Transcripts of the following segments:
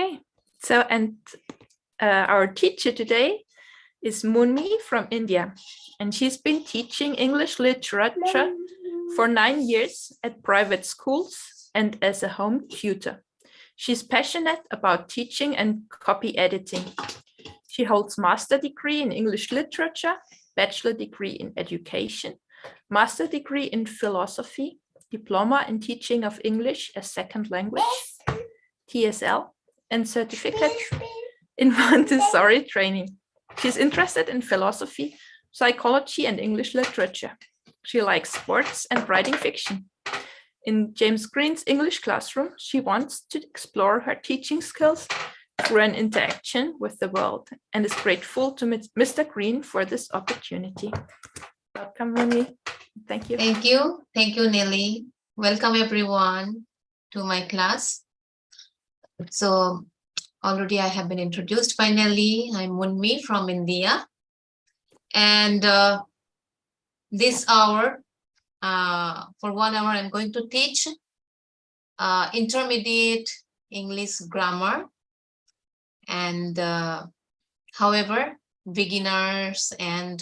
Okay, so our teacher today is Munmi from India, and she's been teaching English literature for 9 years at private schools and as a home tutor. She's passionate about teaching and copy editing. She holds master degree in English literature, bachelor degree in education, master degree in philosophy, diploma in teaching of English as second language, TSL, and certificate in Montessori training. She's interested in philosophy, psychology, and English literature. She likes sports and writing fiction. In James Green's English classroom, she wants to explore her teaching skills through an interaction with the world and is grateful to Mr. Green for this opportunity. Welcome, Munmi. Thank you. Thank you. Thank you, Nelly. Welcome, everyone, to my class. So already I have been introduced by Nelly. I'm Munmi from India. And this hour, for 1 hour, I'm going to teach intermediate English grammar. And however, beginners and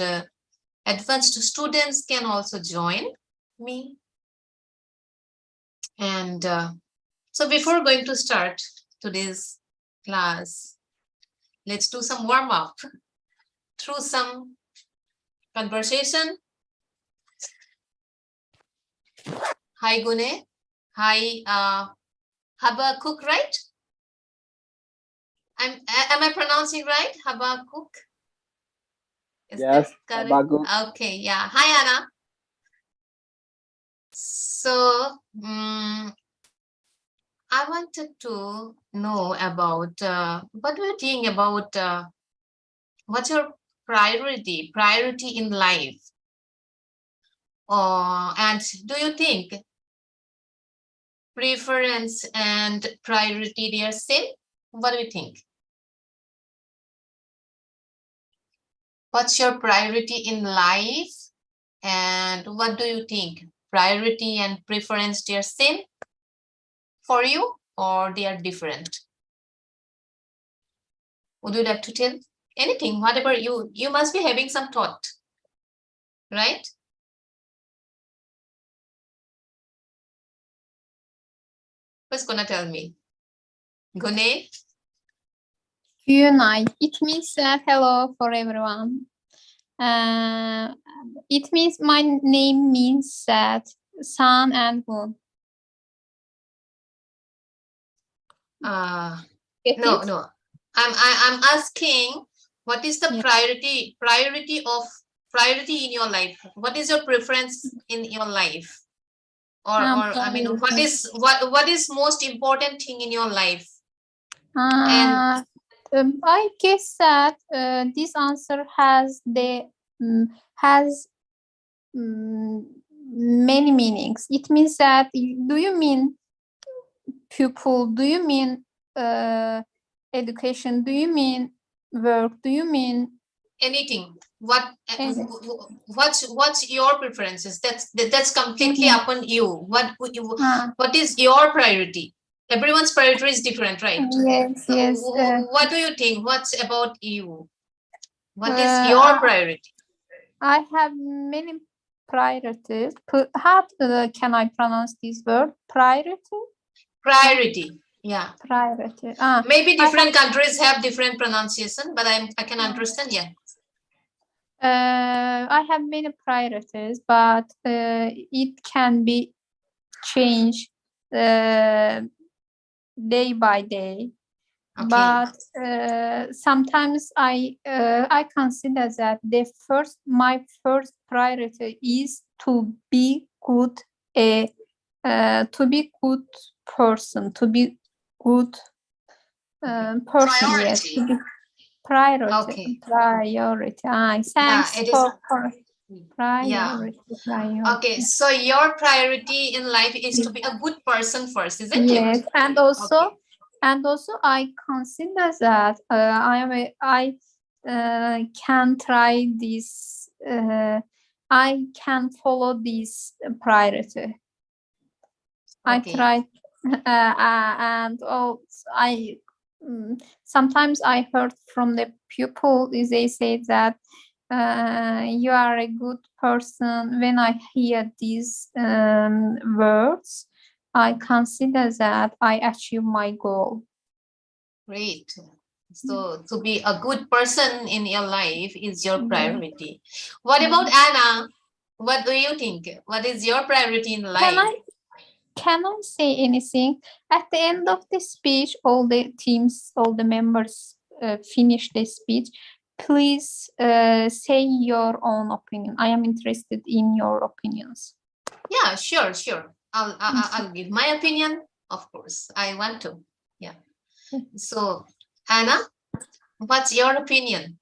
advanced students can also join me. And so before going to start today's class, let's do some warm up through some conversation. Hi, Gune. Hi, Habakkuk, right? Am I pronouncing right? Habakkuk? Yes, Habakkuk. Okay, yeah. Hi, Anna. So, I wanted to know about what do you think about what's your priority in life? And do you think preference and priority they are same? What do you think? What's your priority in life? And what do you think? Priority and preference they are same for you, or they are different? Would you like to tell anything? Whatever you must be having some thought, right? Who's gonna tell me? Gune? Unite. It means hello for everyone. It means my name means that sun and moon. No. I'm asking, what is the priority in your life? What is your preference in your life? Or I mean, what is most important thing in your life? I guess that this answer has many meanings. It means that, do you mean pupil? Do you mean education? Do you mean work? Do you mean anything? What's your preferences? That's completely upon you. What is your priority? Everyone's priority is different, right? Yes, so yes. What do you think? What's about you? What is your priority? I have many priorities. How can I pronounce this word? Priority. Yeah. Priority. Maybe different countries have different pronunciation, but I can understand. Yeah. I have many priorities, but it can be changed day by day. Okay. But sometimes I consider that my first priority is to be good person, to be good person. Priority. Yes, to be priority. Okay. Priority. Thanks for priority. Yeah. Priority. Okay, so your priority in life is to be a good person first, isn't it? Yes, and also I consider that I can try this. I can follow this priority. Okay. I try, and also I sometimes I heard from the pupil is they say that you are a good person. When I hear these words, I consider that I achieve my goal. Great. So to be a good person in your life is your priority. What about Anna? What do you think? What is your priority in life? Can I say anything? At the end of the speech, all the teams, all the members finish the speech. Please say your own opinion. I am interested in your opinions. Yeah, sure. I'll give my opinion. Of course, I want to. Yeah. So, Anna, what's your opinion?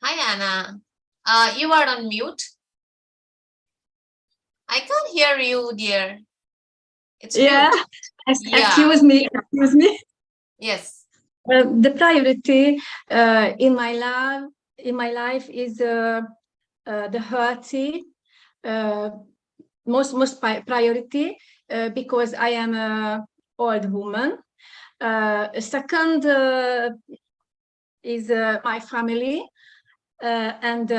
Hi, Anna. You are on mute. I can't hear you, dear. It's yeah. Yeah. Excuse me. Yes. The priority in my life is the healthy most priority because I am an old woman. Second is my family, and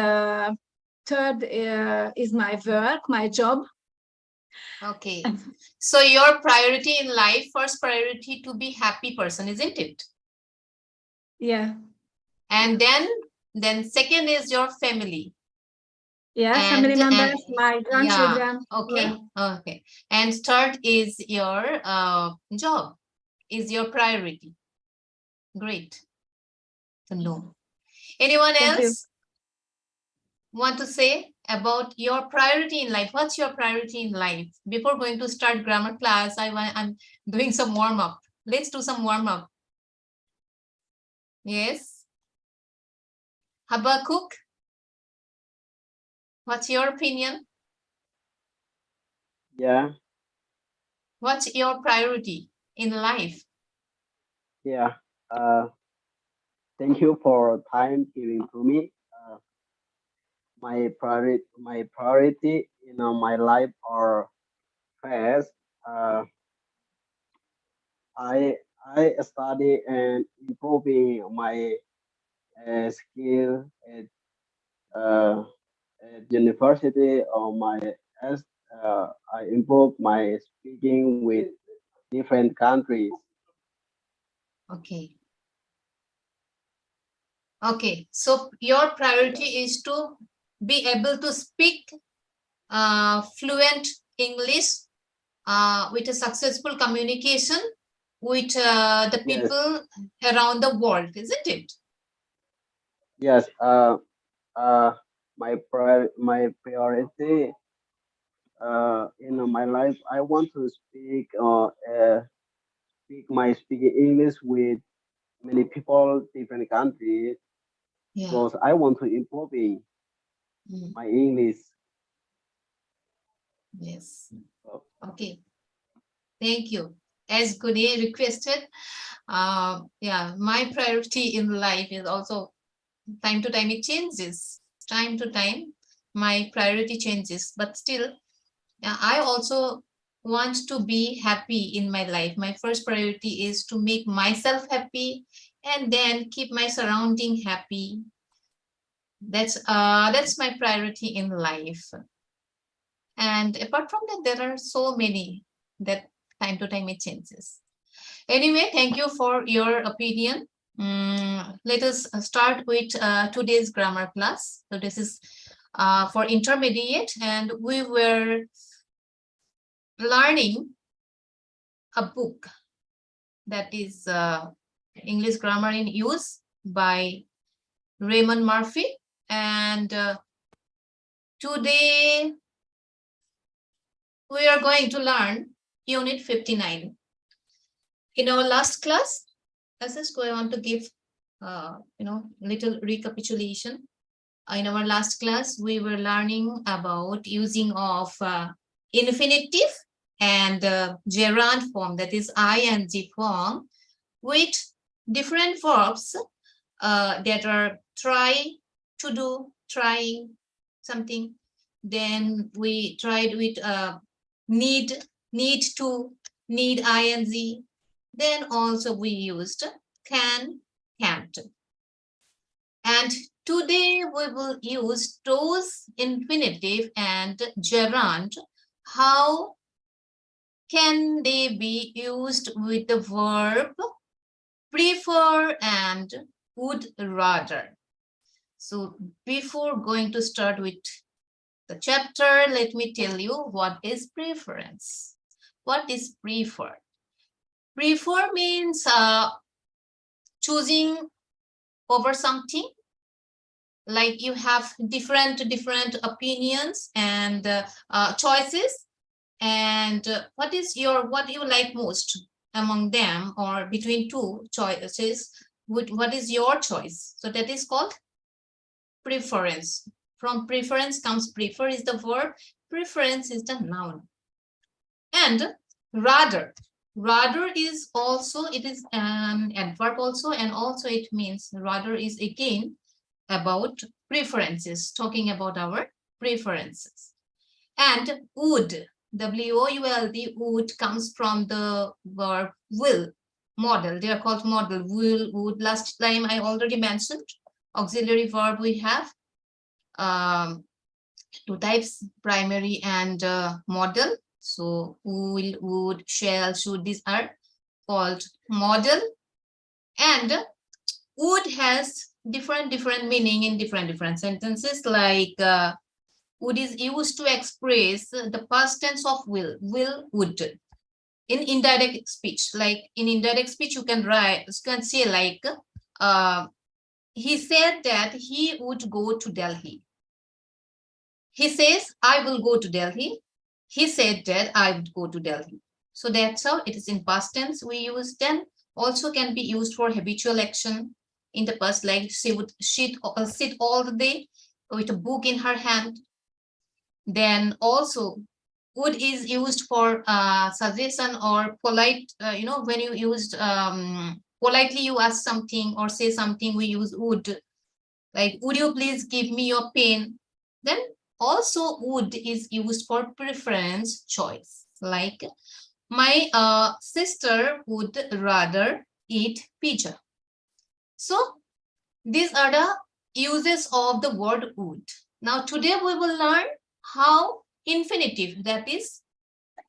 third is my work, my job. Okay. So your priority in life, first priority to be happy person, isn't it? Yeah. And then second is your family. Yeah, family members, my grandchildren. Yeah, okay, okay. And third is your job, is your priority. Great to know. Anyone else want to say about your priority in life? What's your priority in life? Before going to start grammar class, I'm doing some warm-up. Let's do some warm-up. Yes. Habakkuk, what's your opinion? Yeah. What's your priority in life? Yeah. Thank you for time giving to me. My priority in my life are first. I study and improving my skill at university or I improve my speaking with different countries. Okay. Okay, so your priority is to be able to speak fluent English with a successful communication with the people around the world, isn't it? Yes. My priority in my life, I want to speak English with many people, different countries, because I want to improve my English. Yes. Okay. Thank you. As Gune requested, yeah, my priority in life is also time to time it changes. Time to time, my priority changes, but still, I also want to be happy in my life. My first priority is to make myself happy and then keep my surrounding happy. That's my priority in life. And apart from that, there are so many that time to time it changes. Anyway, thank you for your opinion. Let us start with today's grammar class. So this is for intermediate, and we were learning a book that is English Grammar in Use by Raymond Murphy. And today we are going to learn Unit 59. In our last class, I want to give little recapitulation. In our last class, we were learning about using of infinitive and gerund form, that is ing form, with different verbs that are try, to do, trying something. Then we tried with need, need to, need ing. Then also we used can, can't. And today we will use those infinitive and gerund. How can they be used with the verb prefer and would rather? So before going to start with the chapter, let me tell you what is preference. What is prefer? Prefer means choosing over something. Like you have different opinions and choices, and what you like most among them, or between two choices, what is your choice? So that is called preference. From preference comes prefer is the verb, preference is the noun. And rather is also, it is an adverb also, and also it means rather is again about preferences, talking about our preferences. And would, W-O-U-L-D, would comes from the verb will, model. They are called model. Will, would. Last time I already mentioned auxiliary verb. We have two types, primary and model. So will, would, shall, should, these are called model. And would has different meaning in different sentences. Like would is used to express the past tense of will, would. In indirect speech, like in indirect speech, you can say like he said that he would go to Delhi. He says, I will go to Delhi. He said that I would go to Delhi. So that's how it is in past tense we use. Then also can be used for habitual action in the past, like she would sit all the day with a book in her hand. Then also would is used for suggestion or polite, when you used politely you ask something or say something, we use would. Like, would you please give me your pen? Then also would is used for preference, choice. Like my sister would rather eat pizza. So these are the uses of the word would. Now today we will learn how infinitive, that is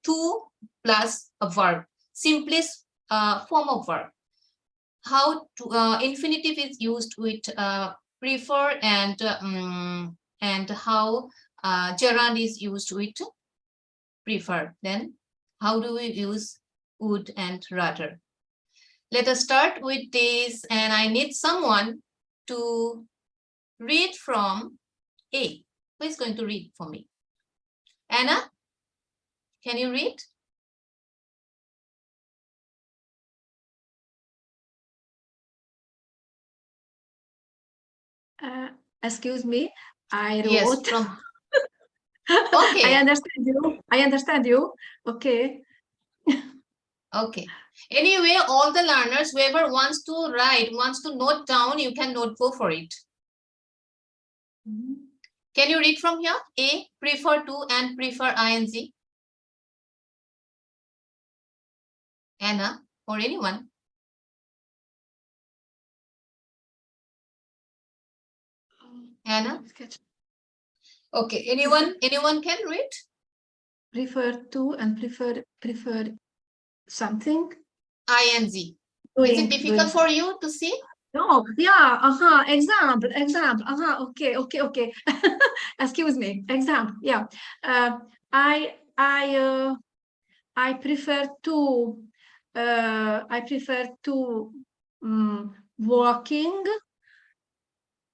to plus a verb, simplest form of verb, how to infinitive is used with prefer, and how gerund is used with prefer. Then how do we use would and rather? Let us start with this, and I need someone to read from A. Who is going to read for me? Anna, can you read? Excuse me, I wrote. Yes, from... Okay. I understand you. Okay. Okay. Anyway, all the learners, whoever wants to write, wants to note down, you can go for it. Can you read from here? A, prefer to and prefer ing. Anna or anyone? Anna? Okay, anyone can read? Prefer to and prefer something. Ing. Is it difficult for you to see? No, yeah, example, okay. Excuse me, example, yeah. I prefer to walking.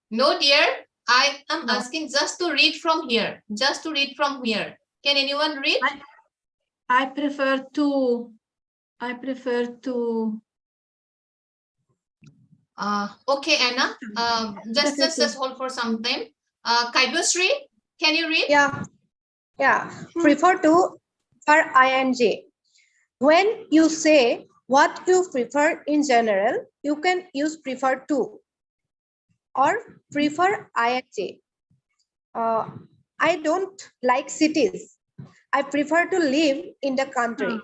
No, dear, I am asking just to read from here. Just to read from here. Can anyone read? I prefer to. Okay, Anna. Just hold for some time. Kaibusri, can you read? Yeah. Prefer to for ing. When you say what you prefer in general, you can use prefer to or prefer ing. I don't like cities. I prefer to live in the country.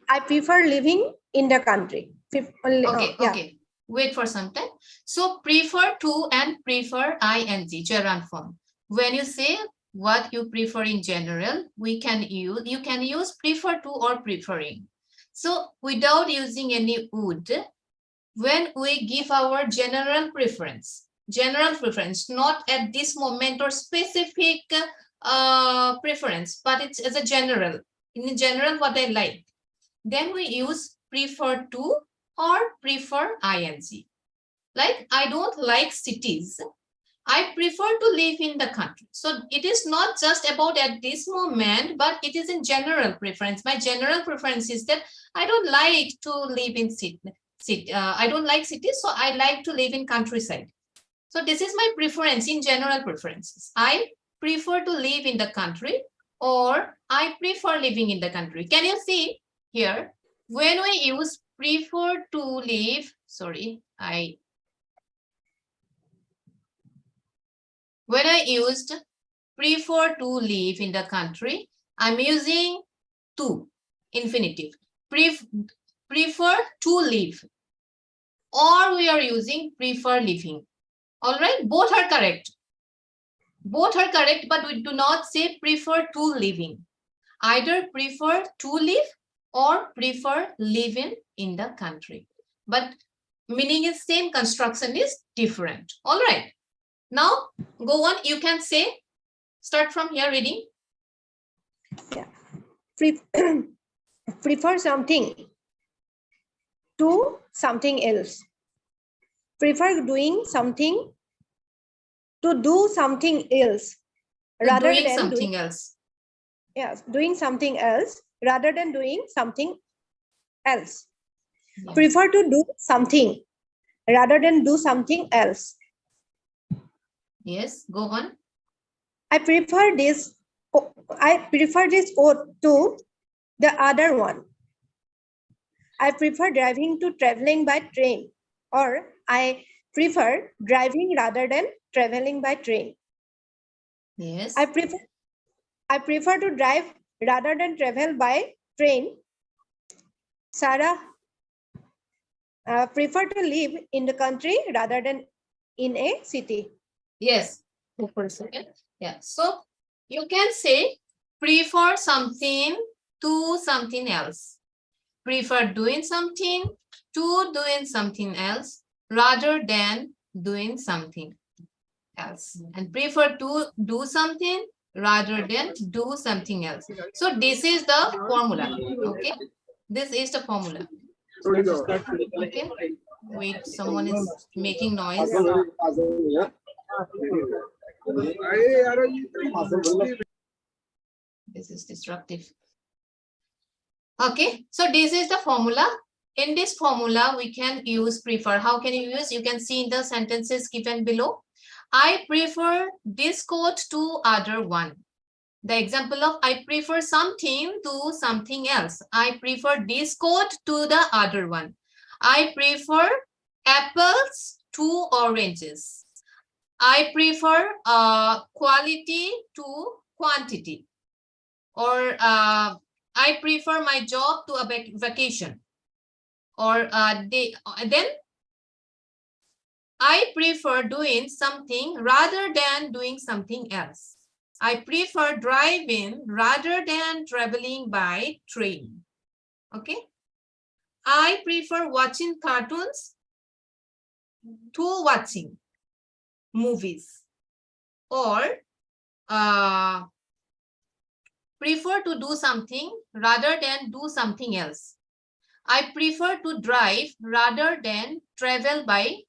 I prefer living in the country. Okay, Yeah. okay. Wait for some time. So prefer to and prefer ing, gerund form. When you say what you prefer in general, you can use prefer to or preferring. So without using any would, when we give our general preference, not at this moment or specific preference, but it's as a general, in general what I like, then we use prefer to or prefer ing. Like, I don't like cities. I prefer to live in the country. So it is not just about at this moment, but it is in general preference. My general preference is that I don't like to live in city. I don't like cities, so I like to live in countryside. So this is my preference in general preferences. I prefer to live in the country, or I prefer living in the country. Can you see here? When we use prefer to live, when I used prefer to live in the country, I'm using to, infinitive. Prefer to live, or we are using prefer living. All right, both are correct. Both are correct, but we do not say prefer to living. Either prefer to live or prefer living in the country. But meaning is same, construction is different. All right. Now go on. You can say, start from here reading. Yeah. Prefer something to something else. Prefer doing something to do something else rather Doing than something else. Yes, doing something else rather than doing something else. Yeah. Prefer to do something rather than do something else. Yes, go on. I prefer this code to the other one. I prefer driving to traveling by train, or I prefer driving rather than traveling by train. Yes. I prefer to drive rather than travel by train. Sarah prefer to live in the country rather than in a city. Yes. Go for a second. Yeah. So you can say prefer something to something else. Prefer doing something to doing something else rather than doing something else. And prefer to do something rather than do something else. So this is the formula. Okay. This is the formula. Okay. Wait, someone is making noise. This is disruptive. Okay, so this is the formula. In this formula, we can use prefer. How can you use? You can see in the sentences given below. I prefer this coat to other one. The example of I prefer something to something else. I prefer this coat to the other one. I prefer apples to oranges. I prefer quality to quantity. Or I prefer my job to a vacation. Or then I prefer doing something rather than doing something else. I prefer driving rather than traveling by train. Okay. I prefer watching cartoons to watching movies. Or prefer to do something rather than do something else. I prefer to drive rather than travel by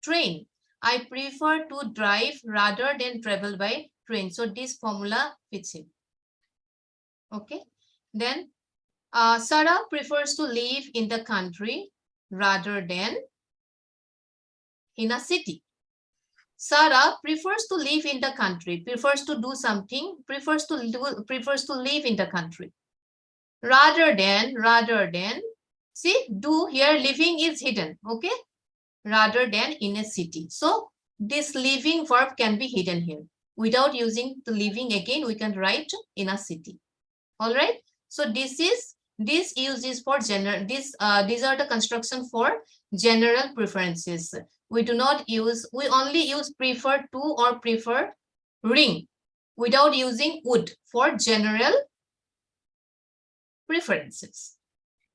train. I prefer to drive rather than travel by train. So this formula fits in. Okay. Then Sarah prefers to live in the country rather than in a city. Sarah prefers to live in the country, prefers to do something, prefers to live in the country. Rather than, see, do here, living is hidden, okay? Rather than in a city. So this living verb can be hidden here. Without using the living again, we can write in a city. All right. So this use is for general. These are the construction for general preferences. We only use prefer to or prefer ring without using would for general preferences.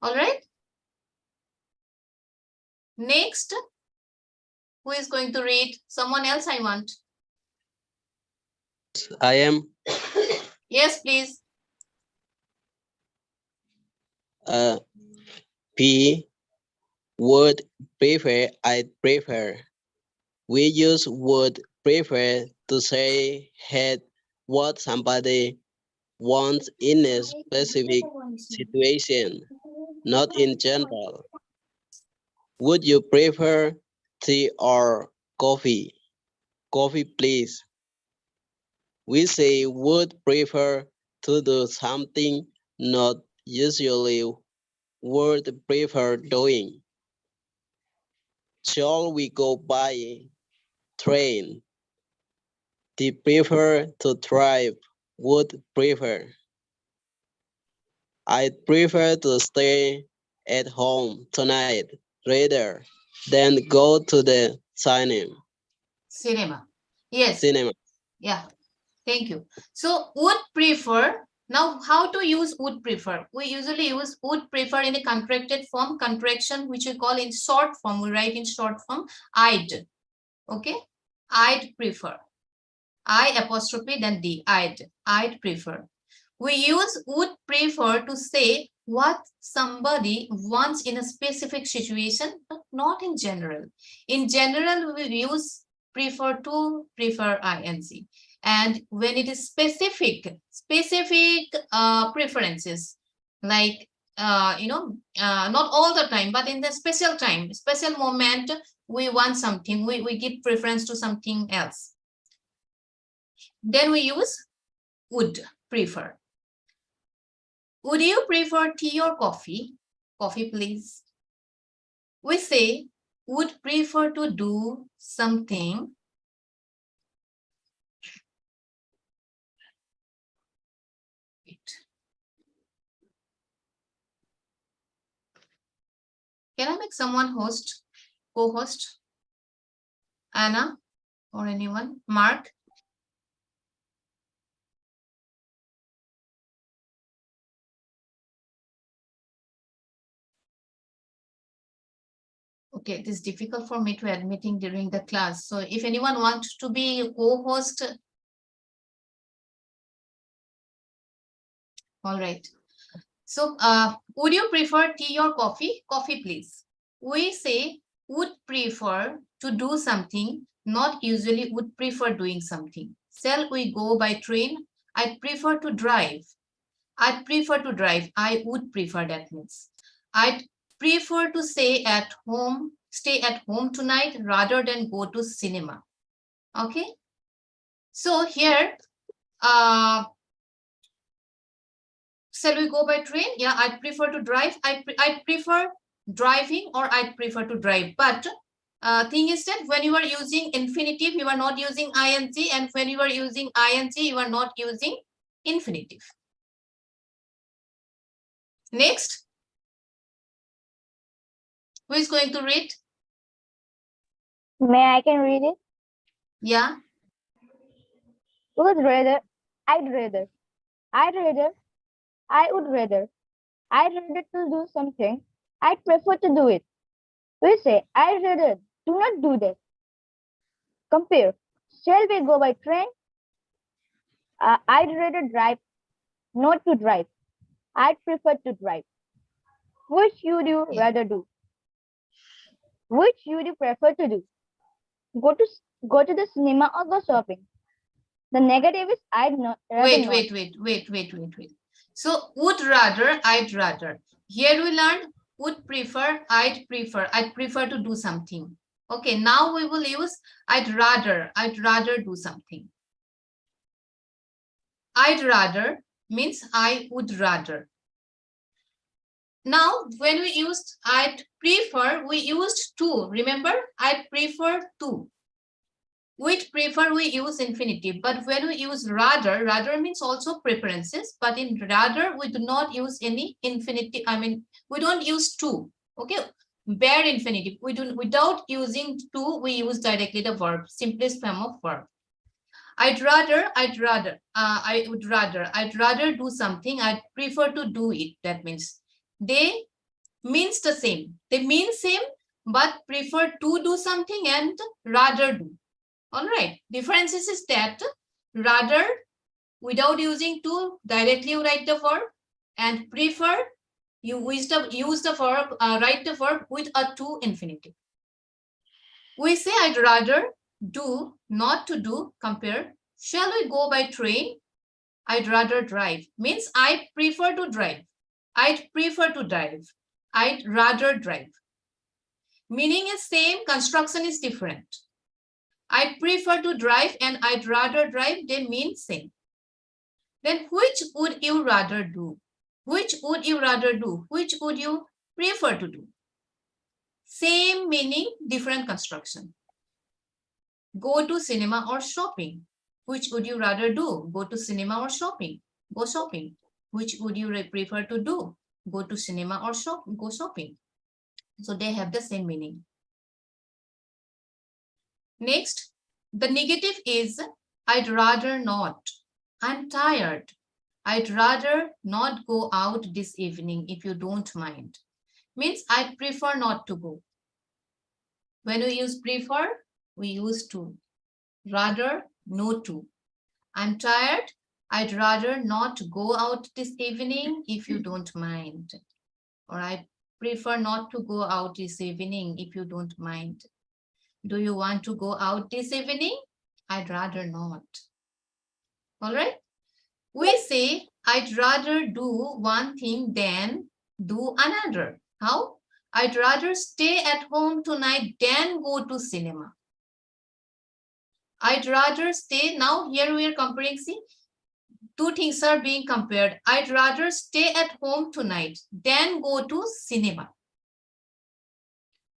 All right. Next, who is going to read? Someone else I want. I am. Yes, please. P. Would prefer, I prefer. We use would prefer to say had what somebody wants in a specific situation, not in general. Would you prefer tea or coffee? Coffee, please. We say would prefer to do something not usually would prefer doing. Shall we go by train? They prefer to drive, would prefer. I'd prefer to stay at home tonight rather than go to the Cinema. Yes. cinema. Yeah. Thank you. So would prefer. Now, how to use would prefer? We usually use would prefer in a contracted form, contraction, which we call in short form. We write in short form, I'd. Okay. I'd prefer. I apostrophe then D. I'd prefer. We use would prefer to say what somebody wants in a specific situation, but not in general. In general, we use prefer to, prefer ing. And when it is specific preferences, like, not all the time, but in the special time, special moment, we want something, we give preference to something else. Then we use would prefer. Would you prefer tea or coffee? Coffee, please. We say would prefer to do something Can I make someone host, co-host? Anna or anyone? Mark? Okay, it is difficult for me to admitting during the class. So if anyone wants to be a co-host, all right. So would you prefer tea or coffee? Coffee, please. We say would prefer to do something, not usually would prefer doing something. Shall we go by train? I'd prefer to drive. I'd prefer to drive. I would prefer, that means. I'd prefer to stay at home tonight rather than go to cinema. Okay. So here, shall we go by train? Yeah, I'd prefer to drive. I'd prefer driving, or I'd prefer to drive. But thing is that when you are using infinitive, you are not using ing, and when you are using ing, you are not using infinitive. Next, who is going to read? I can read it? Yeah. Would rather, I'd rather, I'd rather, I would rather, I'd rather to do something, I'd prefer to do it. We say, I'd rather, do not do that. Compare, shall we go by train? I'd rather drive, not to drive. I'd prefer to drive. Which would you rather do? Which would you prefer to do? Go to the cinema or go shopping? The negative is I'd not. Wait. So would rather, I'd rather. Here we learned would prefer, I'd prefer to do something. Okay, now we will use I'd rather do something. I'd rather means I would rather. Now, when we used I'd prefer, we used to. Remember, I'd prefer to. With prefer, we use infinitive, but when we use rather, rather means also preferences, but in rather, we do not use any infinitive. I mean, we don't use to, okay? Bare infinitive, without using to, we use directly the verb, simplest form of verb. I would rather do something, I'd prefer to do it. That means they means the same. They mean same, but prefer to do something and rather do. All right, differences is that rather, without using to, directly you write the verb, and prefer, you use the verb, write the verb with a to infinitive. We say I'd rather do, not to do, compare. Shall we go by train? I'd rather drive. Means I prefer to drive. I'd prefer to drive. I'd rather drive. Meaning is same, construction is different. I prefer to drive and I'd rather drive, they mean same. Then which would you rather do? Which would you rather do? Which would you prefer to do? Same meaning, different construction. Go to cinema or shopping. Which would you rather do? Go to cinema or shopping? Go shopping. Which would you prefer to do? Go to cinema or go shopping. So they have the same meaning. Next, the negative is I'd rather not. I'm tired. I'd rather not go out this evening if you don't mind. Means I'd prefer not to go. When we use prefer, we use to. Rather, no to. I'm tired. I'd rather not go out this evening if you don't mind. Or I prefer not to go out this evening if you don't mind. Do you want to go out this evening? I'd rather not. All right. We say, I'd rather do one thing than do another. How? I'd rather stay at home tonight than go to cinema. I'd rather stay. Now here we are comparing, see, two things are being compared. I'd rather stay at home tonight than go to cinema.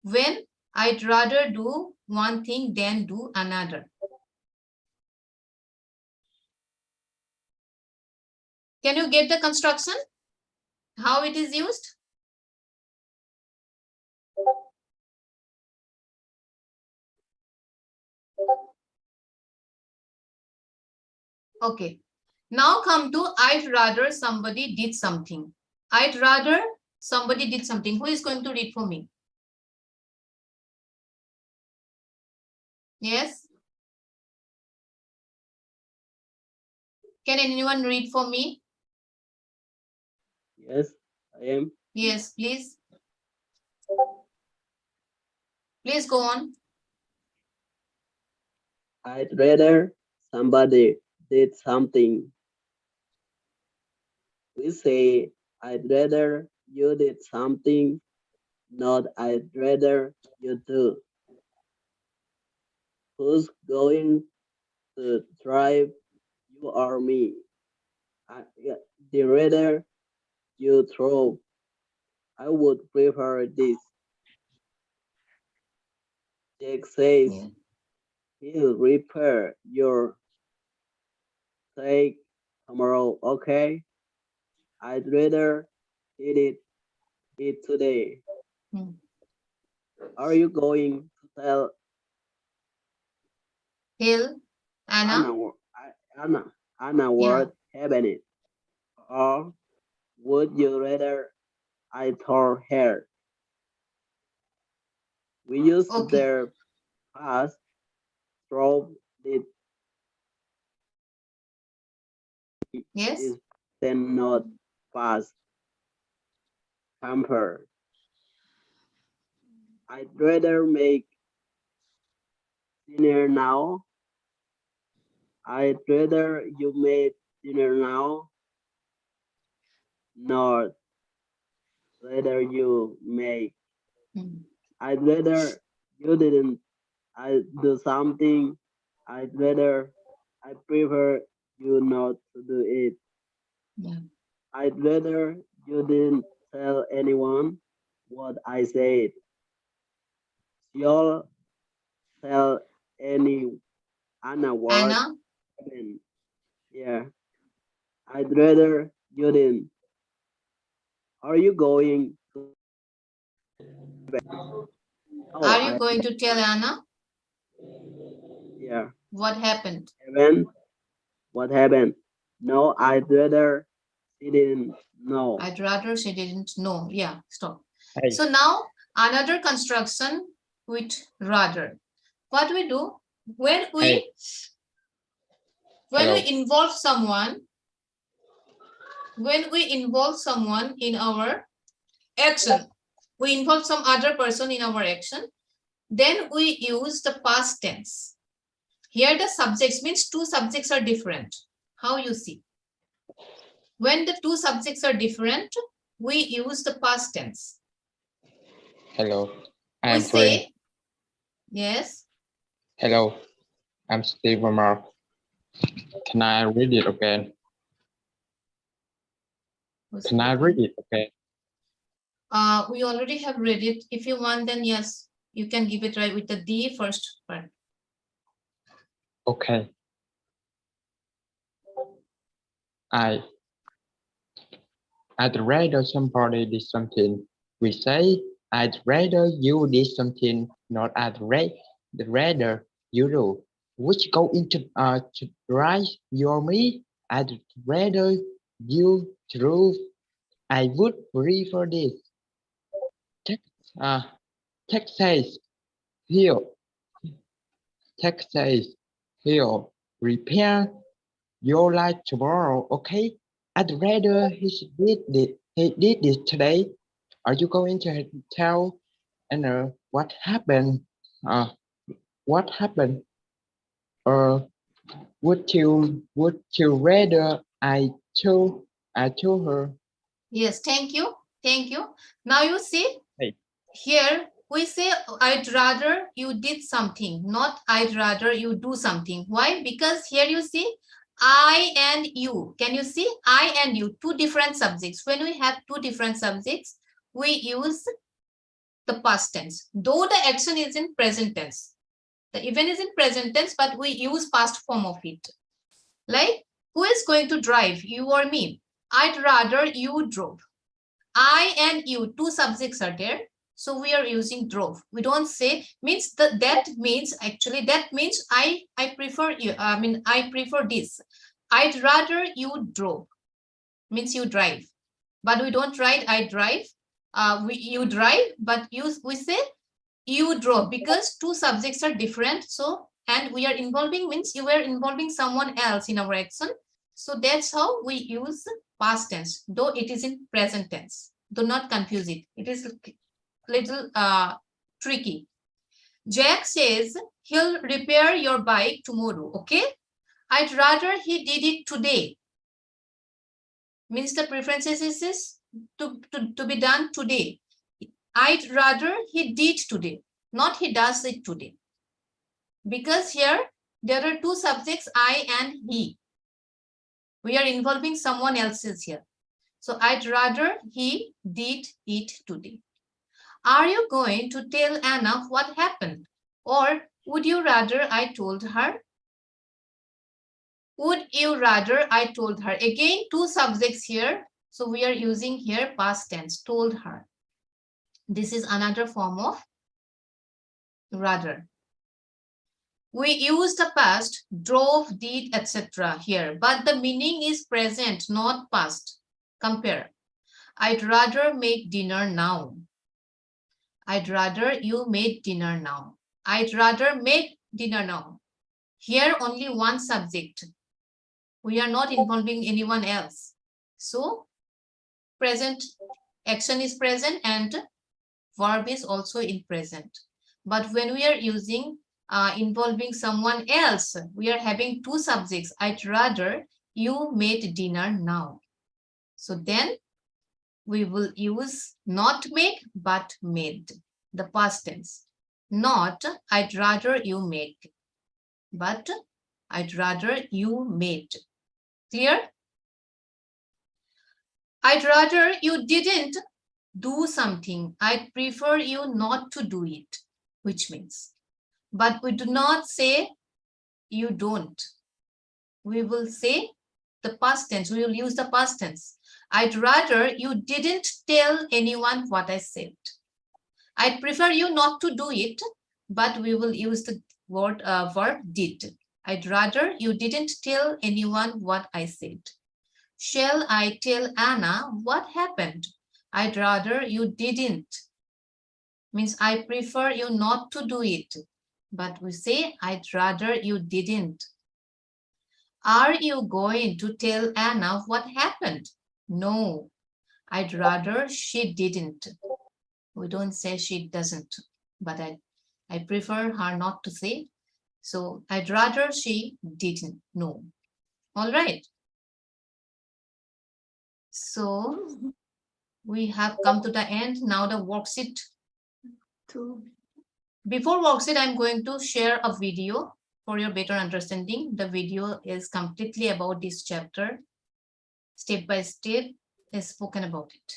When I'd rather do one thing than do another. Can you get the construction? How it is used? Okay. Now come to I'd rather somebody did something. I'd rather somebody did something. Who is going to read for me? Yes. Can anyone read for me? Yes, I am. Yes, please. Please go on. I'd rather somebody did something. We say, I'd rather you did something, not I'd rather you do. Who's going to drive, you or me? The rather you throw. I would prefer this. Jake says he'll repair your steak tomorrow, okay? I'd rather eat today. Are you going to tell Anna what happened? Or would you rather I told her? We use their past throw it. Yes. Is then not past hamper. I'd rather make dinner now. I'd rather you made dinner now. Not rather you make. I'd rather you didn't. I do something. I prefer you not to do it. Yeah. I'd rather you didn't tell anyone what I said. You'll tell anyone Anna was Anna, seven. Yeah. I'd rather you didn't. Are you going to bed? No, are you going to tell Anna yeah. what happened? Seven. What happened? No, I'd rather she didn't know. I'd rather she didn't know. Yeah, stop. Hey. So now another construction with rather. What we do when we Hey. Hello. involve someone, when we involve someone in our action, we involve some other person in our action, then we use the past tense. Here the subjects means two subjects are different. How you see? When the two subjects are different, we use the past tense. Hello, We I'm say, Frank. yes. Hello, I'm Steve Mark. Can I read it again? Can I read it again? We already have read it. If you want, then yes, you can give it right with the D first part. Okay. I'd rather somebody did something. We say, I'd rather you did something, not I'd rather you do. Which go into to right your me. I'd rather you true. I would prefer this. Text says here. Text says here. Repair your life tomorrow, okay? I'd rather he did this today. Are you going to tell Anna what happened? What happened? Or would you rather I told her? Yes, thank you. Thank you. Now you see, Hey. Here we say, I'd rather you did something, not I'd rather you do something. Why? Because here you see, I and you. Can you see? I and you, two different subjects. When we have two different subjects, we use the past tense. Though the action is in present tense. The event is in present tense, but we use past form of it. Like, who is going to drive, you or me? I'd rather you drove. I and you, two subjects are there. So we are using drove. We don't say, means that means I prefer you. I prefer this. I'd rather you drove. Means you drive. But we don't write I drive. You drive, but we say you drove because two subjects are different. So, and we are involving means you are involving someone else in our action. So that's how we use past tense, though it is in present tense. Do not confuse it. It is little tricky. Jack says he'll repair your bike tomorrow. Okay. I'd rather he did it today. Means the preferences is to be done today. I'd rather he did today, not he does it today. Because here there are two subjects, I and he. We are involving someone else's here. So I'd rather he did it today. Are you going to tell Anna what happened? Or would you rather I told her? Would you rather I told her? Again, two subjects here. So we are using here past tense, told her. This is another form of rather. We use the past, drove, did, etc. here, but the meaning is present, not past. Compare. I'd rather make dinner now. I'd rather you made dinner now. I'd rather make dinner now. Here only one subject. We are not involving anyone else. So present action is present and verb is also in present. But when we are using involving someone else, we are having two subjects. I'd rather you made dinner now. So then we will use not make but made, the past tense. Not I'd rather you make, but I'd rather you made. Clear? I'd rather you didn't do something. I'd prefer you not to do it, which means. But we do not say you don't. We will say the past tense. We will use the past tense. I'd rather you didn't tell anyone what I said. I'd prefer you not to do it, but we will use the verb did. I'd rather you didn't tell anyone what I said. Shall I tell Anna what happened? I'd rather you didn't. Means I prefer you not to do it, but we say I'd rather you didn't. Are you going to tell Anna what happened? No, I'd rather she didn't. We don't say she doesn't, but I prefer her not to say. So I'd rather she didn't know. All right. So we have come to the end. Now the worksheet. Before worksheet, I'm going to share a video for your better understanding. The video is completely about this chapter. Step by step is spoken about it.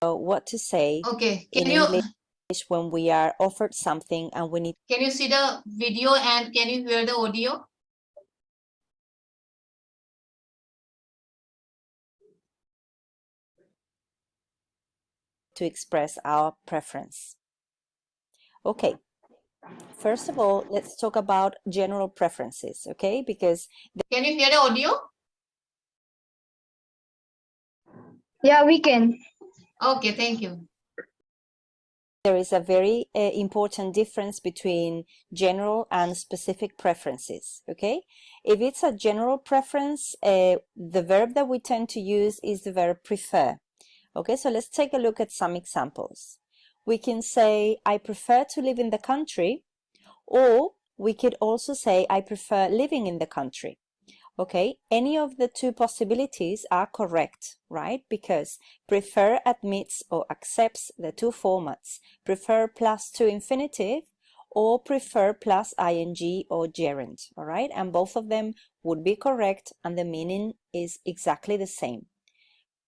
What to say Okay, in English when we are offered something and we need. Can you see the video and can you hear the audio? To express our preference. Okay, first of all, let's talk about general preferences, okay? Because can you hear the audio? Yeah, we can. Okay, thank you. There is a very important difference between general and specific preferences, okay? If it's a general preference, the verb that we tend to use is the verb prefer. Okay, so let's take a look at some examples. We can say, I prefer to live in the country, or we could also say, I prefer living in the country. Okay, any of the two possibilities are correct, right? Because prefer admits or accepts the two formats, prefer plus to infinitive or prefer plus ing or gerund, all right? And both of them would be correct and the meaning is exactly the same.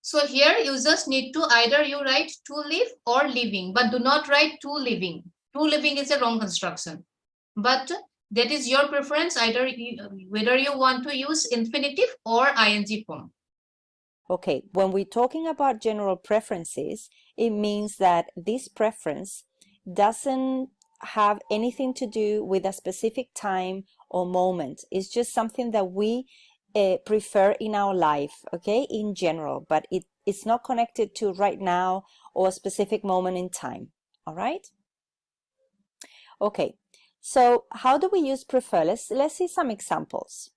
So here users need to either you write to live or living, but do not write to living. To living is a wrong construction. But that is your preference, either whether you want to use infinitive or ing form. Okay, when we're talking about general preferences, it means that this preference doesn't have anything to do with a specific time or moment. It's just something that we prefer in our life, okay, in general, but it's not connected to right now or a specific moment in time, all right? Okay, so how do we use prefer? Let's see some examples.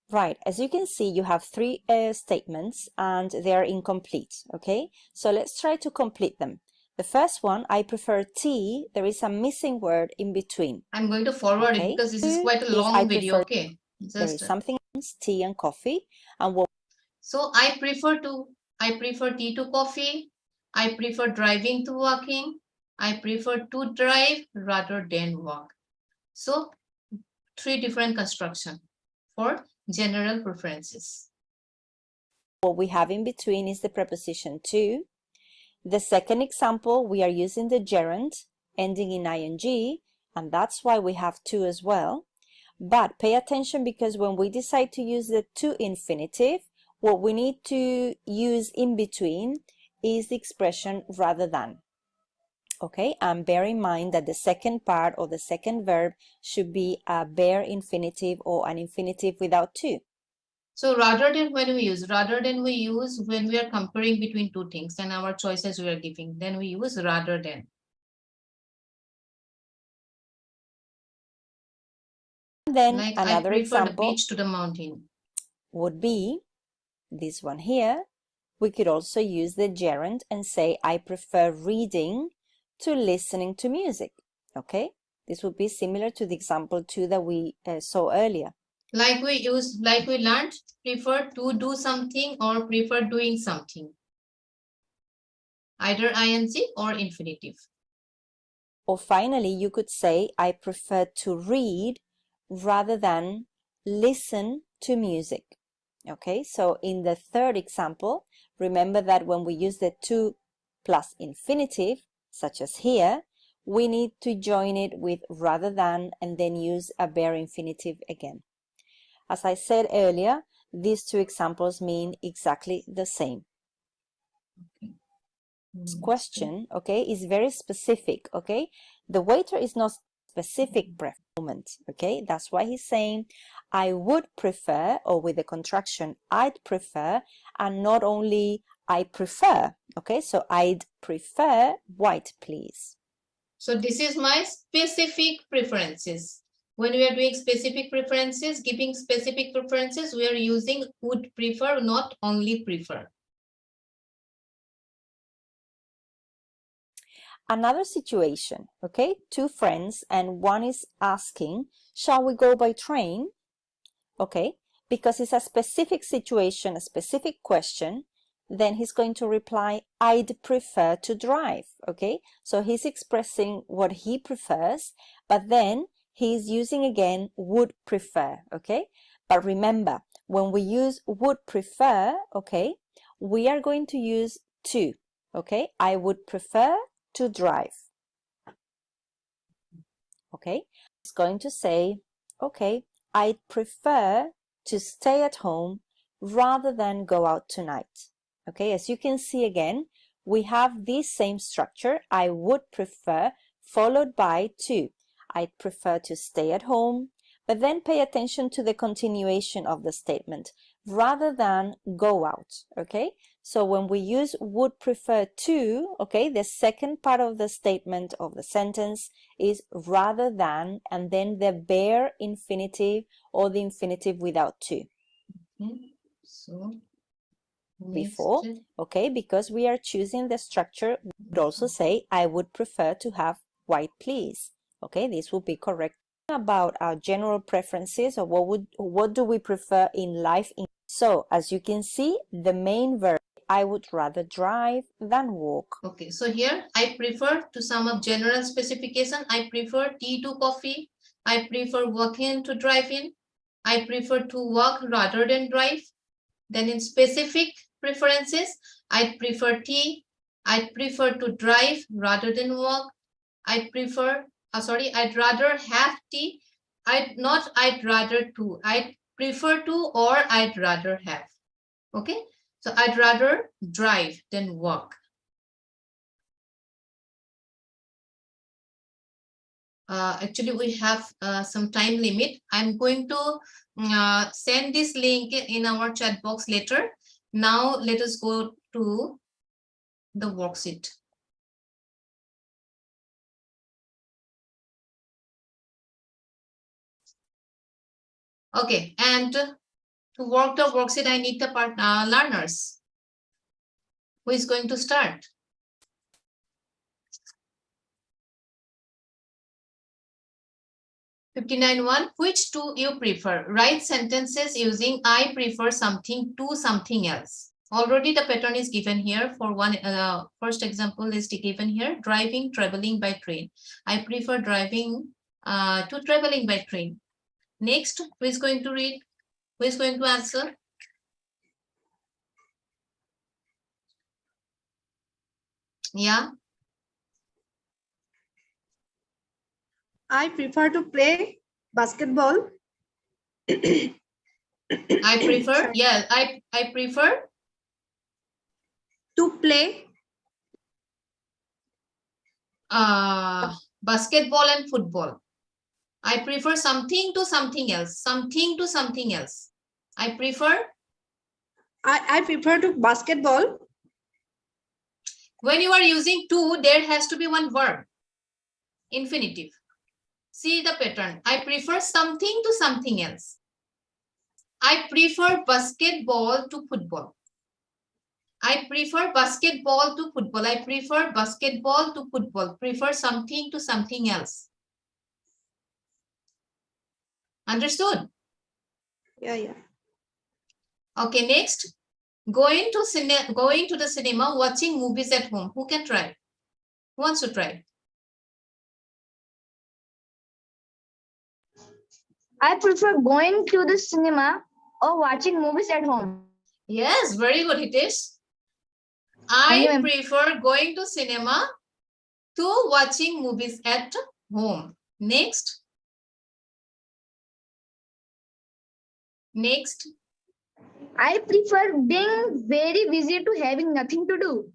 Right, as you can see, you have three statements and they're incomplete, okay? So let's try to complete them. The first one, I prefer tea. There is a missing word in between. I'm going to forward it because this is quite a long video, okay? There is something else, tea and coffee. And what? So I prefer tea to coffee. I prefer driving to walking. I prefer to drive rather than walk. So three different construction for general preferences. What we have in between is the preposition to. The second example, we are using the gerund ending in ing, and that's why we have to as well. But pay attention because when we decide to use the to infinitive, what we need to use in between is the expression rather than. Okay, and bear in mind that the second part or the second verb should be a bare infinitive or an infinitive without to. So rather than when we use when we are comparing between two things and our choices we are giving, then we use rather than. Then like another example the beach to the mountain would be this one here. We could also use the gerund and say, I prefer reading to listening to music. Okay, this would be similar to the example 2 that we saw earlier. Like we learned, prefer to do something or prefer doing something. Either ing or infinitive. Or finally, you could say, I prefer to read rather than listen to music. Okay, so in the third example, remember that when we use the to plus infinitive, such as here, we need to join it with rather than and then use a bare infinitive again. As I said earlier, these two examples mean exactly the same. This question, okay, is very specific, okay? The waiter is not specific preference, okay? That's why he's saying, I would prefer, or with the contraction, I'd prefer, and not only I prefer, okay? So I'd prefer white, please. So this is my specific preferences. When we are doing specific preferences, giving specific preferences, we are using would prefer, not only prefer. Another situation, okay? Two friends and one is asking, shall we go by train? Okay, because it's a specific situation, a specific question, then he's going to reply, I'd prefer to drive, okay? So he's expressing what he prefers, but then he's using again would prefer, okay? But remember, when we use would prefer, okay, we are going to use to, okay? I would prefer to drive. Okay, it's going to say, okay, I'd prefer to stay at home rather than go out tonight. Okay, as you can see again, we have this same structure, I would prefer, followed by to. I'd prefer to stay at home, but then pay attention to the continuation of the statement, rather than go out, okay? So when we use would prefer to, okay, the second part of the statement of the sentence is rather than, and then the bare infinitive or the infinitive without to. So before, okay, because we are choosing the structure, we would also say, I would prefer to have white, please. Okay, this will be correct. About our general preferences, or what do we prefer in life. So as you can see, the main verb, I would rather drive than walk. Okay, so here I prefer, to sum up general specification, I prefer tea to coffee. I prefer walking to drive in. I prefer to walk rather than drive. Then in specific preferences, I prefer tea. I prefer to drive rather than walk. I prefer, I'd rather have tea. I'd rather to. I'd prefer to, or I'd rather have. Okay, so I'd rather drive than walk. Actually, we have some time limit. I'm going to send this link in our chat box later. Now let us go to the worksheet. Okay, and to work the worksheet, I need the learners. Who is going to start? (59.1) Which two you prefer? Write sentences using I prefer something to something else. Already the pattern is given here. For one, first example is given here: driving, traveling by train. I prefer driving to traveling by train. Next, who is going to read? Who is going to answer? Yeah. I prefer to play basketball. I prefer, yeah, I prefer to play basketball and football. I prefer something to something else. Something to something else. I prefer. I prefer to basketball. When you are using to, there has to be one verb. Infinitive. See the pattern. I prefer something to something else. I prefer basketball to football. I prefer basketball to football. I prefer basketball to football. Prefer something to something else. Understood? Yeah. Okay, next. Going to the cinema, watching movies at home. Who can try? Who wants to try? I prefer going to the cinema or watching movies at home. Yes, very good, Hitesh. I prefer going to cinema to watching movies at home. Next. Next. I prefer being very busy to having nothing to do.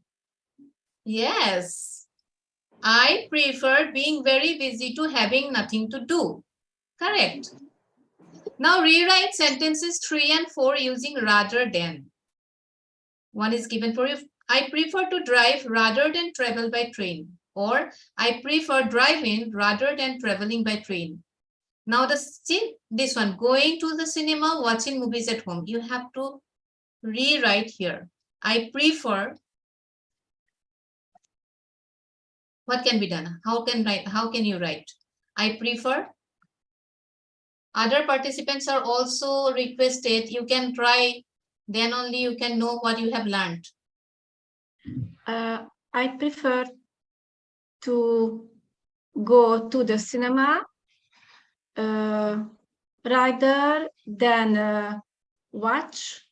Yes. I prefer being very busy to having nothing to do. Correct. Now rewrite sentences 3 and 4 using rather than. One is given for you. I prefer to drive rather than travel by train. Or I prefer driving rather than traveling by train. Now this one, going to the cinema, watching movies at home. You have to rewrite here. I prefer. What can be done? How can you write? I prefer. Other participants are also requested. You can try, then only you can know what you have learned. I prefer to go to the cinema rather than watch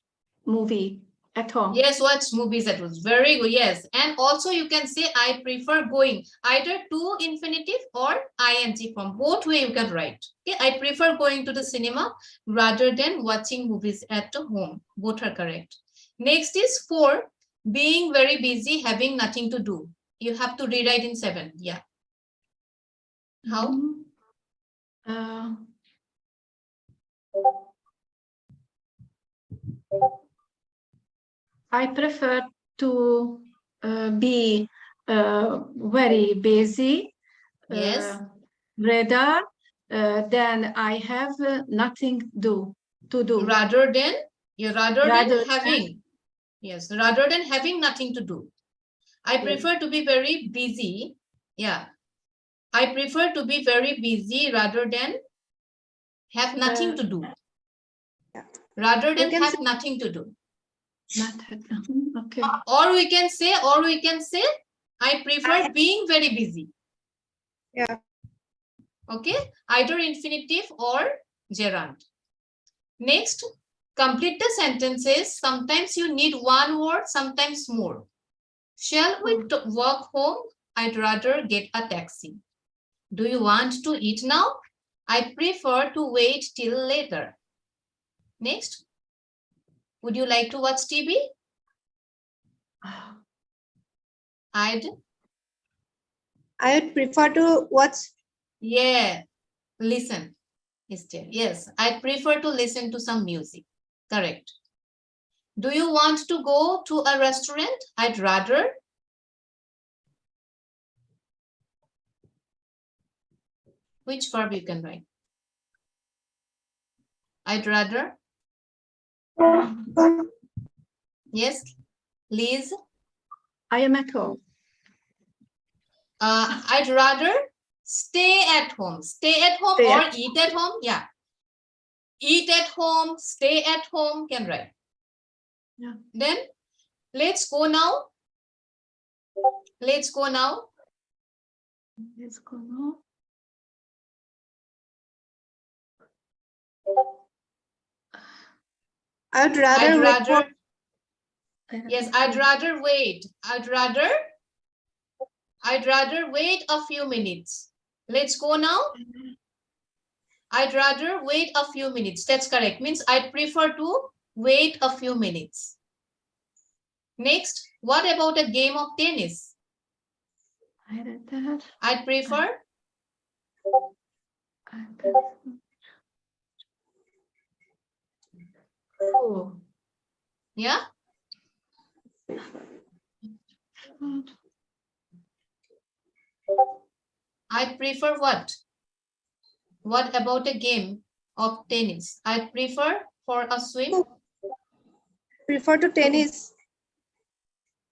movie at home. Yes, watch movies at home. Very good. Yes. And also you can say I prefer going either to infinitive or ing form. Both way you can write. Okay. I prefer going to the cinema rather than watching movies at home. Both are correct. Next is 4. Being very busy, having nothing to do. You have to rewrite in 7. Yeah. How? I prefer to be very busy. Yes. Rather than I have nothing to do. Rather than having. Yes, rather than having nothing to do. I prefer to be very busy. Yeah. I prefer to be very busy rather than have nothing to do. Rather than have nothing to do. Okay. Or we can say, I prefer being very busy. Yeah. Okay. Either infinitive or gerund. Next, complete the sentences. Sometimes you need one word, sometimes more. Shall we walk home? I'd rather get a taxi. Do you want to eat now? I prefer to wait till later. Next. Would you like to watch TV? I would prefer to watch. Yeah. Listen. Yes. I prefer to listen to some music. Correct. Do you want to go to a restaurant? I'd rather. Which verb you can write? I'd rather. Yes, Liz. I am at home. I'd rather stay at home. Stay at home or eat at home. Yeah. Eat at home, stay at home, can write. Yeah. Then let's go now. Let's go now. Let's go now. I'd rather. Yes, I'd rather wait. I'd rather wait a few minutes. Let's go now. I'd rather wait a few minutes. That's correct. Means I'd prefer to wait a few minutes. Next, what about a game of tennis? I'd prefer. Oh. Yeah. I'd prefer what? What about a game of tennis? I'd prefer for a swim. Prefer to tennis.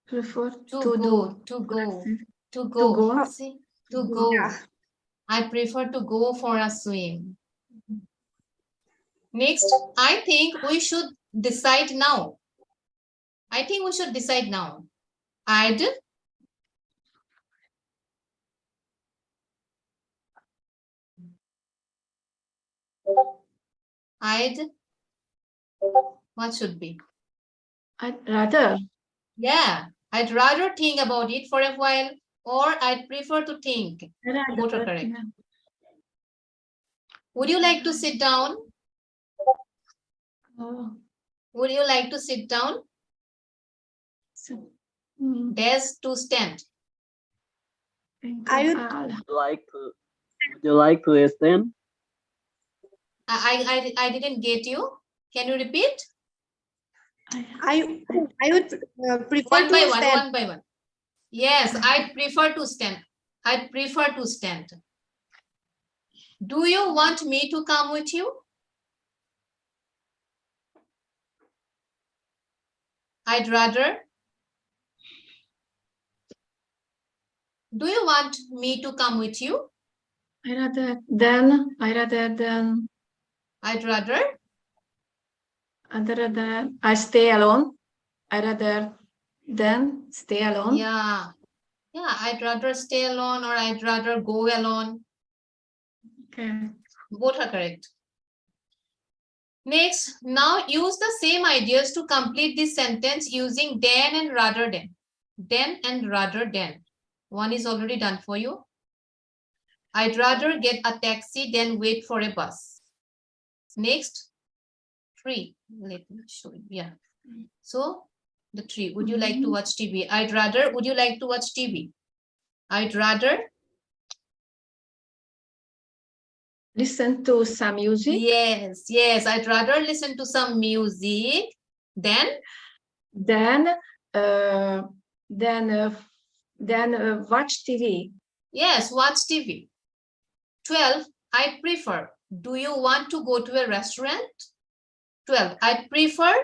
Prefer To go. See, to go. Yeah. I prefer to go for a swim. Next, I think we should decide now. I think we should decide now. I'd what should be? I'd rather. Yeah, I'd rather think about it for a while, or I'd prefer to think. Both are correct. Yeah. Would you like to sit down? Oh, Would you like to sit down? so, There's to stand. I would- Would you like to stand? I didn't get you. Can you repeat? I would prefer One to by one, stand. one by one. Yes, I prefer to stand. I prefer to stand. Do you want me to come with you? I'd rather. Do you want me to come with you? I rather than. I'd rather. I stay alone. I rather than stay alone. Yeah. Yeah, I'd rather stay alone or I'd rather go alone. Okay. Both are correct. Next, now use the same ideas to complete this sentence using than and rather than. Then and rather than. One is already done for you. I'd rather get a taxi than wait for a bus. Next, 3. Let me show you. Yeah. So the 3. Would you like to watch TV? I'd rather. Would you like to watch TV? I'd rather. Listen to some music. Yes, yes. I'd rather listen to some music than. Then watch TV. Yes, watch TV. 12. I prefer. Do you want to go to a restaurant? 12. I prefer.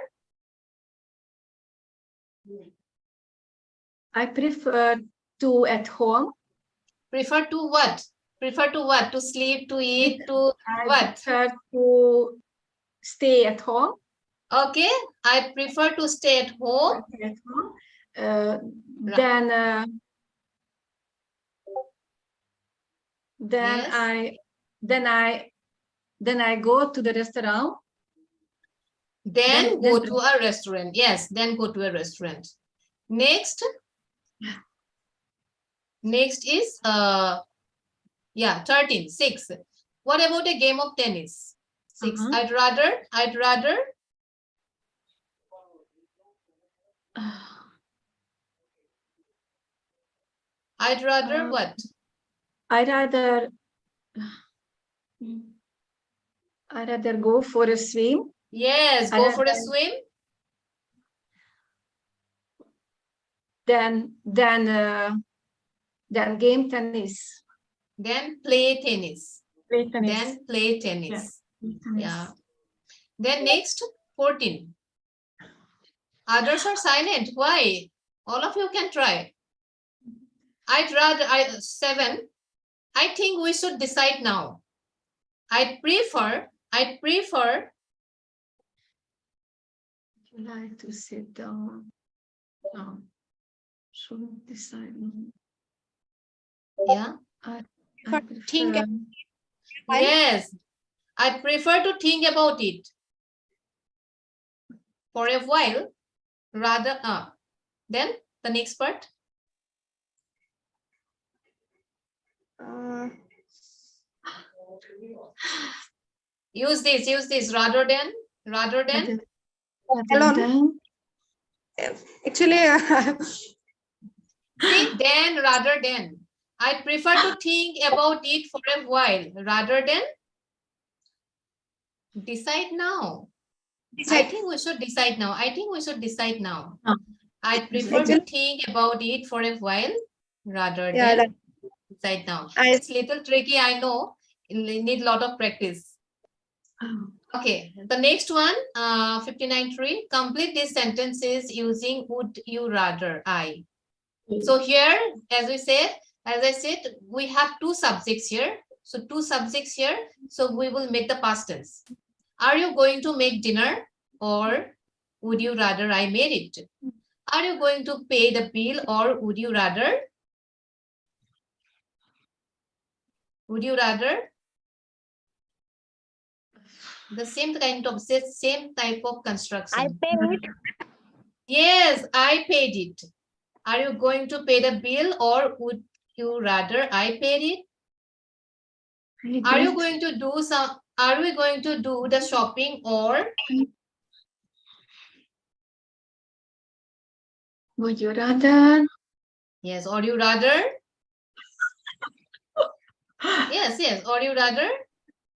I prefer to at home. Prefer to what? Prefer to what? To sleep, to eat, to I what? prefer to stay at home. Okay. I prefer to stay at home. At home. Yes. Then I go to the restaurant. Then go to a restaurant. Yes, then go to a restaurant. Next. Next is 13. 6. What about a game of tennis? 6. I'd rather. I'd rather what? I'd rather go for a swim. Yes, go for a swim. Then game tennis. Then play tennis. Play tennis. Then play tennis. Yeah. Then next 14. Others are silent. Why? All of you can try. I'd rather 7. I think we should decide now. I'd prefer. Would you like to sit down? No. Should decide. Yeah. I Think. prefer, Yes. I prefer to think about it for a while rather. Then the next part. Use this rather than. Alone. Actually, See, then rather than. I prefer to think about it for a while rather than decide now. I think we should decide now. I prefer to think about it for a while rather than decide now. It's little tricky, I know. You need a lot of practice. Okay, the next one, 59.3. Complete these sentences using would you rather, I. So here, as I said, we have 2 subjects here. So 2 subjects here. So we will make the past tense. Are you going to make dinner or would you rather I made it? Are you going to pay the bill or would you rather? Would you rather? The same type of construction. I paid it. Yes, I paid it. Are you going to pay the bill or would you rather I paid it? Are you going to do are we going to do the shopping or Would you rather? yes, or you rather? Yes, or you rather?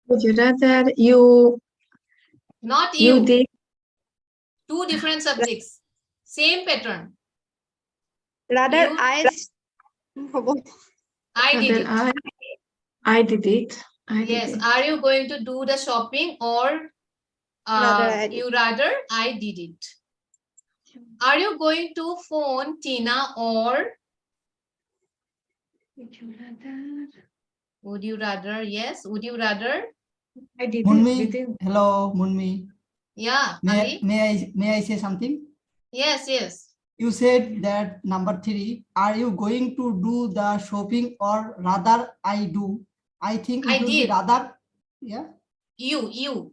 Would you rather you Not you. did? Two different subjects. Same pattern. Rather, You- I did it. I did it. Yes. Are you going to do the shopping or you rather I did it? Are you going to phone Tina or would you rather? Yes. Would you rather? I did Munmi, hello, Munmi. Yeah. May I say something? Yes. You said that number 3. Are you going to do the shopping or rather I do? I think it I will be did. rather. Yeah. You.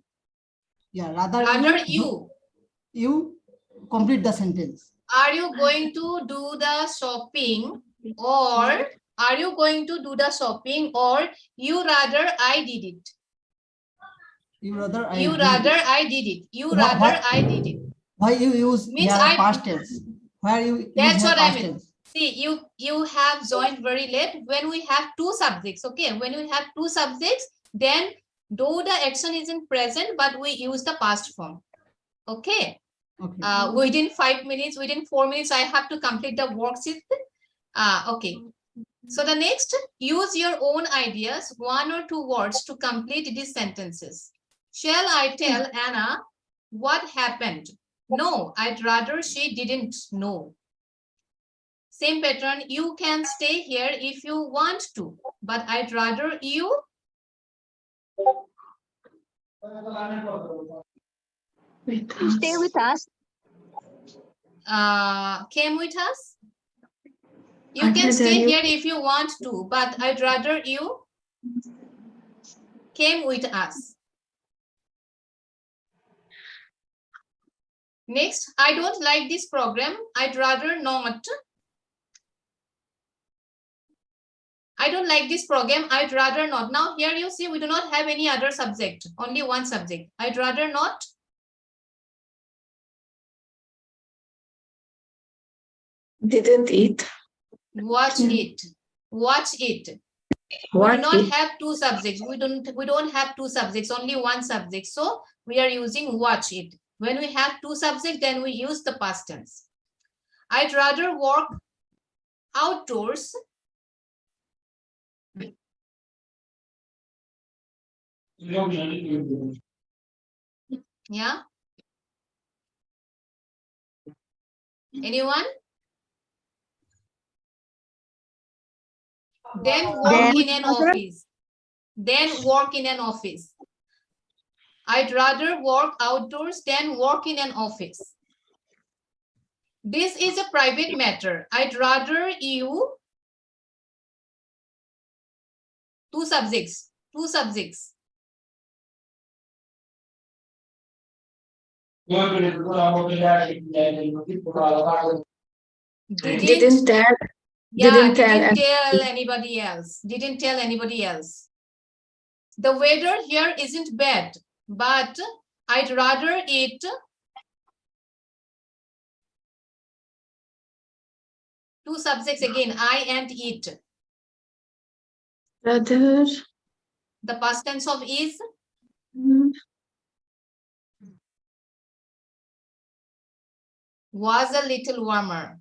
Yeah. Rather you. You complete the sentence. Are you going to do the shopping or are you going to do the shopping or you rather I did it? You rather I. You did. rather I did it. You Wha- rather what- I did it. Why you use Means here I- past tense? Where you That's use what here I past mean. tense? See, you have joined very late. When we have two subjects, okay? When we have two subjects, then though the action is in present, but we use the past form. Okay. Okay. Within 5 minutes, within 4 minutes, I have to complete the worksheet. Okay. So the next, use your own ideas, 1 or 2 words to complete these sentences. Shall I tell Anna what happened? No, I'd rather she didn't know. Same pattern, you can stay here if you want to, but I'd rather you. Stay with us. Came with us. You I'd can rather stay you- here if you want to, but I'd rather you came with us. Next, I don't like this program. I'd rather not. I don't like this program. I'd rather not. Now here you see we do not have any other subject, only one subject. I'd rather not. Didn't eat. Watch it. Watch it. We What do not it? have two subjects. We don't have two subjects, only one subject. So we are using watch it. When we have two subjects, then we use the past tense. I'd rather work outdoors. Yeah. Anyone? Then work in an office. Then work in an office. I'd rather work outdoors than work in an office. This is a private matter. I'd rather you. Two subjects. Didn't tell. Yeah, Didn't didn't tell tell anybody else. Didn't tell anybody else. The weather here isn't bad, but I'd rather it. Two subjects again, I and it. Rather. The past tense of is. Was a little warmer.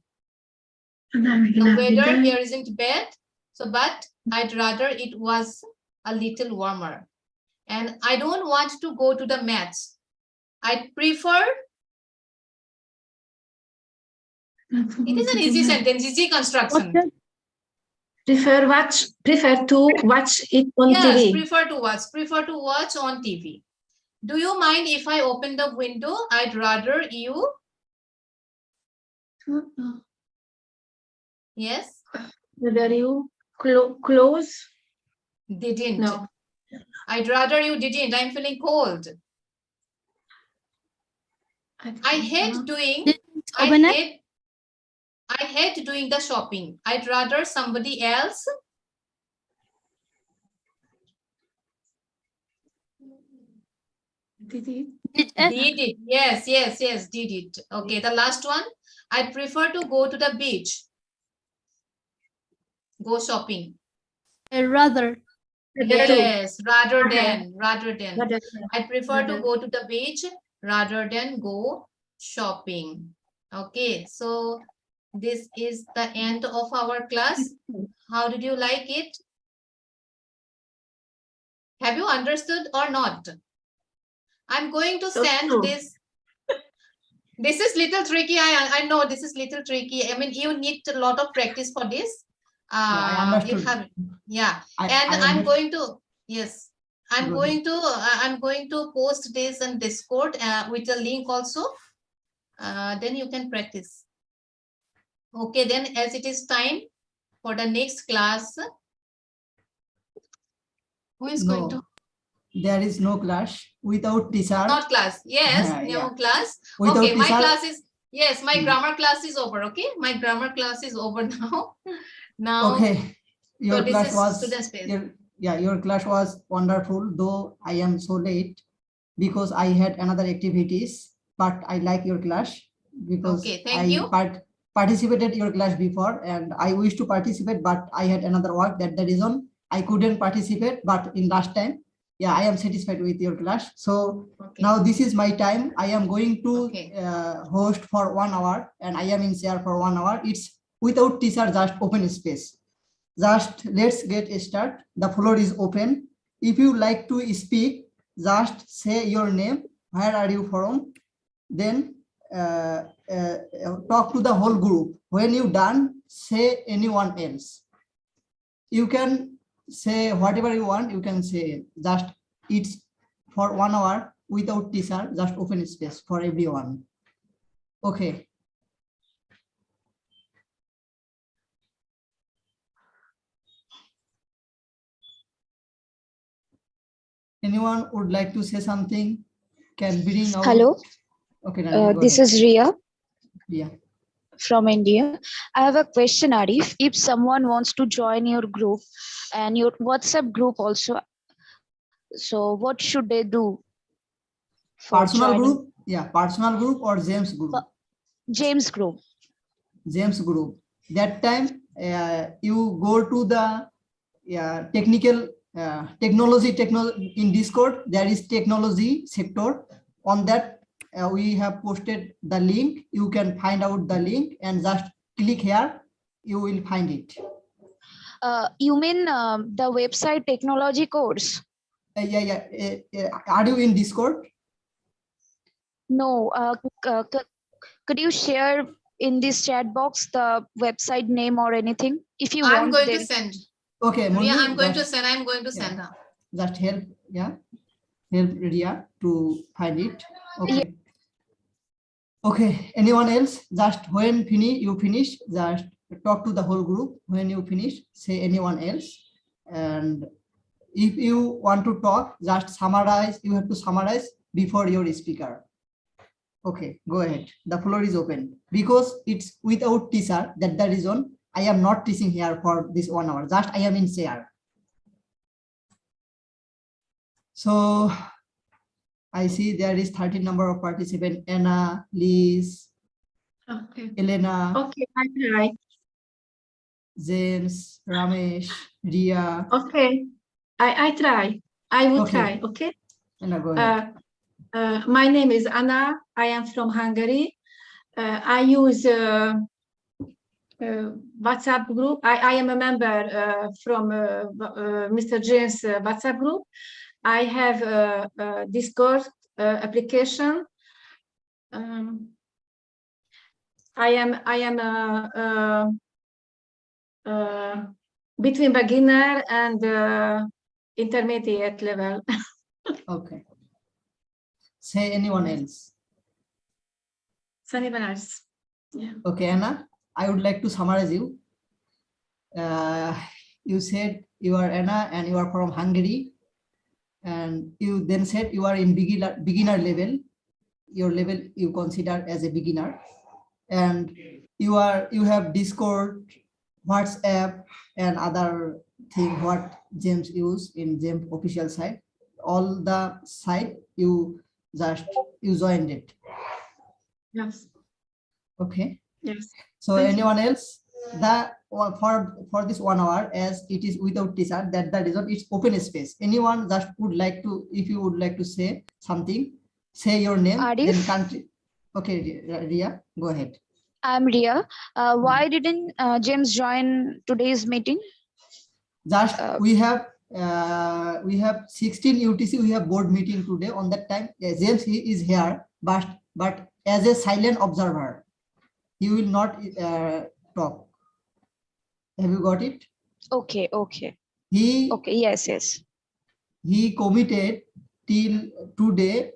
The weather here isn't bad, so but I'd rather it was a little warmer. And I don't want to go to the maths. I prefer. It is an easy sentence, easy construction. Prefer to watch it on Yes, TV. prefer to watch on TV. Do you mind if I open the window? I'd rather you. Yes? Whether you close? Didn't. No. I'd rather you didn't. I'm feeling cold. I hate doing. I hate doing the shopping. I'd rather somebody else. Did it? Did it. Yes, did it. Okay, the last one. I'd prefer to go to the beach. Go shopping. Rather. Yes, rather than. I prefer to go to the beach rather than go shopping. Okay, so this is the end of our class. How did you like it? Have you understood or not? I'm going to send this. This is little tricky. I know this is little tricky. I mean, you need a lot of practice for this. I understood. I'm going to, yes, I'm going to post this on Discord with a link also. Then you can practice. Okay, then as it is time for the next class, who is going to? There is no class without teacher. Not class. Yes, no class. Without okay, my teacher, class is, yes, my grammar class is over. Okay, my grammar class is over now. Now, okay, your so class this is was student space. your class was wonderful. Though I am so late because I had another activities, but I like your class because Okay, thank you. Participated your class before and I wish to participate, but I had another work. That the reason I couldn't participate. But in last time, yeah, I am satisfied with your class. So now this is my time. I am going to host for 1 hour and I am in chair for 1 hour. It's without teacher, just open space. Just let's get started. The floor is open. If you like to speak, just say your name. Where are you from? Then talk to the whole group. When you done, say anyone else. You can say whatever you want. You can say just it's for 1 hour without teacher, just open space for everyone. Okay. Anyone would like to say something? Can bring out. Hello. Okay. This is Ria. Yeah. From India. I have a question, Arif. If someone wants to join your group and your WhatsApp group also, so what should they do? Personal group? Yeah, personal group or James group? James group. James group. That time you go to the technology in Discord. There is technology sector. On that we have posted the link. You can find out the link and just click here. You will find it. You mean the website technology course? Are you in Discord? No. Could you share in this chat box the website name or anything? If you want, I'm going to send. Okay, Ria, I'm going to send. I'm going to send her. Just help. Yeah, help Ria to find it. Okay. Yeah. Okay. Anyone else? Just when you finish, just talk to the whole group. When you finish, say anyone else. And if you want to talk, just summarize. You have to summarize before your speaker. Okay, go ahead. The floor is open because it's without teacher. That's the reason I am not teaching here for this 1 hour. Just I am in chair. So I see there is 13 number of participants. Anna, Liz, Elena. Okay, I try. James, Ramesh, Ria. Okay, I try. I will try. Okay. Anna, go ahead. My name is Anna. I am from Hungary. I use WhatsApp group. I am a member from Mr. James WhatsApp group. I have a Discord application. I am between beginner and intermediate level. Okay. Say anyone else. Anyone else? Yeah. Okay, Anna, I would like to summarize you. You said you are Anna and you are from Hungary. And you then said you are in beginner level. Your level you consider as a beginner. And you have Discord, WhatsApp, and other thing what James use in James official site. All the site you joined it. Yes. Okay. Yes. So Thank you. anyone else that for this 1 hour, as it is without teacher, that the result is open space. Anyone that would like to, if you would like to say something, say your name, then Arif? country. Okay, Ria, go ahead. I'm Ria. Why didn't James join today's meeting? Just we have 16 UTC. We have board meeting today. On that time, James he is here, but as a silent observer, he will not talk. Have you got it? Okay, okay. Okay, yes. He committed till today.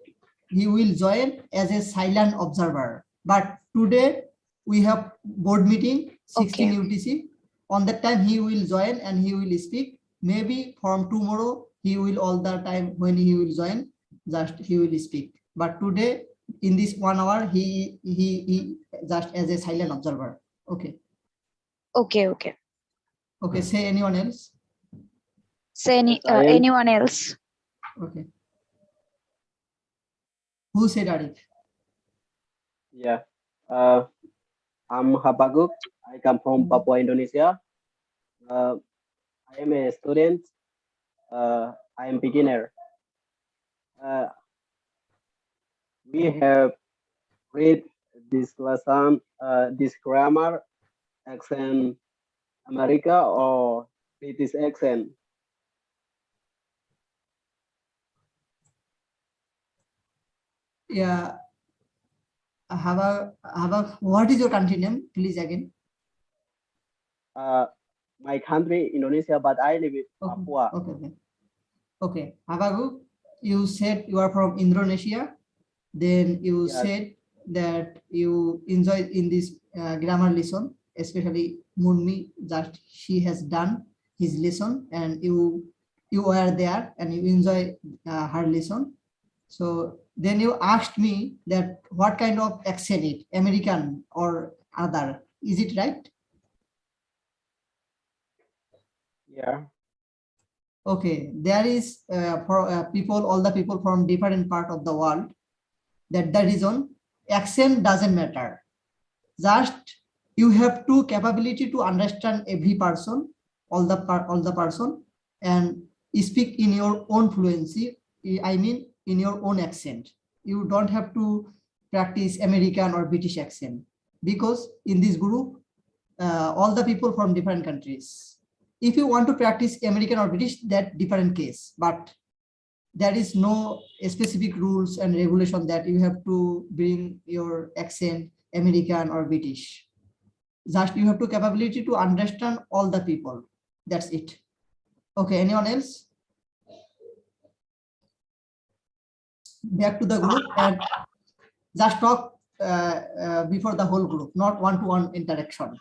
He will join as a silent observer. But today we have board meeting 16 UTC. On that time he will join and he will speak. Maybe from tomorrow he will all the time when he will join, just he will speak. But today in this 1 hour he just as a silent observer. Okay. Okay. Okay. Say anyone else. Say anyone else. Okay. Who said Arif? Yeah. I'm Habaguk. I come from Papua, Indonesia. I am a student. I am beginner. We have read this lesson, this grammar, accent America or British accent. Yeah. What is your country name, please again? My country, Indonesia, but I live in Papua. Okay. Habaguk, you said you are from Indonesia. Then you said that you enjoy in this grammar lesson, especially Munmi, that she has done his lesson and you were there and you enjoy her lesson. So then you asked me that what kind of accent it, American or other, is it right? Yeah. Okay, there is for people, all the people from different part of the world, that the reason accent doesn't matter. Just you have to capability to understand every person, all the person, and speak in your own fluency. I mean, in your own accent. You don't have to practice American or British accent, because in this group, all the people from different countries. If you want to practice American or British, that different case, but there is no specific rules and regulation that you have to bring your accent American or British. Just you have to capability to understand all the people. That's it. Okay, anyone else? Back to the group and just talk before the whole group, not one-to-one interaction.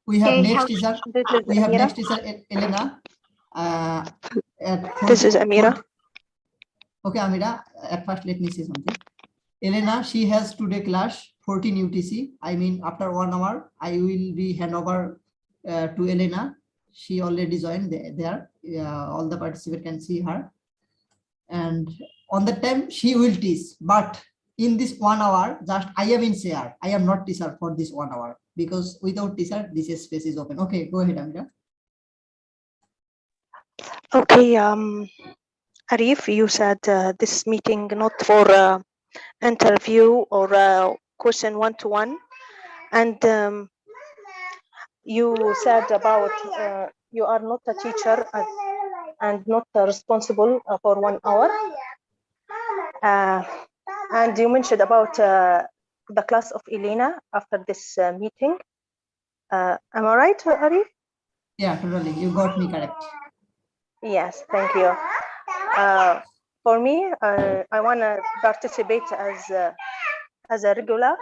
We have next teacher. We have next teacher Elena. This is Amira. Okay, Amira, at first let me say something. Elena, she has today class 14 UTC. I mean, after 1 hour, I will be hand over to Elena. She already joined there. All the participants can see her. And on the time she will teach, but in this 1 hour, just I am in share. I am not teacher for this 1 hour, because without teacher, this space is open. Okay, go ahead, Amira. Okay, Arif, you said this meeting not for interview or question one-to-one, and you said about you are not a teacher and not responsible for 1 hour, and you mentioned about the class of Elena after this meeting. Am I right, Arif? Yeah, totally. You got me correct. Yes, thank you. for me, I want to participate as a regular.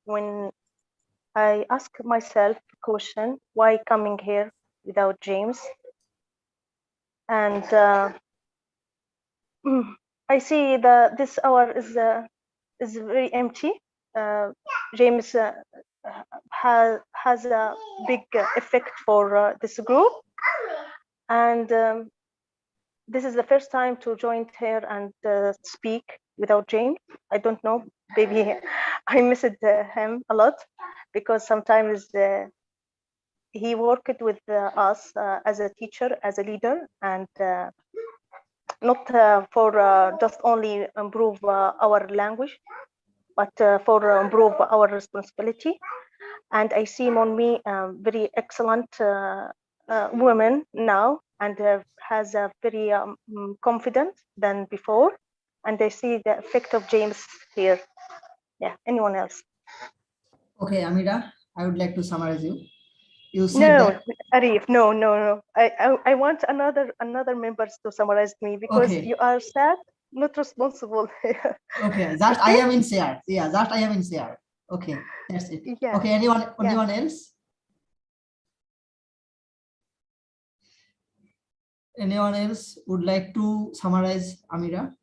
When I ask myself the question, why coming here without James? And I see that this hour is very empty. James has a big effect for this group, and this is the first time to join here and speak without James. I don't know, maybe I missed him a lot, because sometimes he worked with us as a teacher, as a leader, and not for just only improve our language, but for improve our responsibility. And I see Monmi very excellent woman now, and has a very confident than before. And I see the effect of James here. Yeah, anyone else? Okay, Amira, I would like to summarize you. You see No, that. Arif, no. I want another members to summarize me, because Okay. you are sad, not responsible. Okay, that I am in share. Yeah, that I am in share. Okay, that's it. Yeah. Okay, anyone else? Anyone else would like to summarize Amira?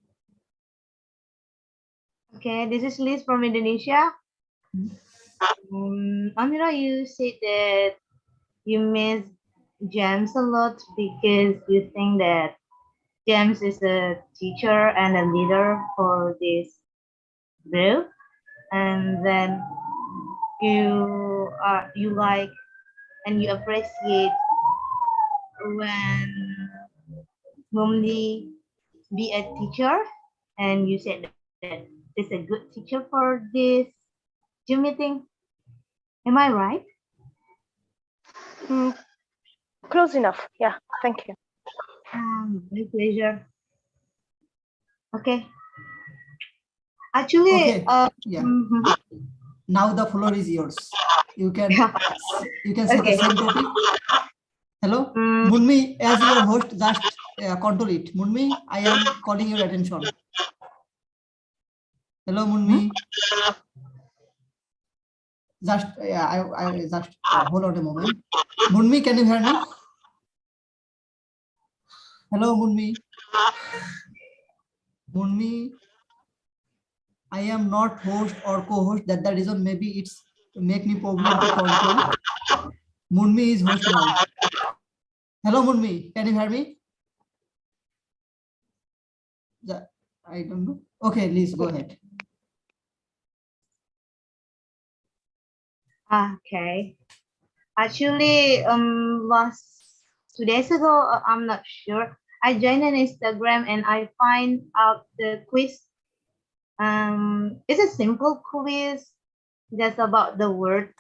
Okay, this is Liz from Indonesia. Amira, you said that you miss James a lot because you think that James is a teacher and a leader for this group, and then you like and you appreciate when Mumli be a teacher, and you said that is a good teacher for this Zoom meeting. Am I right? Close enough. Yeah, thank you. My pleasure. Okay. Actually, Okay. Yeah. Now the floor is yours. You can say Okay. the same topic. Hello, Munmi, as your host, just control it. Munmi, I am calling your attention. Hello, Munmi. Just I just hold on a moment. Munmi, can you hear me? Hello, Munmi. Munmi, I am not host or co-host. That's the reason. Maybe it's make me problem to control. Munmi is host now. Hello, Munmi. Can you hear me? I don't know. Okay, Liz, go ahead. Okay. Actually, last 2 days ago, I'm not sure. I joined an Instagram and I find out the quiz. It's a simple quiz, just about the word.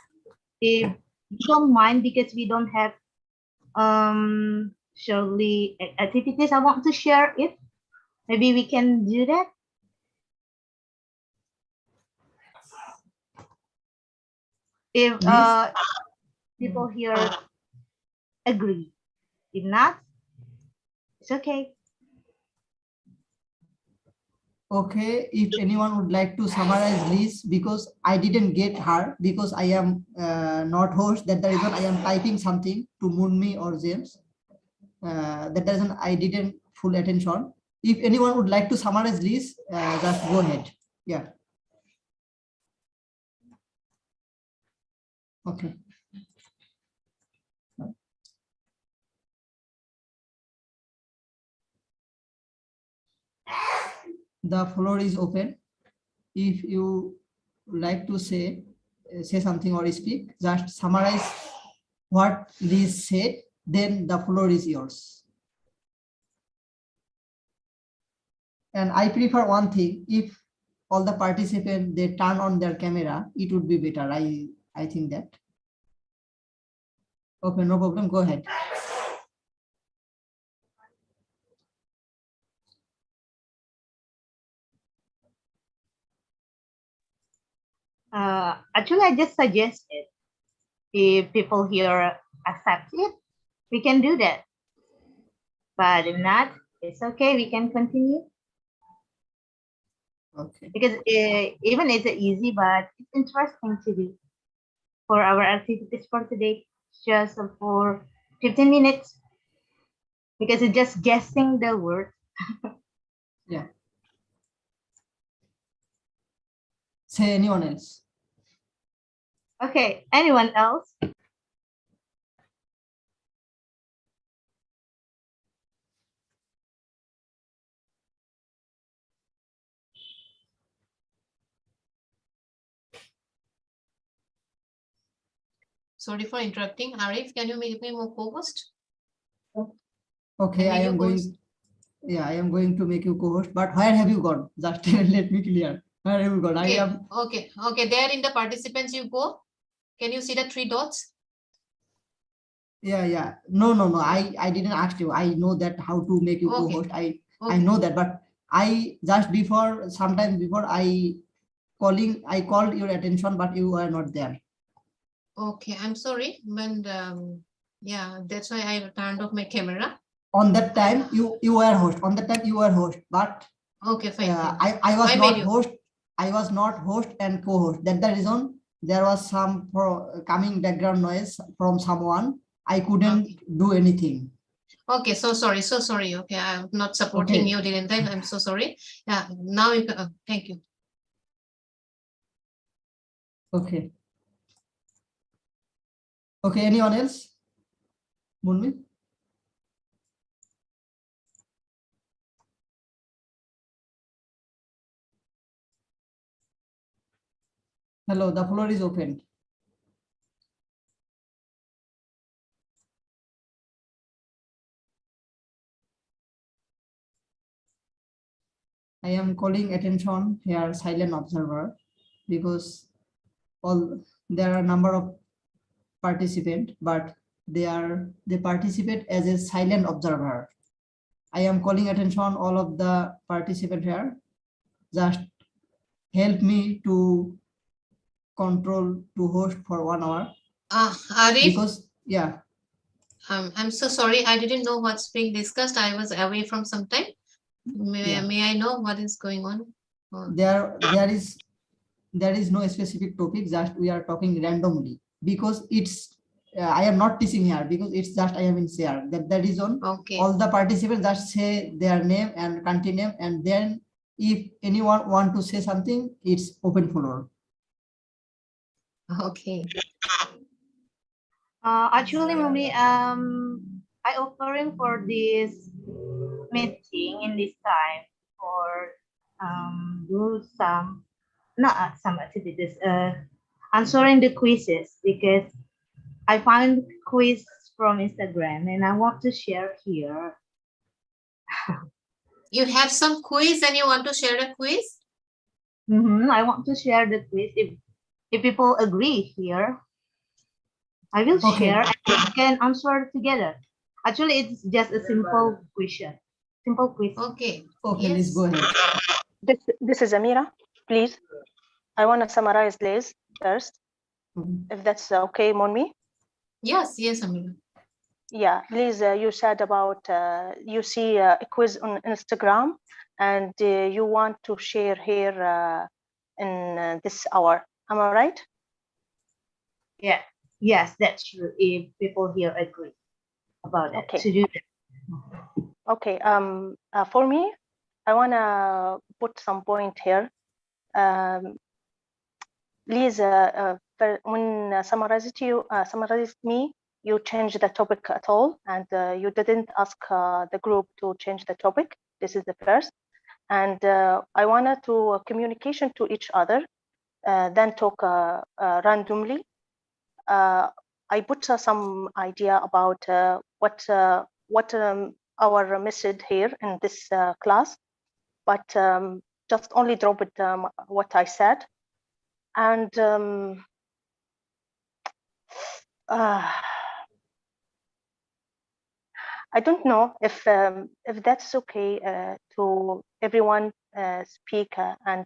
If you don't mind, because we don't have surely activities I want to share it. Maybe we can do that. If people here agree. If not, it's okay. Okay, if anyone would like to summarize Liz, because I didn't get her, because I am not host, that the reason I am typing something to Munmi or James. That the reason I didn't full attention. If anyone would like to summarize Liz, just go ahead. Yeah. Okay. The floor is open. If you like to say something or speak, just summarize what Liz said, then the floor is yours. And I prefer one thing, if all the participants, they turn on their camera, it would be better. I think that. Okay, no problem, go ahead. Actually, I just suggested if people here accept it, we can do that. but if not, it's okay. We can continue. Okay. Because even it's easy, but it's interesting to do. For our activities for today, just for 15 minutes, because it's just guessing the word. Yeah. Say anyone else. Okay, anyone else? Sorry for interrupting. Arif, can you make me more co-host? Okay, I am going. Yeah, I am going to make you co-host. But where have you gone? Just let me clear. Where have you gone? Okay, I am. okay. There in the participants you go. Can you see the 3 dots? Yeah. No. I didn't ask you. I know that how to make you co-host. I know that, but I just before sometime before I called your attention, but you were not there. Okay, I'm sorry, but yeah, that's why I turned off my camera. On that time, you were host. On that time, you were host, but okay, fine. I was not host. I was not host and co-host. That's the reason there was some coming background noise from someone. I couldn't do anything. Okay, so sorry. Okay, I'm not supporting you, didn't I? I'm so sorry. Yeah, now you can. Thank you. Okay. Okay, anyone else? Munmi? Hello, the floor is open. I am calling attention here, silent observer, because there are a number of participants, but they participate as a silent observer. I am calling attention all of the participants here. Just help me to control to host for 1 hour. Arif. Because yeah. I'm so sorry. I didn't know what's being discussed. I was away from some time. May I know what is going on? There is no specific topic. Just we are talking randomly because it's. I am not teaching here because it's just I am in share. That is on. Okay. All the participants just say their name and country name, and then if anyone want to say something, it's open floor. Okay. Actually, Mummy, I offering for this meeting in this time for do some not some activities answering the quizzes, because I found quiz from Instagram and I want to share here. You have some quiz and you want to share a quiz? I want to share the quiz. If people agree here, I will share and we can answer together. Actually, it's just a simple question. Simple quiz. Okay. Okay, let's go ahead. This is Amira. Please, I want to summarize this first, if that's okay, Monmi. Yes, Amira. Yeah, Liz, you said about you see a quiz on Instagram and you want to share here in this hour. Am I right? Yeah. Yes, that's true. If people here agree about it, to do that. Okay. For me, I want to put some point here. Liz, when summarized me, you changed the topic at all, and you didn't ask the group to change the topic. This is the first. And I wanted to communication to each other, then talk randomly. I put some idea about what our message here in this class, but just only drop it what I said. And I don't know if that's okay to everyone speak and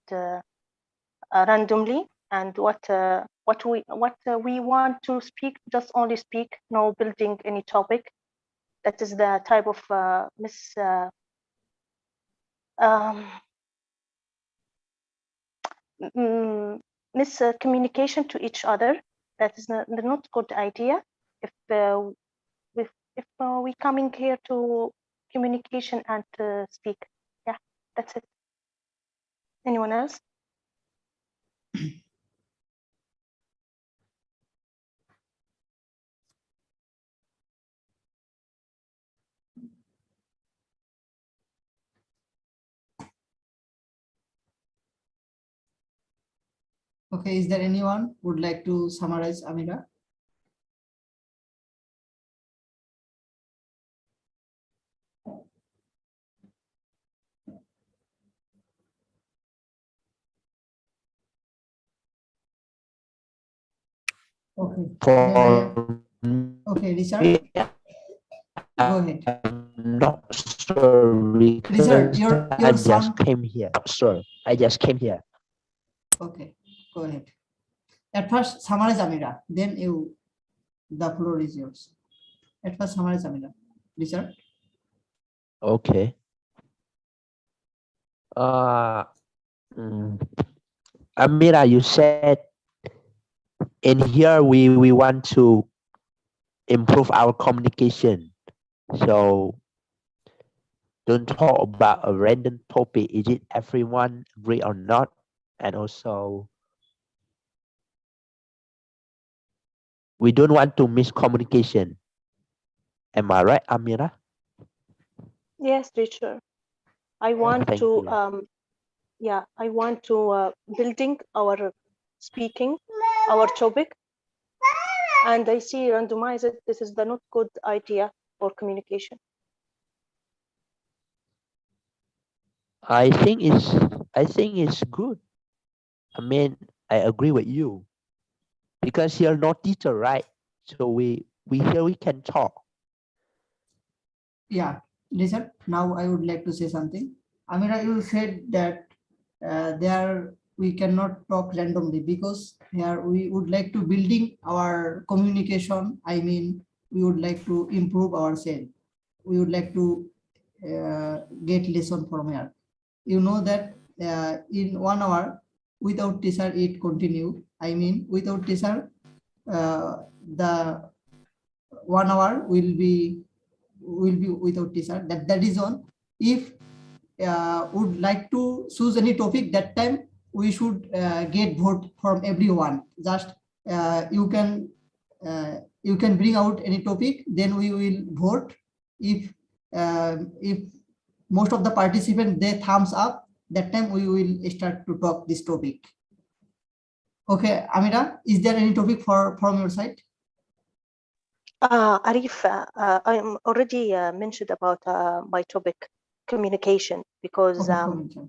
randomly, and what we want to speak, just only speak, no building any topic. That is the type of miscommunication to each other. That is not good idea. If we coming here to communication and to speak. Yeah, that's it. Anyone else? Okay, is there anyone would like to summarize, Amira? Okay. Okay, Richard. Go ahead. I'm not sure Richard, because your I sound. just came here. Sure, I just came here. Okay, go ahead. At first, summarize Amira. Then the floor is yours. At first, summarize Amira. Richard. Okay. Amira, you said in here we want to improve our communication. So don't talk about a random topic. Is it everyone agree or not? And also, we don't want to miss communication. Am I right, Amira? Yes, teacher. I want Thank to you. yeah, I want to building our speaking, our topic, and I see randomize it. This is the not good idea for communication. I think it's good. I mean, I agree with you because you're not teacher, right? So we here we can talk. Yeah, Richard. Now I would like to say something. Amira, you said that there we cannot talk randomly because here we would like to building our communication. I mean, we would like to improve ourselves. We would like to get lesson from here. You know that in 1 hour without teacher it continue. I mean, without teacher the 1 hour will be without teacher. That is on. If would like to choose any topic, that time we should get vote from everyone. Just you can bring out any topic, then we will vote. If most of the participants they thumbs up, that time we will start to talk this topic. Okay, Amira, is there any topic from your side? Arif, I am already mentioned about my topic, communication, because Okay,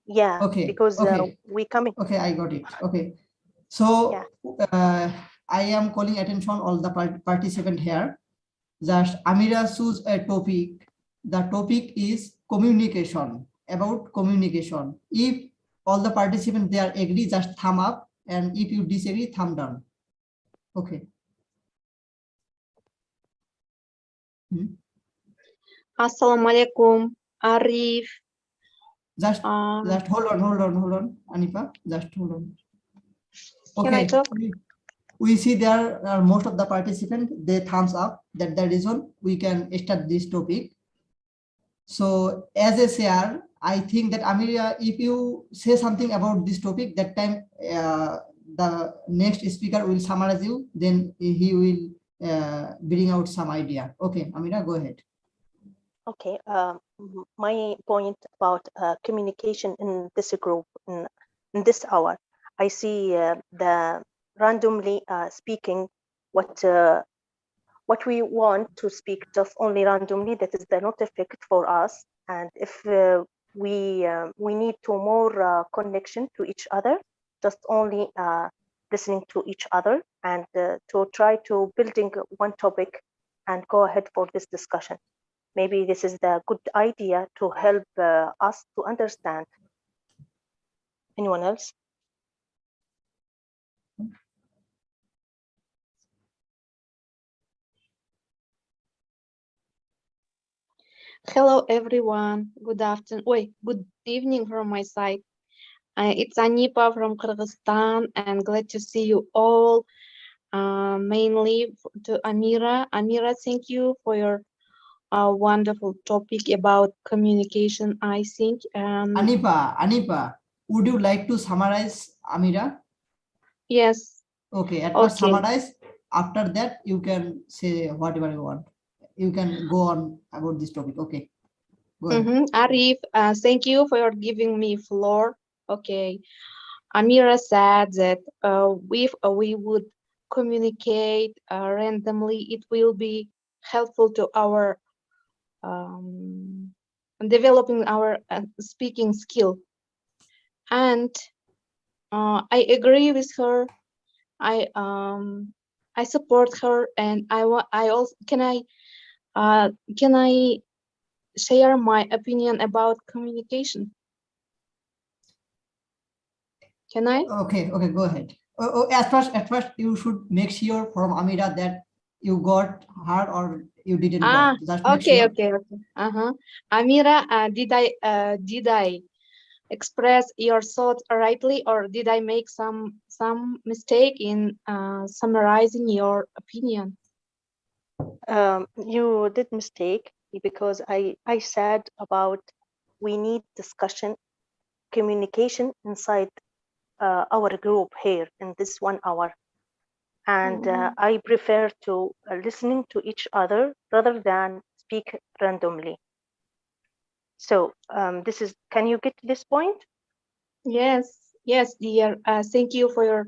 yeah, okay, because okay. we coming. Okay, I got it. Okay, so I am calling attention all the participant here. Just Amira choose a topic. The topic is communication, about communication. If all the participants they are agree, just thumb up, and if you disagree, thumb down. Okay. Assalamualaikum, Arif. Just hold on, Anifa. Just hold on. Can I Okay. talk? We see there are most of the participants, they thumbs up. That the reason we can start this topic. So as a share, I think that Amira, if you say something about this topic, that time the next speaker will summarize you, then he will bring out some idea. Okay, Amira, go ahead. Okay, my point about communication in this group in this hour, I see the randomly speaking what we want to speak just only randomly. That is the not effect for us, and if we need to more connection to each other, just only listening to each other and to try to building one topic and go ahead for this discussion. Maybe this is the good idea to help us to understand. Anyone else? Hello, everyone. Good afternoon. Wait, good evening from my side. It's Anipa from Kyrgyzstan, and glad to see you all. Mainly to Amira. Amira, thank you for your wonderful topic about communication, I think. Anipa, would you like to summarize Amira? Yes. Okay, at first Okay. summarize. After that, you can say whatever you want. You can go on about this topic. Okay. Go ahead. Arif, thank you for your giving me floor. Okay. Amira said that if we would communicate randomly, it will be helpful to our developing our speaking skill. And I agree with her. I support her, and I also can I share my opinion about communication? Can I? Okay, go ahead. At first, you should make sure from Amira that you got her or you didn't got. Just make Okay, sure. okay. Amira, did I express your thoughts rightly, or did I make some mistake in summarizing your opinion? You did mistake because I said about we need discussion, communication inside our group here in this 1 hour. And I prefer to listening to each other rather than speak randomly. So this is, can you get this point? Yes, dear. Thank you for your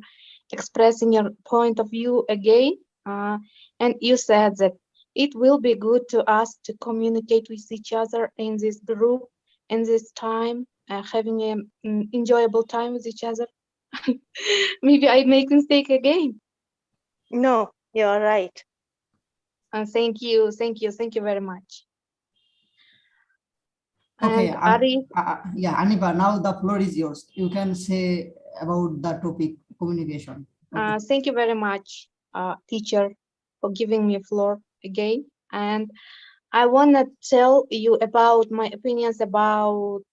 expressing your point of view again. And you said that it will be good to us to communicate with each other in this group, in this time, having an enjoyable time with each other. Maybe I make mistake again. No, you are right. Thank you very much. Okay, And yeah, Anipa, now the floor is yours. You can say about the topic communication. Okay. Thank you very much, teacher, for giving me a floor again. And I want to tell you about my opinions about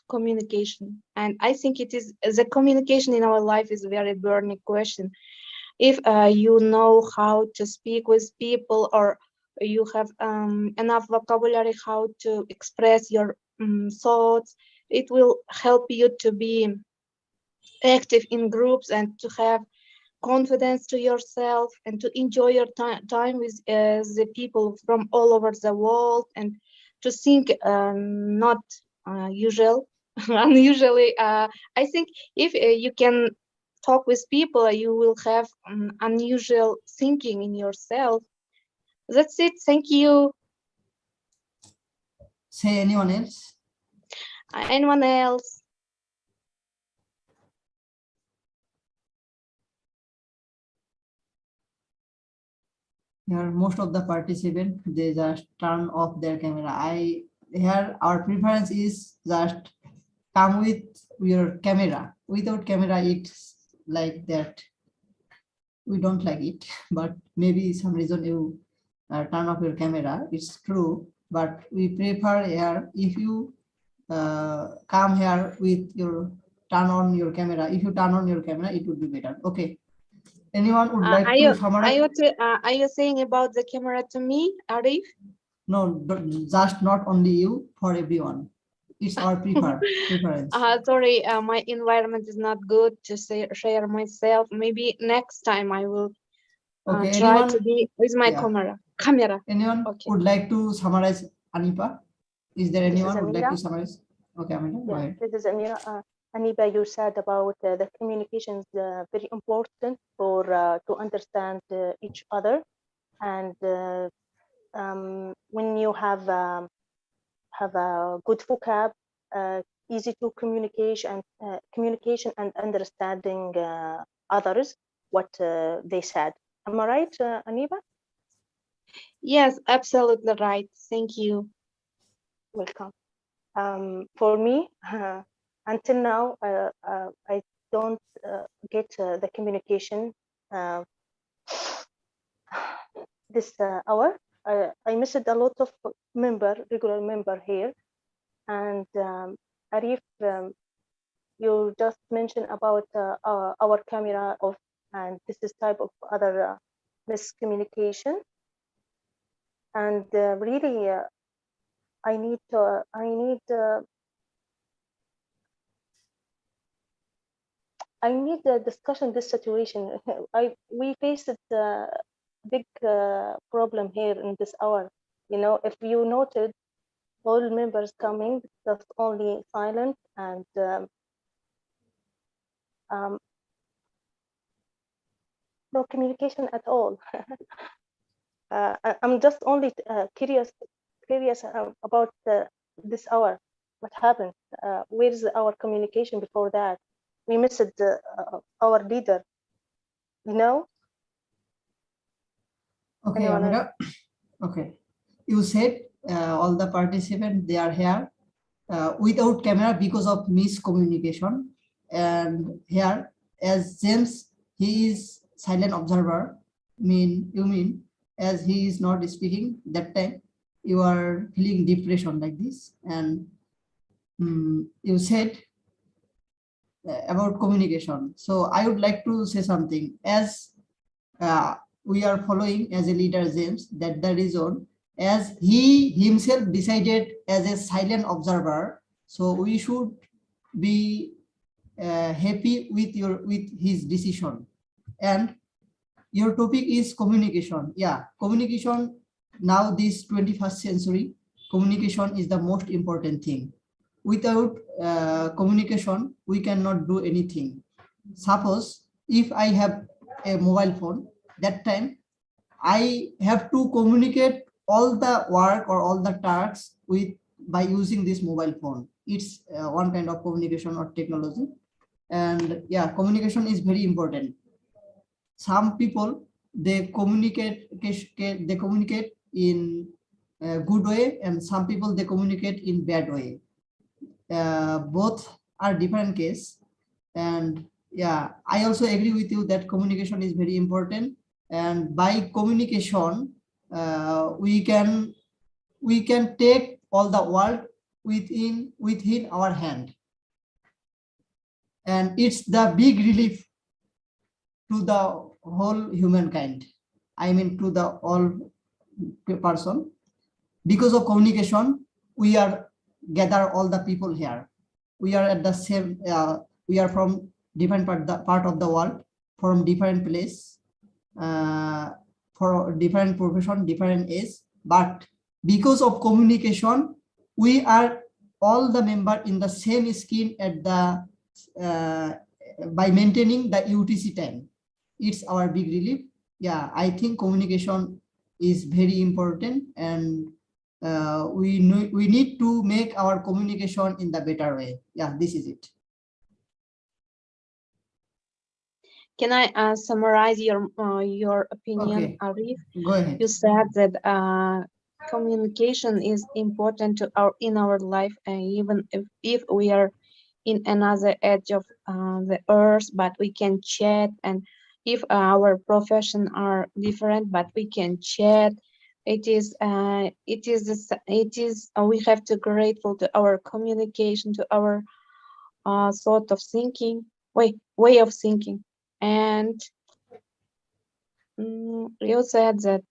communication. And I think it is the communication in our life is a very burning question. If you know how to speak with people, or you have enough vocabulary how to express your thoughts, it will help you to be active in groups and to have confidence to yourself and to enjoy your time with the people from all over the world, and to think not unusually. I think if you can talk with people, you will have unusual thinking in yourself. That's it. Thank you. Say anyone else? Anyone else? Here, most of the participants, they just turn off their camera. Here our preference is just come with your camera. Without camera, it's like that. We don't like it, but maybe some reason you turn off your camera. It's true, but we prefer here if you come here with your turn on your camera. If you turn on your camera, it would be better. Okay. Anyone would like to summarize? Are you saying about the camera to me, Arif? No, just not only you, for everyone. It's our preference. Sorry, my environment is not good to share myself. Maybe next time I will try to be with my camera. Anyone would like to summarize, Anipa? Is there anyone who would like to summarize? Okay, Amira, go ahead. This is Amira. Anipa, you said about the communication is very important for to understand each other, and when you have a good vocab, easy to communication and understanding others what they said. Am I right, Anipa? Yes, absolutely right. Thank you. Welcome. For me, until now, I don't get the communication this hour. I missed a lot of regular member here. And Arif, you just mentioned about our camera off, and this is type of other miscommunication. And really, I need a discussion this situation. We faced a big problem here in this hour. You know, if you noted, all members coming, just only silent and no communication at all. I'm just only curious about this hour. What happened? Where is our communication before that? We missed our leader. You know. Okay, Amira. Okay, you said all the participants, they are here without camera because of miscommunication, and here as James, he is silent observer. You mean as he is not speaking that time, you are feeling depression like this, and you said about communication. So I would like to say something. As we are following as a leader James, that the reason as he himself decided as a silent observer, so we should be happy with his decision. And your topic is communication. Yeah, communication. Now this 21st century, communication is the most important thing. Without communication, we cannot do anything. Suppose if I have a mobile phone, that time I have to communicate all the work or all the tasks by using this mobile phone. It's one kind of communication or technology. And yeah, communication is very important. Some people, they communicate in a good way, and some people, they communicate in bad way. Both are different case. And yeah, I also agree with you that communication is very important. And by communication, we can take all the world within our hand. And it's the big relief to the whole humankind. I mean, to the all person. Because of communication, we are gather all the people here. We are at the same. We are from different part of the world, from different place, for different profession, different age. But because of communication, we are all the member in the same skin at the by maintaining the UTC time. It's our big relief. Yeah, I think communication is very important, and we need to make our communication in the better way. Yeah, this is it. Can I summarize your opinion, Okay. Arif? Go ahead. You said that communication is important to in our life, and even if we are in another edge of the earth, but we can chat, and if our profession are different, but we can chat. We have to grateful to our communication, to our sort of thinking, way of thinking. And you said that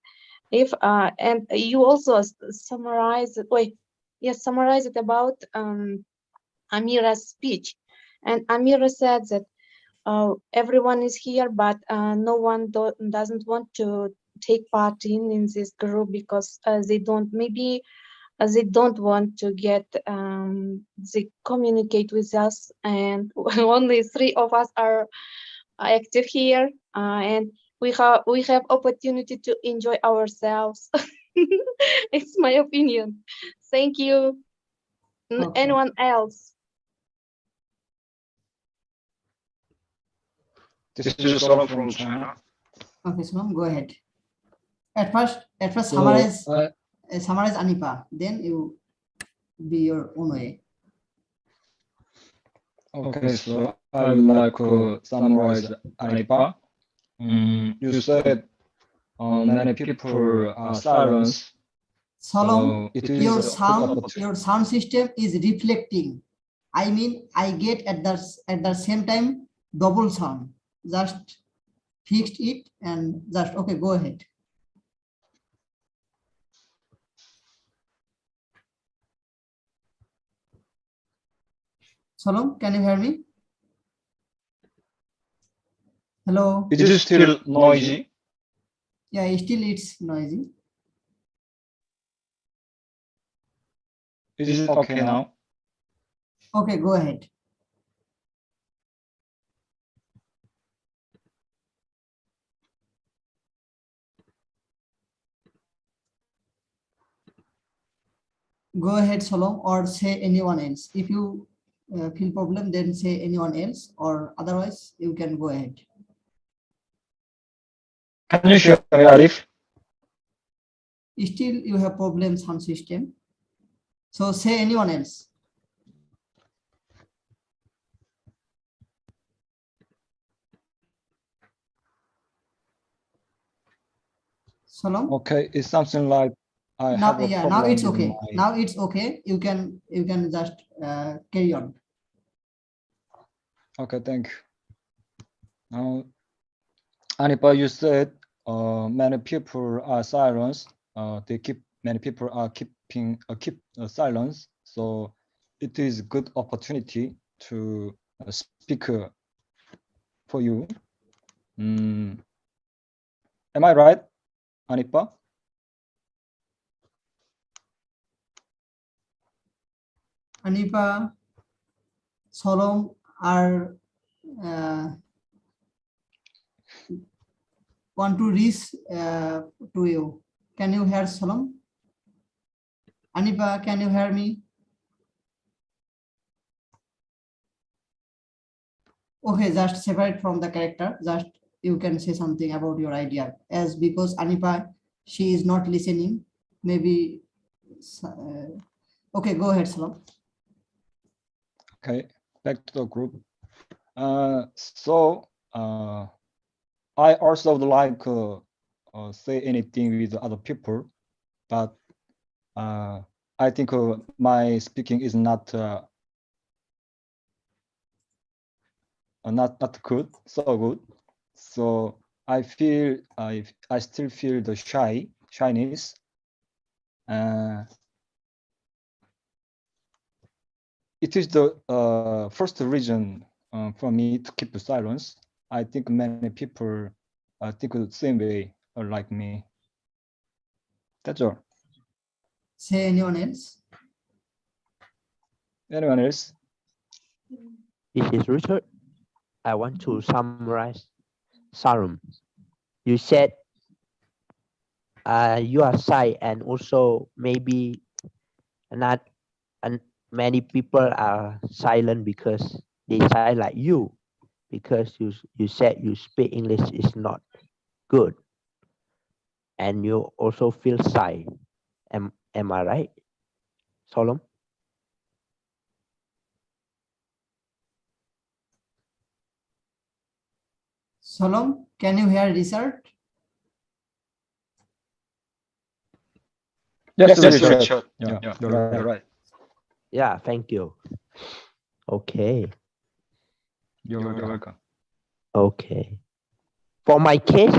if and you also summarized it about Amira's speech, and Amira said that everyone is here, but no one doesn't want to take part in this group because they don't want to get they communicate with us, and only 3 of us are active here, and we have opportunity to enjoy ourselves. It's my opinion. Thank you. Okay. Anyone else? This is Solomon from China. Okay, Solomon, go ahead. At first, So, summarize Anipa. Then you be your own way. Okay, so I would like to summarize Anipa. You said many people are silent. Solomon, It is a good your sound system is reflecting. I mean, I get at the same time double sound. Just fixed it and just okay. Go ahead. Solomon, can you hear me? Hello. It is still noisy. Yeah, still it's noisy. Is it okay now? Okay, go ahead. Go ahead, Solomon, or say anyone else. If you feel problem, then say anyone else, or otherwise you can go ahead. Can you show me, Arif? Still you have problem sound system. So say anyone else. Solomon? Okay, it's something like I have a problem. Now it's with okay. my- Now it's okay. You can just carry on. Okay, thank you. Now, Anipa, you said many people are silent. Many people are keep silence. So it is good opportunity to speak for you. Am I right, Anipa? Anipa, Solomon are want to reach to you. Can you hear Solomon? Anipa, can you hear me? Okay, just separate from the character. Just you can say something about your idea. As because Anipa, she is not listening. Maybe. Okay, go ahead, Solomon. Okay, back to the group. So I also would like say anything with other people, but I think my speaking is not good, so good. So I feel I still feel the shyness. It is the first reason for me to keep silence. I think many people think the same way like me. That's all. Say anyone else? Anyone else? This is Richard. I want to summarize. Sarum, you said you are shy, and also maybe not, and many people are silent because they shy like you, because you said you speak English is not good, and you also feel shy. Am I right, Solomon? Solomon, can you hear Richard? Yes, Richard. Yeah, you're right. Yeah, thank you. Okay. You're welcome. Okay. For my case,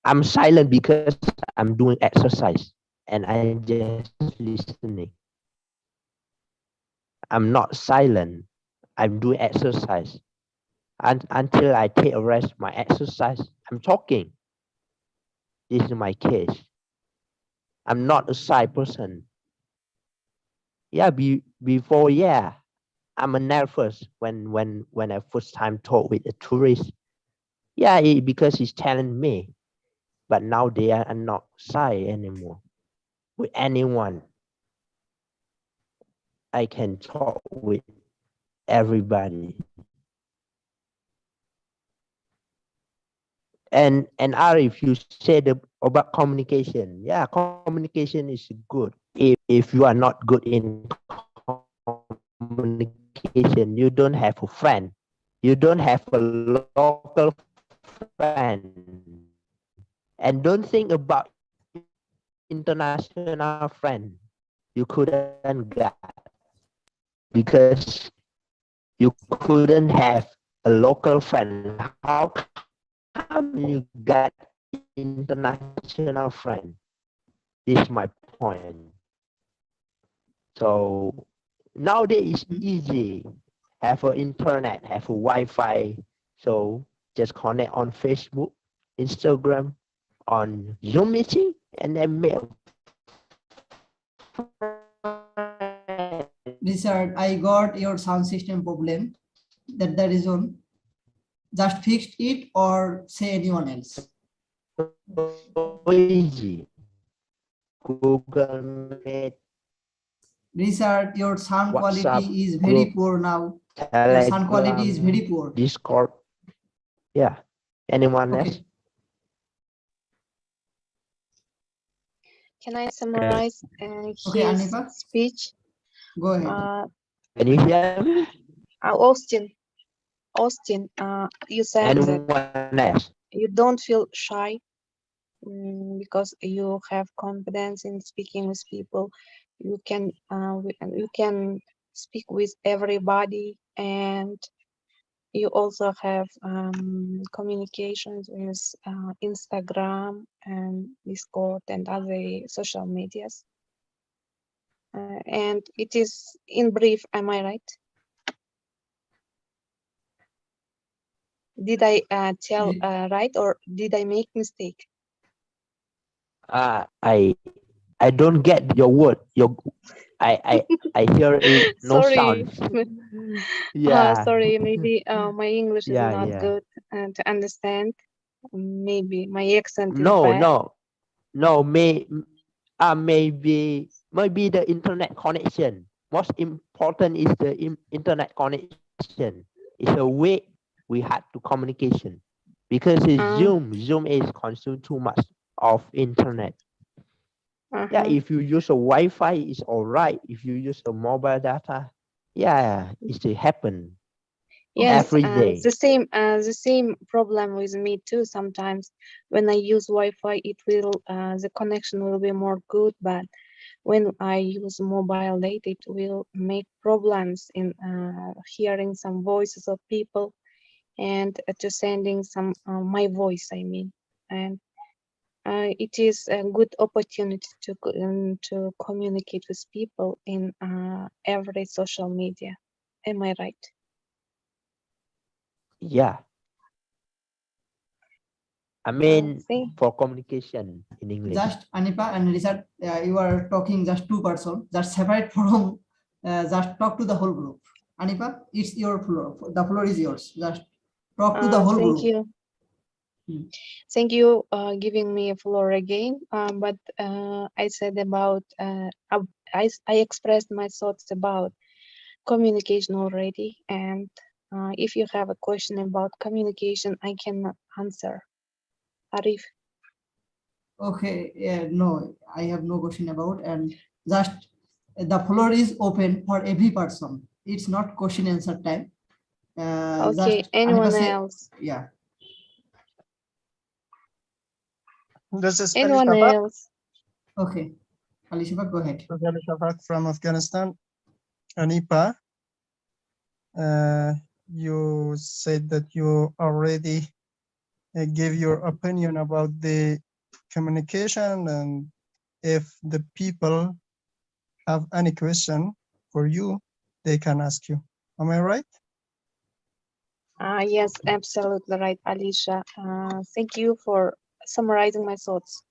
I'm silent because I'm doing exercise and I'm just listening. I'm not silent. I'm doing exercise. And until I take a rest, my exercise, I'm talking. This is my case. I'm not a shy person. Yeah, before, yeah, I'm a nervous when I first time talk with a tourist. Yeah, because he's telling me. But now they are not shy anymore. With anyone, I can talk with everybody. And Arif, you said about communication. Yeah, communication is good. If you are not good in communication, you don't have a friend. You don't have a local friend. And don't think about international friend you couldn't get, because you couldn't have a local friend. How come you got international friend? This is my point. So nowadays it's easy. Have an internet, have a Wi-Fi. So just connect on Facebook, Instagram, on Zoom meeting, and then make. Richard, I got your sound system problem. That's the reason. Just fixed it or say anyone else. Easy. Google Meet. Richard, your sound WhatsApp quality is very group, poor now. Your Telegram, sound quality is very poor. Discord. Yeah. Anyone else? Can I summarize his Anipa? speech? Go ahead. Can you hear me? Austin, you said that Anyone else? you don't feel shy because you have confidence in speaking with people. You can speak with everybody, and you also have communications with Instagram and Discord and other social medias. And it is in brief, am I right? Did I tell right, or did I make mistake? I don't get your word. I hear it, no Sorry. sound. Yeah. Sorry, maybe my English is Yeah, not yeah. good to understand. Maybe my accent is No, bad. no. Maybe the internet connection. Most important is the internet connection. It's a way we had to communication, because it's Zoom is consume too much of internet. Yeah, if you use a Wi-Fi, it's all right. If you use a mobile data, yeah, it will happen. Yes, every day. the same problem with me too. Sometimes when I use Wi-Fi, it will the connection will be more good, but when I use mobile data, it will make problems in hearing some voices of people and to sending some my voice, I mean. And it is a good opportunity to communicate with people in every social media. Am I right? Yeah. I mean, for communication in English. Just Anipa and Richard, you are talking just two persons, just separate from, just talk to the whole group. Anipa, it's your floor. The floor is yours. Just talk to the whole group. Thank you. Thank you giving me a floor again. But I said about, I expressed my thoughts about communication already. And if you have a question about communication, I can answer. Arif. Okay, yeah, no, I have no question about, and just the floor is open for every person. It's not question answer time. Okay, just anyone Anipa else? Yeah. This is Anyone Ali Shafaq. else? Okay, Ali Shafaq, go ahead. Ali Shafaq from Afghanistan. Anipa, you said that you already gave your opinion about the communication, and if the people have any question for you, they can ask you. Am I right? Yes, absolutely right, Alicia. Thank you for summarizing my thoughts.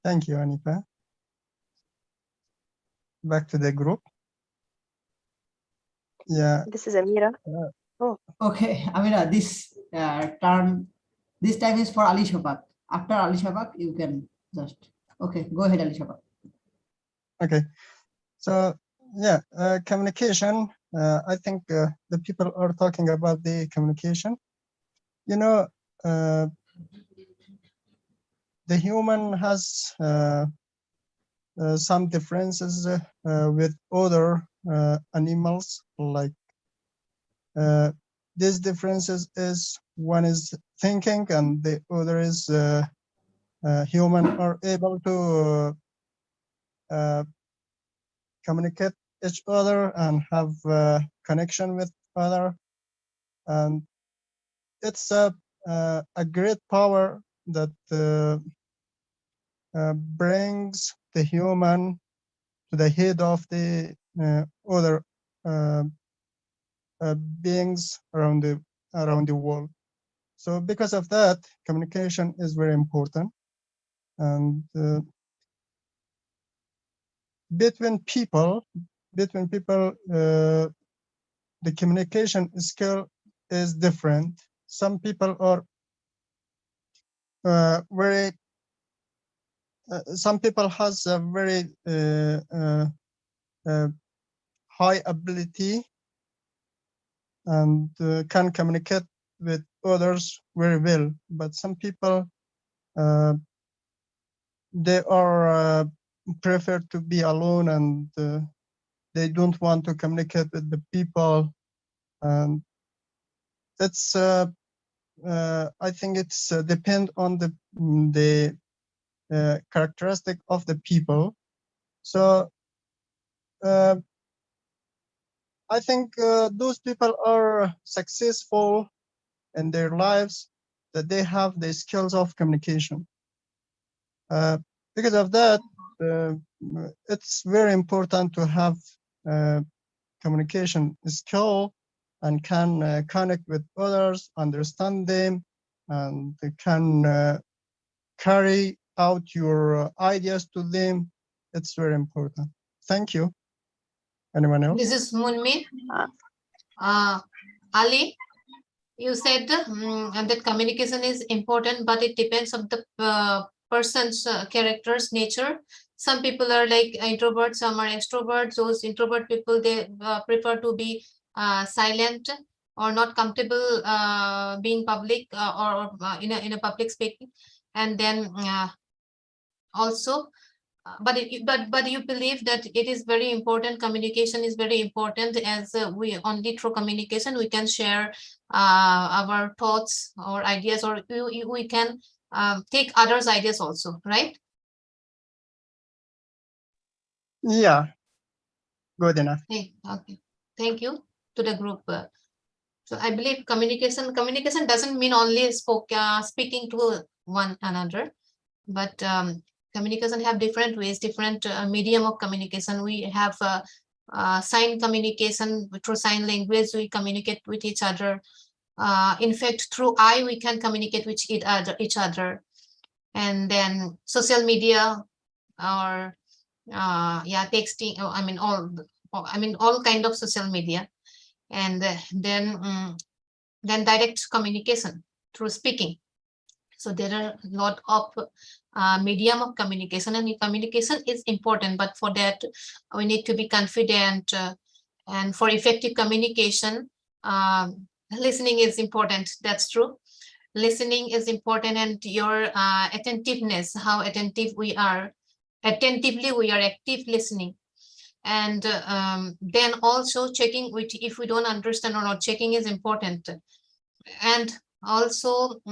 Thank you, Anipa. Back to the group. Yeah. This is Amira. Oh. Okay, Amira, this this time is for Ali Shafaq. After Ali Shafaq, you can just, okay, go ahead, Ali Shafaq. Okay, so yeah, communication. I think the people are talking about the communication. You know, the human has some differences with other animals. Like these differences is one is thinking and the other is human are able to communicate each other and have connection with other, and it's a great power that brings the human to the head of the other beings around the world. So because of that, communication is very important, and between people, the communication skill is different. Some people are some people has a very high ability and can communicate with others very well, but some people they are prefer to be alone, and they don't want to communicate with the people, and it's I think it's depend on the characteristic of the people. So I think those people are successful in their lives, that they have the skills of communication. Because of that, it's very important to have communication skill and can connect with others, understand them, and they can carry out your ideas to them. It's very important. Thank you. Anyone else? This is Munmi. Ali, you said that communication is important, but it depends on the person's character's nature. Some people are like introverts, some are extroverts. Those introvert people, they prefer to be silent or not comfortable being public or in a public speaking. And then also, but you believe that it is very important, communication is very important, as we only through communication we can share our thoughts or ideas, or we can take others' ideas also, right? Yeah, good enough. Okay, thank you to the group. So I believe communication doesn't mean only speaking to one another, but communication have different ways, different medium of communication. We have sign communication. Through sign language we communicate with each other. In fact, through eye we can communicate with each other. And then social media, or texting, all kind of social media. And then direct communication through speaking. So there are a lot of medium of communication, and communication is important, but for that we need to be confident, and for effective communication, listening is important. That's true. Listening is important, and your attentiveness, how attentive we are, attentively we are active listening. And then also checking if we don't understand or not, checking is important. And also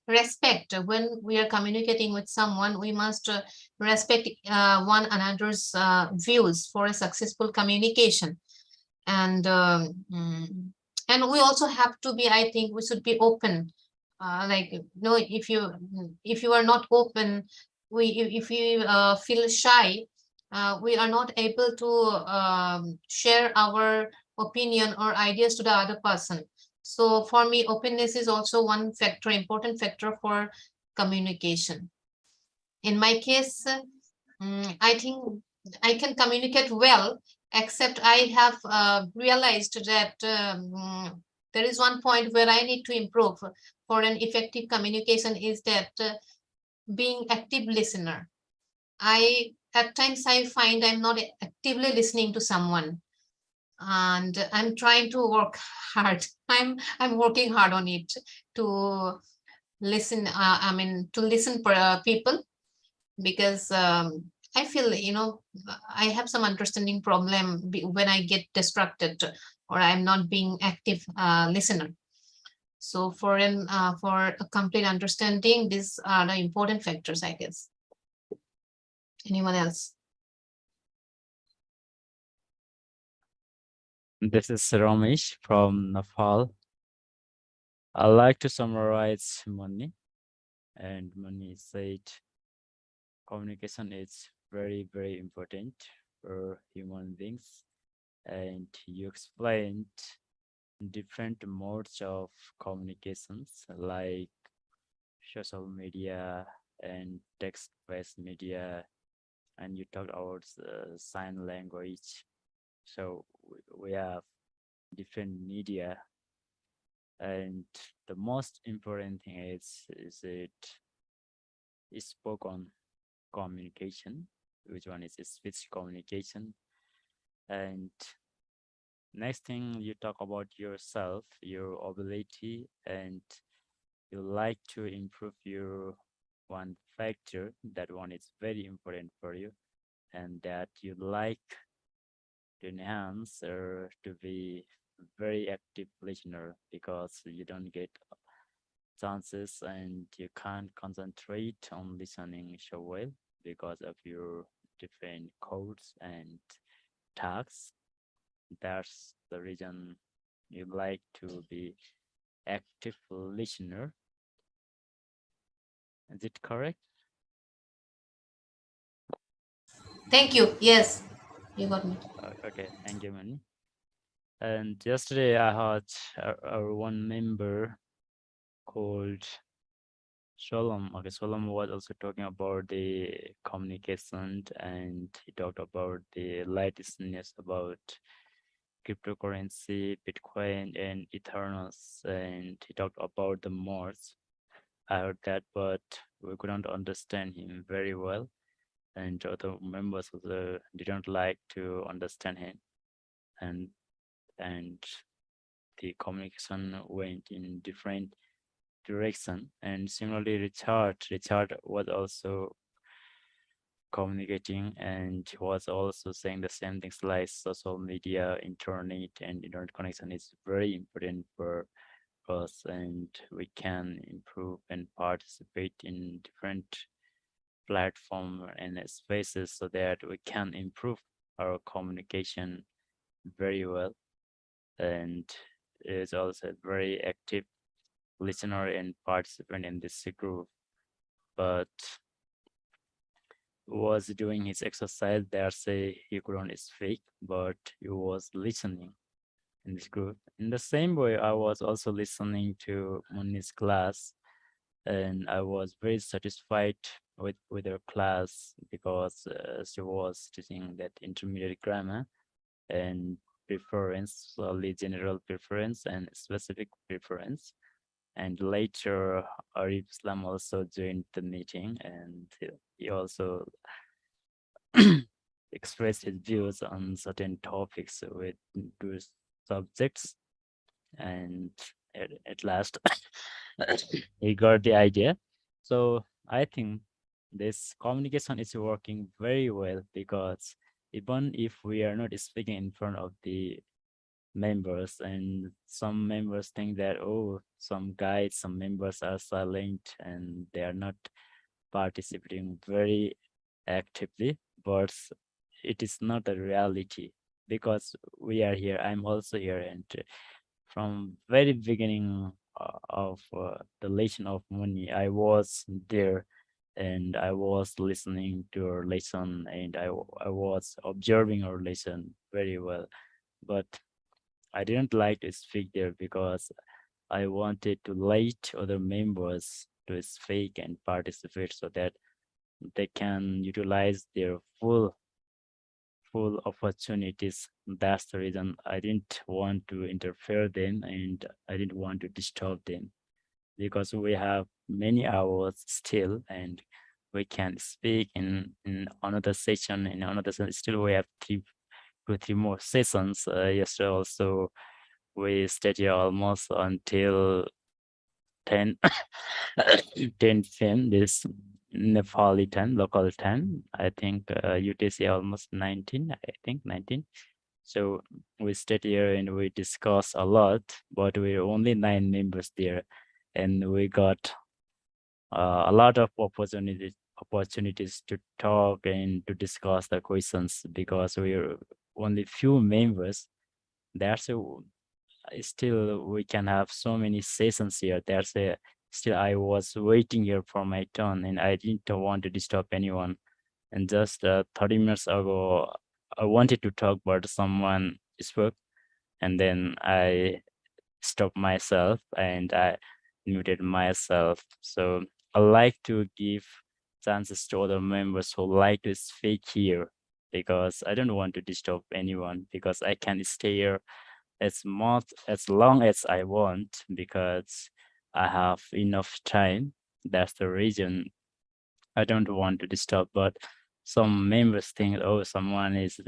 respect. When we are communicating with someone, we must respect one another's views for a successful communication. And we also have to be, I think we should be open. If you are not open, if you feel shy, we are not able to share our opinion or ideas to the other person. So for me, openness is also one factor, important factor for communication. In my case, I think I can communicate well, except I have realized that there is one point where I need to improve for an effective communication, is that being active listener. At times I find I'm not actively listening to someone, and I'm trying to work hard. I'm working hard on it to listen. To listen for people, because I feel, I have some understanding problem when I get distracted or I'm not being active listener. So for a complete understanding, these are the important factors, I guess. Anyone else? This is Ramesh from Nepal. I like to summarize money, and money said communication is very, very important for human beings. And you explained different modes of communications like social media and text-based media, and you talked about sign language. So we have different media, and the most important thing is it is spoken communication, which one is speech communication. And next thing, you talk about yourself, your ability, and you like to improve your one factor. That one is very important for you, and that you like to enhance or to be very active listener, because you don't get chances and you can't concentrate on listening so well because of your different codes and tasks. That's the reason you like to be active listener. Is it correct? Thank you. Yes, you got me. Okay, thank you, Mani. And yesterday I had our one member called Shalom. Okay, Shalom was also talking about the communication, and he talked about the latestness about cryptocurrency, Bitcoin, and Ethereum, and he talked about the mods. I heard that, but we couldn't understand him very well, and other members also didn't like to understand him, and the communication went in different direction. And similarly, Richard was also communicating, and he was also saying the same things like social media, internet, and internet connection is very important for us, and we can improve and participate in different platform and spaces so that we can improve our communication very well. And is also very active listener and participant in this group, but was doing his exercise there, say he couldn't speak, but he was listening in this group. In the same way, I was also listening to Muni's class, and I was very satisfied with her class, because she was teaching that intermediate grammar and preference, only general preference and specific preference. And later, Arif Islam also joined the meeting, and he also expressed his views on certain topics with those subjects. And at last, he got the idea. So I think this communication is working very well, because even if we are not speaking in front of the members, and some members think that, oh, some guides, some members are silent and they are not participating very actively, but it is not a reality, because we are here, I'm also here, and from very beginning of the lesson of Muni, I was there, and I was listening to her lesson, and I was observing her lesson very well. But I didn't like to speak there, because I wanted to let other members to speak and participate so that they can utilize their full opportunities. That's the reason I didn't want to interfere them, and I didn't want to disturb them, because we have many hours still, and we can speak in another session. In another session, still we have 2 or 3 more sessions. Yesterday also we stayed here almost until 10 10 p.m. this Nepali time, local time. I think UTC almost 19, I think 19. So we stayed here and we discussed a lot, but we're only 9 members there, and we got a lot of opportunities to talk and to discuss the questions because we're only few members. That's still we can have so many sessions here. Still I was waiting here for my turn and I didn't want to disturb anyone. And just 30 minutes ago, I wanted to talk, but someone spoke, and then I stopped myself and I muted myself. So I like to give chances to other members who like to speak here, because I don't want to disturb anyone, because I can stay here as long as I want, because I have enough time. That's the reason I don't want to disturb. But some members think, oh, someone is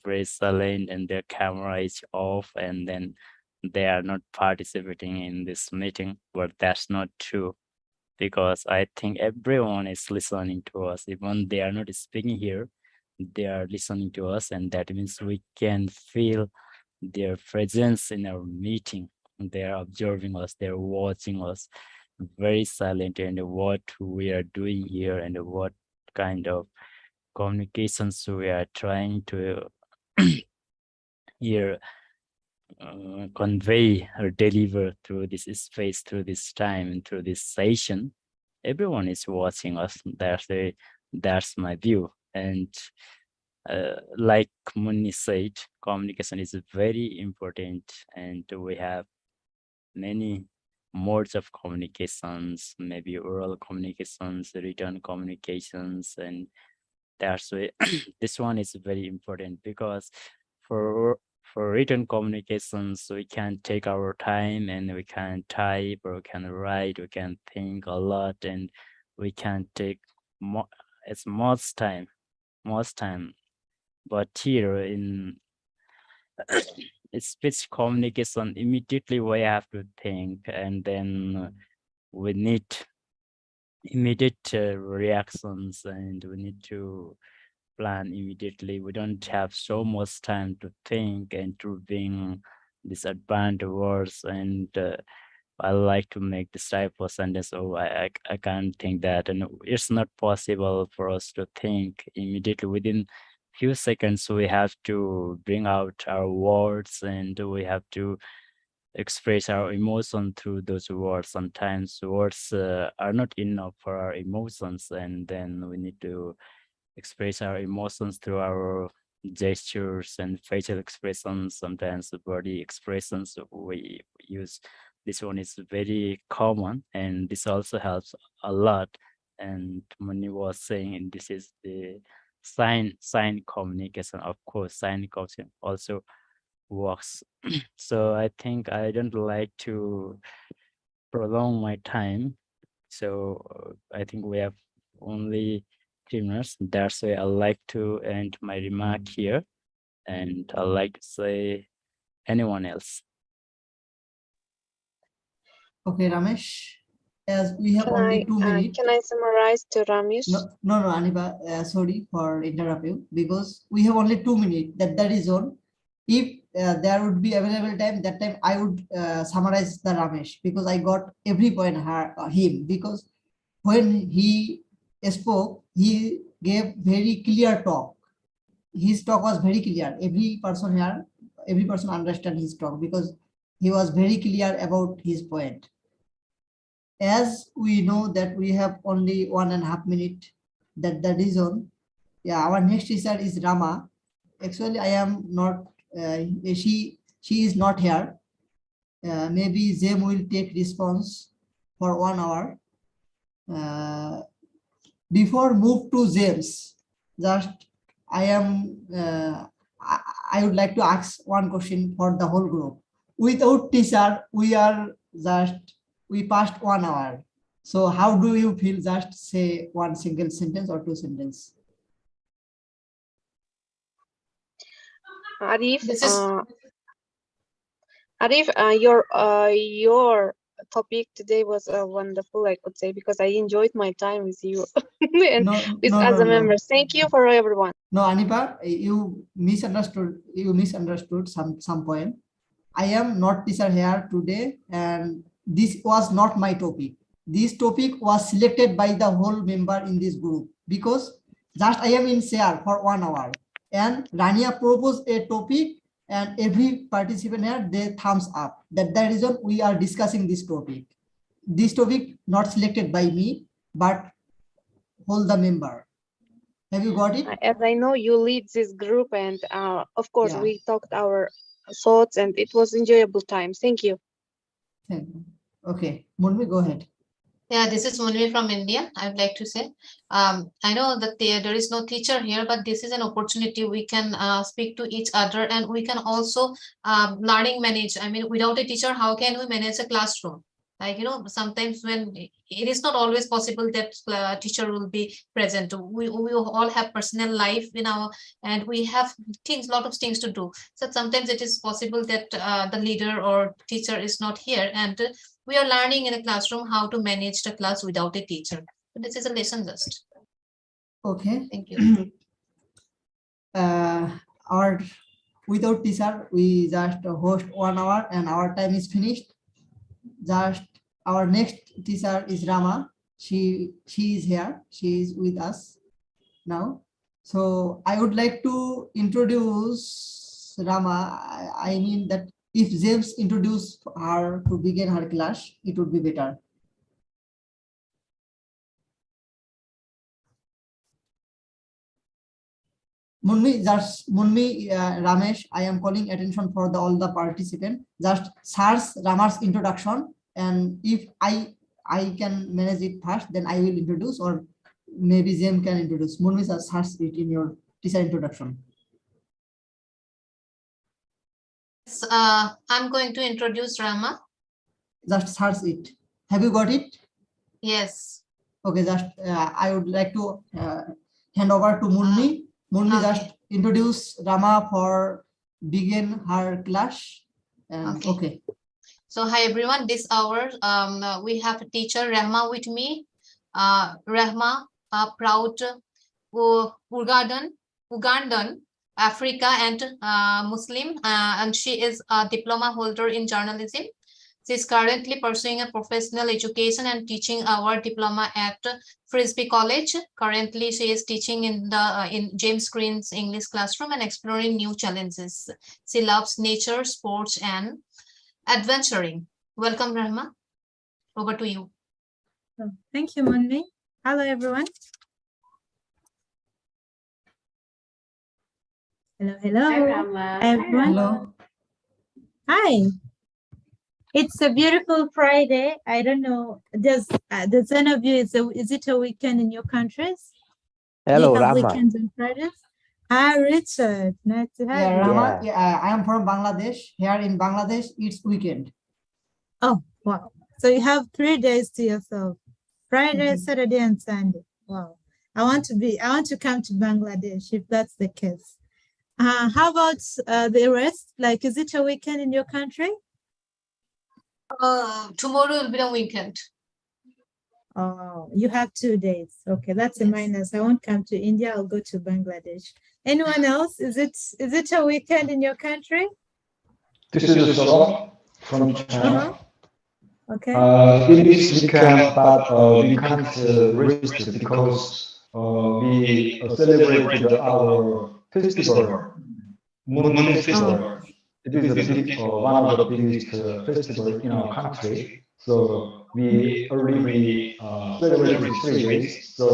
very silent and their camera is off, and then they are not participating in this meeting. But that's not true, because I think everyone is listening to us. Even they are not speaking here, they are listening to us, and that means we can feel their presence in our meeting. They are observing us, they're watching us very silent, and what we are doing here and what kind of communications we are trying to here convey or deliver through this space, through this time, and through this session. Everyone is watching us. That's my view. And like Muni said, communication is very important, and we have many modes of communications, maybe oral communications, written communications, and that's why this one is very important, because for written communications, we can take our time and we can type or we can write, we can think a lot, and we can take most time. But here in speech communication, immediately we have to think, and then we need immediate reactions, and we need to plan immediately. We don't have so much time to think and to bring these advanced words, and I like to make this type of sentence. Oh, I can't think that, and it's not possible for us to think immediately. Within few seconds, we have to bring out our words, and we have to express our emotion through those words. Sometimes words are not enough for our emotions, and then we need to express our emotions through our gestures and facial expressions, sometimes body expressions we use. This one is very common, and this also helps a lot. And Muni was saying, this is the sign communication. Of course, sign communication also works. So I think I don't like to prolong my time. So I think we have only 3 minutes. That's why I like to end my remark here, and I like to say anyone else. Okay, Ramesh, as we have only 2 minutes. Can I summarize to Ramesh? No, Aniba, sorry for interrupt you, because we have only 2 minutes. That is all. If there would be available time, that time I would summarize the Ramesh, because I got every point him, because when he spoke, he gave very clear talk. His talk was very clear. Every person understand his talk, because he was very clear about his point. As we know that we have only 1.5 minutes, that the reason, yeah, our next teacher is Rama. Actually, I am not, she is not here. Maybe Zem will take response for 1 hour. Before move to James, just I would like to ask one question for the whole group. Without teacher, we passed 1 hour. So how do you feel? Just say one single sentence or 2 sentences. Arif, your topic today was wonderful, I could say, because I enjoyed my time with you and with other members. Thank you for everyone. No, Anipa, you misunderstood some point. I am not teacher here today, and this was not my topic. This topic was selected by the whole member in this group because just I am in share for 1 hour, and Rania proposed a topic, and every participant here they thumbs up. That's the reason we are discussing this topic. This topic not selected by me, but whole the member. Have you got it? As I know, you lead this group, and of course, Yeah. we talked our thoughts, and it was enjoyable time. Thank you. Thank you. Okay, Munmi, go ahead. Yeah, this is Munmi from India. I would like to say, I know that there is no teacher here, but this is an opportunity. We can speak to each other, and we can also learning manage. I mean, without a teacher, how can we manage a classroom? Like, you know, sometimes when it is not always possible that teacher will be present. We all have personal life in our, and we have lot of things to do. So sometimes it is possible that the leader or teacher is not here, and we are learning in a classroom how to manage the class without a teacher. So this is a lesson just. Okay. Thank you. Our without teacher, we just host 1 hour and our time is finished. Just our next teacher is Rama. She is here. She is with us now. So I would like to introduce Rama. I mean that if James introduce her to begin her class, it would be better. Munmi, Ramesh, I am calling attention for all the participants. Just search Rama's introduction, and if I can manage it first, then I will introduce, or maybe Jem can introduce. Munmi, search it in your teacher introduction. I'm going to introduce Rama. Just search it. Have you got it? Yes. Okay, just I would like to hand over to Munmi. Munmi, just introduce Rama for begin her class. And, okay. So hi everyone, this hour we have a teacher Rahma with me. Rahma, proud Ugandan, Africa and Muslim, and she is a diploma holder in journalism. She is currently pursuing a professional education and teaching our diploma at Frisbee College. Currently, she is teaching in James Green's English classroom and exploring new challenges. She loves nature, sports, and adventuring. Welcome, Rahma. Over to you. Thank you, Munmi. Hello, everyone. Hello, hello. Hi, Rahma. Everyone. Hello. Hi. It's a beautiful Friday. I don't know. Does any of you, is it a weekend in your countries? Hello, Do you have Rama. weekends and Fridays? Hi, Richard. Nice to have you. Rama, I am from Bangladesh. Here in Bangladesh, it's weekend. Oh, wow. So you have 3 days to yourself. Friday, Saturday, and Sunday. Wow. I want to come to Bangladesh if that's the case. How about the rest? Like, is it a weekend in your country? Tomorrow will be the weekend. Oh, you have 2 days. Okay, that's a minus. I won't come to India. I'll go to Bangladesh. Anyone else? Is it a weekend in your country? This is Solo from China. Okay. It is weekend, but we can't rest because we celebrated our festival, Moon Festival. It is one of the biggest festivals in our country. So we already celebrated 3 days. So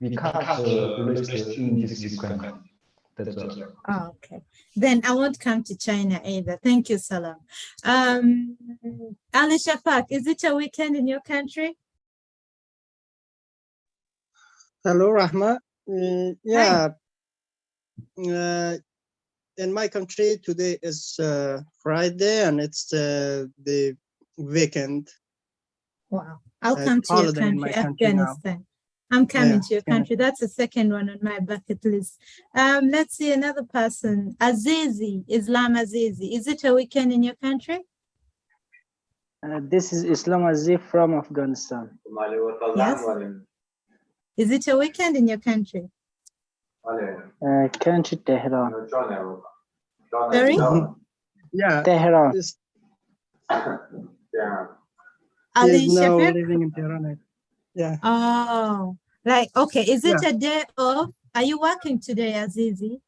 we can't rest in this weekend. That's all. Oh, okay. Then I won't come to China either. Thank you, Salam. Ali Shafak, is it a weekend in your country? Hello, Rahma. Yeah. In my country, today is Friday, and it's the weekend. Wow. I'll come to your country, Afghanistan. I'm coming to your country. That's the second one on my bucket list. Let's see another person. Azizi, Islam Azizi. Is it a weekend in your country? This is Islam Aziz from Afghanistan. Yes. Is it a weekend in your country? Country Tehran. Sorry? Yeah, Tehran. Ali He's now Shafir? living in Tehran. Yeah. Oh, like, okay. Is it Yeah. a day off? Are you working today, Azizi?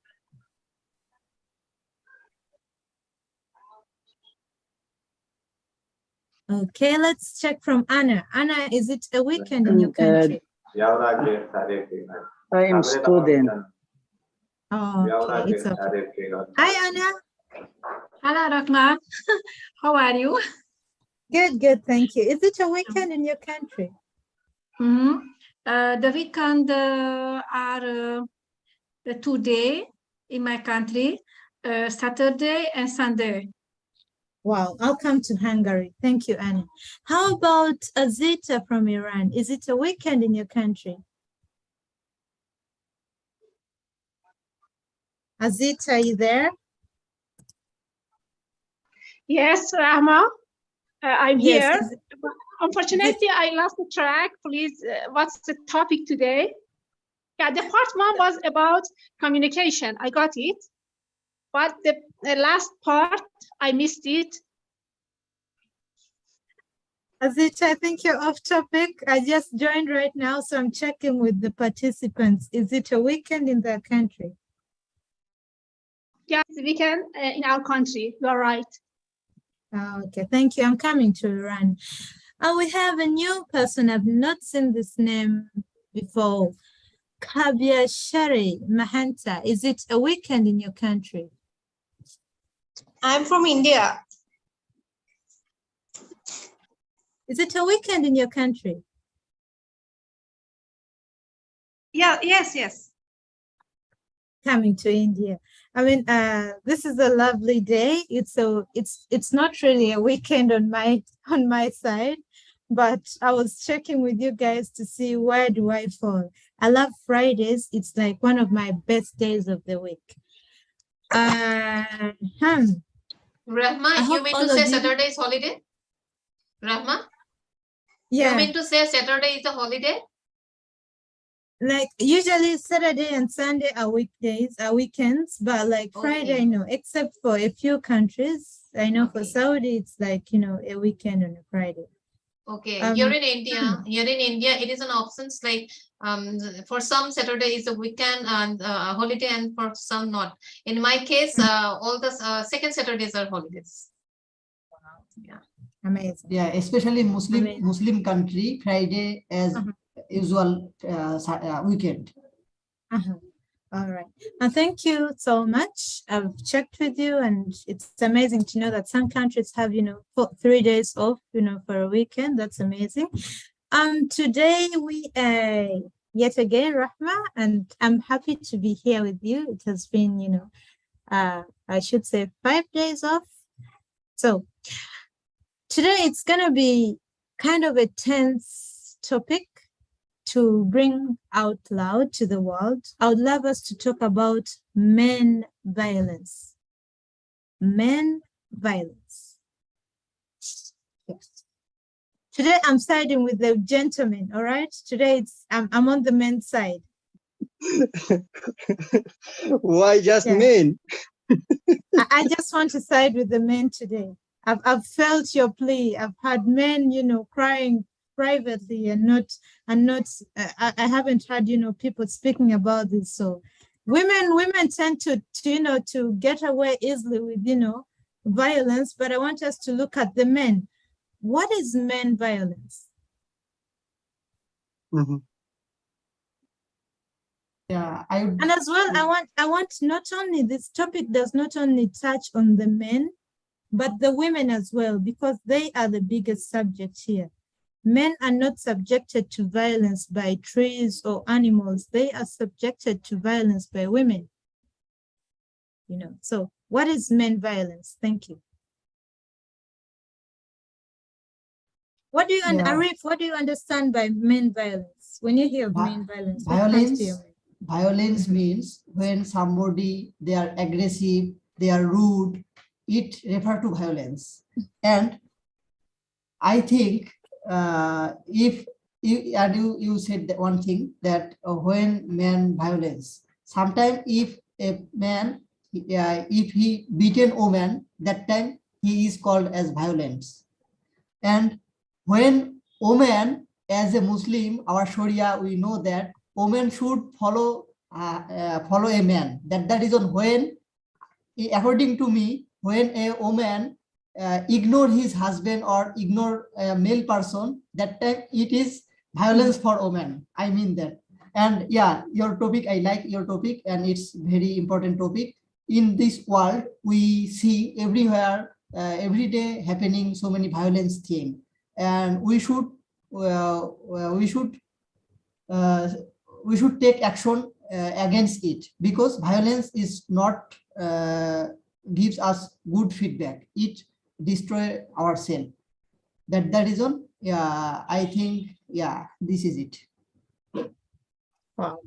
Okay, let's check from Anna. Anna, is it a weekend in your country? I am student. Oh, okay, it's okay. Hi, Anna. Hello, Rahma. How are you? Good, good, thank you. Is it a weekend in your country? The weekend are 2 days in my country, Saturday and Sunday. Wow, I'll come to Hungary. Thank you, Anna. How about Azita from Iran? Is it a weekend in your country? Azita, are you there? Yes, Rahma, I'm Yes, here. is it- Unfortunately, I lost the track. Please, what's the topic today? Yeah, the part one was about communication. I got it. But the last part, I missed it. Azita, I think you're off topic. I just joined right now, so I'm checking with the participants. Is it a weekend in their country? Yes, we can in our country. You're right. Oh, okay, thank you. I'm coming to Iran. We have a new person. I've not seen this name before. Kabia Shari Mahanta. Is it a weekend in your country? I'm from India. Is it a weekend in your country? Yeah, yes. Coming to India. I mean, this is a lovely day. It's not really a weekend on my side, but I was checking with you guys to see where do I fall. I love Fridays. It's like one of my best days of the week. Rahma, you mean to say Saturday is holiday? Rahma? Yeah. You mean to say Saturday is a holiday? Like usually Saturday and Sunday are weekdays, are weekends, but like Friday, no, except for a few countries. I know for Saudi, it's like, a weekend on a Friday. Okay, here in India, it is an options like for some Saturday is a weekend and a holiday, and for some not. In my case, all the second Saturdays are holidays. Yeah, amazing. Yeah, especially Muslim country, Friday as usual weekend. All right. And thank you so much. I've checked with you, and it's amazing to know that some countries have, 3 days off, for a weekend. That's amazing. Today we yet again, Rahma, and I'm happy to be here with you. It has been, I should say 5 days off. So today it's gonna be kind of a tense topic to bring out loud to the world. I would love us to talk about men violence. Men violence. Yes. Today I'm siding with the gentlemen, all right? Today I'm on the men's side. Why just men? I just want to side with the men today. I've felt your plea. I've had men, crying privately and not I haven't had people speaking about this. So women tend to get away easily with violence, but I want us to look at the men. What is men violence? Yeah, and as well I want not only this topic does not only touch on the men but the women as well, because they are the biggest subject here. Men are not subjected to violence by trees or animals. They are subjected to violence by women. So what is men violence? Thank you. What do you, Arif, what do you understand by men violence? When you hear of men violence, what comes to your mind? Violence means when somebody, they are aggressive, they are rude, it refers to violence. And I think if you said that one thing, that when men violence, Sometimes if a man, if he beaten a woman, that time he is called as violence. And when woman, as a Muslim, our Sharia, we know that woman should follow a man. That is on when, according to me, when a woman ignore his husband or ignore a male person, that time it is violence for woman. I mean that. And yeah, your topic, I like your topic, and it's very important topic. In this world, we see everywhere, every day happening so many violence things, and we should take action against it, because violence is not gives us good feedback. It destroy ourselves. That the reason, yeah, I think, yeah, this is it. Wow.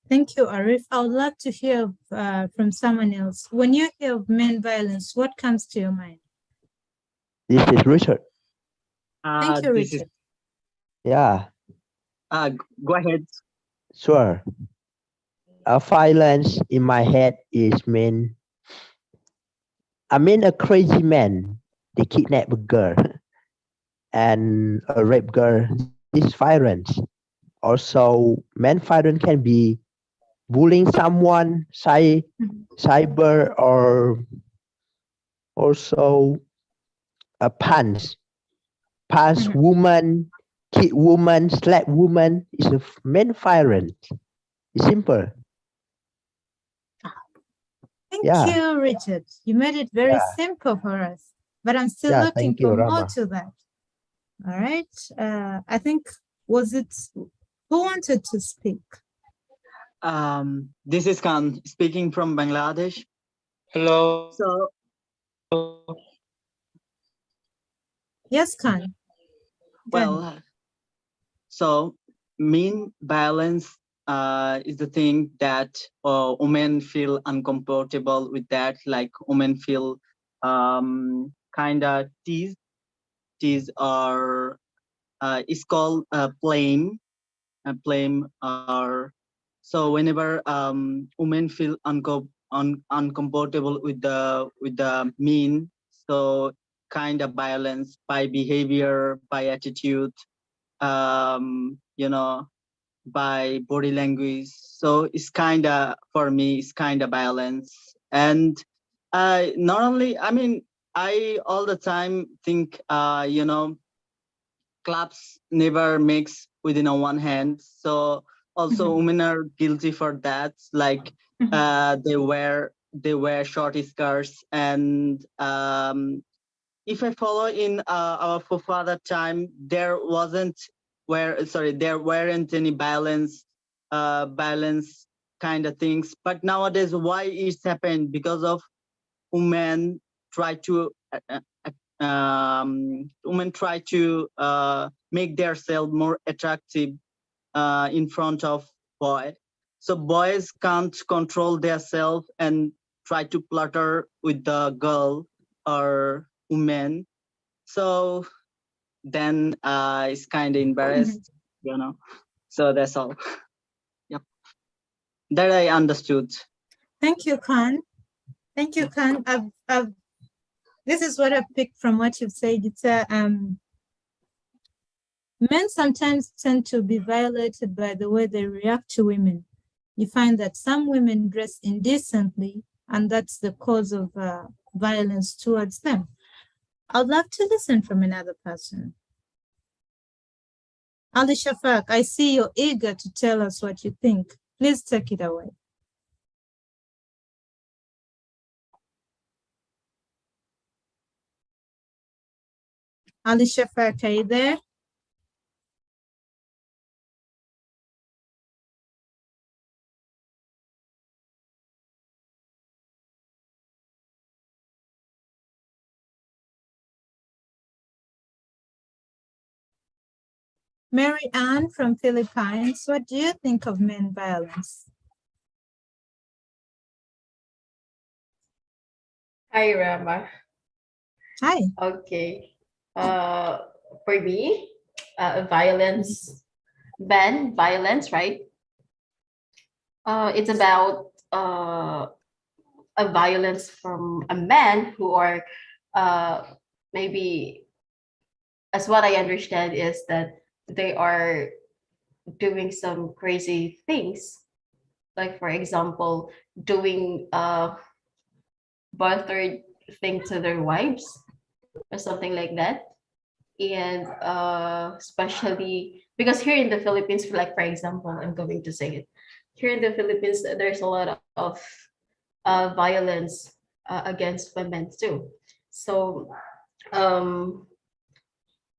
Thank you, Arif. I would like to hear from someone else. When you hear of men violence, what comes to your mind? This is Richard. Thank you, Richard. Yeah, Go ahead. sure. Violence in my head is a crazy man. They kidnap a girl and a rape girl. This is violence. Also, man violence can be bullying someone, cyber, or also a punch woman, kick woman, slap woman. Is a man violence. It's simple. Thank Yeah. you, Richard. You made it very simple for us, but I'm still Yeah, looking thank you, for more Rama. to that. All right. I think, was it, who wanted to speak? This is Khan speaking from Bangladesh. Hello. So, Yes, Khan. well, so mean violence is the thing that women feel uncomfortable with, that like women feel kind of teased or it's called blame or so whenever women feel uncomfortable with the mean, so kind of violence by behavior, by attitude, you know, by body language. So it's kind of, for me, it's kind of violence. And not only, I mean, I all the time think, you know, clubs never makes within a one hand. So also women are guilty for that. Like they wear short skirts, and if I follow in our forefather time, there weren't any violence kind of things. But nowadays, why it's happened? Because of women try to make themselves more attractive in front of boys. So boys can't control themselves and try to flutter with the girl or woman. So then it's kind of embarrassed, you know. So that's all. Yep. That I understood. Thank you, Khan. Thank you, Khan. This is what I picked from what you've said. It's men sometimes tend to be violated by the way they react to women. You find that some women dress indecently, and that's the cause of violence towards them. I'd love to listen from another person. Ali Shafak, I see you're eager to tell us what you think. Please take it away. Ali Shafak, are you there? Mary Ann from Philippines, what do you think of men violence? Hi, Rama. Hi. Okay. For me, violence, right? It's about a violence from a man who are maybe, as what I understand, is that they are doing some crazy things, like for example doing buttered thing to their wives or something like that. And especially because here in the Philippines, like for example, I'm going to say it, here in the Philippines there's a lot of violence against women too. So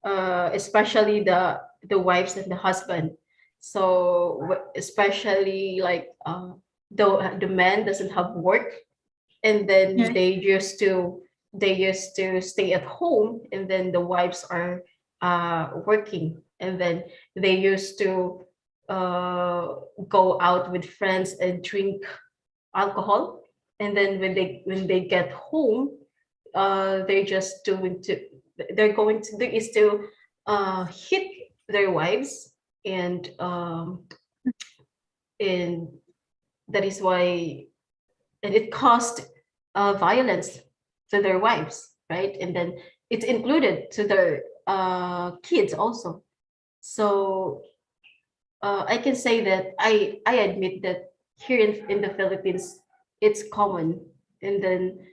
especially the wives and the husband. So especially like the man doesn't have work, and then Yeah. they used to stay at home, and then the wives are working, and then they used to go out with friends and drink alcohol, and then when they get home, they're just doing to they're going to do is to hit their wives, and that is why, and it caused violence to their wives, right? And then it's included to their kids also. So I can say that I admit that here in the Philippines it's common, and then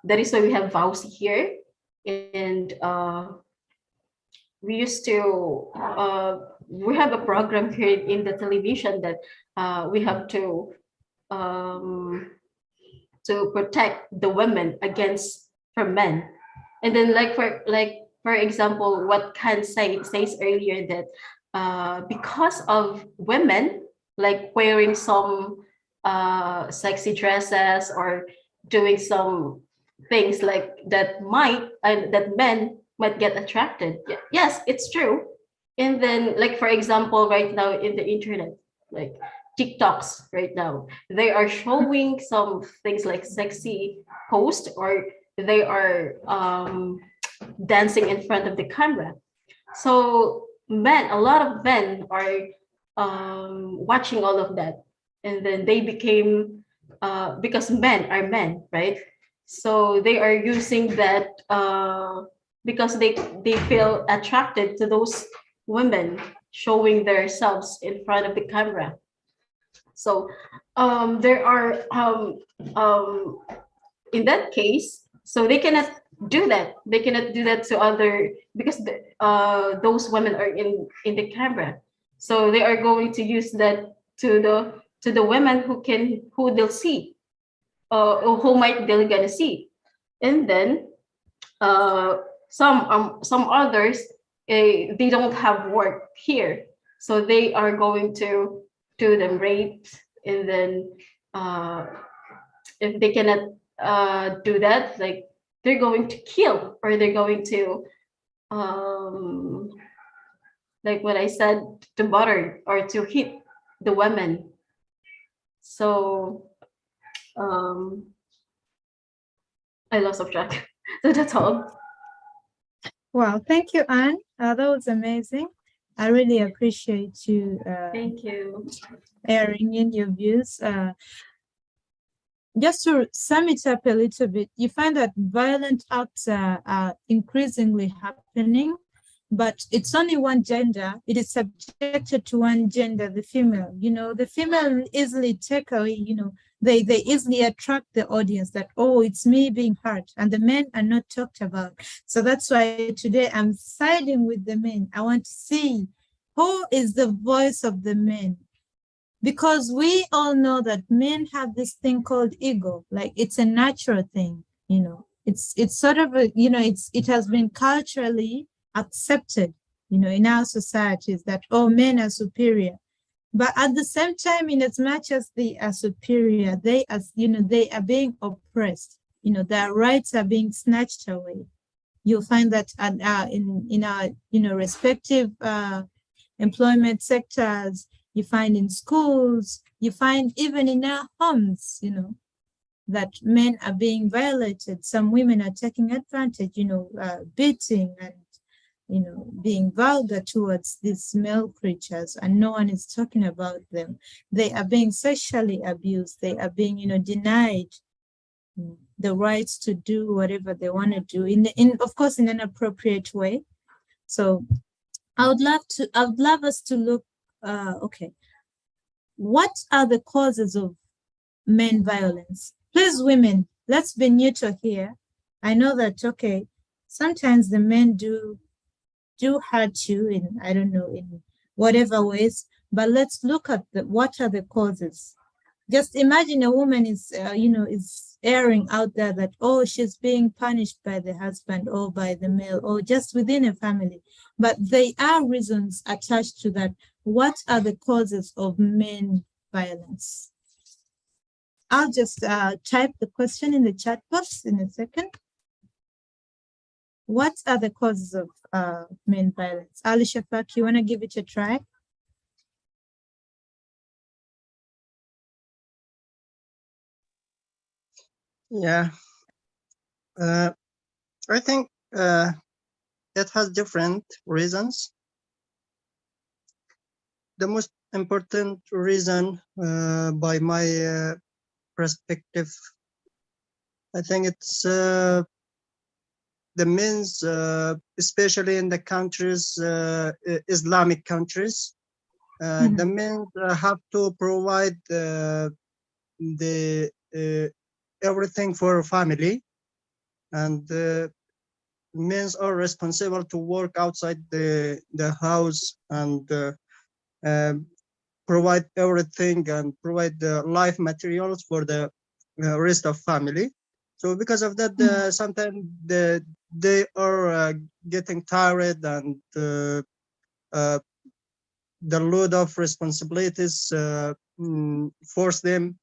that is why we have vows here, and we used to we have a program here in the television that we have to protect the women against from men. And then like for example, what Khan says earlier, that because of women like wearing some sexy dresses or doing some things like that that men might get attracted. Yes, it's true. And then like for example, right now in the internet, like TikToks right now, they are showing some things like sexy post, or they are dancing in front of the camera. So a lot of men are watching all of that, and then they became because men are men, right? So they are using that because they feel attracted to those women showing themselves in front of the camera. So there are in that case, so they cannot do that. They cannot do that to other, because those women are in the camera. So they are going to use that to the women who they'll see, or who might they're gonna see. And then some others, they don't have work here, so they are going to do them rape, and then if they cannot do that, like they're going to kill, or they're going to like what I said, to butter or to hit the women. So I lost of track. So that's all. Wow, thank you, Anne. That was amazing. I really appreciate you Thank you. airing in your views. Just to sum it up a little bit, you find that violent acts are increasingly happening, but it's only one gender. It is subjected to one gender, the female. You know, the female easily take away, you know, they easily attract the audience that, oh, it's me being hurt, and the men are not talked about. So that's why today I'm siding with the men. I want to see who is the voice of the men, because we all know that men have this thing called ego. Like, it's a natural thing, you know, it's sort of a, you know, it has been culturally accepted, you know, in our societies that, oh, men are superior. But at the same time, in as much as they are superior, they, as you know, they are being oppressed. You know, their rights are being snatched away. You'll find that in our, you know, respective employment sectors. You find in schools. You find even in our homes. You know, that men are being violated. Some women are taking advantage. You know, beating and you know, being vulgar towards these male creatures, and no one is talking about them. They are being sexually abused. They are being, you know, denied the rights to do whatever they want to do of course, in an appropriate way. So I would love us to look, okay, what are the causes of men violence? Please, women, let's be neutral here. I know that, okay, sometimes the men do hurt you in, I don't know, in whatever ways, but let's look at what are the causes. Just imagine a woman is, you know, is airing out there that, oh, she's being punished by the husband or by the male or just within a family. But there are reasons attached to that. What are the causes of men violence? I'll just type the question in the chat box in a second. What are the causes of men violence? Ali Shafak, you want to give it a try? Yeah, I think it has different reasons. The most important reason, by my perspective, I think it's the means, especially in the countries, Islamic countries, the men have to provide the everything for family, and men are responsible to work outside the house and provide everything and provide the life materials for the rest of family. So because of that, sometimes they are getting tired, and the load of responsibilities force them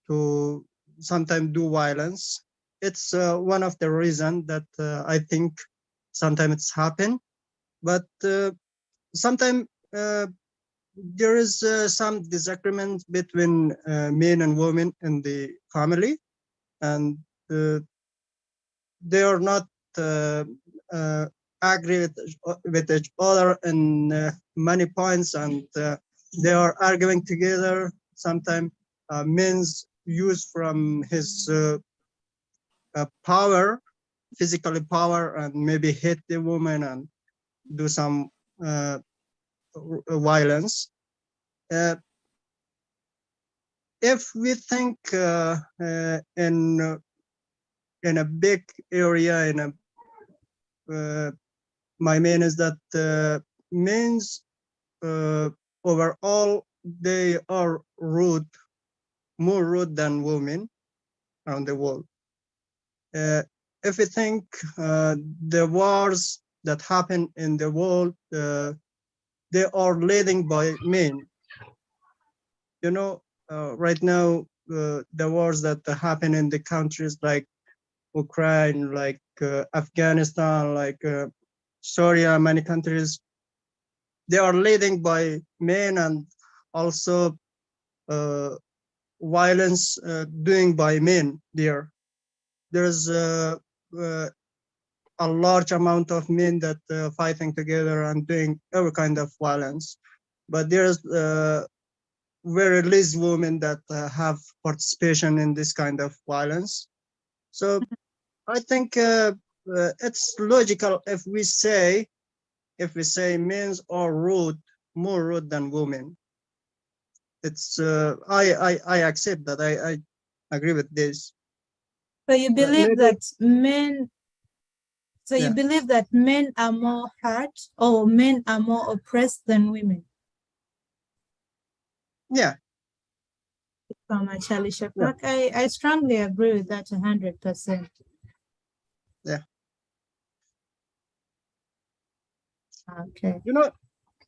to sometimes do violence. It's one of the reasons that I think sometimes it's happen, but sometimes there is some disagreement between men and women in the family, and they are not agree with each other in many points, and they are arguing together. Sometimes men's use from his power, physically power, and maybe hit the woman and do some violence. If we think in a big area, my main is that men's overall they are rude, more rude than women around the world. If we think the wars that happen in the world, they are leading by men. You know, right now, the wars that happen in the countries like Ukraine, like Afghanistan, like Syria, many countries, they are leading by men, and also violence doing by men there. There's a large amount of men that fighting together and doing every kind of violence, but there's very least women that have participation in this kind of violence. So I think it's logical if we say men are rude, more rude than women. It's I accept that. I agree with this. So you believe that men, so Yeah. you believe that men are more hurt or men are more oppressed than women? Yeah. So much, Ali Shafak. I strongly agree with that 100%. Yeah. Okay. You know,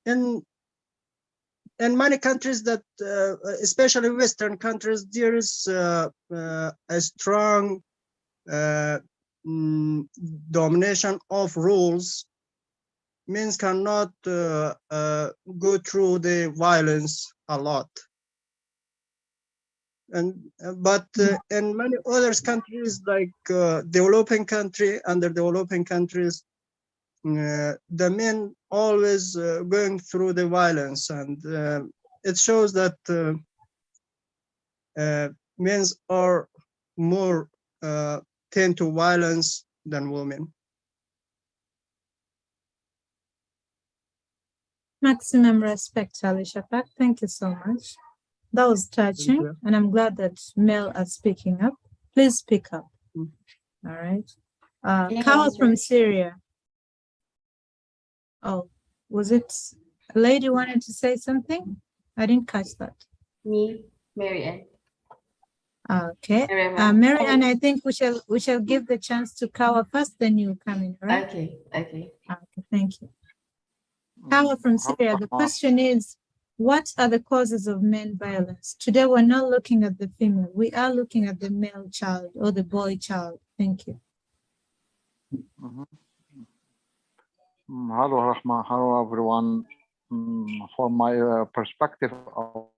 in many countries that, especially Western countries, there is a strong domination of rules. Men cannot go through the violence a lot. And but in many other countries, like developing country, underdeveloping countries, the men always going through the violence, and it shows that men are more tend to violence than women. Maximum respect, Ali Shafak. Thank you so much. That was touching, and I'm glad that male are speaking up. Please speak up. All right. Kawa from Syria. Oh, was it a lady wanted to say something? I didn't catch that. Me, Marianne. Okay. Marianne, I think we shall give the chance to Kawa first, then you come in, right? Okay, okay. Okay, thank you. Kawa from Syria, the question is, what are the causes of men violence? Today, we're not looking at the female. We are looking at the male child or the boy child. Thank you. Hello, Rahma. Hello, everyone. For my perspective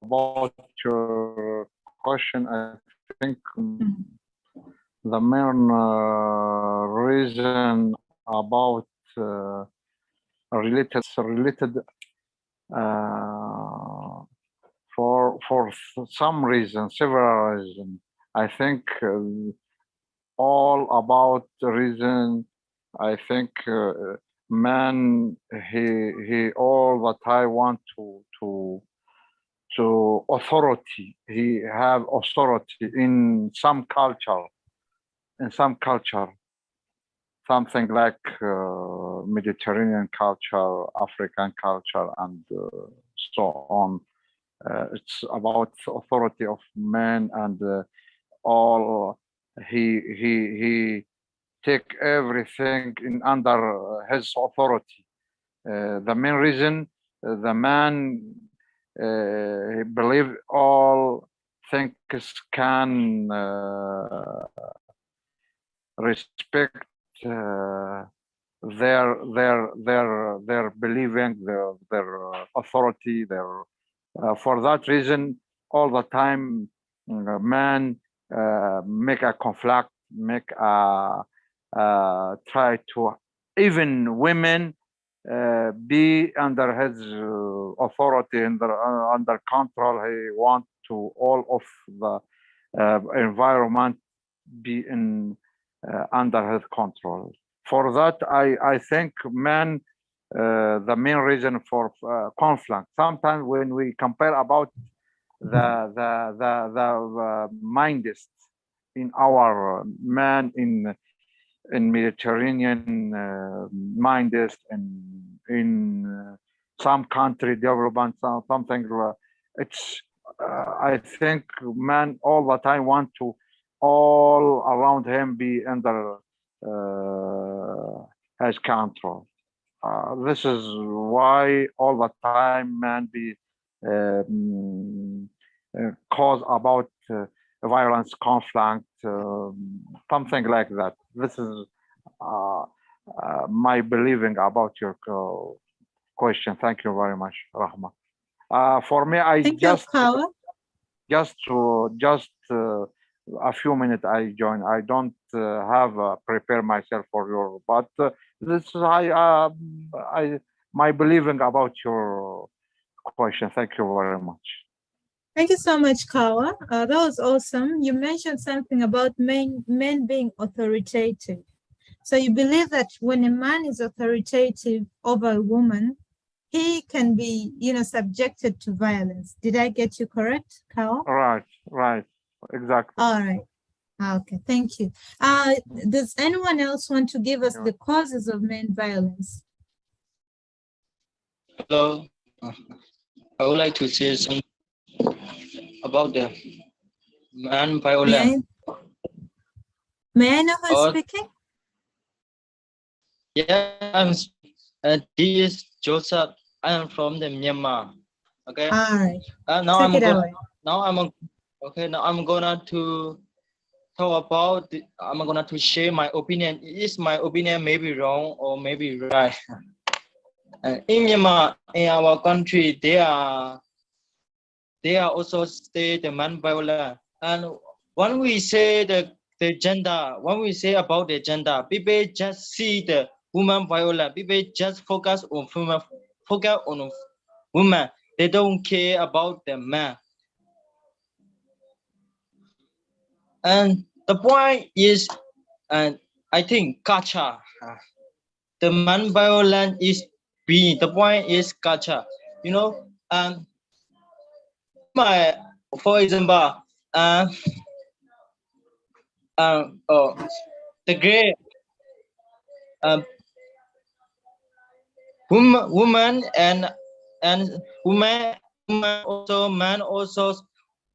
about your question, I think the main reason about related for some reason, several reasons. I think all about the reason. I think man he all the time want to authority. He have authority in some culture. Something like Mediterranean culture, African culture, and so on. It's about authority of man, and all he take everything in under his authority. The main reason the man he believe all things can respect their believing, their authority, their for that reason all the time man make a conflict, make a try to even women be under his authority and under control. He want to all of the environment be in under his control. For that, I think man the main reason for conflict. Sometimes when we compare about the mindest in our man in Mediterranean mindest and in some country development something, it's I think man all the time want to all around him be under his control. This is why all the time man be cause about violence, conflict, something like that. This is my believing about your question. Thank you very much, Rahma. For me, I just a few minutes I join. I don't have prepare myself for your, but this is my believing about your question. Thank you very much. Thank you so much, Kawa. That was awesome. You mentioned something about men being authoritative. So you believe that when a man is authoritative over a woman, he can be, subjected to violence. Did I get you correct, Kawa? Right, exactly. All right. Okay, thank you. Does anyone else want to give us the causes of men violence? Hello. I would like to say something about the man violence. May I know who is speaking? Yeah, this is Joseph. I am from the Myanmar. Okay. All right. Now I'm gonna to talk about. I'm gonna to share my opinion. Is my opinion maybe wrong or maybe right? In Myanmar, in our country, they are also say the man violence. And when we say the gender, when we say about the gender, people just see the woman violence. People just focus on women. They don't care about the man. And the point is, and I think culture. The man violence is being. The point is culture. You know, for example, the great woman and woman also, man also,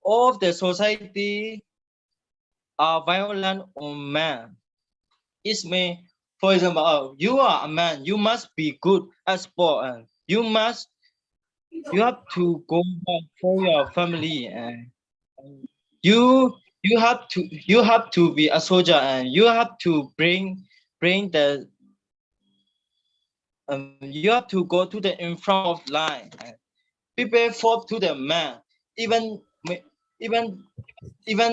all of the society are violent on man. It's me. For example, you are a man, you must be good at sport, and you have to go back for your family, and you have to be a soldier, and you have to bring the you have to go to the in front of line. People fall to the man, even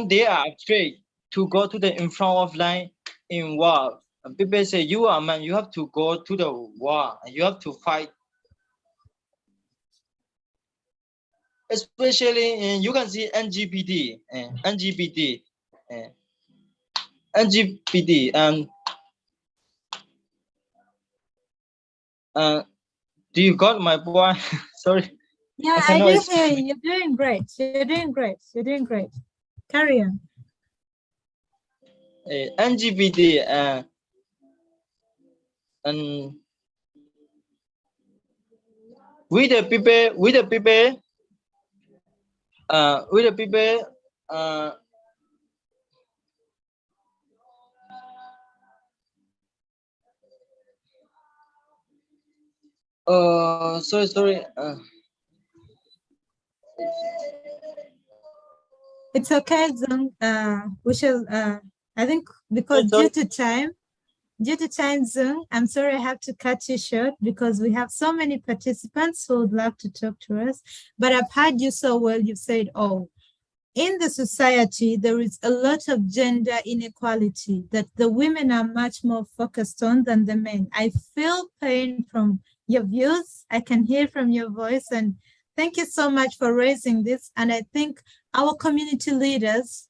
they are afraid to go to the in front of line in war. And people say, you are a man, you have to go to the war, and you have to fight. Especially you can see LGBT, do you got my point? Sorry. Yeah, I do hear you. You're doing great. You're doing great. You're doing great. Carry on. LGBT and we the people sorry. It's okay, Zung. We shall. I think because due to time, Zung, I'm sorry I have to cut you short because we have so many participants who would love to talk to us. But I've heard you so well. You said, "Oh, in the society there is a lot of gender inequality that the women are much more focused on than the men." I feel pain from your views. I can hear from your voice, and thank you so much for raising this. And I think our community leaders,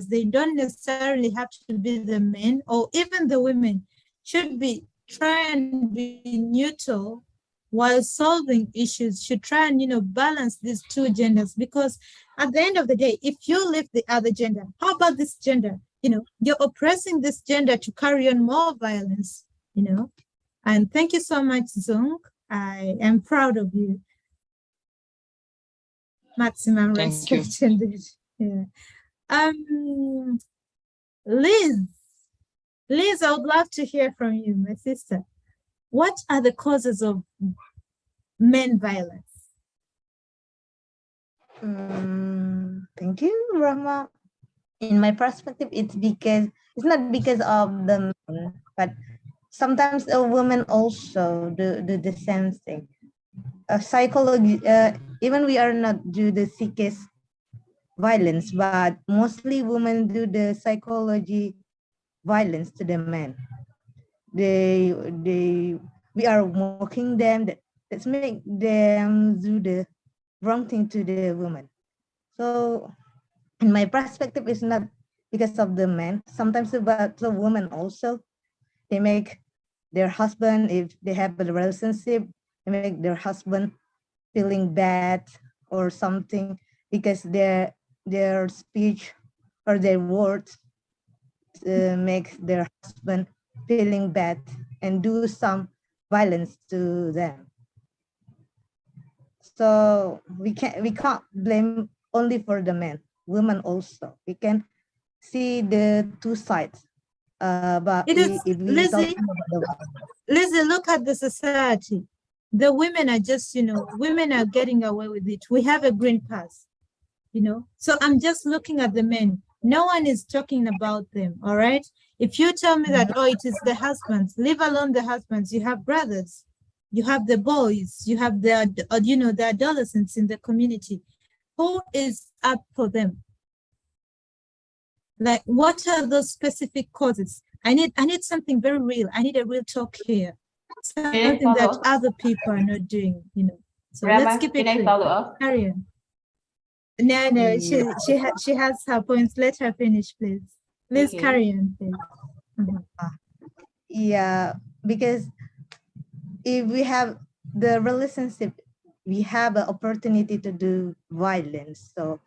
they don't necessarily have to be the men or even the women, should be try and be neutral while solving issues, should try and, balance these two genders, because at the end of the day, if you leave the other gender, how about this gender? You're oppressing this gender to carry on more violence, And thank you so much, Zung. I am proud of you. Maximum respect. Yeah. Liz, I would love to hear from you, my sister. What are the causes of men violence? Thank you, Rahma. In my perspective, it's not because of the men, but sometimes a woman also do the same thing. Psychology, even we are not do the sickest violence, but mostly women do the psychology violence to the men. We are mocking them. Let's make them do the wrong thing to the woman. So, in my perspective, it's not because of the men. Sometimes about the women also. They make their husband, if they have a relationship, they make their husband feeling bad or something because their speech or their words makes their husband feeling bad and do some violence to them. So we can't blame only for the men, women also. We can see the two sides. But Lizzie, look at the society. The women are just, women are getting away with it. We have a green pass, So I'm just looking at the men. No one is talking about them, all right? If you tell me that, oh, it is the husbands, leave alone the husbands. You have brothers, you have the boys, you have the, the adolescents in the community. Who is up for them? Like, what are those specific causes? I need something very real. I need a real talk here. Something follow that up? other people are not doing, you know. So Rama, let's keep it can I real. follow up? Carry on. No, no, she has her points. Let her finish, please. Please Okay. carry on, please. Mhm. Yeah, because if we have the relationship, we have an opportunity to do violence. So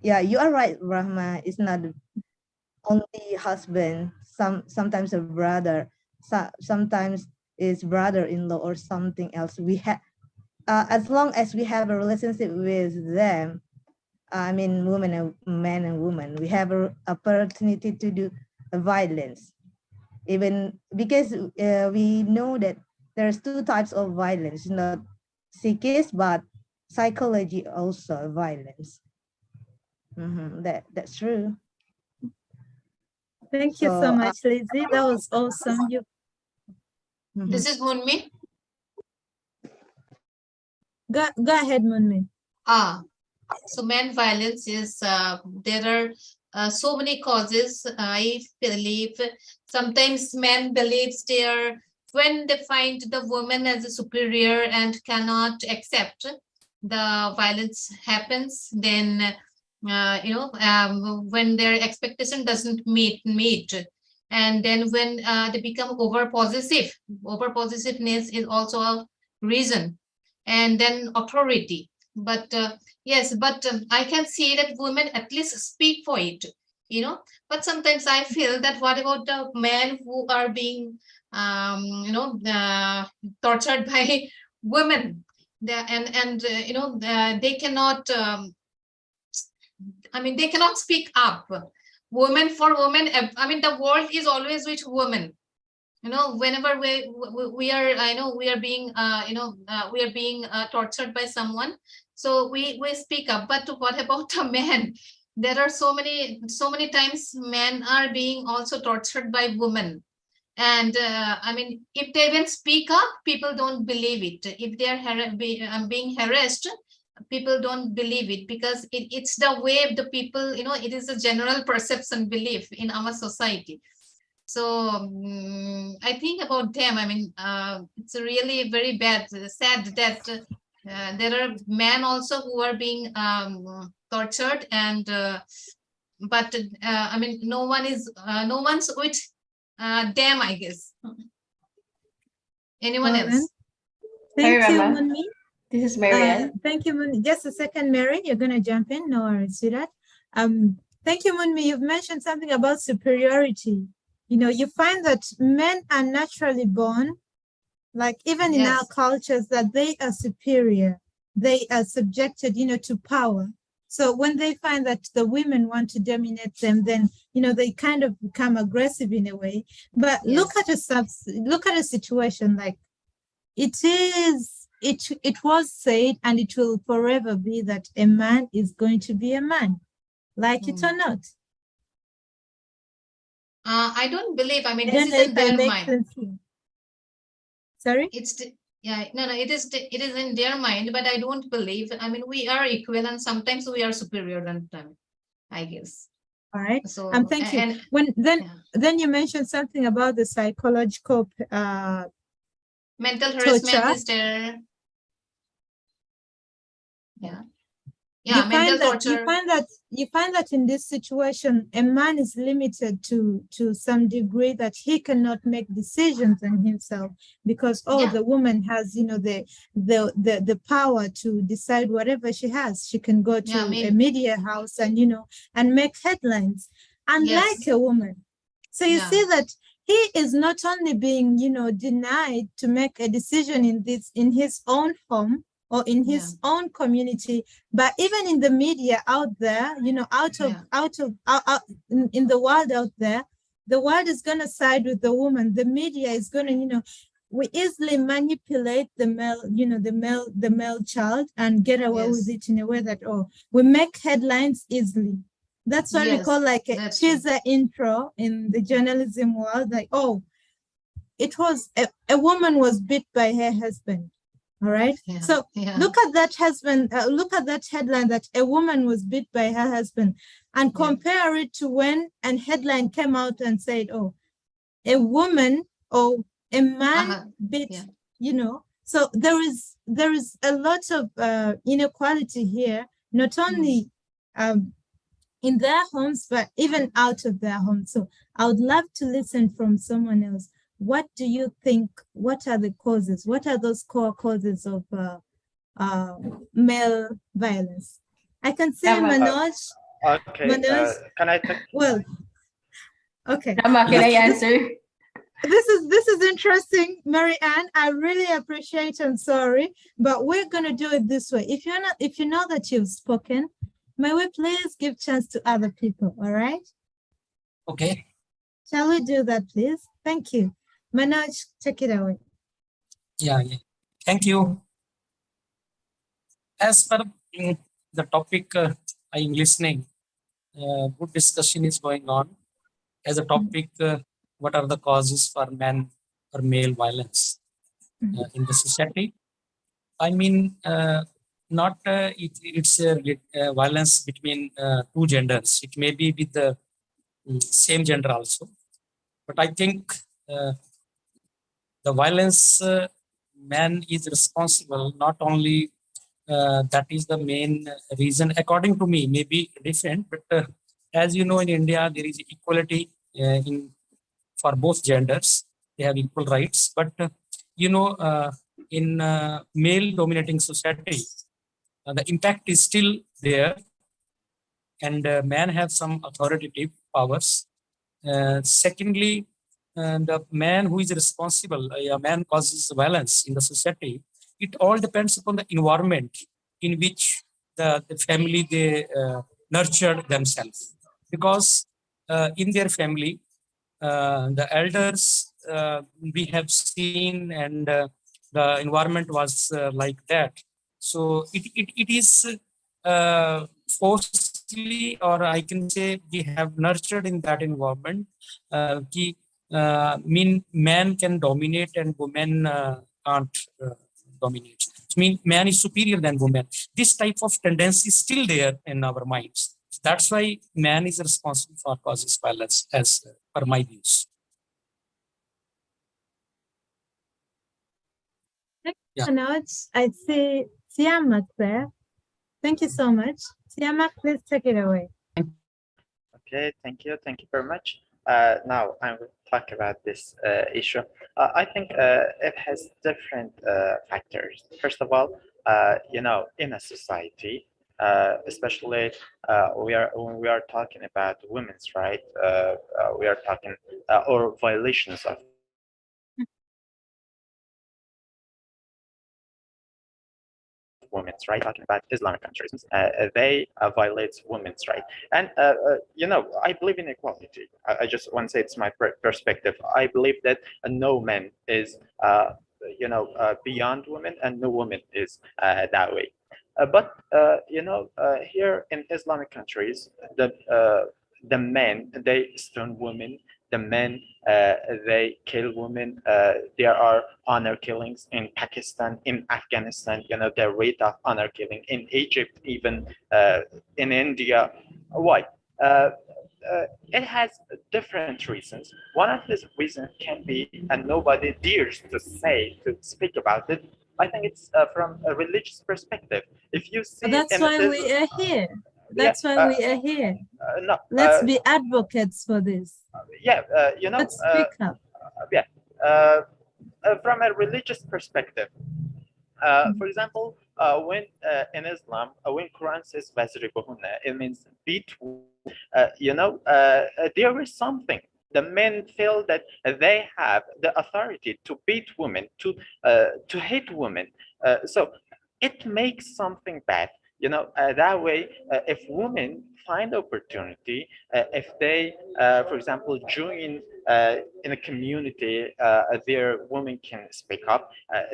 yeah, you are right, Rahma. It's not only husband, sometimes a brother, sometimes is brother-in-law or something else. We have as long as we have a relationship with them, I mean women and men and women, we have an opportunity to do violence. Even because we know that there's two types of violence, not psychic but psychology also violence. That's true. Thank you so much, Lizzie. That was awesome. You. This is Munmi. Go ahead, Munmi. So man violence is, there are so many causes. I believe sometimes men believes when they find the woman as a superior and cannot accept the violence happens, then when their expectation doesn't meet, and then when they become over possessiveness is also a reason, and then authority. But yes, but I can see that women at least speak for it, but sometimes I feel that what about the men who are being tortured by women, they cannot they cannot speak up. Women for women, the world is always with women. Whenever we are, we are being tortured by someone, so we speak up. But what about the men? There are so many times men are being also tortured by women, and if they even speak up, people don't believe it. If they are being harassed, people don't believe it, because it's the way of the people, it is a general perception belief in our society. So I think about them. It's really very bad, sad that there are men also who are being tortured, and but no one's with them, I guess. Anyone else? Thank you, Rama. Munmi. This is Marianne. Thank you, Munmi. Just a second, Mary. You're gonna jump in. No worries, see that. Thank you, Munmi. You've mentioned something about superiority. You find that men are naturally born, like even in our cultures, that they are superior. They are subjected, to power. So when they find that the women want to dominate them, then, they kind of become aggressive in a way. But look at a situation like it was said, and it will forever be, that a man is going to be a man, like it or not. I don't believe. I This don't is know in if I their make mind. sense here. Sorry? It is in their mind, but I don't believe. We are equal, and sometimes we are superior than them, I guess. All right. So Thank you. Then you mentioned something about the psychological mental harassment torture. is there. You Mental find that torture. you find that in this situation, a man is limited to some degree, that he cannot make decisions on himself, because the woman has the power to decide whatever she has. She can go to a media house and and make headlines, unlike a woman. So you see that he is not only being denied to make a decision in his own home or in his own community, but even in the media out there, in the world out there, the world is going to side with the woman. The media is going to, we easily manipulate the male, the male child, and get away with it in a way that, we make headlines easily. That's what we call like a teaser intro in the journalism world. Like, it was a woman was beat by her husband. All right. So look at that husband. Look at that headline, that a woman was beat by her husband, and compare it to when a headline came out and said, a woman or a man beat, yeah. you know, so there is a lot of inequality here, not only in their homes, but even out of their homes. So I would love to listen from someone else. What do you think? What are the causes? What are those core causes of male violence? I can say Manoj. Okay, Manoj, can I take? well, okay. Rama, can I answer? This is interesting, Mary Ann. I really appreciate and sorry, but we're gonna do it this way. If you know that you've spoken, may we please give chance to other people, all right? Okay. Shall we do that, please? Thank you. Manoj, take it away. Yeah. Thank you. As per the topic, I am listening. Good discussion is going on. As a topic, what are the causes for man or male violence in the society? I mean, not it's violence between two genders. It may be with the same gender also. But I think the violence man is responsible, not only that is the main reason, according to me, maybe different, but as you know, in India, there is equality for both genders. They have equal rights, but you know, in male dominating society, the impact is still there, and man have some authoritative powers. Secondly, the man who is responsible, a man causes violence in the society. It all depends upon the environment in which the family they nurture themselves, because in their family, the elders we have seen, and the environment was like that. So it is forcefully, or I can say we have nurtured in that environment. Mean man can dominate and women can't dominate. I mean, man is superior than woman. This type of tendency is still there in our minds. That's why man is responsible for causes violence, as per my views. Yeah. Manoj, I see Siamak there. Thank you so much. Siamak, please take it away. Okay, thank you very much. Now I'm going to talk about this issue. I think it has different factors. First of all, you know, in a society, especially when we are talking about women's rights, we are talking or violations of women's rights, talking about Islamic countries, they violate women's rights. And, you know, I believe in equality. I just want to say it's my perspective. I believe that no man is, you know, beyond women, and no woman is that way. But, you know, here in Islamic countries, the men, they stone women. The men, they kill women. There are honor killings in Pakistan, in Afghanistan, you know, the rate of honor killing in Egypt, even in India. Why? It has different reasons. One of these reasons can be, and nobody dares to speak about it. I think it's from a religious perspective. If you see, that's why we are here. That's why we are here. No, let's be advocates for this. Yeah, you know, let's speak up. Yeah, from a religious perspective, for example, when in Islam, when Quran says "Vazribuhunna," it means beat. You know, there is something. The men feel that they have the authority to beat women, to hate women. So it makes something bad. You know, that way, if women find opportunity, if they, for example, join in a community, their women can speak up,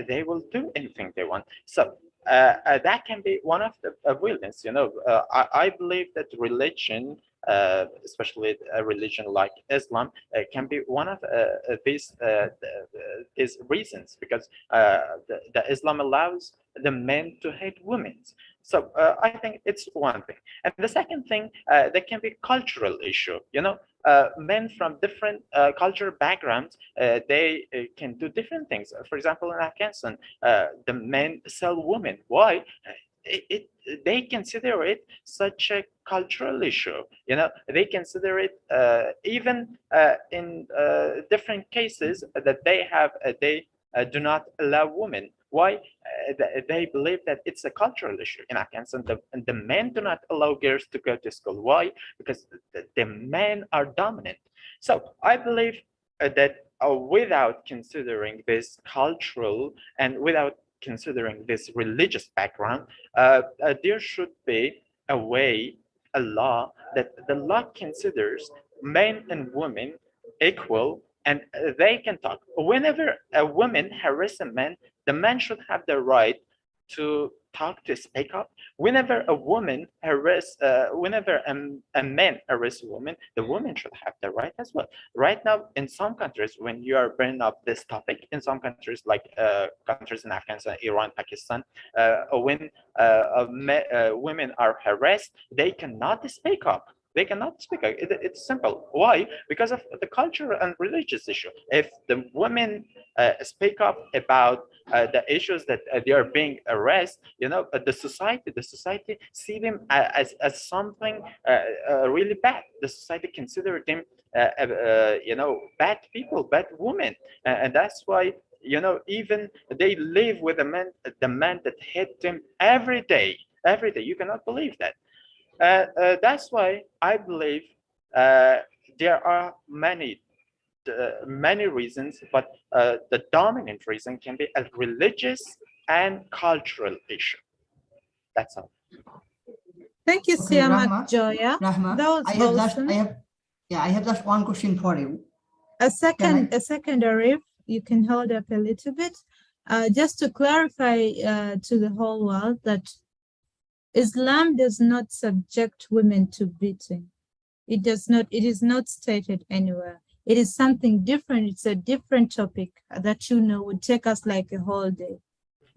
they will do anything they want. So that can be one of the violence. You know, I believe that religion, especially a religion like Islam, can be one of these reasons, because the Islam allows the men to hate women. So I think it's one thing. And the second thing, there can be cultural issue. Men from different cultural backgrounds, they can do different things. For example, in Afghanistan, the men sell women. Why? They consider it such a cultural issue. They consider it even in different cases that they have. They do not allow women. Why? They believe that it's a cultural issue in Afghanistan. The men do not allow girls to go to school. Why? Because the men are dominant. So I believe that without considering this cultural and without considering this religious background, there should be a way, a law, that the law considers men and women equal, and they can talk. Whenever a woman harasses a man, the man should have the right to talk, to speak up. Whenever a woman whenever a man harasses a woman, the woman should have the right as well. Right now, in some countries, when you are bringing up this topic, in some countries like countries in Afghanistan, Iran, Pakistan, when women are harassed, they cannot speak up. They cannot speak. It's simple. Why? Because of the cultural and religious issue. If the women speak up about the issues that they are being harassed, the society see them as something really bad. The society consider them, bad people, bad women, and that's why even they live with the man that hit them every day. You cannot believe that. That's why I believe there are many reasons, but the dominant reason can be a religious and cultural issue. That's all. Thank you, Okay, Siamak Rahma, Joya. Rahma, That was awesome. I have just one question for you. A secondary, you can hold up a little bit, just to clarify to the whole world that Islam does not subject women to beating. It does not. It is not stated anywhere. It is something different. It's a different topic that would take us like a whole day.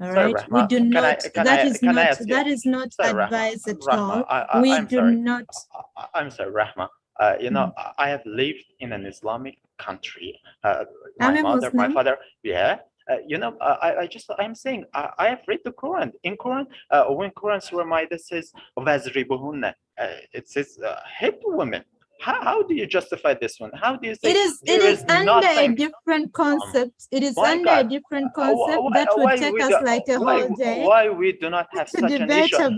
All right. Rahma, We do not. That is not advice at all. We do not. I'm sorry, Rahma. I have lived in an Islamic country. My mother, my father, yeah. I'm saying I have read the Quran. In Quran, when Quran Surah Ma'idah says "Wazribuhunna," it says hit women. How do you justify this one? How do you say it is under a different concept? It is under a different concept that would take us like a whole day. Why we do not have such an issue?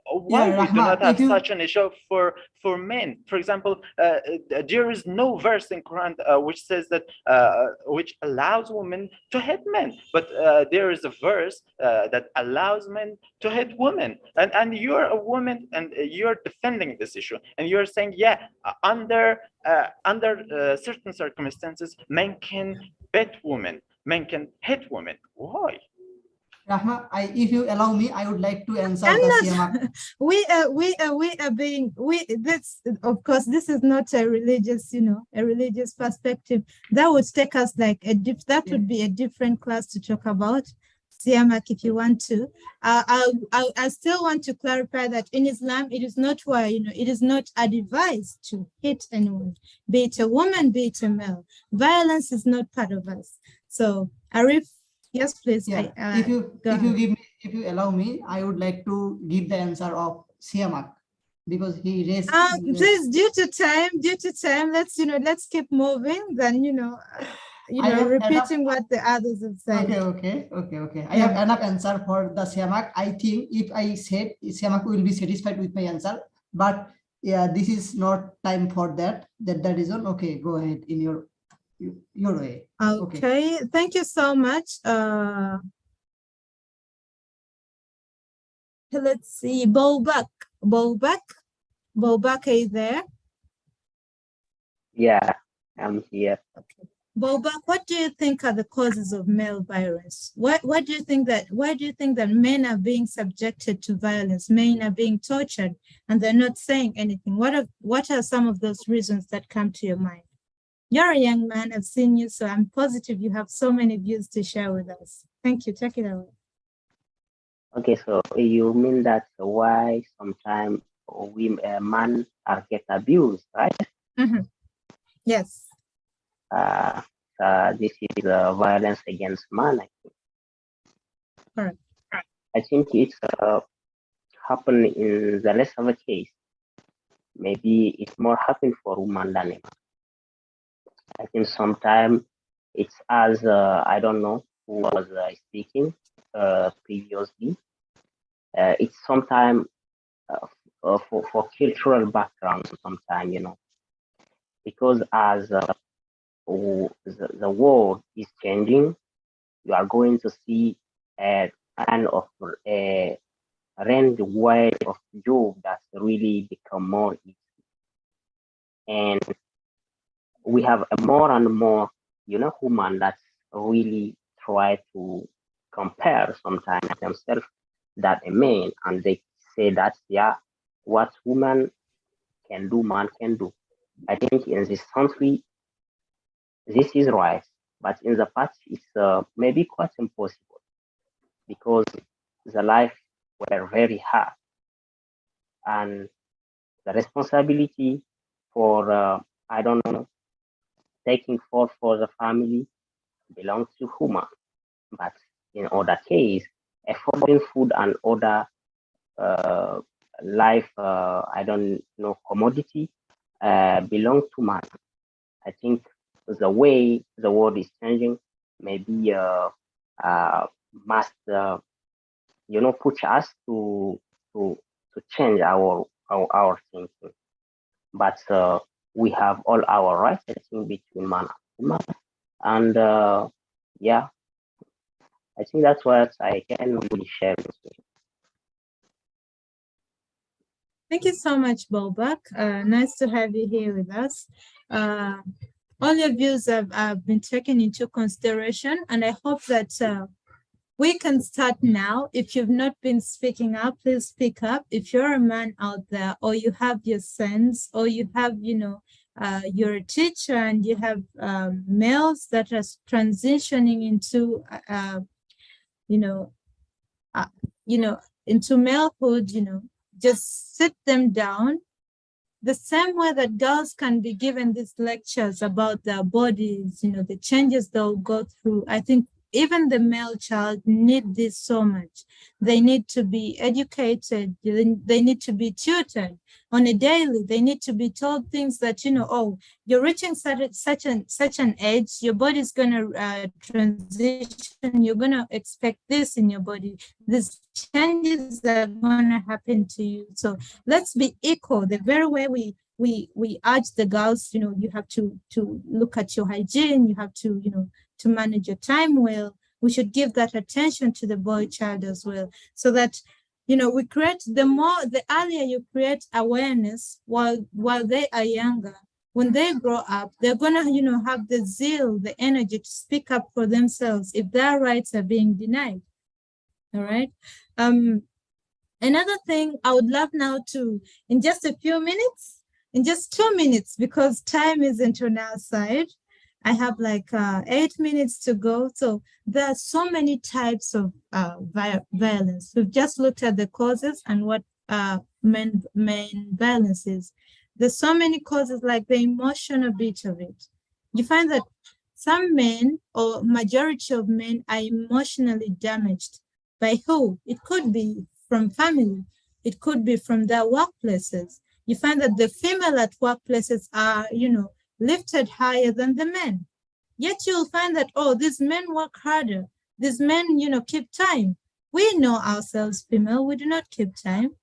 Why we do not have such an issue for men? For example, there is no verse in Quran which says that which allows women to hit men, but there is a verse that allows men to hit women. And you're a woman and you're defending this issue, and you're saying, yeah, under certain circumstances, men can beat women, men can hit women. Why? Rahma, if you allow me, I would like to answer That's, of course, this is not a religious, a religious perspective. That would take us like that would be a different class to talk about. Siamak, if you want to. I still want to clarify that in Islam, it is not why, it is not advised to hit anyone, be it a woman, be it a male. Violence is not part of us. So, Arif, yes, please. Yeah. If you allow me, I would like to give the answer of Siamak because he raised. Please, due to time, let's keep moving. Then repeating what the others have said. Okay. I have enough answer for the Siamak. I think if I said, Siamak will be satisfied with my answer. But yeah, this is not time for that. That's the reason. Okay, go ahead in your way. Okay, thank you so much. Let's see, Bobak, are you there? Yeah, I'm here. Okay. Bobak, what do you think are the causes of male violence? Why do you think that men are being subjected to violence, men are being tortured, and they're not saying anything? What are some of those reasons that come to your mind? You're a young man, I've seen you, so I'm positive you have so many views to share with us. Thank you, take it away. Okay, so you mean that why sometimes we man are get abused, right? Mhm. Yes. This is violence against man. Correct. I think it's happen in the rest of the case. Maybe it's more happen for woman than a man. I think sometimes it's as I don't know who was speaking previously. It's sometimes for cultural background. Sometimes because as the world is changing, you are going to see a kind of a range way of job that's really become more easy. And we have a more and more, human that's really try to compare sometimes themselves that a man, and they say that, yeah, what woman can do, man can do. I think in this country, this is right, but in the past, it's maybe quite impossible because the life were very hard, and the responsibility for I don't know taking forth for the family belongs to human. But in other case, affording food and other life, I don't know, commodity belong to man. I think the way the world is changing, maybe must push us to change our thinking. But we have all our rights, I think, between man and woman. And yeah, I think that's what I can really share with you. Thank you so much, Bobak. Nice to have you here with us. All your views have been taken into consideration, and I hope that we can start now. If you've not been speaking up, please speak up. If you're a man out there, or you have your sons, or you have, you're a teacher and you have males that are transitioning into, into malehood, just sit them down. The same way that girls can be given these lectures about their bodies, the changes they'll go through. I think even the male child need this so much. They need to be educated. They need to be tutored on a daily. They need to be told things that, oh, you're reaching such an age, your body's going to transition. You're going to expect this in your body. These changes are going to happen to you. So let's be equal. The very way we urge the girls, you have to look at your hygiene. You have to, to manage your time well. We should give that attention to the boy child as well, so that we create the earlier you create awareness while they are younger. When they grow up, they're gonna have the zeal, the energy to speak up for themselves if their rights are being denied. All right. Another thing I would love now to, in just a few minutes, in just 2 minutes, because time isn't on our side. I have like 8 minutes to go. So there are so many types of violence. We've just looked at the causes and what main violence is. There's so many causes, like the emotional bit of it. You find that some men, or majority of men, are emotionally damaged. By who? It could be from family. It could be from their workplaces. You find that the female at workplaces are, lifted higher than the men. Yet you'll find that, oh, these men work harder. These men, keep time. We know ourselves, female, we do not keep time.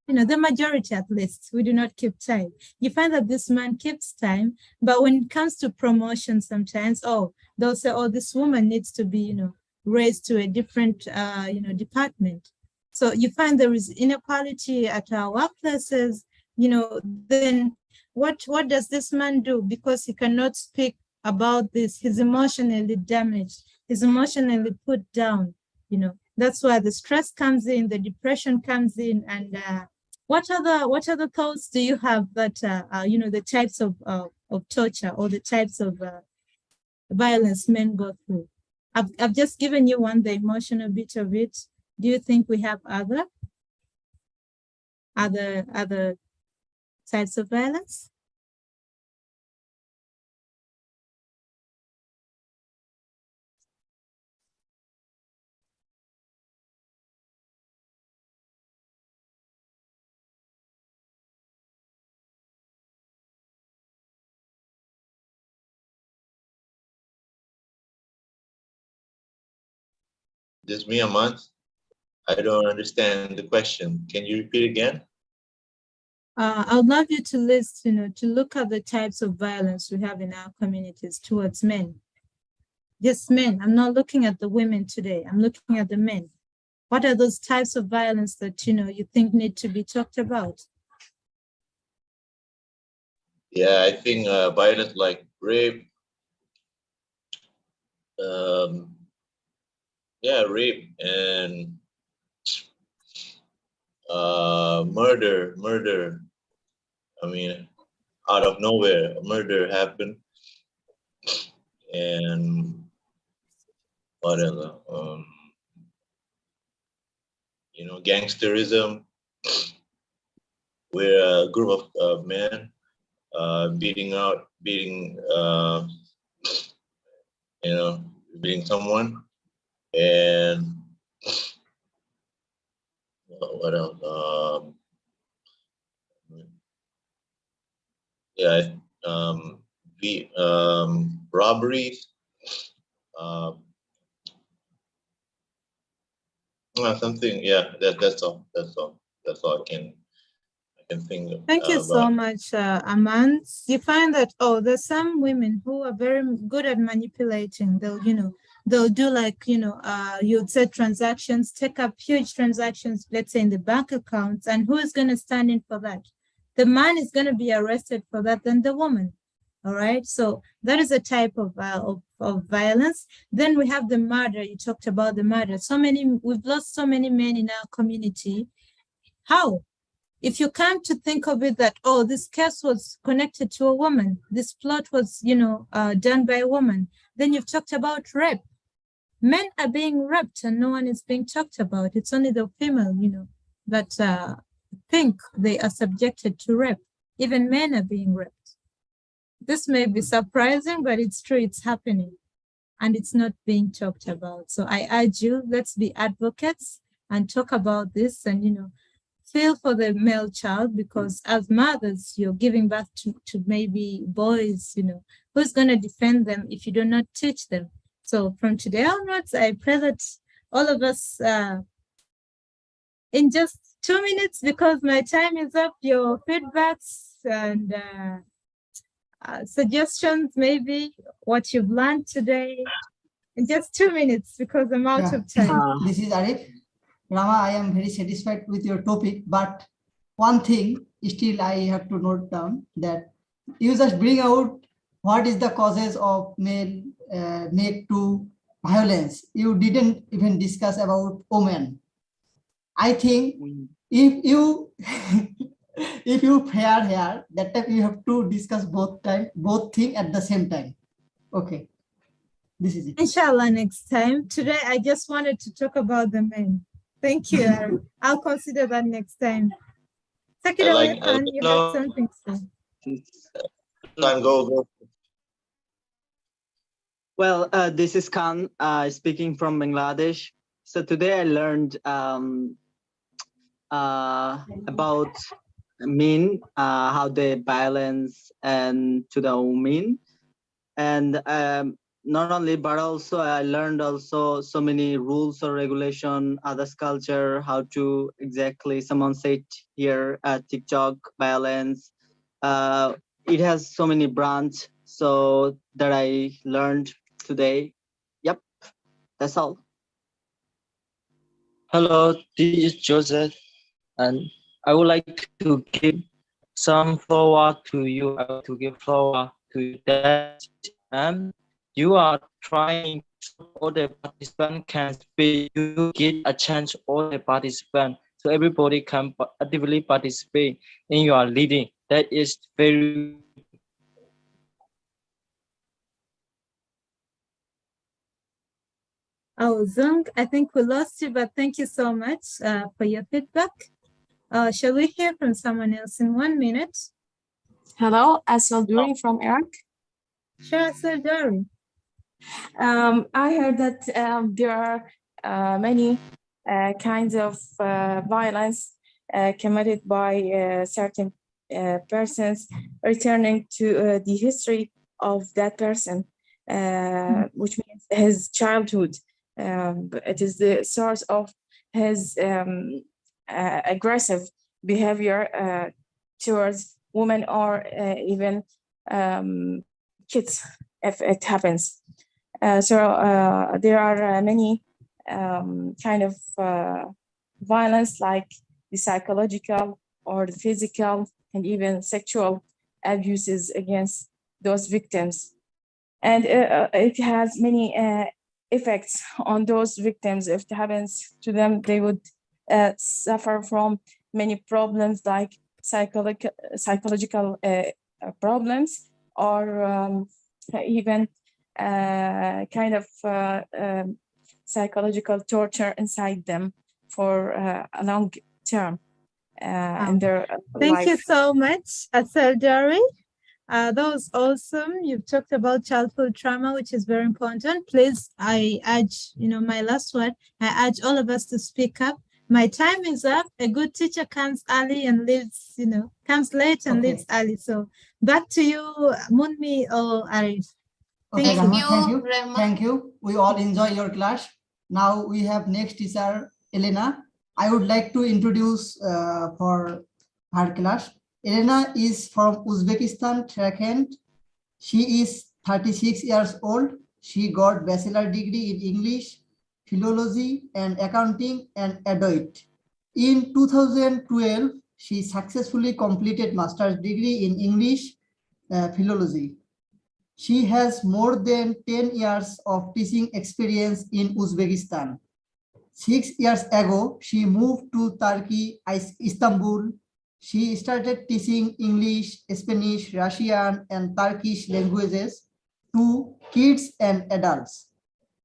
The majority at least, we do not keep time. You find that this man keeps time, but when it comes to promotion, sometimes, they'll say, oh, this woman needs to be, raised to a different, department. So you find there is inequality at our workplaces, then what does this man do? Because he cannot speak about this, he's emotionally damaged, he's emotionally put down. That's why the stress comes in, the depression comes in. And what other thoughts do you have that the types of torture or the types of violence men go through? I've just given you one, the emotional bit of it. Do you think we have other types of violence? Just me a month? I don't understand the question. Can you repeat again? I would love you to list, to look at the types of violence we have in our communities towards men. Yes, men. I'm not looking at the women today. I'm looking at the men. What are those types of violence that, you think need to be talked about? Yeah, I think violence like rape, rape and murder. I mean, out of nowhere, murder happened. And what else? Gangsterism. We're a group of men beating someone. And what else? Robberies. Something. Yeah, that's all. That's all I can think of. Thank you so much, Aman. You find that, there's some women who are very good at manipulating. They'll do like, you'd say transactions, take up huge transactions, let's say in the bank accounts, and who is going to stand in for that? The man is going to be arrested for that than the woman. All right. So that is a type of violence. Then we have the murder. You talked about the murder. We've lost so many men in our community. How? If you come to think of it that, this case was connected to a woman, this plot was, done by a woman, then you've talked about rape. Men are being raped and no one is being talked about. It's only the female, that think they are subjected to rape. Even men are being raped. This may be surprising, but it's true, it's happening. And it's not being talked about. So I urge you, let's be advocates and talk about this and, feel for the male child, because as mothers, you're giving birth to maybe boys, who's going to defend them if you do not teach them? So from today onwards, I pray that all of us, in just 2 minutes, because my time is up, your feedbacks and suggestions, maybe what you've learned today, in just 2 minutes, because I'm out of time. This is Arif. Rama, I am very satisfied with your topic, but one thing still I have to note down, that you just bring out what is the causes of male need to violence. You didn't even discuss about women. I think if you if you pair here, that time you have to discuss both things at the same time. Okay, this is it. Inshallah, next time. Today, I just wanted to talk about the men. Thank you, Arif. I'll consider that next time. Take it away, Khan. You have something to say. Go. Well, this is Khan speaking from Bangladesh. So today I learned about men, how they balance and to the women, and not only, but also I learned also so many rules or regulation, others culture, how to exactly, someone said here, TikTok violence. It has so many brands, so that I learned today. Yep, that's all. Hello, this is Joseph, and I would like to give some flower to you. I want to give flower to you. That you are trying so all the participants can speak. You give a chance all the participants, so everybody can actively participate in your leading. That is very Oh, Zung, I think we lost you, but thank you so much for your feedback. Shall we hear from someone else in 1 minute? Hello, Asel Duri from Iraq. Sure, Asel Duri. I heard that there are many kinds of violence committed by certain persons returning to the history of that person, which means his childhood. It is the source of his aggressive behavior towards women or even kids if it happens. So there are many kind of violence, like the psychological or the physical and even sexual abuses against those victims. And it has many effects on those victims. If it happens to them, they would suffer from many problems like psychological problems, or even kind of psychological torture inside them for a long term in their Thank life. you so much, Asel Duri. That was awesome. You've talked about childhood trauma, which is very important. Please, I urge, my last word, I urge all of us to speak up. My time is up. A good teacher comes early and leaves, comes late and leaves early. So back to you, Munmi or Arif. Okay, Thank Rahma, you. thank you. Thank you. We all enjoy your class. Now we have next teacher, Elena. I would like to introduce for her class. Elena is from Uzbekistan, Tashkent. She is 36 years old. She got bachelor degree in English, philology and accounting and adult. In 2012, she successfully completed master's degree in English, philology. She has more than 10 years of teaching experience in Uzbekistan. 6 years ago, she moved to Turkey, Istanbul. She started teaching English, Spanish, Russian, and Turkish languages to kids and adults.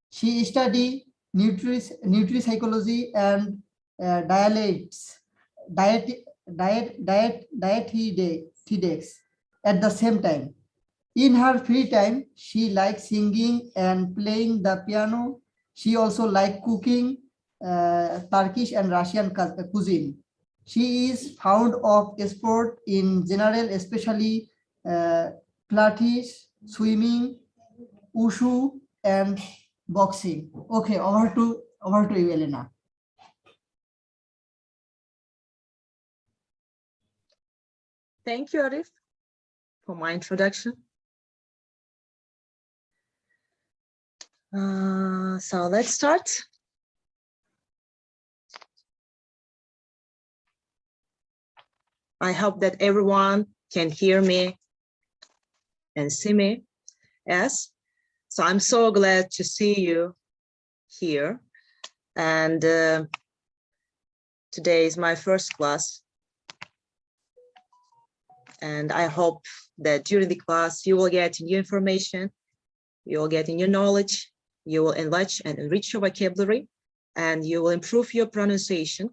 She studied nutri-psychology and dialects, dietetics at the same time. In her free time, she likes singing and playing the piano. She also likes cooking Turkish and Russian cuisine. She is fond of sport in general, especially Pilates, swimming, wushu, and boxing. Okay, over to you, Elena. Thank you, Arif, for my introduction. So let's start. I hope that everyone can hear me and see me. Yes. So I'm so glad to see you here. And today is my first class. And I hope that during the class, you will get new information, you will get new knowledge, you will enlarge and enrich your vocabulary, and you will improve your pronunciation.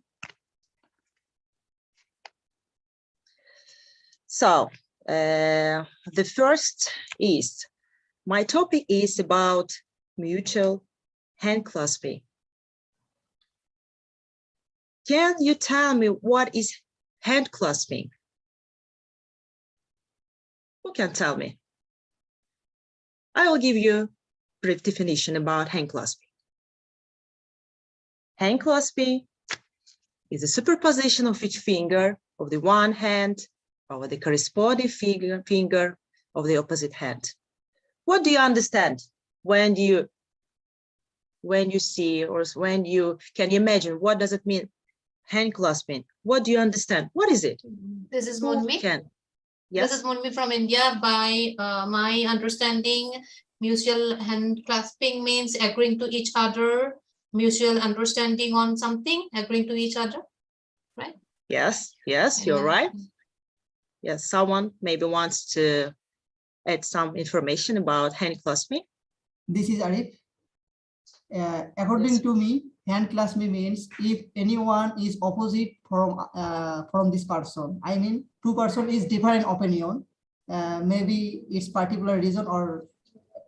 So the first is, my topic is about mutual hand clasping. Can you tell me what is hand clasping? Who can tell me? I will give you a brief definition about hand clasping. Hand clasping is a superposition of each finger of the one hand over the corresponding finger of the opposite hand. What do you understand when you see, or when you can you imagine, what does it mean, hand clasping? What do you understand? What is it? This is Who Munmi. can? Yes. This is Munmi from India. By my understanding, mutual hand clasping means agreeing to each other, mutual understanding on something, agreeing to each other, right? Yes, yes, you're right. Yes, someone maybe wants to add some information about hand clasping. This is Arif. according to me, hand clasp me means if anyone is opposite from this person. I mean, two person is different opinion. Maybe it's particular reason or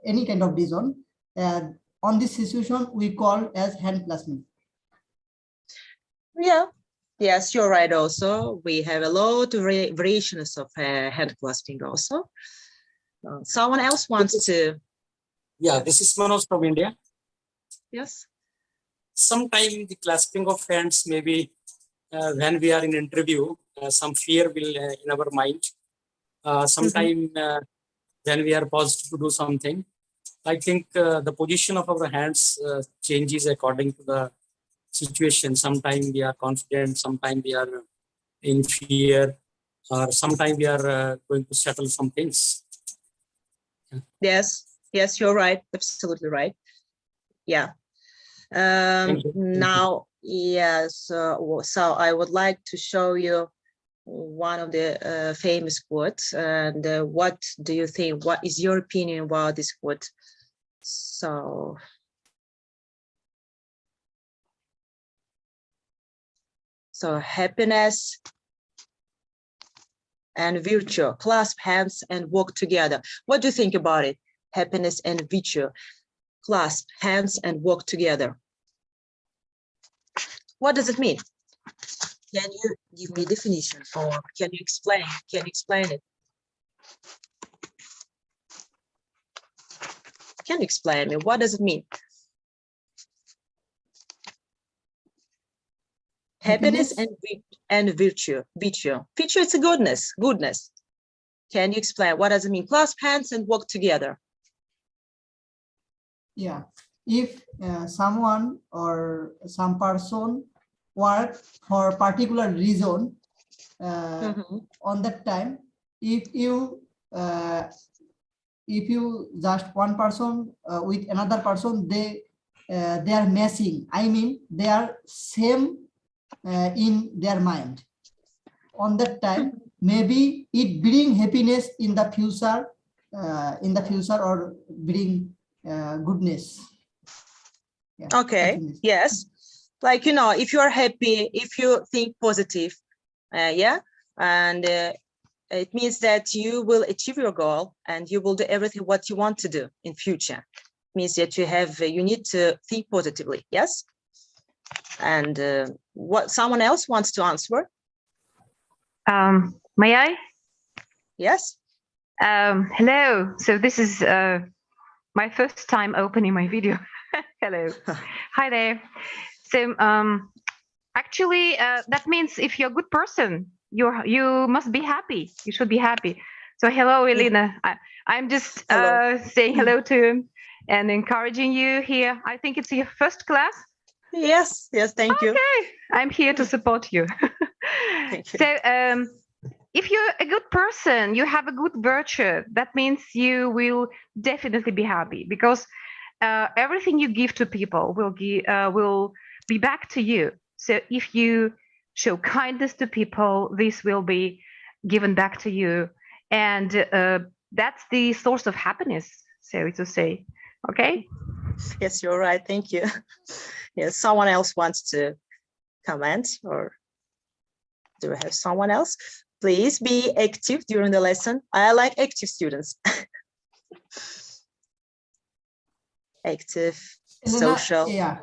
any kind of reason. On this situation, we call as hand clasping. Yeah. Yes, you're right. Also, we have a lot of variations of hand clasping. Also, someone else wants to. Yeah, this is Manoj from India. Yes. Sometimes the clasping of hands, maybe when we are in interview, some fear will in our mind. Sometime when we are positive to do something, I think the position of our hands changes according to the situation. Sometimes we are confident, sometimes we are in fear, or sometimes we are going to settle some things. Yes, yes, you're right. Absolutely right. Yeah. Now, yes. So I would like to show you one of the famous quotes. And what do you think? What is your opinion about this quote? So. So happiness and virtue, clasp hands and walk together. What do you think about it? Happiness and virtue, clasp hands and walk together. What does it mean? Can you give me a definition or can you explain? Can you explain it? Can you explain me? What does it mean? Happiness and virtue. Virtue is a goodness. Goodness. Can you explain what does it mean? Clasp hands and walk together. Yeah, if someone or some person work for particular reason, on that time, if you just one person with another person, they are matching. I mean, they are same in their mind. On that time, maybe it bring happiness in the future, or bring goodness. Yeah, okay. happiness. Yes, like if you are happy, if you think positive, yeah, and it means that you will achieve your goal and you will do everything what you want to do in future. It means that you need to think positively. Yes. And what someone else wants to answer? May I? Yes. Hello. So this is my first time opening my video. Hello. Hi there. So actually, that means if you're a good person, you must be happy. You should be happy. So hello, Elena. I'm just saying hello to you and encouraging you here. I think it's your first class. Yes, yes, thank you. Okay, I'm here to support you. Thank you. So if you're a good person, you have a good virtue, that means you will definitely be happy because everything you give to people will be back to you. So if you show kindness to people, this will be given back to you. And that's the source of happiness, so to say. Okay? Yes, you're right. Thank you. Yes, someone else wants to comment, or do we have someone else? Please be active during the lesson. I like active students. Active, Elena, social. Yeah,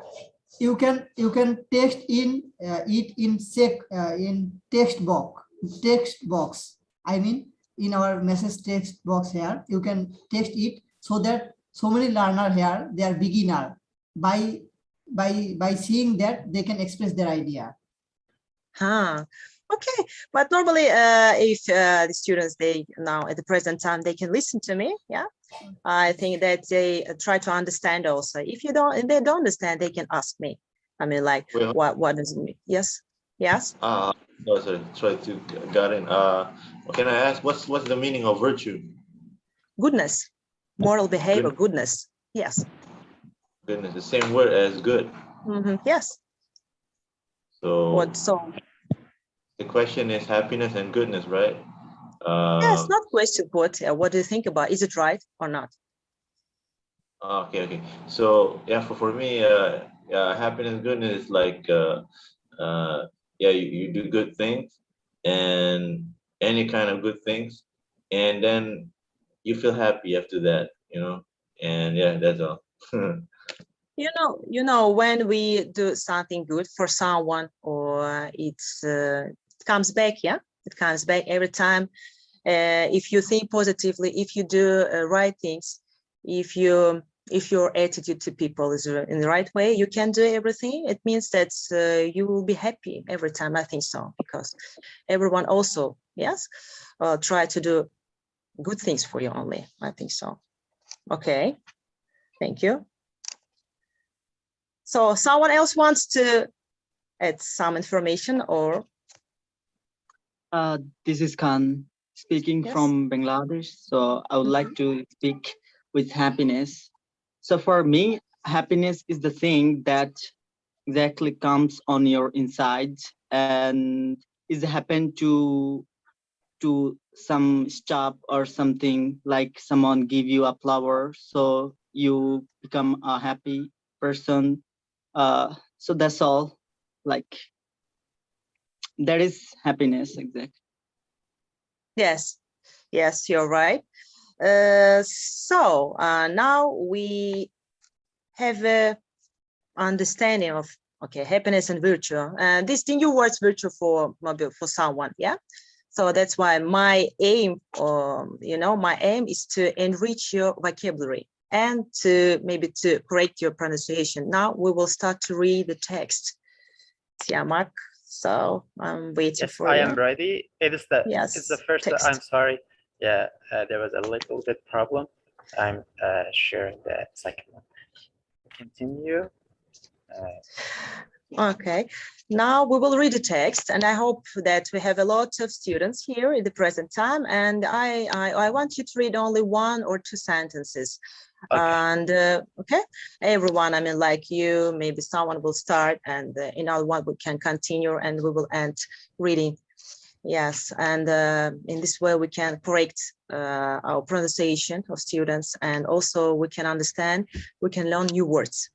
you can text in it in text box. I mean, in our message text box here, you can text it so that so many learner here, they are beginner. By seeing that, they can express their idea. Okay, but normally if the students, they now at the present time, they can listen to me. Yeah, I think that they try to understand also. If they don't understand, they can ask me. I mean, like, what does it mean? Yes. Sorry, try to get in. Can I ask what's the meaning of virtue? Goodness, moral behavior, goodness. Yes. Goodness, the same word as good. Yes. So the question is happiness and goodness, right? Yes, not question, but what do you think about? Is it right or not? Okay, okay. So yeah, for me, yeah, happiness and goodness is like yeah, you do good things and any kind of good things, and then you feel happy after that, you know. And yeah, that's all. You know, when we do something good for someone, or it comes back, yeah, it comes back every time. If you think positively, if you do right things, if your attitude to people is in the right way, you can do everything. It means that you will be happy every time. I think so, because everyone also, yes, try to do good things for you only. I think so. Okay, thank you. So someone else wants to add some information, or? This is Khan speaking Yes. from Bangladesh. So I would like to speak with happiness. So for me, happiness is the thing that exactly comes on your inside and is happen to some stuff or something, like someone give you a flower, so you become a happy person. So that's all. Like that is happiness, exactly. Yes, yes, you're right. So now we have a understanding of, okay, happiness and virtue. And this the new words virtue for someone, yeah. So that's why my aim, you know, my aim is to enrich your vocabulary and to maybe to correct your pronunciation. Now we will start to read the text. Tiamak, so I'm waiting Yes, for I you. am ready. It's the first. text. I'm sorry. Yeah, there was a little bit problem. I'm sharing the second one. Continue. Okay, now we will read the text, and I hope that we have a lot of students here at the present time. And I want you to read only 1 or 2 sentences. And okay, everyone, I mean, like you, maybe someone will start, and in our one we can continue, and we will end reading. Yes, and in this way we can correct our pronunciation of students, and also we can understand, we can learn new words.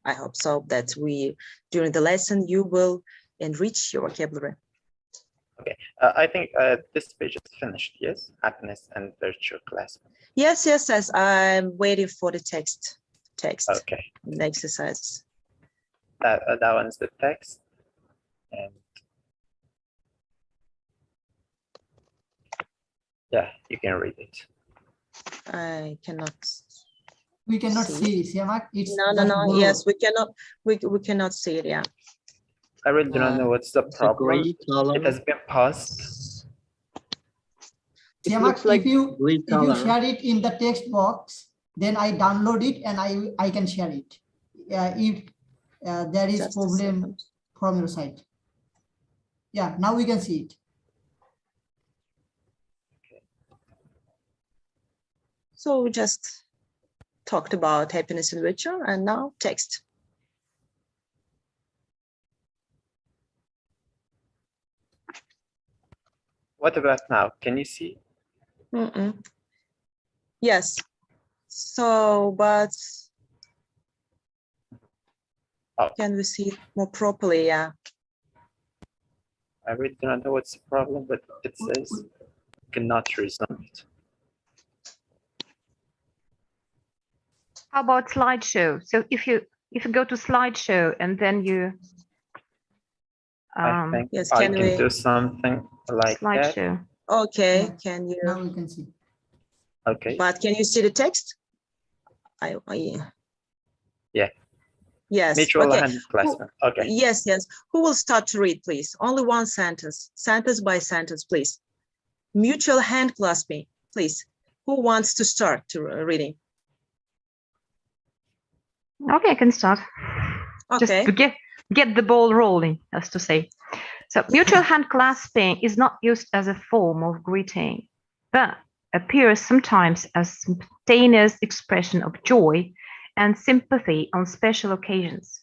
I hope so that during the lesson, you will enrich your vocabulary. Okay, I think this page is finished. Yes, happiness and virtue class. Yes, yes, yes. I'm waiting for the text. Okay. The exercise. That one's the text. And yeah, you can read it. I cannot. We cannot see it, Siamak. It's No. blue. Yes, we cannot. We cannot see it. Yeah. I really do not know what's the problem. It has been paused. Siamak, like if you color. share it in the text box, then I download it and I can share it. If there is problem from your side. Yeah, now we can see it. So we just talked about happiness and virtue, and now text. What about now? Can you see? Yes. So, but can we see it more properly? Yeah. I really do not know what's the problem, but it says cannot resume it. How about slideshow? So if you go to slideshow and then you I think yes, I can can we do something like slideshow. Okay, can you? Now we can see. Okay. But can you see the text? Yeah. Yes. Mutual Okay. hand classroom. Okay. Yes, yes. Who will start to read, please? Only 1 sentence, sentence by sentence, please. Mutual hand clasping, please. Who wants to start to reading? Okay, I can start. Okay. Just to get the ball rolling, as to say. So mutual hand clasping is not used as a form of greeting, but appears sometimes as spontaneous expression of joy and sympathy on special occasions.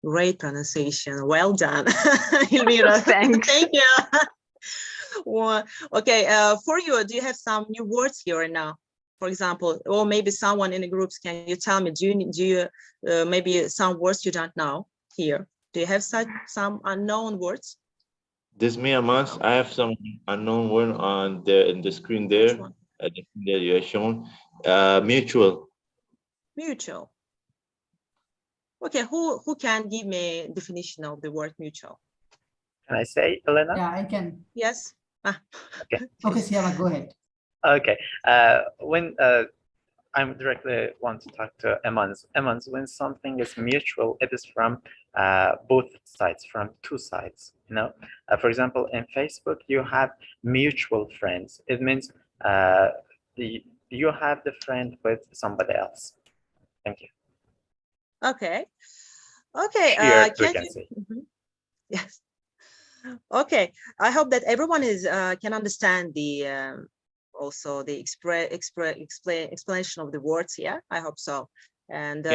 Great pronunciation. Well done, Elvira. Thanks. Thank you. Well, okay, for you, do you have some new words here now? For example, or maybe someone in the groups, can you tell me, do you maybe some words you don't know here? Do you have some unknown words? This me, Amas. I have some unknown word on the screen there. The screen that you have shown. Mutual. Mutual. Okay, who can give me a definition of the word mutual? Can I say, Elena? Yeah, I can. Yes. Okay. Okay, Siama, go ahead. Okay. When I'm directly want to talk to Emans. Emans, when something is mutual, it is from both sides, from two sides. You know, for example, in Facebook, you have mutual friends. It means you have the friend with somebody else. Thank you. Okay. Okay. Shared, we Can can you? say. Yes. Okay. I hope that everyone is can understand the also the explanation of the words here. I hope so. And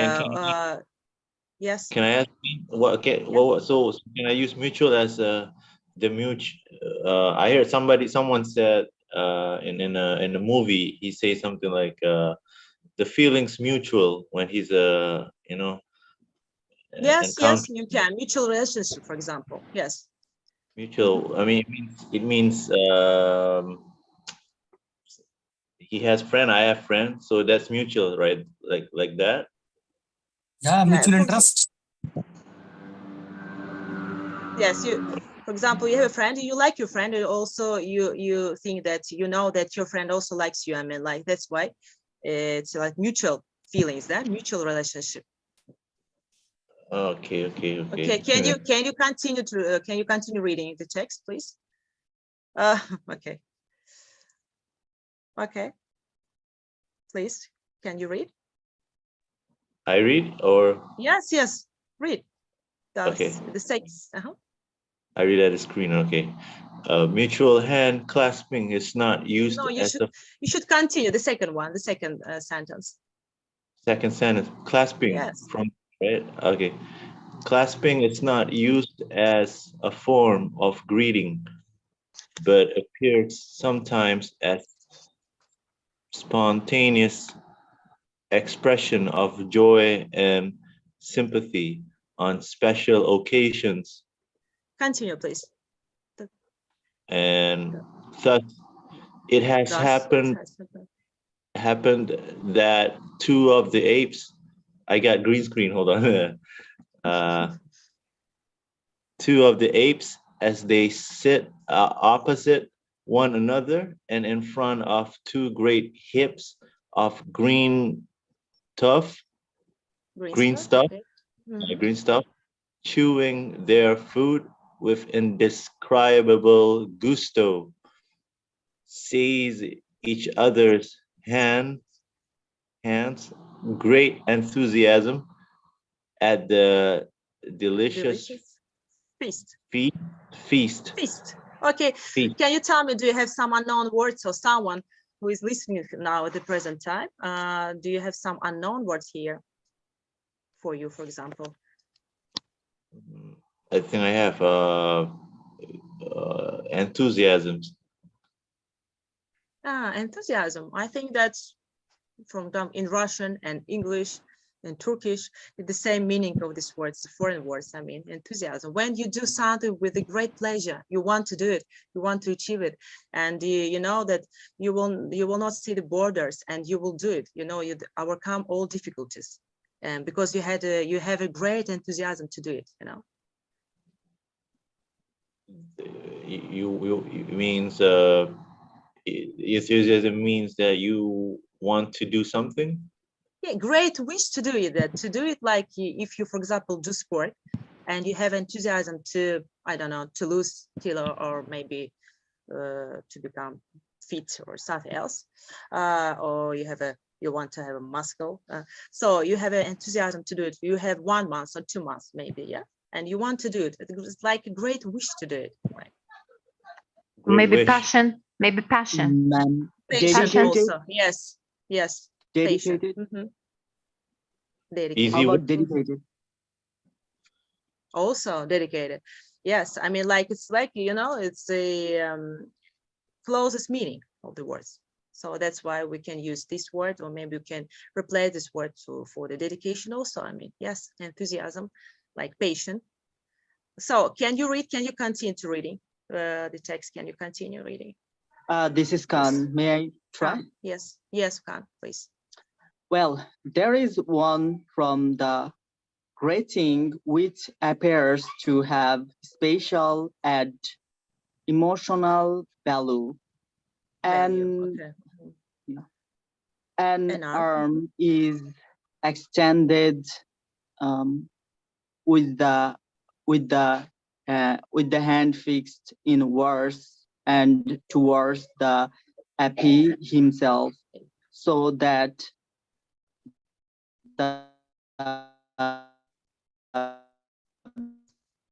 yes. Can I ask what? Okay. So can I use mutual as the mutual? I heard someone said in a movie, he says something like the feelings mutual when he's you know. Yes, yes, you can. Mutual relationship, for example. Yes. Mutual. I mean, it means he has friend, I have friend, so that's mutual, right? Like that. Yeah, mutual interest. Yes, for example, you have a friend, you like your friend, and also you think that you know that your friend also likes you. I mean, like that's why it's like mutual feelings, that mutual relationship. Okay. Okay, can you continue reading the text, please? Okay. Okay. Please, can you read? I read or? Yes, read. Okay. The text. I read at the screen. Okay. Mutual hand clasping is not used No, as you should continue the second one, the second sentence. second sentence. Clasping from right. Okay. Clasping is not used as a form of greeting, but appears sometimes as spontaneous expression of joy and sympathy on special occasions. Continue, please. And thus it has happened that two of the apes, I got green screen, hold on. Two of the apes, as they sit opposite one another and in front of two great heaps of green stuff, chewing their food with indescribable gusto, seize each other's hands, great enthusiasm at the delicious feast. Okay, can you tell me, do you have some unknown words or someone who is listening now at the present time? Do you have some unknown words here for you, for example? I think I have enthusiasm. Enthusiasm. I think that's from them in Russian and English and Turkish, the same meaning of these words, foreign words. I mean, enthusiasm. When you do something with a great pleasure, you want to do it, you want to achieve it, and you know that you will not see the borders, and you will do it. You know, you overcome all difficulties, and because you have a great enthusiasm to do it. You know. You means enthusiasm means that you want to do something. Yeah, great wish to do it. Like if you, for example, do sport, and you have enthusiasm to, I don't know, to lose kilo or maybe to become fit or something else, or you want to have a muscle. So you have an enthusiasm to do it. You have 1 month or 2 months maybe, yeah, and you want to do it. It's like a great wish to do it. Right? Maybe passion. Maybe passion. Passion also. Yes. Dedicated. Dedicated. How about dedicated? Also dedicated. Yes, I mean, like it's like, you know, it's a closest meaning of the words. So that's why we can use this word, or maybe we can replace this word for the dedication also. I mean, yes, enthusiasm, like patient. So can you read? Can you continue to reading the text? Can you continue reading? This is Khan. May I try? Yes, yes, Khan, please. Well, there is one from the greeting which appears to have special and emotional value. And Okay. an arm is extended with the hand fixed inwards and towards the api himself, so that the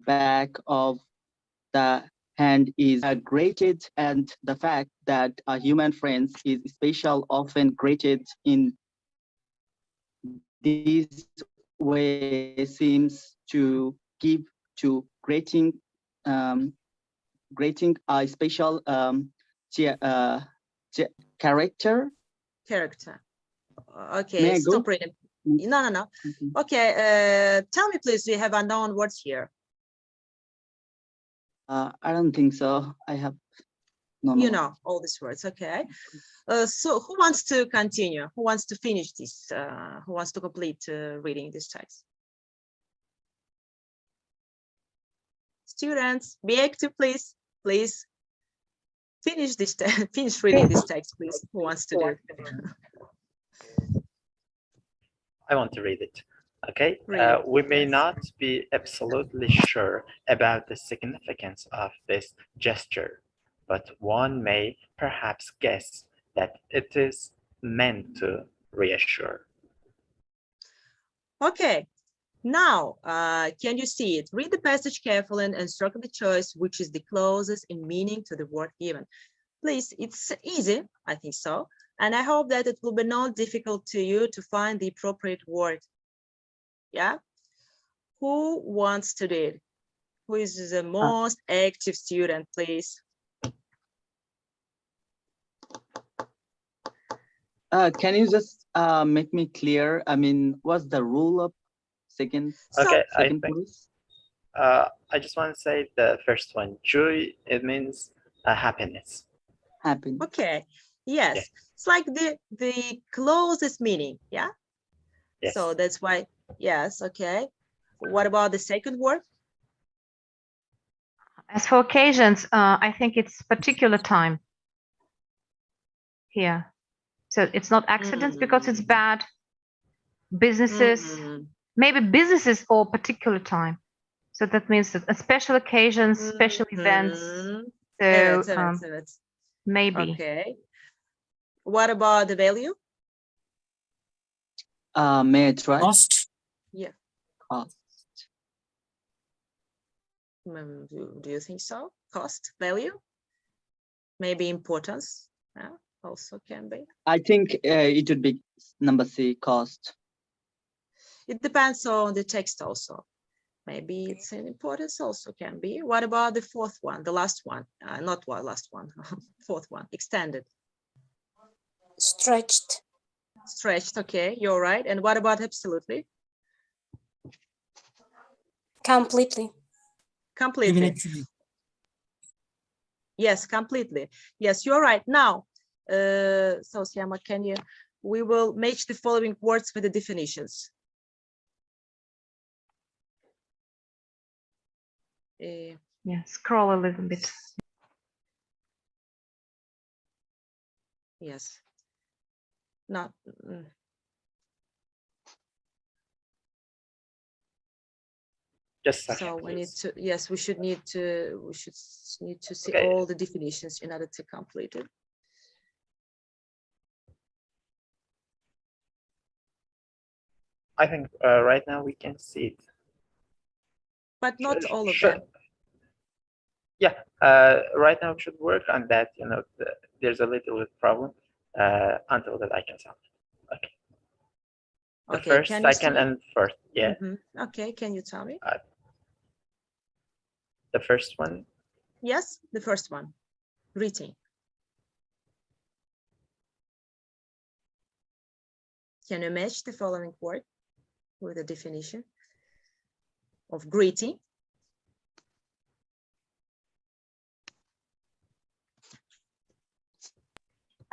back of the hand is grated, and the fact that a human friend is special often grated in this way seems to give to grating a special character. May Okay, I stop go? reading. No. Okay, tell me please, do you have unknown words here? I don't think so. I have You know all these words, okay. So who wants to continue? Who wants to finish this? Who wants to complete reading this text? Students, be active, please. Please finish this. Finish reading this text, please. Who wants to do it? I want to read it. Okay, Read. we may not be absolutely sure about the significance of this gesture, but one may perhaps guess that it is meant to reassure. Okay, now can you see it? Read the passage carefully and circle the choice which is the closest in meaning to the word given. Please, it's easy, I think so. And I hope that it will be not difficult to you to find the appropriate word. Yeah? Who wants to do it? Who is the most active student, please? Can you just make me clear? I mean, what's the rule of second? Okay, second police? I just want to say the first one. Joy, it means happiness. Happiness. Okay. Yes. It's like the closest meaning. Yeah. Yes. So that's why. Yes. Okay. What about the second word? As for occasions, I think it's particular time here. So it's not accidents because it's bad. Businesses, maybe businesses or particular time. So that means that a special occasions, special events. So Evet. maybe. Okay. What about the value? May I try? Cost. Yeah. Cost. Do you think so? Cost, value, maybe importance. Yeah, also can be. I think it would be number C, cost. It depends on the text also. Maybe it's an importance also can be. What about the fourth one, the last one? Not one, last one, fourth one, extended. Stretched. Stretched, okay, you're right. And what about absolutely? Completely. Completely. Actually. Yes, completely. Yes, you're right. Now, so Siama, we will match the following words with the definitions. Yeah, scroll a little bit. Yes. Not. Just a second, So we need please. to. Yes, we should need to see Okay. all the definitions in order to complete it. I think right now we can see it. But not all of Sure. them. Yeah, right now we should work on that. You know, there's a little bit problem until that I can solve. Okay. The Okay, first, can you second, see? and first. Yeah. Okay, can you tell me? The first one. Yes, the first one. Greeting. Can you match the following word with the definition of greeting?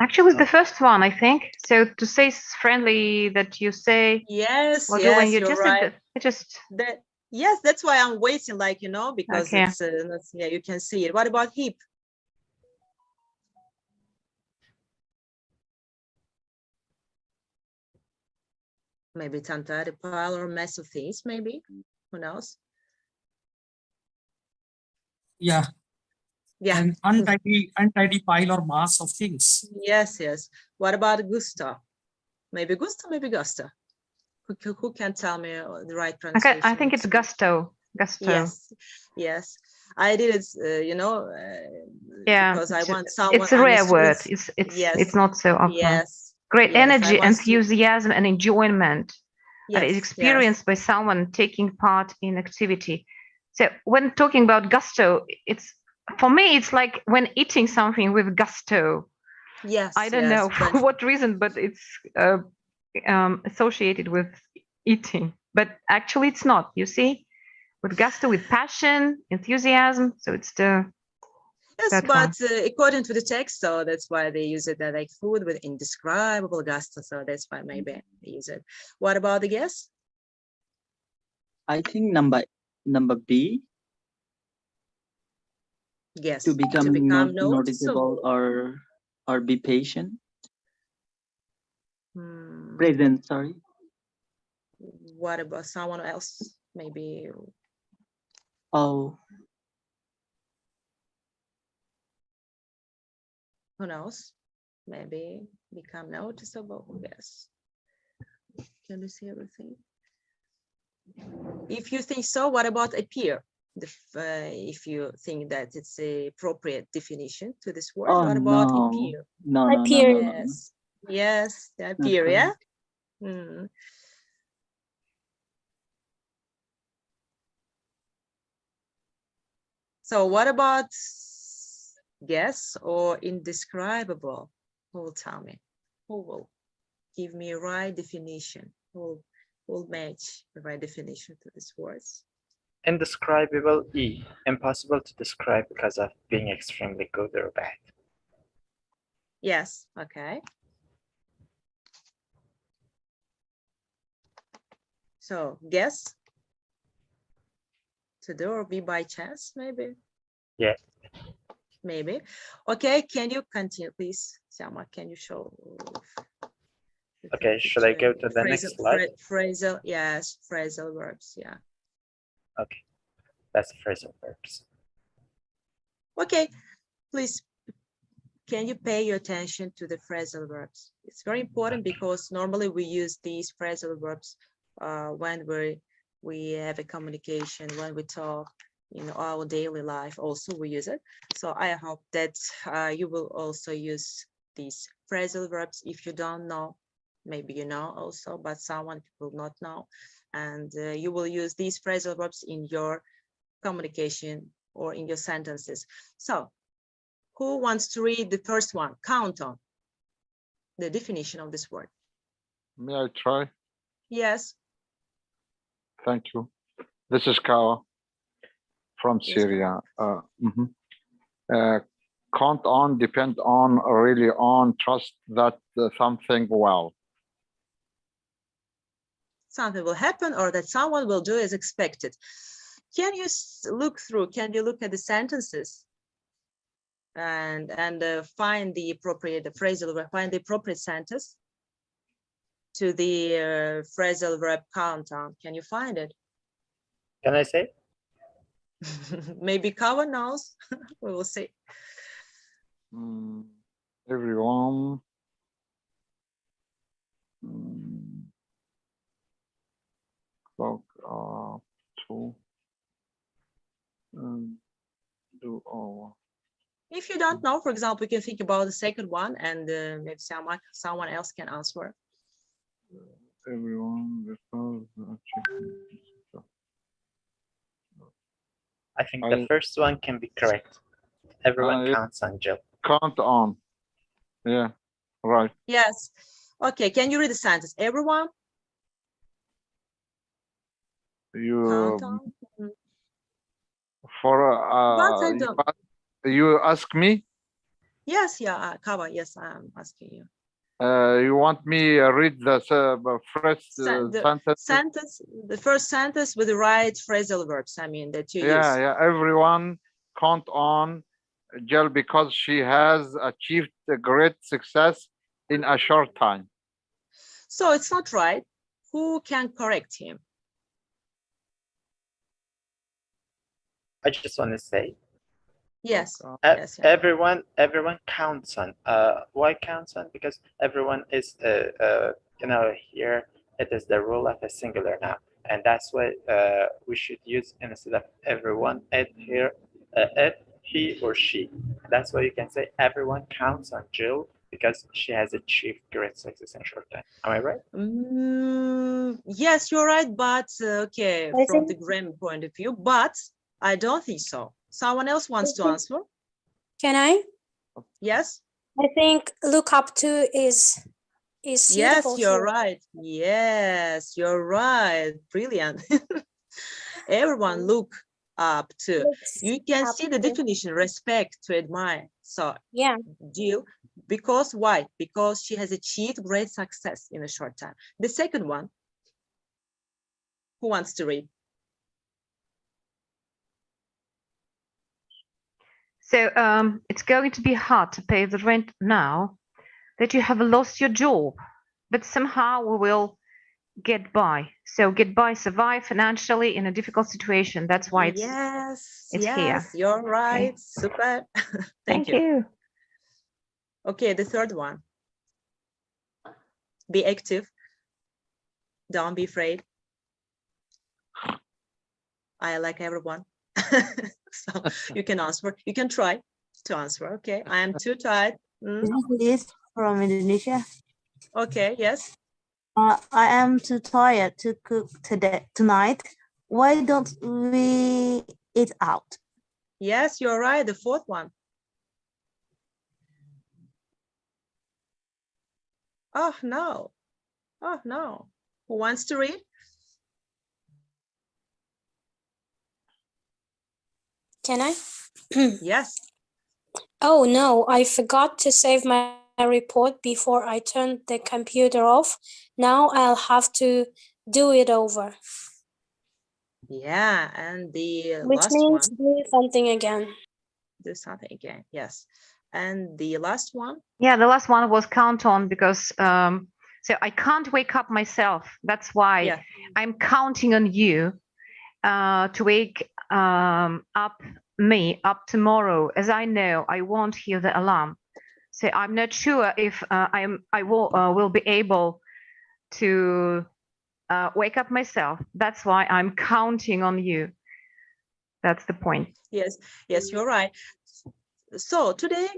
Actually, the first one, I think. So to say friendly, that you say, Yes, when yes, you you're just, right. it just, That, yes, that's why I'm waiting, like, you know, because Okay. it's, yeah, you can see it. What about hip? Maybe it's untidy pile or mess of things, maybe. Who knows? Yeah. Yeah. An untidy pile or mass of things. Yes, yes. What about gusto? Maybe gusto, maybe gusto. Who can tell me the right okay, pronunciation? I think it's gusto. Gusto. Yes, yes. I did it, you know, Yeah, because I want someone. it's a I'm rare word. student. It's Yes, not so often. yes. Great yes, I energy, want stu- enthusiasm, and enjoyment that is Yes, experienced by someone taking part in activity. So when talking about gusto, it's for me, it's like when eating something with gusto. yes. I don't yes, know but for what reason, but it's associated with eating. But actually, it's not. You see, with gusto, with passion, enthusiasm. So it's the yes, that but one. according to the text, so that's why they use it like food with indescribable gusto. So that's why maybe they use it. What about the guess? I think number B, Yes, to become noticeable. noticeable or be patient. Hmm, Present, sorry. What about someone else? Maybe. Oh, Who knows? Maybe become noticeable. Yes. Can you see everything? If you think so, what about appear? If you think that it's a appropriate definition to this word, oh what about no. appear? No, no, no, Appear. no, no, no. Yes, yes, Not appear, yeah. correct. Hmm. So what about guess or indescribable? Who will tell me? Who will give me a right definition? Who will match the right definition to these words? Indescribable E. Impossible to describe because of being extremely good or bad. Yes, okay. So guess, to do or be by chance, maybe? Yeah. Maybe. Okay, can you continue, please? Selma, can you show? Okay, should I go to the next slide? Phrasal, yes, phrasal verbs, yeah. Okay, that's phrasal verbs. Okay, please, can you pay your attention to the phrasal verbs? It's very important because normally we use these phrasal verbs when we have a communication, when we talk in our daily life, also we use it. So I hope that you will also use these phrasal verbs. If you don't know, maybe you know also, but someone will not know. And you will use these phrasal verbs in your communication or in your sentences. So who wants to read the first one? Count on the definition of this word. May I try? Yes. Thank you. This is Kawa from Yes, Syria. Count on, depend on, really on, trust that something well. Something will happen or that someone will do as expected. Can you look through, can you look at the sentences and find the appropriate phrasal verb, find the appropriate sentence to the phrasal verb count on? Can you find it? Can I say? Maybe Kawa knows. We will see. Everyone. Clock to do all. If you don't know, for example, you can think about the second one and maybe someone else can answer. I think the first one can be correct. Everyone counts on Jill. Count on. Yeah, right. Yes. Okay, can you read the sentence? Everyone, You count on. for But I don't. you ask me. Yes, yeah, Kawa. Yes, I'm asking you. You want me read the first sentence? The first sentence with the right phrasal verbs. I mean that you Yeah, use. yeah. Everyone count on Jill because she has achieved a great success in a short time. So it's not right. Who can correct him? I just want to say, Yes. Yes. Yeah. everyone counts on. Why counts on? Because everyone is you know, here it is the rule of a singular noun, and that's what we should use instead of everyone. It here, it, he or she. That's why you can say everyone counts on Jill because she has achieved great success in short time. Am I right? Yes, you're right, but okay, from the grammar point of view, but I don't think so. Someone else wants to answer? Can I? Yes. I think look up to is Yes, suitable you're here. right. Yes, you're right. Brilliant. Everyone look up to. You can see the definition, respect, to admire. So yeah, Jill, because why? Because she has achieved great success in a short time. The second one, who wants to read? So it's going to be hard to pay the rent now that you have lost your job, but somehow we will get by. So get by, survive financially in a difficult situation. That's why it's here. You're right. Okay. Super. Thank you. Okay, the third one. Be active. Don't be afraid. I like everyone. So you can answer. You can try to answer. Okay, I am too tired. This is from Indonesia. Okay, yes. I am too tired to cook tonight. Why don't we eat out? Yes, you're right. The fourth one. Oh, no. Oh, no. Who wants to read? can I? Yes. Oh no, I forgot to save my report before I turned the computer off. Now I'll have to do it over. Yeah, and the Which last means one. do something again. Do something again. Yes. And the last one. Yeah, the last one was count on because so I can't wake up myself. That's why I'm counting on you to wake me up tomorrow, as I know I won't hear the alarm. So I'm not sure if I will be able to wake up myself. That's why I'm counting on you. That's the point. Yes, yes, you're right. So today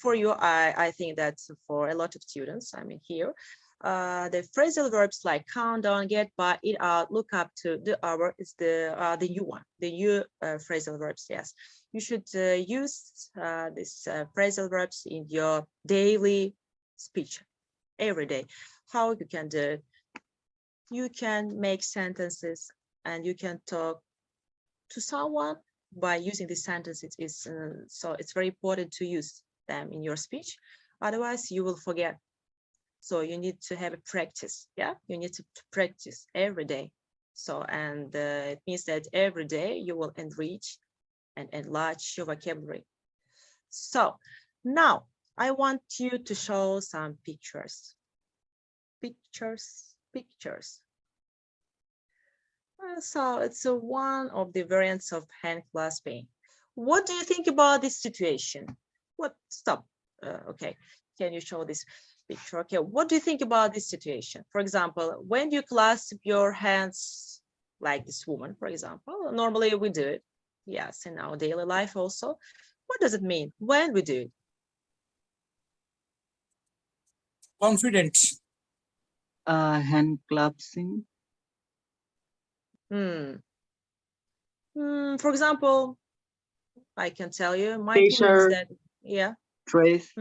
for you, I think that's for a lot of students, I mean here, the phrasal verbs like count on, get by, eat out, look up to, the hour is the new one, the new phrasal verbs. Yes, you should use these phrasal verbs in your daily speech every day. How you can do it? You can make sentences and you can talk to someone by using these sentences. So it's very important to use them in your speech. Otherwise, you will forget. So you need to have a practice. Yeah, you need to practice every day. So and it means that every day you will enrich and enlarge your vocabulary. So now I want you to show some pictures. Pictures. So it's one of the variants of hand clasping. What do you think about this situation? Stop. Okay, can you show this picture? Okay, what do you think about this situation? For example, when you clasp your hands like this woman, for example, normally we do it. Yes, in our daily life also. What does it mean when we do it? Confident. Hand clasping. For example, I can tell you my feeling is that, yeah. Trace.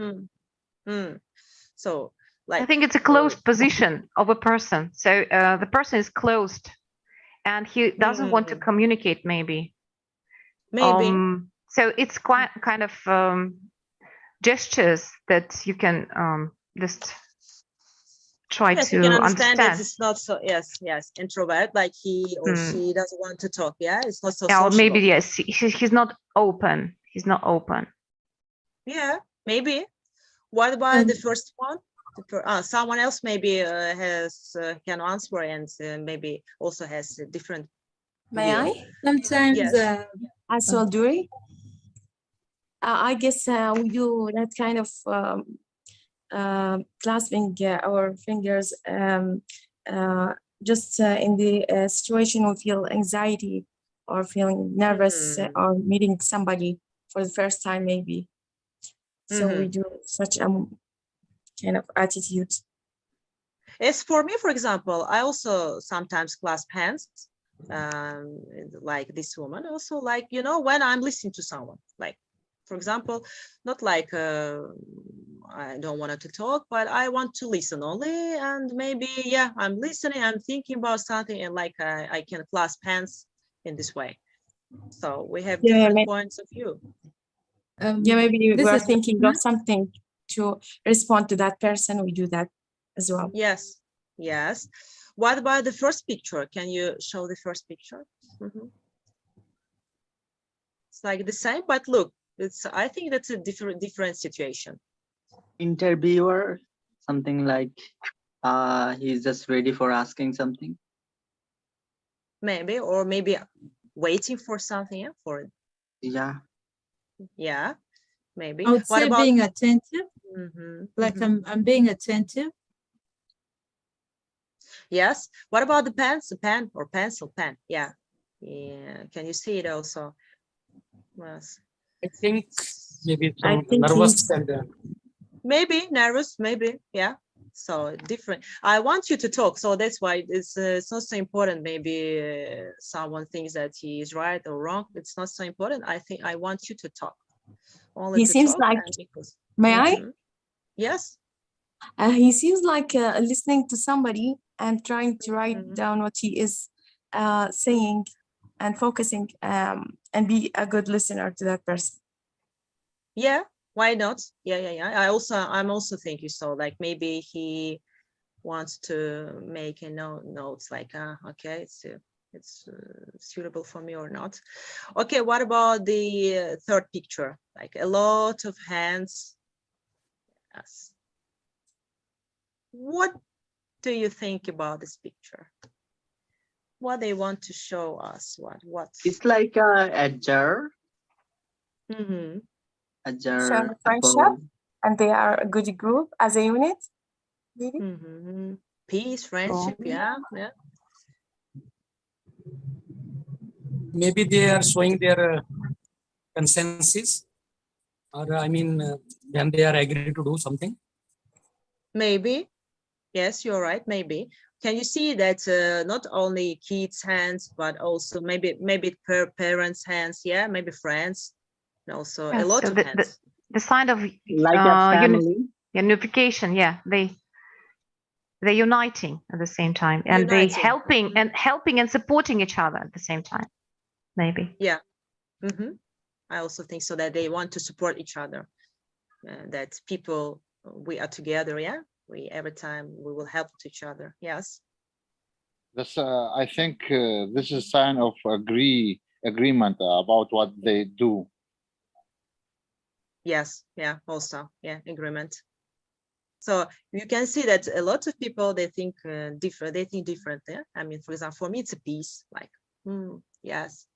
So I think it's a closed position of a person. So the person is closed and he doesn't want to communicate maybe. Maybe. So it's quite kind of gestures that you can just try Yes, to you can understand that understand. it's not so, yes, introvert, like he or she doesn't want to talk. Yeah, it's not so Yeah, or maybe sociable. yes, he's not open. He's not open. Yeah, maybe. What about the first one? Someone else maybe can answer and maybe also has a different. May view. I? Sometimes Yes. as well, Duri. I guess we do that kind of clasping our fingers just in the situation we feel anxiety or feeling nervous or meeting somebody for the first time maybe. So we do such a kind of attitude. As for me, for example, I also sometimes clasp hands, like this woman. Also, like, you know, when I'm listening to someone, like, for example, not like I don't want to talk, but I want to listen only. And maybe, yeah, I'm listening, I'm thinking about something, and like I can clasp hands in this way. So we have different points of view. Yeah, maybe this we're is- thinking of something to respond to that person. We do that as well. Yes, yes. What about the first picture? Can you show the first picture? It's like the same, but look, I think that's a different situation. Interviewer, something like he's just ready for asking something. Maybe, or maybe waiting for something, yeah, for it. Yeah, maybe. I would What say about being attentive. Like I'm being attentive. Yes. What about the pens? Pen or pencil? Pen. Yeah. Can you see it also? Yes. I think maybe some nervous and Maybe nervous. Maybe. Yeah. So different. I want you to talk. So that's why it's not so important. Maybe someone thinks that he is right or wrong. It's not so important. I think I want you to talk. Only He to seems talk like. and because. May I? Yes. He seems like listening to somebody and trying to write down what he is saying and focusing and be a good listener to that person. Yeah, why not? Yeah. I'm also thinking so. Like maybe he wants to make a notes like, okay, it's suitable for me or not. Okay, what about the third picture? Like a lot of hands. Yes. What do you think about this picture? What they want to show us? What? It's like a jar. A jar. Share friendship, and they are a good group as a unit. Maybe. Peace, friendship, yeah. maybe they are showing their consensus, or I mean, when they are agree to do something. Maybe. Yes, you're right. Maybe. Can you see that not only kids' hands, but also maybe parents' hands? Yeah, maybe friends, and also a lot So of hands. the sign of like a family. unification. Yeah, they're uniting at the same time, and they helping and supporting each other at the same time. Maybe. Yeah. I also think so that they want to support each other. That people, we are together. Yeah. Every time we will help each other. Yes. This, I think this is a sign of agreement about what they do. Yes. Yeah. Also. Yeah. Agreement. So you can see that a lot of people, they think different. They think different. Yeah. I mean, for example, for me, it's a peace. Like, yes,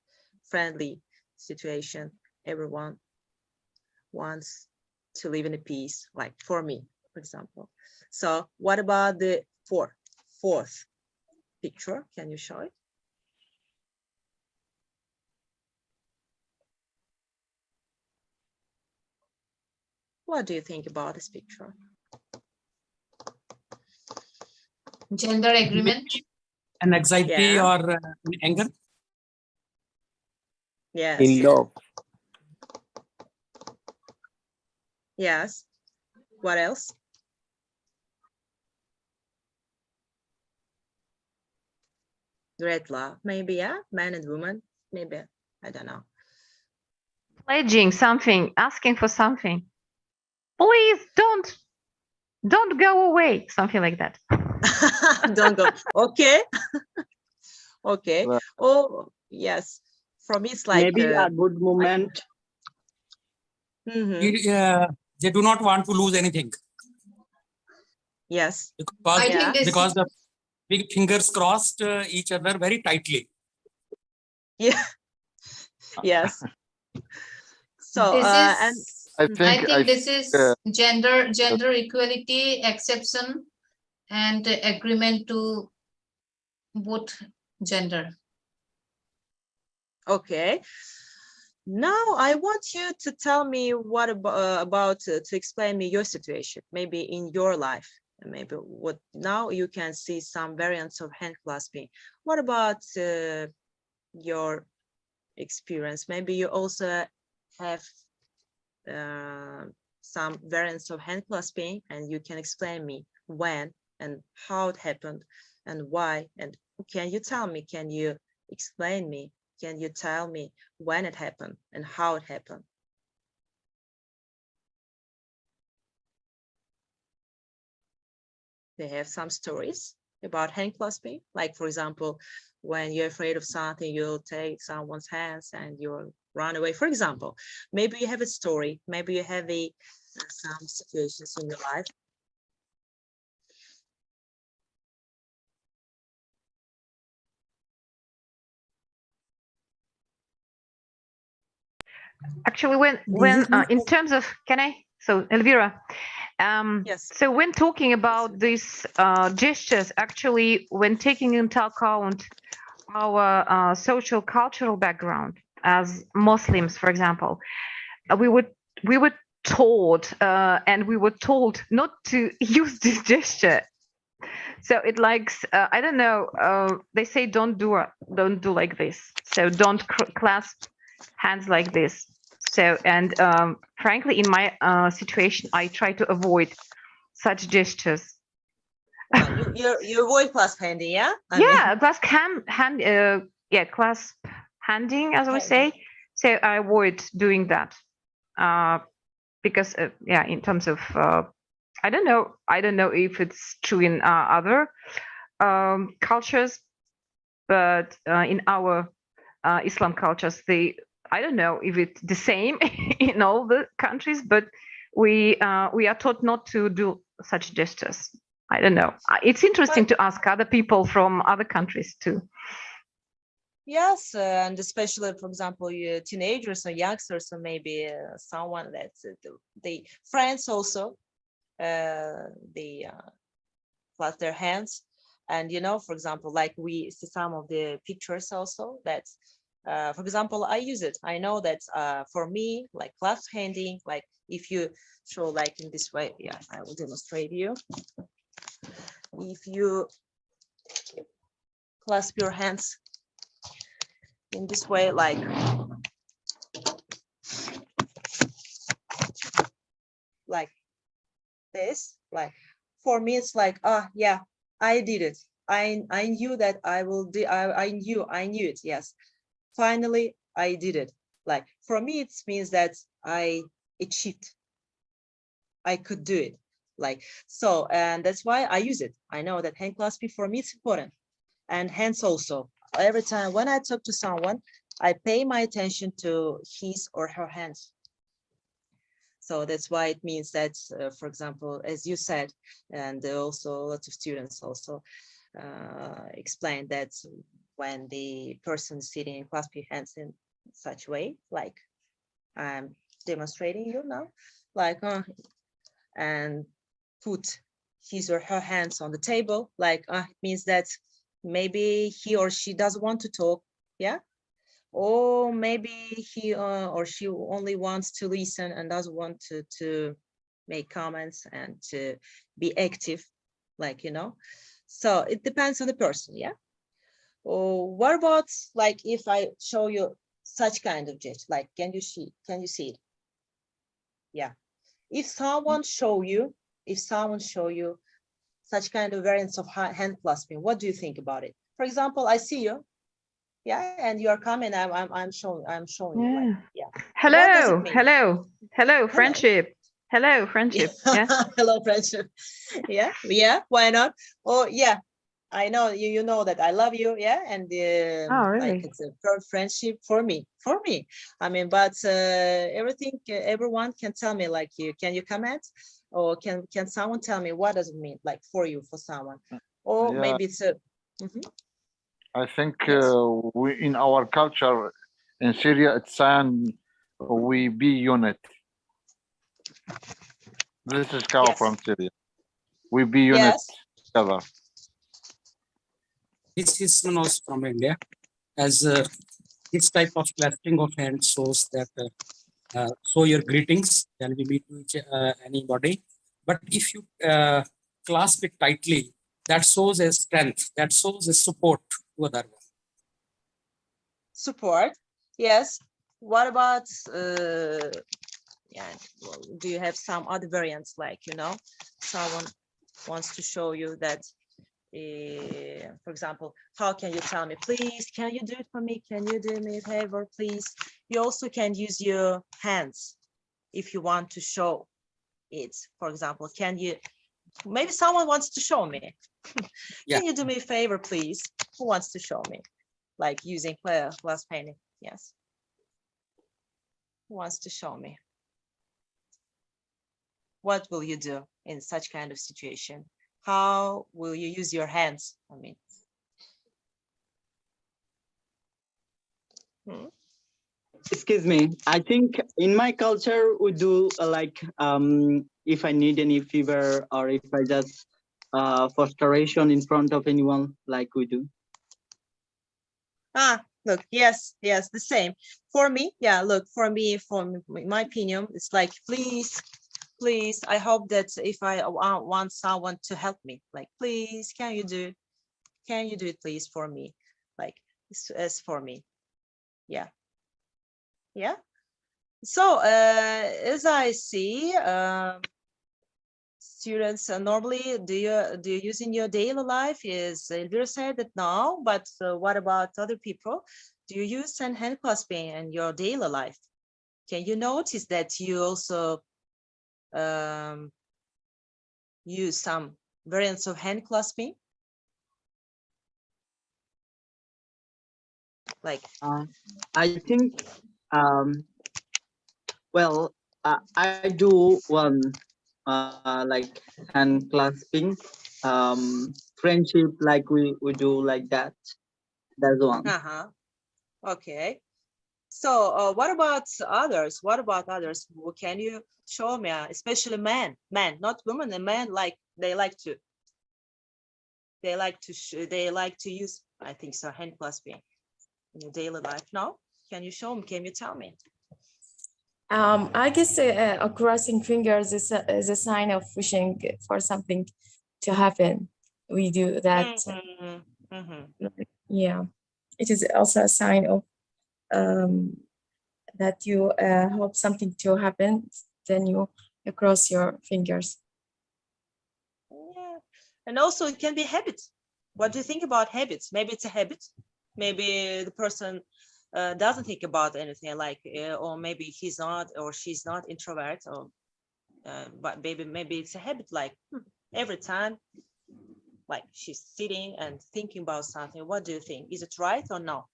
friendly situation. Everyone wants to live in a peace. Like for me, for example. So what about the fourth picture? Can you show it? What do you think about this picture? Gender agreement. An anxiety or anger. Yes. In love. Yes. What else? great love. Maybe, yeah, man and woman. Maybe, I don't know. Pledging something, asking for something. Please don't go away. Something like that. Don't go. Okay. Okay. Well, Oh, yes. For me, it's like Maybe a good moment. They do not want to lose anything yes. because, I think this because the big fingers crossed each other very tightly. Yeah. Yes. So this and is I I think this is uh, gender equality exception and agreement to both gender. okay. Now I want you to tell me what about to explain me your situation, maybe in your life, and maybe what now you can see some variants of hand clasping. What about your experience? Maybe you also have some variants of hand clasping, and you can explain me when and how it happened and why. And can you tell me? Can you explain me? Can you tell me when it happened and how it happened? They have some stories about hand clasping, like for example, when you're afraid of something, you'll take someone's hands and you'll run away. For example, maybe you have a story, maybe you have some situations in your life. Actually, when in terms of, can I? So Elvira, yes. So when talking about these gestures, actually, when taking into account our social cultural background as Muslims, for example, we were taught and we were told not to use this gesture. So it likes I don't know. They say don't do like this. So don't clasp hands like this. So and frankly, in my situation, I try to avoid such gestures. You avoid clasp handing, yeah? Clasp clasp handing, as we say. So I avoid doing that because in terms of I don't know if it's true in other cultures, but in our Islam cultures, I don't know if it's the same in all the countries, but we are taught not to do such gestures. I don't know. It's interesting to ask other people from other countries too. Yes, and especially, for example, teenagers or youngsters, or maybe someone that's the friends also, they clasp their hands. And, for example, like we see some of the pictures also that, for example, I use it. I know that for me, like clasp handing, like if you show like in this way, yeah, I will demonstrate you. If you clasp your hands in this way, like this, like for me, it's like, yeah, I did it. I knew that I will do. I knew it. Yes, finally I did it. Like for me, it means that I achieved. I could do it. Like so, and that's why I use it. I know that hand clasping for me is important, and hands also. Every time when I talk to someone, I pay my attention to his or her hands. So that's why it means that, for example, as you said, and also lots of students also explained that when the person is sitting and clasping hands in such way, like I'm demonstrating you now, like, and put his or her hands on the table, like it means that maybe he or she doesn't want to talk, yeah, or maybe he or she only wants to listen and doesn't want to make comments and to be active, like, so it depends on the person, yeah. Or what about like if I show you such kind of gesture, like can you see it? Yeah, if someone show you such kind of variants of hand clasping, what do you think about it? For example, I see you, yeah, and you are coming. I'm showing you, like, yeah. What does it Hello, mean? hello, friendship. Hello, friendship. Yeah. Hello, friendship. Yeah, yeah. Why not? Oh, yeah. I know you. You know that I love you. Yeah, and Oh, like really? it's a third friendship for me. For me. I mean, but everything. Everyone can tell me, like, you can you comment, or can someone tell me what does it mean, like, for you, for someone, or Yeah, maybe it's a. Mhm. I think Yes. we in our culture in Syria, it's saying we be unit. This is cow Yes. from Syria. We be unit Yes. together. This is known as from India as this type of clasping of hands shows that show your greetings when we meet anybody. But if you clasp it tightly, that shows a strength, that shows a support to other one. Support. Yes. What about yeah, well, do you have some other variants, like, someone wants to show you that, for example, how can you tell me, please, can you do it for me? Can you do me a favor, please? You also can use your hands if you want to show it. For example, can you, maybe someone wants to show me. Yeah. Can you do me a favor, please? Who wants to show me? Like using glass painting. Yes. Who wants to show me? What will you do in such kind of situation? How will you use your hands? I mean, Excuse me. I think in my culture we do like if I need any fever or if I just frustration in front of anyone, like we do. Look, yes, the same. For me, yeah, look, for me, my opinion, it's like, please, I hope that if I want someone to help me, like, please, can you do it? Can you do it, please, for me? Like, as for me. Yeah. Yeah. So, as I see, students normally, do you use in your daily life? Is Elvira said that no, but what about other people? Do you use hand clasping in your daily life? Can you notice that you also use some variants of hand clasping? Like, I think well, I do one like hand clasping, friendship, like we do like that. That's one. Okay. So what about others? What about others? Can you show me, especially men, not women, and men, like they like to use, I think so, hand clasping in your daily life. No? Can you show me? Can you tell me? I guess crossing fingers is a sign of wishing for something to happen. We do that. Yeah, it is also a sign of that you hope something to happen. Then you cross your fingers. Yeah, and also it can be habits. What do you think about habits? Maybe it's a habit. Maybe the person doesn't think about anything, like, or maybe he's not or she's not introvert, or but maybe it's a habit, like every time, like she's sitting and thinking about something. What do you think? Is it right or no?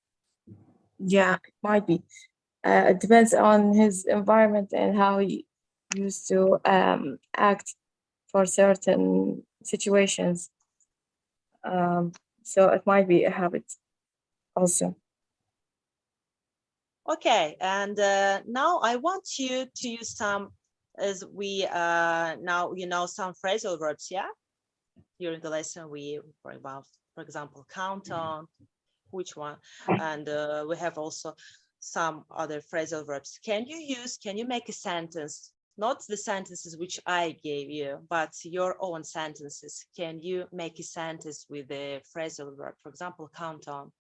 Yeah, it might be. It depends on his environment and how he used to act for certain situations. So it might be a habit also. Okay, and now I want you to use some, as we now some phrasal verbs, yeah? During the lesson, we, for example, count on, which one, and we have also some other phrasal verbs. Can you make a sentence, not the sentences which I gave you, but your own sentences? Can you make a sentence with the phrasal verb, for example, count on,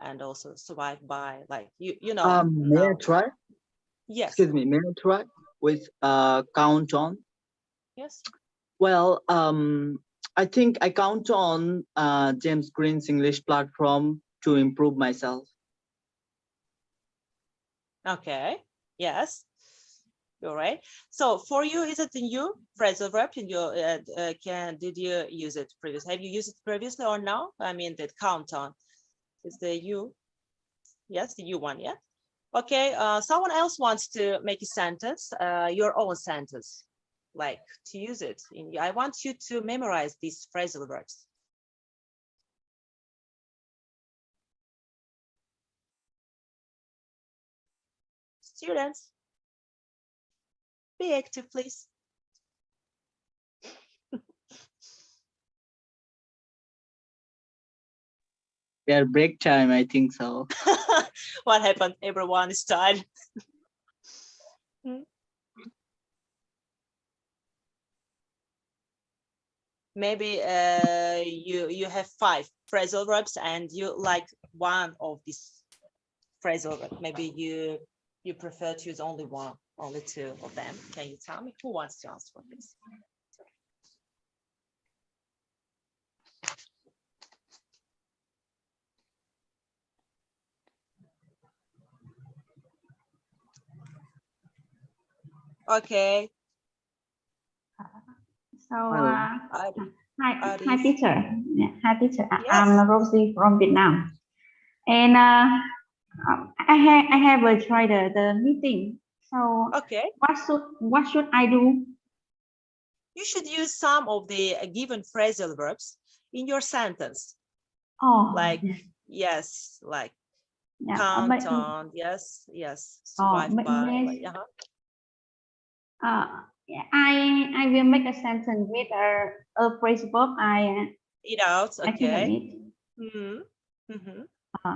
and also survive by, like, you know. May I try? Yes. Excuse me, may I try with count on? Yes. Well, I think I count on James Green's English platform to improve myself. Okay. Yes. You're right. So for you, is it a new phrasal verb? In your did you use it previously? Have you used it previously or now? I mean, that count on is the you. Yes, the you one. Yeah. Okay. Someone else wants to make a sentence, your own sentence, like to use it. I want you to memorize these phrasal verbs. Students, be active, please. Yeah, break time, I think so. What happened? Everyone is tired. Maybe you have 5 phrasal verbs and you like one of these phrasal verbs. Maybe you prefer to use only one, only 2 of them. Can you tell me who wants to answer this? Okay. So, hi, Arif. teacher. Yeah, hi, teacher. Yes. I'm Rosie from Vietnam, and I have tried the meeting. So, okay, what should I do? You should use some of the given phrasal verbs in your sentence. Oh, like yes, like yeah, count on. Yes, swipe by. Like, yeah, I will make a sentence with a phrase verb. Eat out. Okay.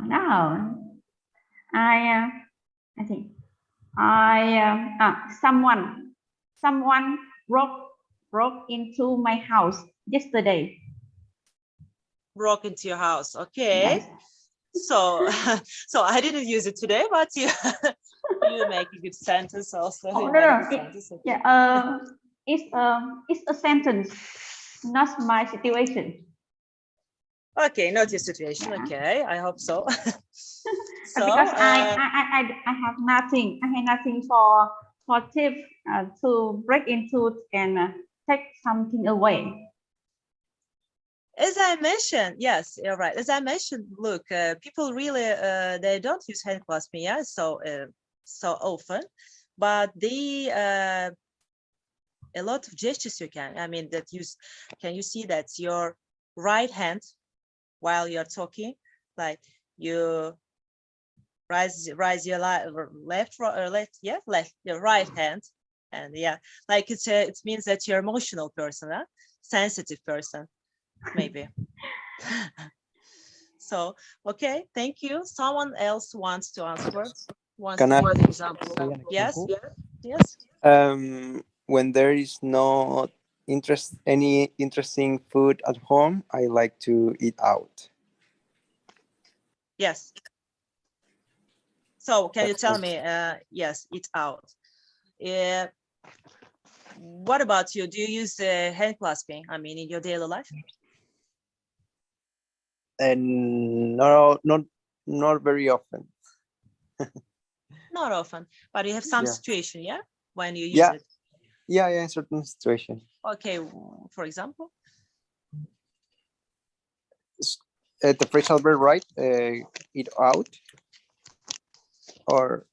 Now, I think someone broke into my house yesterday. Broke into your house. Okay. Yes. So so I didn't use it today, but you you make a good sentence also. Oh, no. Yeah. It's a sentence, not my situation. Okay, not your situation. Yeah. Okay, I hope so. So because I have nothing. I have nothing for thief to break into and take something away. As I mentioned, yes, you're right. As I mentioned, look, people really they don't use hand clasping, yeah, so often, but they a lot of gestures you can. I mean, that use. Can you see that your right hand while you're talking, like you raise your left, your right hand, and yeah, like it means that you're emotional person, huh? Sensitive person. Maybe. So okay, thank you. Someone else wants to answer. Can I give an example? Yes. When there is no any interesting food at home, I like to eat out. Yes. So can you tell me? Yes, eat out. What about you? Do you use hand clasping? I mean, in your daily life? And no, not very often. Not often, but you have some Yeah. situation, yeah, when you use it. Yeah, in certain situation. Okay, for example. The phrasal verb, right? Eat out, or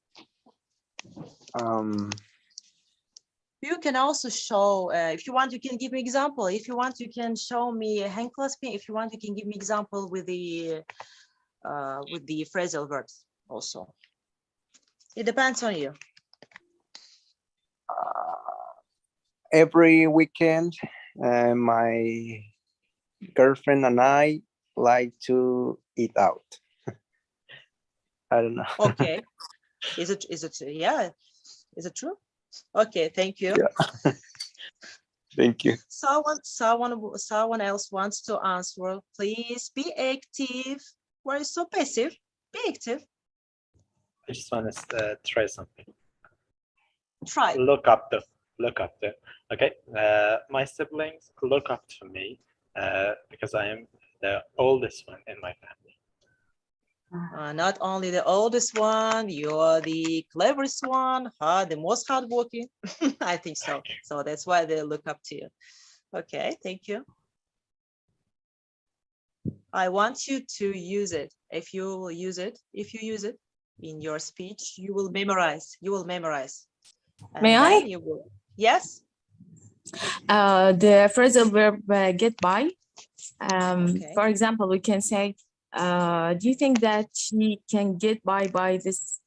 You can also show, if you want, you can give me example. If you want, you can show me hand clasping. If you want, you can give me example with the phrasal verbs also. It depends on you. Every weekend, my girlfriend and I like to eat out. I don't know. Okay. Is it yeah? Is it true? Okay, thank you. Yeah. Thank you. Someone else wants to answer. Please be active. Why are you so passive? Be active. I just want to try something. Try. Look up the. Okay. My siblings look up to me because I am the oldest one in my family. Not only the oldest one, you're the cleverest one, the most hardworking. I think so. So that's why they look up to you. Okay, thank you. I want you to use it. If you use it in your speech, you will memorize. You will memorize. And May I? then you will. Yes. The phrasal verb get by. Okay. For example, we can say, do you think that she can get by this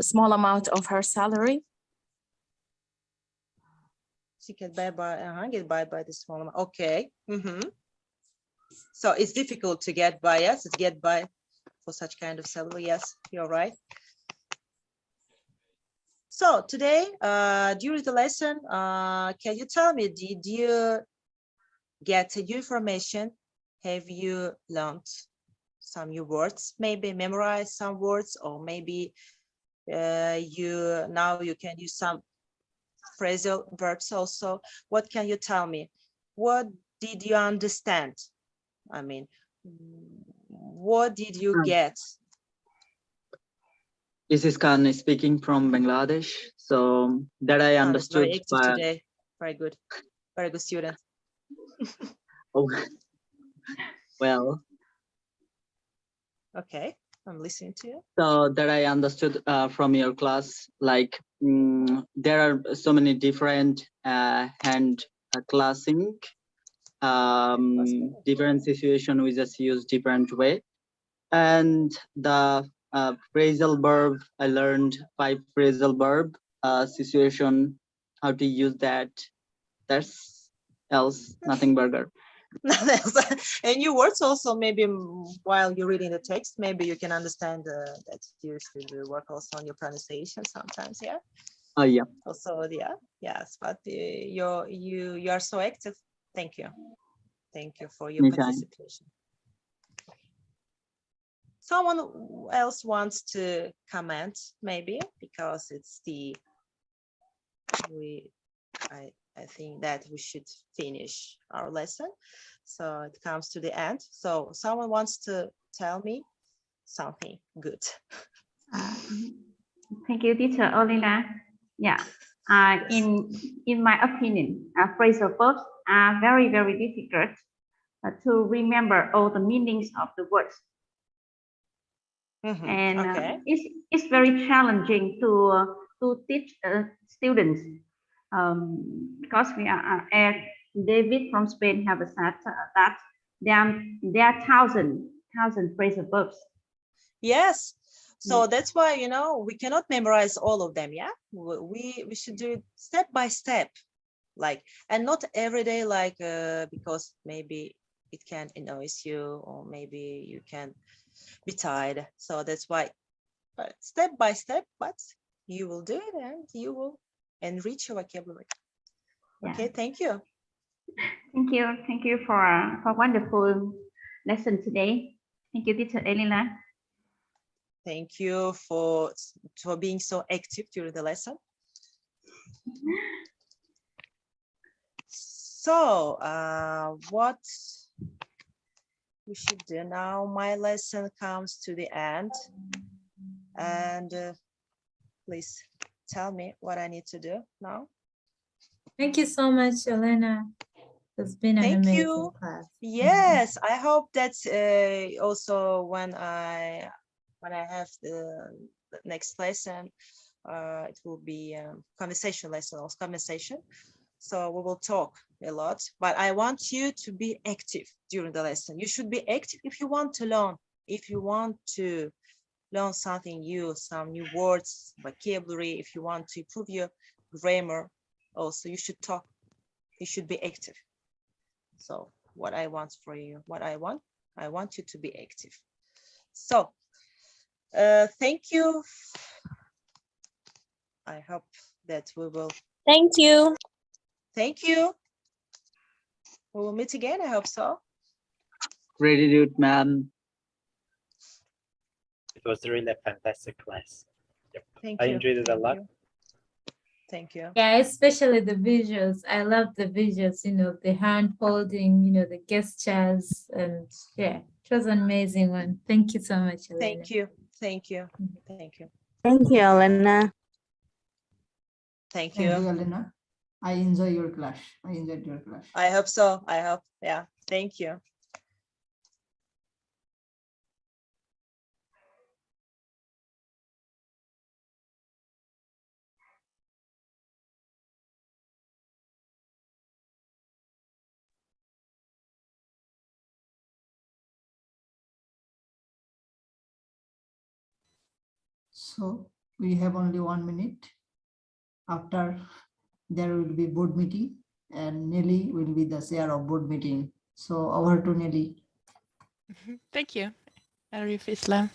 small amount of her salary? She can get by this small amount. Okay. So it's difficult to get by. Yes, it's get by for such kind of salary. Yes, you're right. So today, during the lesson, can you tell me, did you get new information? Have you learned some new words? Maybe memorize some words, or maybe you can use some phrasal verbs also. What can you tell me? What did you understand? I mean, what did you get? This is Khan speaking from Bangladesh. So that I Khan is very understood active by today. Very good student. oh, well, Okay, I'm listening to you. so that I understood from your class, like there are so many different hand classing, different situation we just use different way, and the phrasal verb I learned 5 phrasal verb situation, how to use that. That's else nothing burger. And new words also, maybe while you're reading the text, maybe you can understand that you should work also on your pronunciation sometimes. Yeah. Oh yeah. Also, yeah, yes, but you are so active. Thank you for your Anytime. participation. Someone else wants to comment, maybe, because it's I think that we should finish our lesson. So it comes to the end. So someone wants to tell me something good. Thank you, teacher Olina. Yeah. In my opinion, phrasal verbs are very, very difficult to remember all the meanings of the words. And Okay. It's very challenging to teach students because we are David from Spain have said that there are thousand phrasal verbs. Yes. So that's why, we cannot memorize all of them. Yeah. We should do it step by step, like, and not every day, like, because maybe it can annoy you, or maybe you can be tired. So that's why, step by step, but you will do it and you will enrich your vocabulary. Yeah. Okay, thank you. Thank you for wonderful lesson today. Thank you, teacher Elina. Thank you for being so active during the lesson. So what we should do now, my lesson comes to the end, and please tell me what I need to do now. Thank you so much, Elena. It's been an Thank amazing you. class. Yes, I hope that also when I have the next lesson, it will be a conversation lesson, also conversation. So we will talk a lot, but I want you to be active during the lesson. You should be active if you want to learn. If you want to learn something new, some new words, vocabulary, if you want to improve your grammar, also you should talk. You should be active. So what I want for you, I want you to be active. So thank you. I hope that we will. Thank you. Thank you. We will meet again. I hope so. Gratitude, ma'am. It was really a fantastic class. Yep. Thank I you. enjoyed it a lot. Thank you. Yeah, especially the visuals. I love the visuals, you know, the hand holding, you know, the gestures, and yeah, it was an amazing one. Thank you so much, Elena. Thank you. Thank you. Thank you. Thank you, Elena. Thank Thank you, you. Elena. I enjoy your class. I enjoyed your class. I hope so. I hope. Yeah. Thank you. So we have only 1 minute. After there will be board meeting, and Nelly will be the chair of board meeting. So over to Nelly. Thank you, Arif Islam.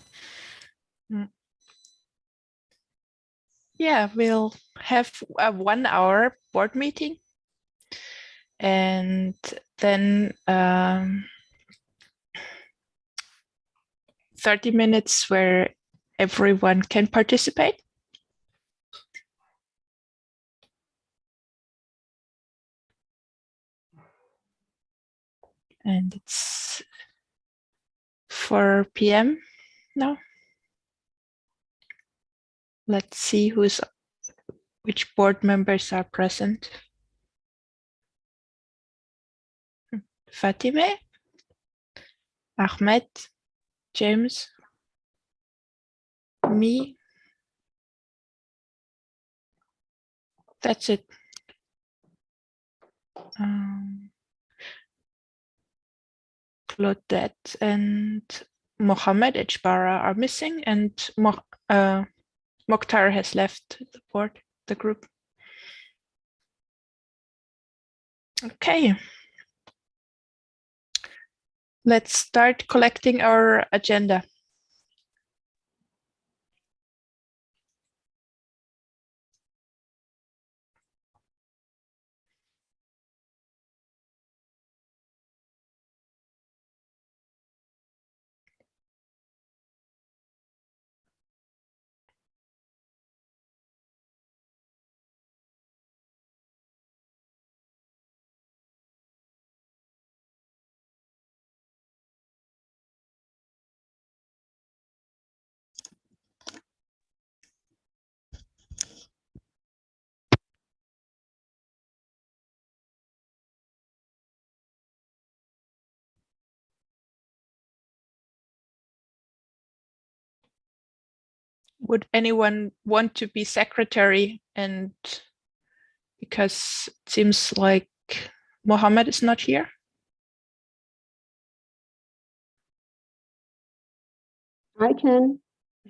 Yeah, we'll have a 1 hour board meeting, and then 30 minutes where everyone can participate. And it's 4 p.m. now. Let's see which board members are present. Fatime, Ahmed, James, me. That's it. Claudette and Mohammed Ejbara are missing, and Mokhtar has left the board, the group. Okay. Let's start collecting our agenda. Would anyone want to be secretary? And because it seems like Mohammed is not here. I can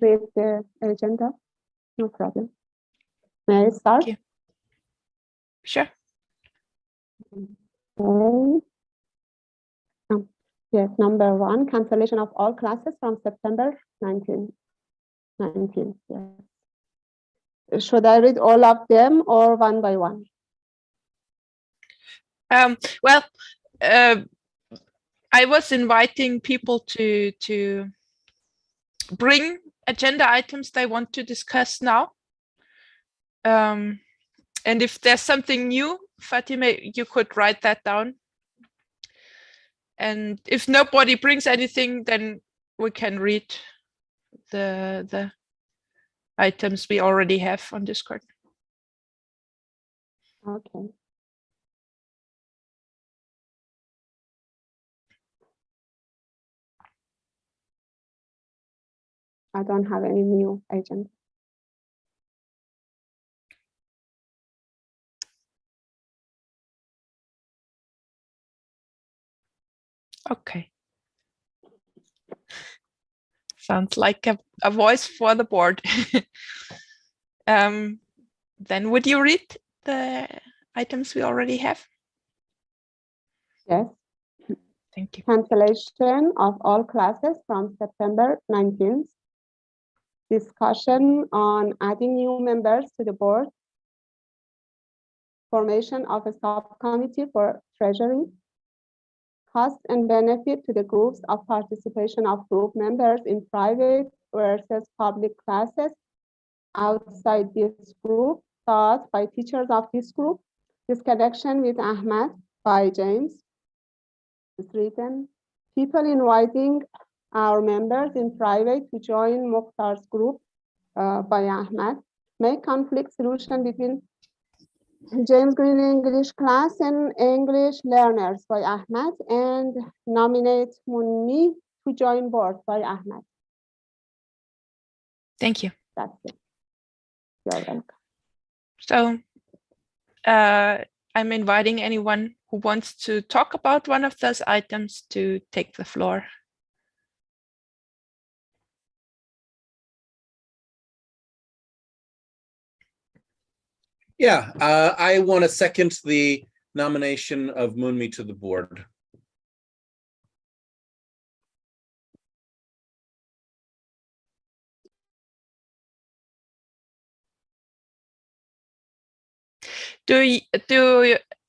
read the agenda, no problem. May I start? Sure. Okay. Yes, number 1, cancellation of all classes from September 19. Yes. Should I read all of them or one by one? Well, I was inviting people to bring agenda items they want to discuss now. And if there's something new, Fatima, you could write that down. And if nobody brings anything, then we can read the items we already have on Discord. Okay. I don't have any new agenda. Okay. Sounds like a voice for the board. Then would you read the items we already have? Yes. Thank you. Cancellation of all classes from September 19th. Discussion on adding new members to the board. Formation of a subcommittee for treasury. Cost and benefit to the groups of participation of group members in private versus public classes outside this group taught by teachers of this group. This connection with Ahmed by James is written. People inviting our members in private to join Mukhtar's group by Ahmed. Make conflict solution between James Green English class and English learners by Ahmed, and nominate Munmi to join board by Ahmed. Thank you. That's it. You're welcome. So I'm inviting anyone who wants to talk about one of those items to take the floor. Yeah, I want to second the nomination of Munmi to the board. Do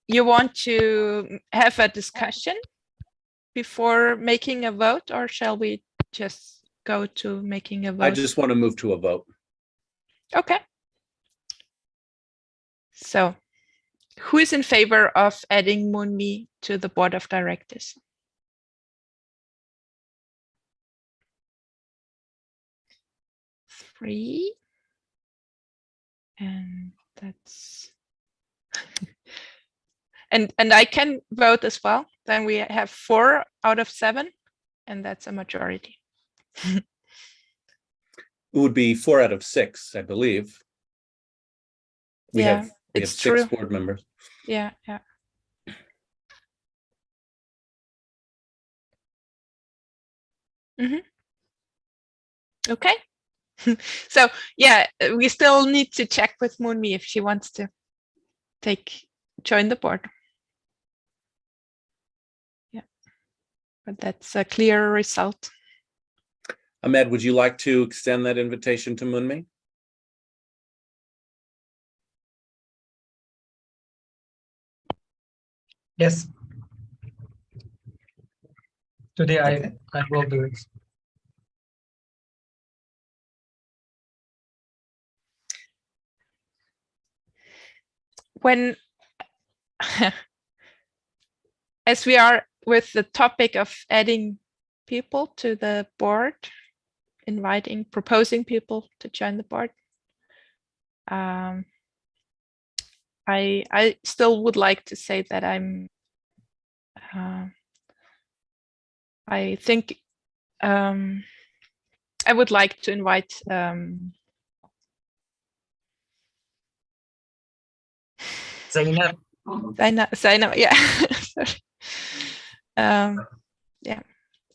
you want to have a discussion before making a vote, or shall we just go to making a vote? I just want to move to a vote. Okay. So who is in favor of adding Munmi to the board of directors? Three. And that's and I can vote as well. Then we have 4 out of 7, and that's a majority. It would be 4 out of 6, I believe. We have 6 true. board members. Yeah. Okay. So yeah, we still need to check with Munmi if she wants to join the board. Yeah, but that's a clear result. Ahmed, would you like to extend that invitation to Munmi? Yes. Today I will do it. When, as we are with the topic of adding people to the board, proposing people to join the board, I still would like to say that I think I would like to invite Zainab. Zainab, yeah. Yeah,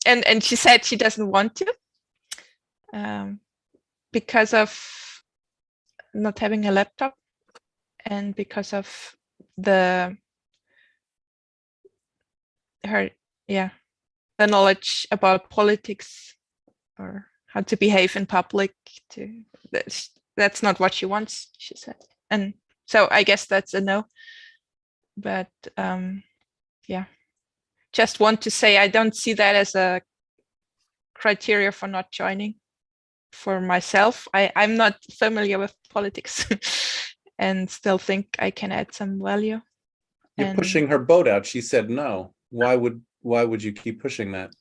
and she said she doesn't want to because of not having a laptop and because of the knowledge about politics or how to behave in public. That's not what she wants, she said, and so I guess that's a no. But yeah, just want to say I don't see that as a criteria for not joining. For myself, I'm not familiar with politics and still think I can add some value. You're pushing her boat out. She said no. Why would you keep pushing that?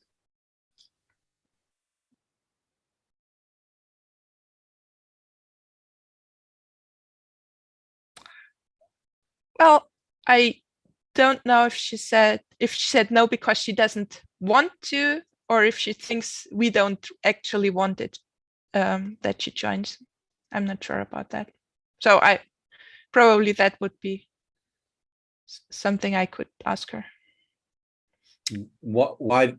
Well, I don't know if she said no because she doesn't want to, or if she thinks we don't actually want it, that she joins. I'm not sure about that. So probably that would be something I could ask her. Why?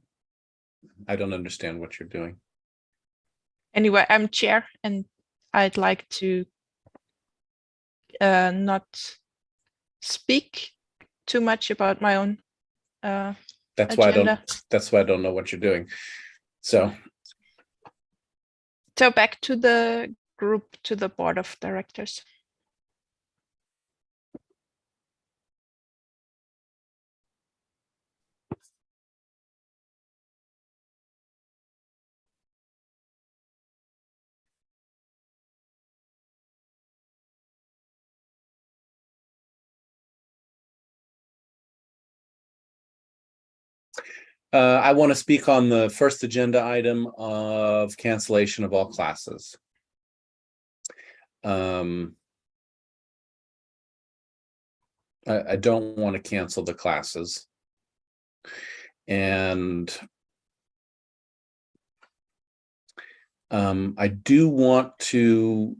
I don't understand what you're doing. Anyway, I'm chair and I'd like to not speak too much about my own that's agenda. why I don't know what you're doing. So back to the group, to the board of directors. I want to speak on the first agenda item of cancellation of all classes. I don't want to cancel the classes. And I do want to,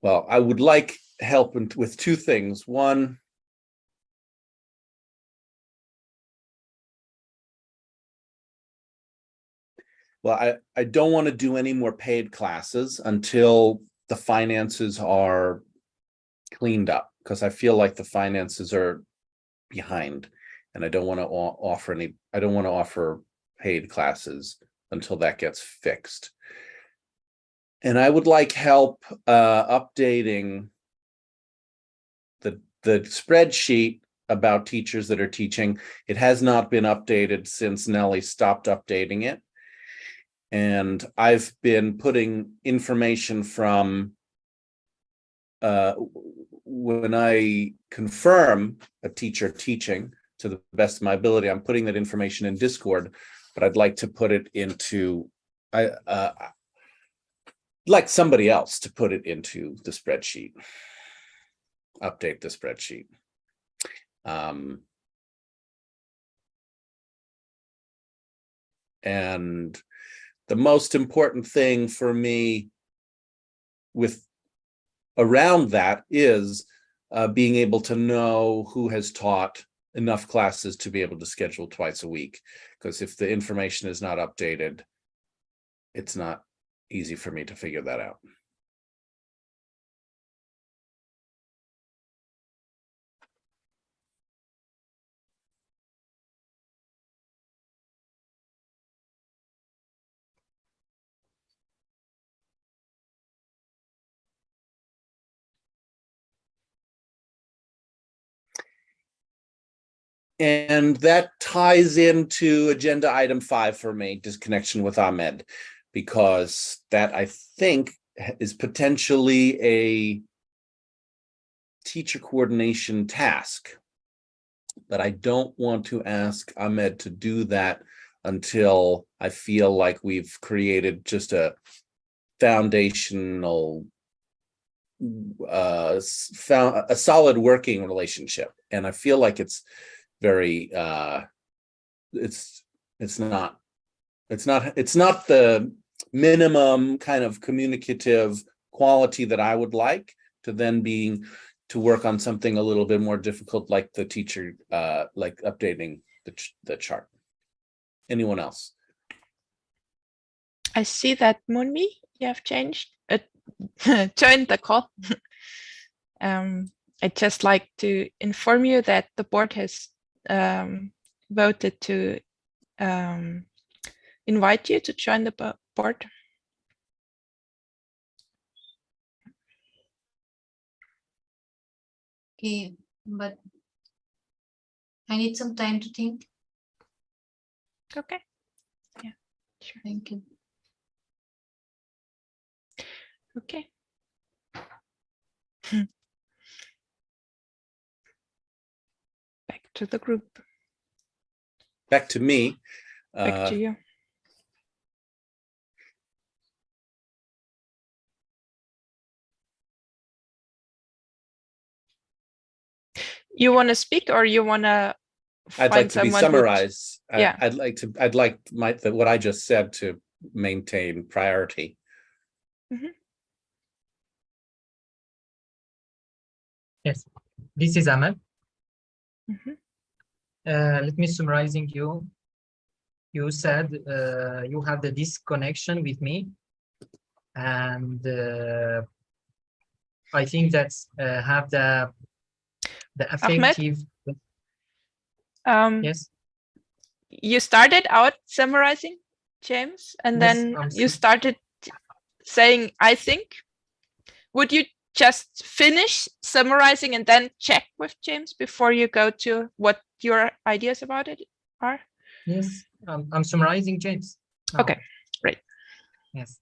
well, I would like help with two things. One, well, I don't want to do any more paid classes until the finances are cleaned up, because I feel like the finances are behind, and I don't want to offer any, I don't want to offer paid classes until that gets fixed. And I would like help updating the spreadsheet about teachers that are teaching. It has not been updated since Nellie stopped updating it. And I've been putting information from when I confirm a teacher teaching to the best of my ability, I'm putting that information in Discord, but I'd like to put it into, like somebody else to put it into the spreadsheet, update the spreadsheet. And the most important thing for me around that is being able to know who has taught enough classes to be able to schedule twice a week. Because if the information is not updated, it's not easy for me to figure that out. And that ties into agenda item 5 for me, disconnection with Ahmed, because that I think is potentially a teacher coordination task. But I don't want to ask Ahmed to do that until I feel like we've created just a foundational, a solid working relationship. And I feel like it's very it's not the minimum kind of communicative quality that I would like to then to work on something a little bit more difficult, like the teacher like updating the chart. Anyone else? I see that Moonmi, you have changed joined the call. I'd just like to inform you that the board has voted to invite you to join the board. Okay, but I need some time to think. Okay. Yeah, sure. Thank you. Okay. Back to the group. Back to me. Back to you. You want to speak, or you want to? I'd like to be summarized. Yeah. I'd like what I just said to maintain priority. Mm-hmm. Yes, this is Ahmed. Mm-hmm. Let me summarizing you. You said you have the disconnection with me, and I think that's have the effective. Yes. You started out summarizing, James, and Yes, then you started saying, I think. Would you just finish summarizing and then check with James before you go to what your ideas about it are? Yes, I'm summarizing, James. Okay, great. Yes.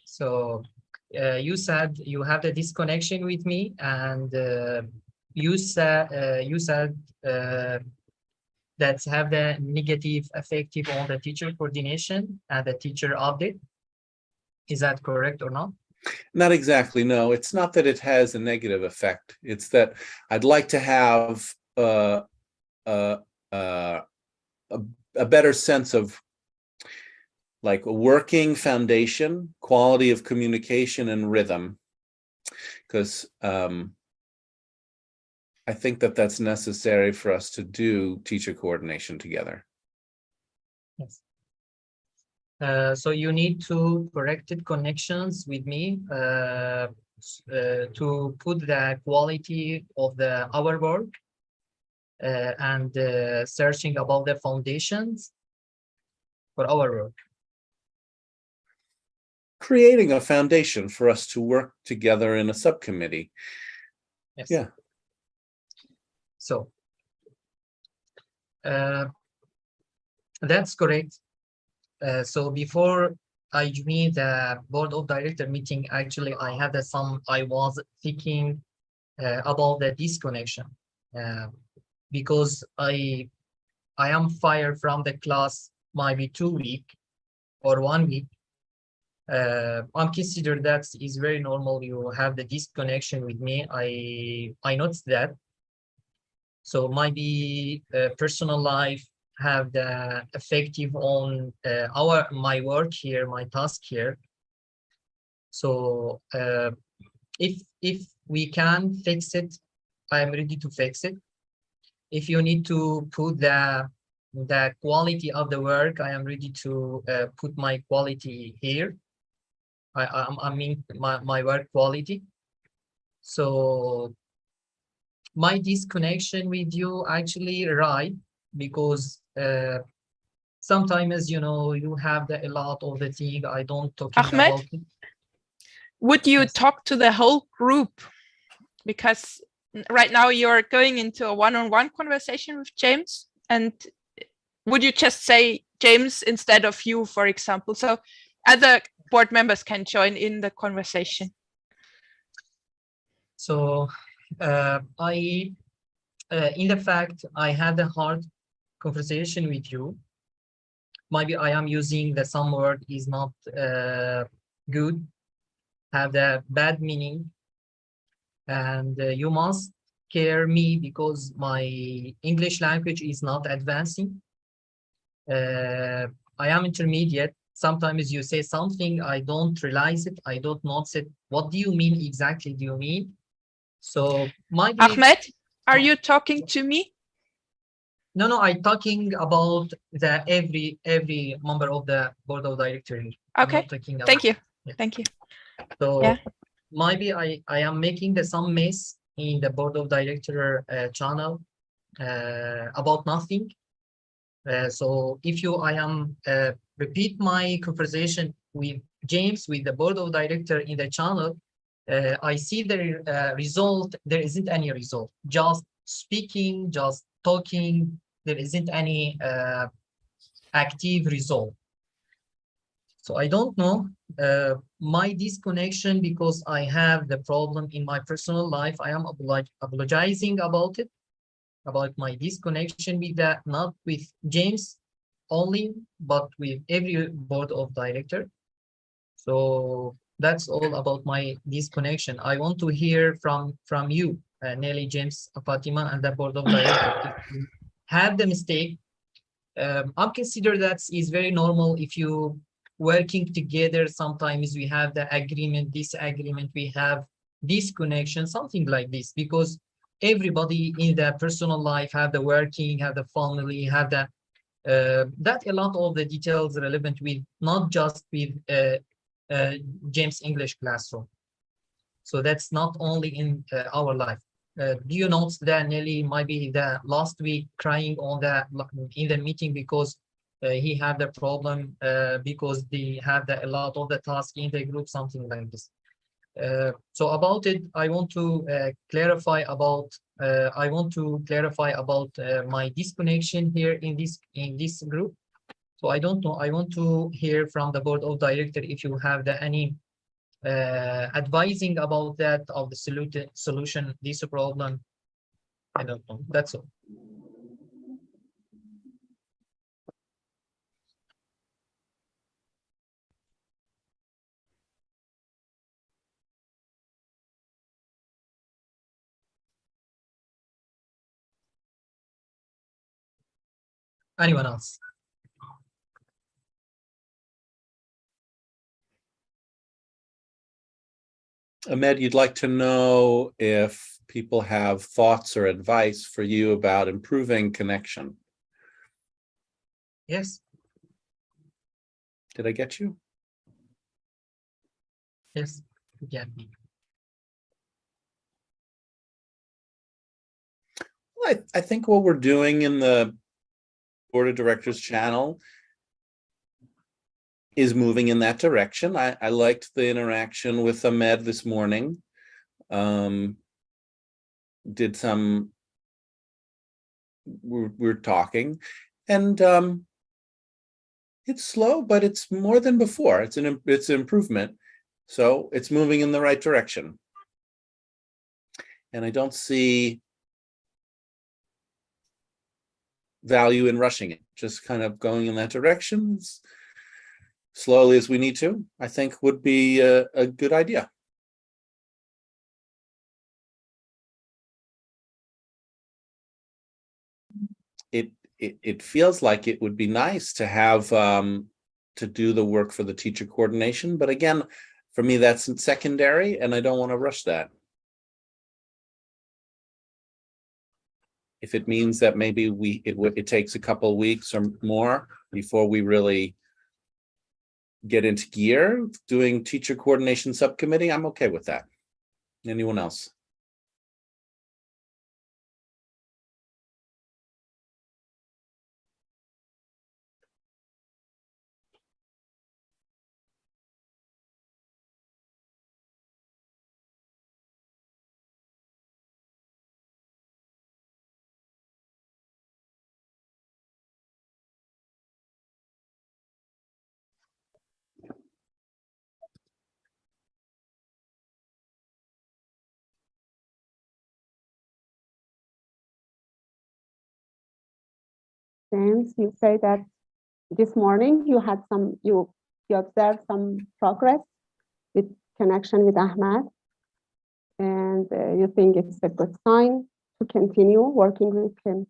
So you said you have the disconnection with me, and you said that have the negative effective on the teacher coordination and the teacher update. Is that correct or not? Not exactly, no. It's not that it has a negative effect. It's that I'd like to have a better sense of like a working foundation, quality of communication and rhythm, because I think that that's necessary for us to do teacher coordination together. Yes. So you need to corrected connections with me to put the quality of our work and searching about the foundations for our work. Creating a foundation for us to work together in a subcommittee. Yes. Yeah. So that's correct. So before I joined the board of director meeting, actually I was thinking about the disconnection because I am fired from the class maybe 2 weeks or 1 week. I'm considered that is very normal. You have the disconnection with me. I noticed that. So maybe personal life have the effective on my work here, my task here. So if we can fix it, I am ready to fix it. If you need to put the quality of the work, I am ready to put my quality here. I mean my work quality. So my disconnection with you actually right, because sometimes, you know, you have a lot of the thing I don't talk Ahmed, about it. would you talk to the whole group? Because right now you're going into a one-on-one conversation with James, and would you just say James instead of you, for example, so other board members can join in the conversation? So in the fact, I had a hard conversation with you. Maybe I am using some word is not good, have the bad meaning, and you must care me because my English language is not advancing. I am intermediate. Sometimes you say something, I don't realize it, I don't notice it. What do you mean exactly? Do you mean? So Ahmed, are you talking to me? No, I'm talking about every member of the board of directors. Okay, thank you. Yeah. Thank you. So yeah, maybe I am making some mess in the board of director channel about nothing. So if I am repeat my conversation with James with the board of director in the channel, I see the result. There isn't any result. Just speaking, just talking. There isn't any active result. So I don't know my disconnection because I have the problem in my personal life. I am apologizing about it, about my disconnection with that, not with James only, but with every board of director. So that's all about my disconnection. I want to hear from you, Nelly, James, Fatima, and the board of directors. If you have the mistake, I consider that is very normal. If you working together, sometimes we have the agreement, disagreement, we have disconnection, something like this, because everybody in their personal life have the working, have the family, have the that a lot of the details relevant with not just with James English classroom. So that's not only in our life. Do you notice that Nelly maybe the last week crying on in the meeting because he had the problem because they have a lot of the task in the group, something like this. So about it, I want to clarify about my disconnection here in this group. So I don't know. I want to hear from the board of director if you have any advising about that of the solution this problem. I don't know. That's all. Anyone else? Ahmed, you'd like to know if people have thoughts or advice for you about improving connection. Yes. Did I get you? Yes. You get me. Well, I think what we're doing in the Board of Directors channel is moving in that direction. I liked the interaction with Ahmed this morning. Did some, we're talking, and it's slow, but it's more than before. It's an improvement. So it's moving in the right direction. And I don't see value in rushing it, just kind of going in that direction as slowly as we need to, I think would be a good idea. It feels like it would be nice to have to do the work for the teacher coordination, but again, for me that's secondary, and I don't want to rush that. If it means that maybe it takes a couple of weeks or more before we really get into gear doing teacher coordination subcommittee, I'm okay with that. Anyone else? James, you say that this morning you had you observed some progress with connection with Ahmed, and you think it's a good sign to continue working with him,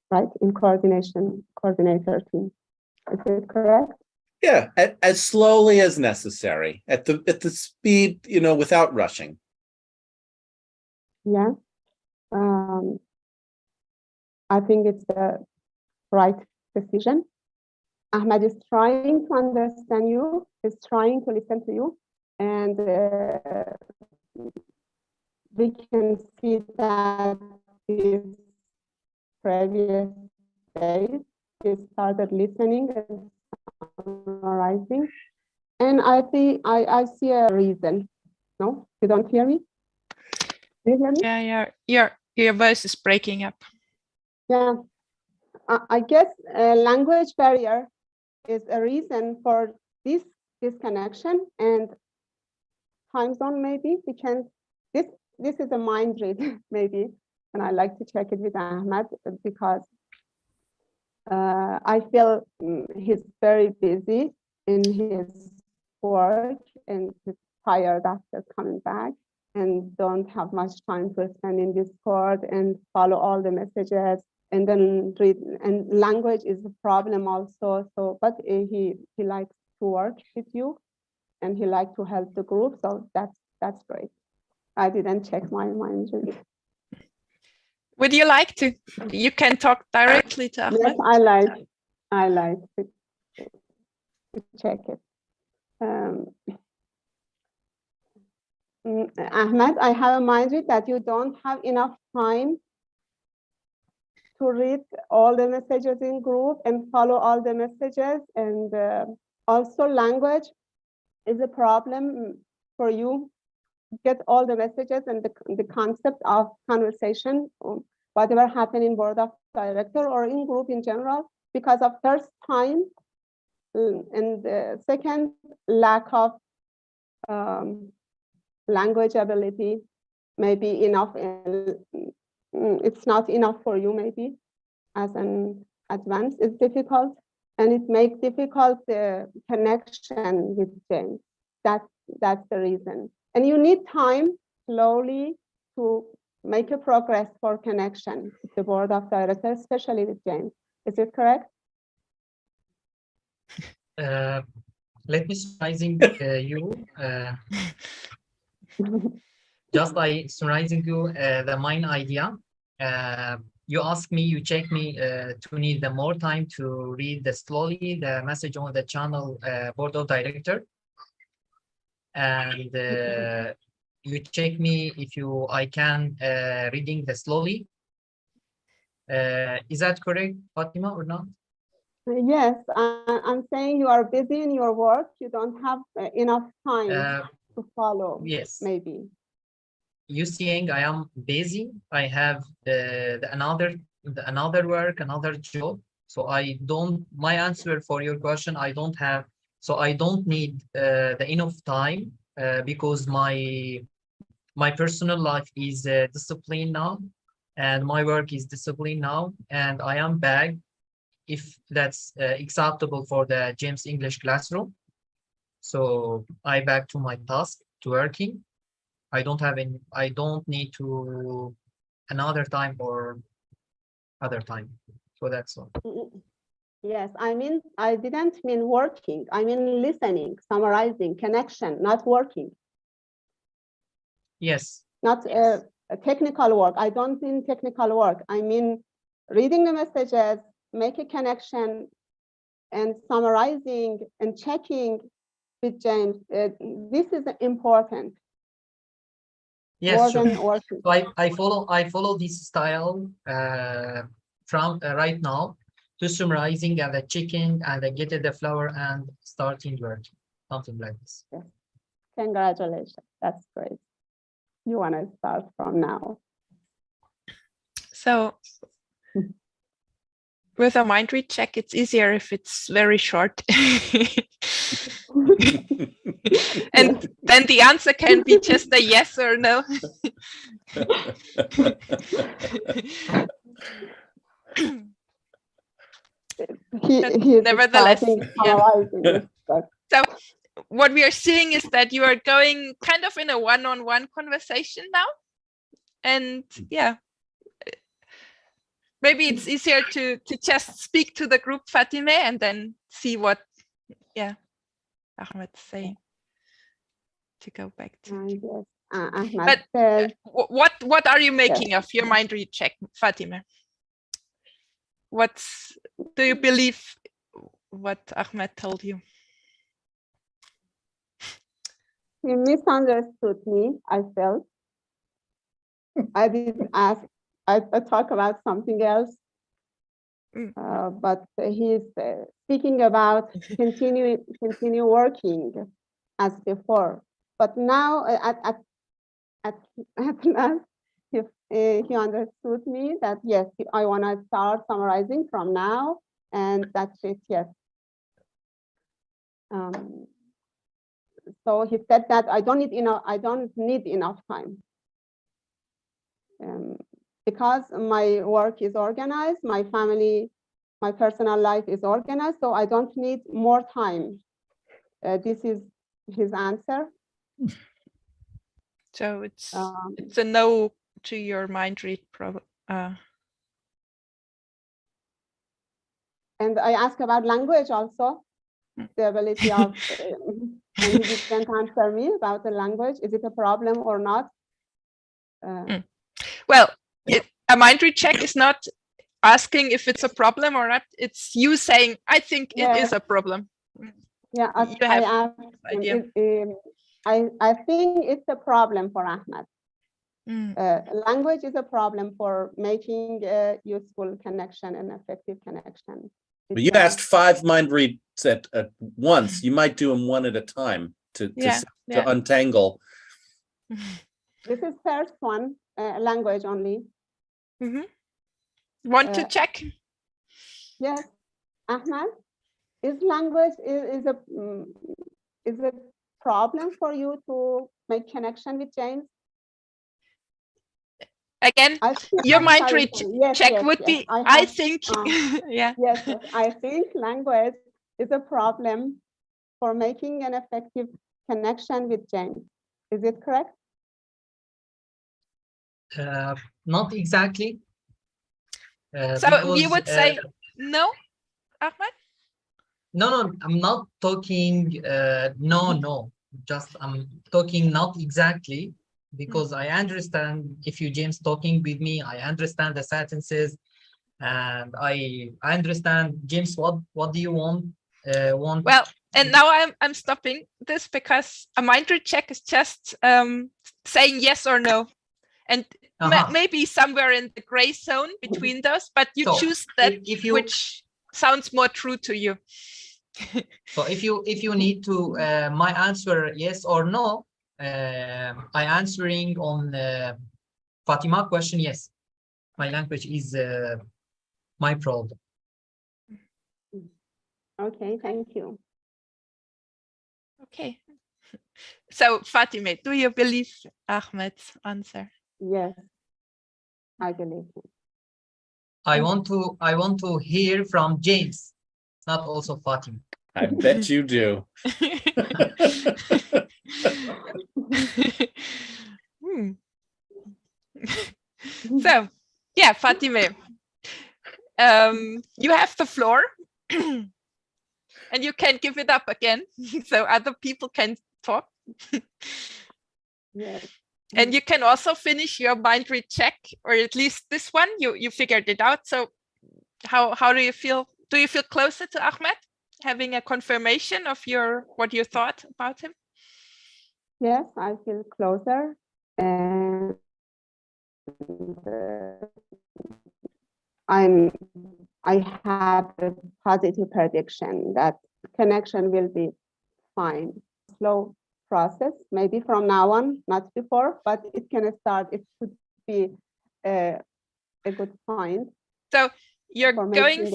right? In coordinator team. Is it correct? Yeah, as slowly as necessary, at the speed, without rushing. Yeah. I think it's the right decision. Ahmed is trying to understand you, is trying to listen to you, and we can see that his previous days he started listening and summarizing, and I think I see a reason. No, you don't hear me? Do you hear me? Yeah, your voice is breaking up. Yeah, I guess a language barrier is a reason for this disconnection, and time zone maybe we can. This is a mind read maybe, and I like to check it with Ahmed because I feel he's very busy in his work and he's tired after coming back and don't have much time to spend in Discord and follow all the messages and then read, and language is a problem also. So, but he likes to work with you and he likes to help the group. So that's great. I didn't check my mind. Would you like to? You can talk directly to Ahmed. Yes, I like to check it. Ahmed, I have a mind read that you don't have enough time to read all the messages in group and follow all the messages, and also language is a problem for you. Get all the messages and the concept of conversation, whatever happened in board of director or in group in general, because of first time, and second, lack of language ability, maybe enough. It's not enough for you, maybe as an advanced. It's difficult, and it makes difficult the connection with James. That's the reason. And you need time slowly to make a progress for connection with the board of directors, especially with James. Is it correct? Let me summarizing you. Just by summarizing you the main idea. You ask me, you check me to need the more time to read the slowly the message on the channel board of director, and you check me if I can reading the slowly. Is that correct, Fatima, or not? Yes, I'm saying you are busy in your work. You don't have enough time to follow. Yes. Maybe. You saying I am busy. I have another work, another job. So I don't. My answer for your question, I don't have. So I don't need the enough time because my personal life is disciplined now, and my work is disciplined now, and I am back. If that's acceptable for the James English classroom, so I back to my task to working. I don't need to another time or other time. So that's all. Yes, I didn't mean working. I mean listening, summarizing, connection, not working. Yes. Not a technical work. I don't mean technical work. I mean reading the messages, make a connection, and summarizing and checking with James. This is important. Yes, More sure. than working. So I follow this style from right now to summarizing and the checking and the getting the flower and starting working, something like this. Yes. Congratulations. That's great. You want to start from now. So with a mind read check, it's easier if it's very short. And then the answer can be just a yes or no. Nevertheless, yeah. So what we are seeing is that you are going kind of in a one-on-one conversation now. And yeah, maybe it's easier to just speak to the group, Fatime, and then see what, yeah, Ahmed's saying. To go back to. Ahmed but what are you making of your mind read check, Fatime? Do you believe what Ahmed told you? He misunderstood me, I felt. I didn't ask, I talk about something else. But he's speaking about continue working as before. But now at last, he understood me that yes, I want to start summarizing from now, and that's it. Yes. So he said that I don't need enough time because my work is organized, my family, my personal life is organized, so I don't need more time. This is his answer. So it's a no to your mind read problem. And I asked about language also, the ability of, and he didn't answer me about the language. Is it a problem or not? Well, a mind read check is not asking if it's a problem or not. It's you saying, I think it is a problem. Yeah, I asked him, I think it's a problem for Ahmed. Language is a problem for making a useful connection and effective connection. But you asked 5 mind reads at once. You might do them one at a time to untangle. This is first one, language only. Want to check? Yes, Ahmed, is language is a problem for you to make connection with James? Again, your mind read check would be, I think, yeah. Yes, I think language is a problem for making an effective connection with James. Is it correct? Not exactly. So you would say No, Ahmed? No, I'm not talking, no. Just I'm talking not exactly, because I understand if you, James, talking with me, I understand the sentences, and I understand, James, what do you want? Well, and now I'm stopping this because a mind read check is just saying yes or no, and maybe somewhere in the gray zone between those, but you So, choose that if you, which sounds more true to you. So if you need to my answer yes or no, I answering on Fatima question yes. My language is my problem. Okay, thank you. Okay. So Fatima, do you believe Ahmed's answer? Yes, I believe him. I want to hear from James, not also Fatima. I bet you do. So, yeah, Fatima, you have the floor and you can give it up again so other people can talk. Yes. And you can also finish your mind read check, or at least this one, you figured it out. So how do you feel? Do you feel closer to Ahmed, having a confirmation of what you thought about him? Yes, I feel closer, and I have a positive prediction that connection will be fine. Slow process, maybe from now on, not before, but it can start. It could be a good point. So you're going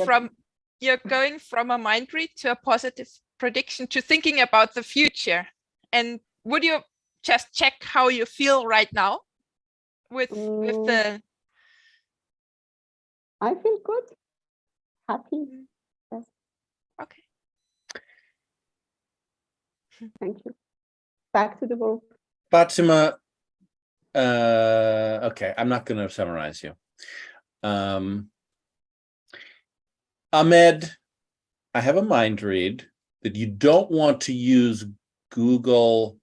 from a mind read to a positive prediction to thinking about the future. And would you just check how you feel right now with the? I feel good, happy. Yes. Okay. Thank you. Back to the group. Fatima, okay, I'm not going to summarize you. Ahmed, I have a mind read that you don't want to use Google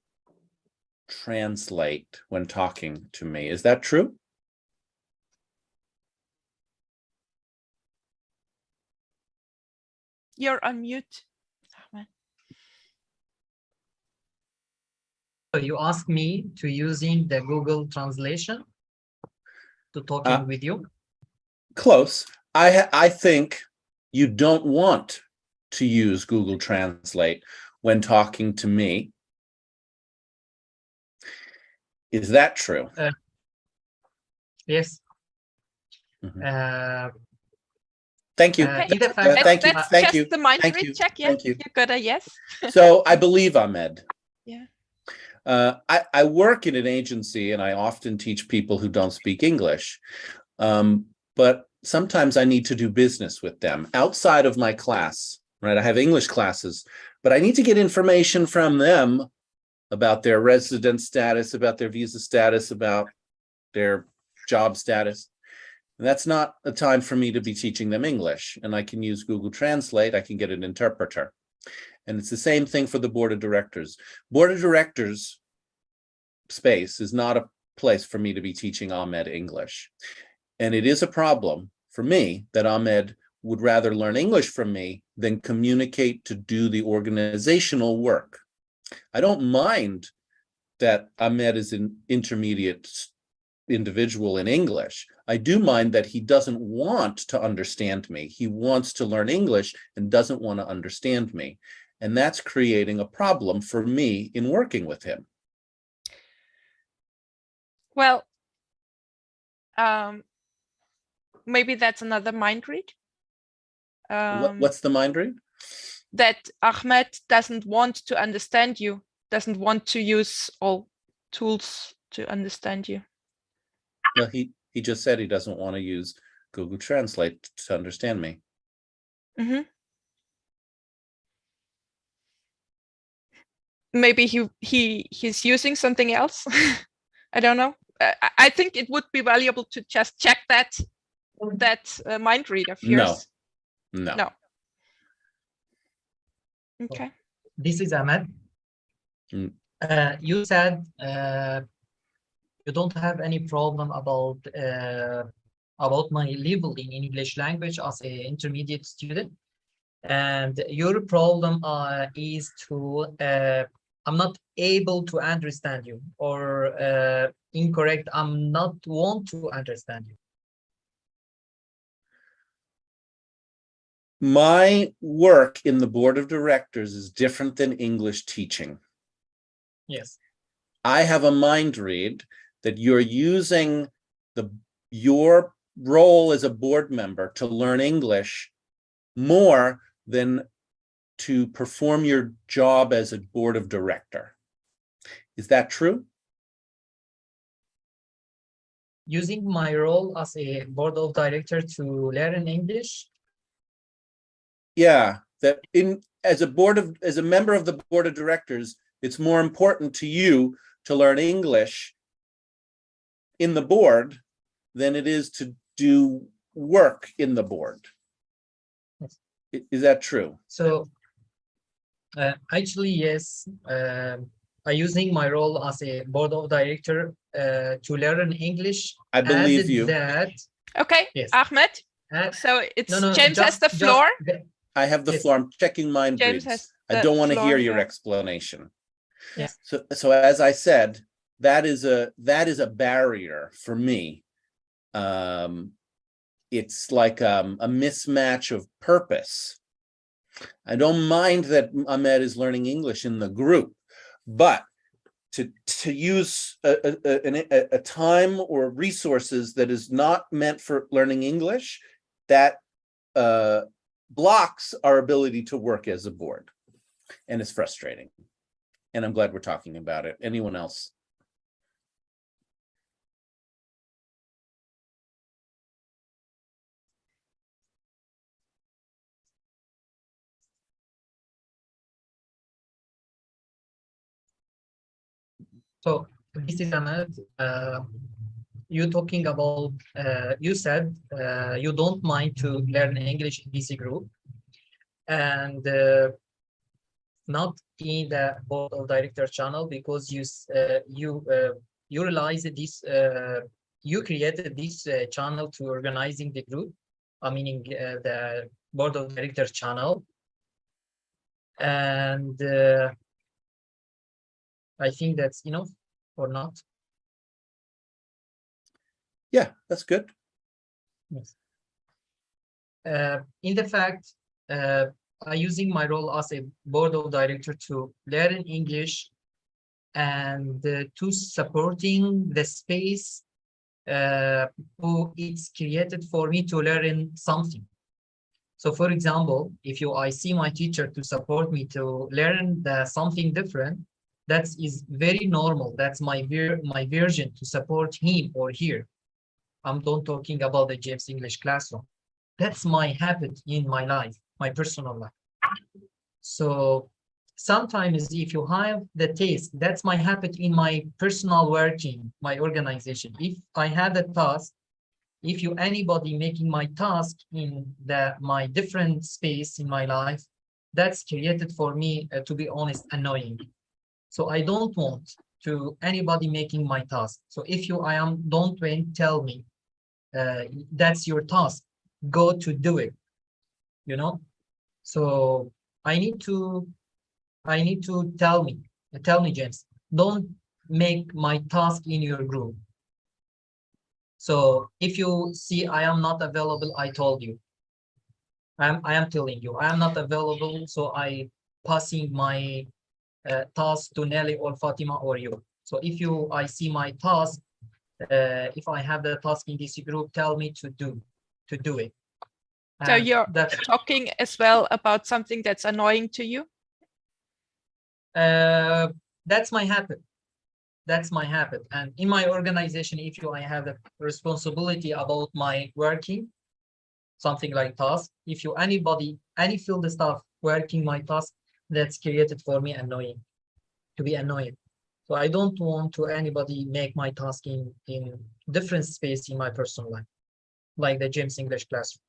Translate when talking to me. Is that true? You're on mute. So you ask me to using the Google translation to talking with you? Close. I think you don't want to use Google Translate when talking to me. Is that true? Yes. Thank you. Thank you. Thank you. The mind Thank read you. check. Yeah, Thank you. you got a yes. So I believe Ahmed. Yeah. I work in an agency and I often teach people who don't speak English, but sometimes I need to do business with them outside of my class, right? I have English classes, but I need to get information from them about their resident status, about their visa status, about their job status. And that's not a time for me to be teaching them English. And I can use Google Translate, I can get an interpreter. And it's the same thing for the board of directors. Board of directors space is not a place for me to be teaching Ahmed English. And it is a problem for me that Ahmed would rather learn English from me than communicate to do the organizational work. I don't mind that Ahmed is an intermediate individual in English. I do mind that he doesn't want to understand me. He wants to learn English and doesn't want to understand me. And that's creating a problem for me in working with him. Well, maybe that's another mind read. What's the mind read? That Ahmed doesn't want to understand you, doesn't want to use all tools to understand you. Well, he just said he doesn't want to use Google Translate to understand me. Mm-hmm. Maybe he's using something else. I don't know. I think it would be valuable to just check that mind read of yours. No. No. Okay. This is Ahmed. Mm. You said you don't have any problem about my level in English language as an intermediate student, and your problem is to I'm not able to understand you, or incorrect, I'm not want to understand you. My work in the board of directors is different than English teaching. Yes. I have a mind read that you're using your role as a board member to learn English more than to perform your job as a board of director. Is that true? Using my role as a board of director to learn English. Yeah, that as a member of the board of directors, it's more important to you to learn English in the board than it is to do work in the board. Yes. Is that true? So actually, yes. I'm using my role as a board of director to learn English. I believe you. That. Okay, Yes. Ahmed. So it's No, James has the floor. I have the floor. I'm checking mind James reads. has I the don't want to floor, hear your yeah. explanation. Yes. So as I said, that is a barrier for me. It's like a mismatch of purpose. I don't mind that Ahmed is learning English in the group, but to use a time or resources that is not meant for learning English, that blocks our ability to work as a board, and it's frustrating. And I'm glad we're talking about it. Anyone else? So this is Ahmed. You talking about, you said you don't mind to learn English in DC group, and not in the board of director channel, because you realize that this you created this channel to organizing the group, meaning the board of director channel, and I think that's enough or not. Yeah, that's good. Yes. In the fact, I'm using my role as a board of director to learn English and to supporting the space who it's created for me to learn something. So for example, if I see my teacher to support me to learn something different, that is very normal. That's my version to support him or her. I'm not talking about the James English classroom. That's my habit in my life, my personal life. So sometimes if you have the taste, that's my habit in my personal working, my organization. If I have a task, if anybody making my task in my different space in my life, that's created for me, to be honest, annoying. So I don't want to anybody making my task. So if don't tell me, that's your task, go to do it, so I need to tell me, James, don't make my task in your group. So if you see I am not available, I told you, I am telling you I am not available, so I passing my task to Nelly or Fatima or you. So if I see my task, if I have the task in this group, tell me to do it. So you're talking as well about something that's annoying to you? That's my habit. That's my habit. And in my organization, if I have the responsibility about my working, something like task, if any field staff working my task, that's created for me annoying, to be annoyed. So I don't want to anybody make my task in different space in my personal life, like the James English classroom.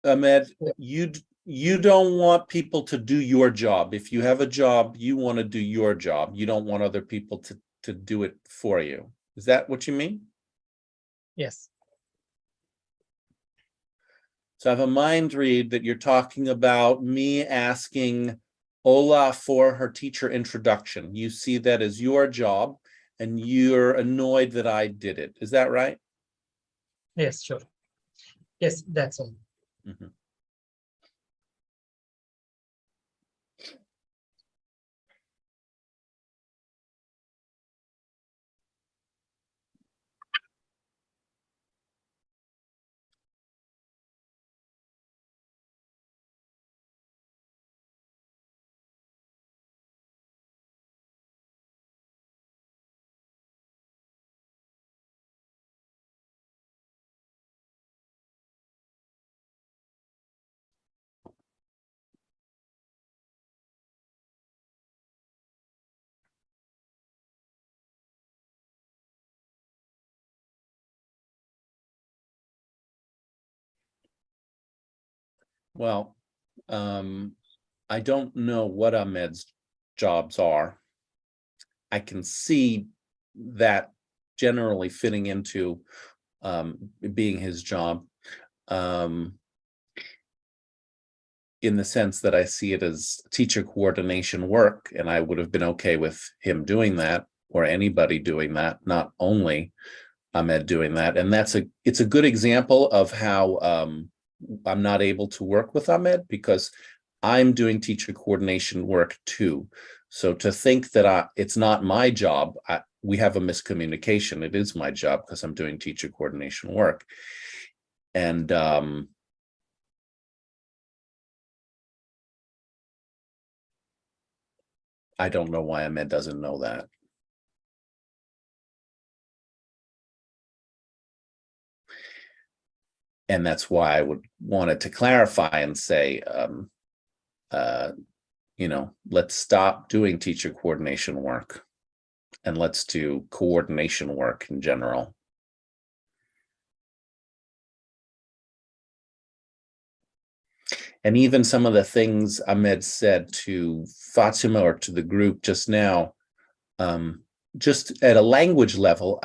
Ahmed, you don't want people to do your job. If you have a job, you want to do your job. You don't want other people to do it for you. Is that what you mean? Yes. So I have a mind read that you're talking about me asking Ola for her teacher introduction. You see that as your job and you're annoyed that I did it. Is that right? Yes, sure. Yes, that's all. Mhm. Well, I don't know what Ahmed's jobs are. I can see that generally fitting into being his job, in the sense that I see it as teacher coordination work, and I would have been okay with him doing that or anybody doing that, not only Ahmed doing that. And it's a good example of how I'm not able to work with Ahmed because I'm doing teacher coordination work too. So to think that it's not my job, we have a miscommunication. It is my job because I'm doing teacher coordination work. And I don't know why Ahmed doesn't know that. And that's why I would want it to clarify and say, let's stop doing teacher coordination work and let's do coordination work in general. And even some of the things Ahmed said to Fatima or to the group just now, just at a language level,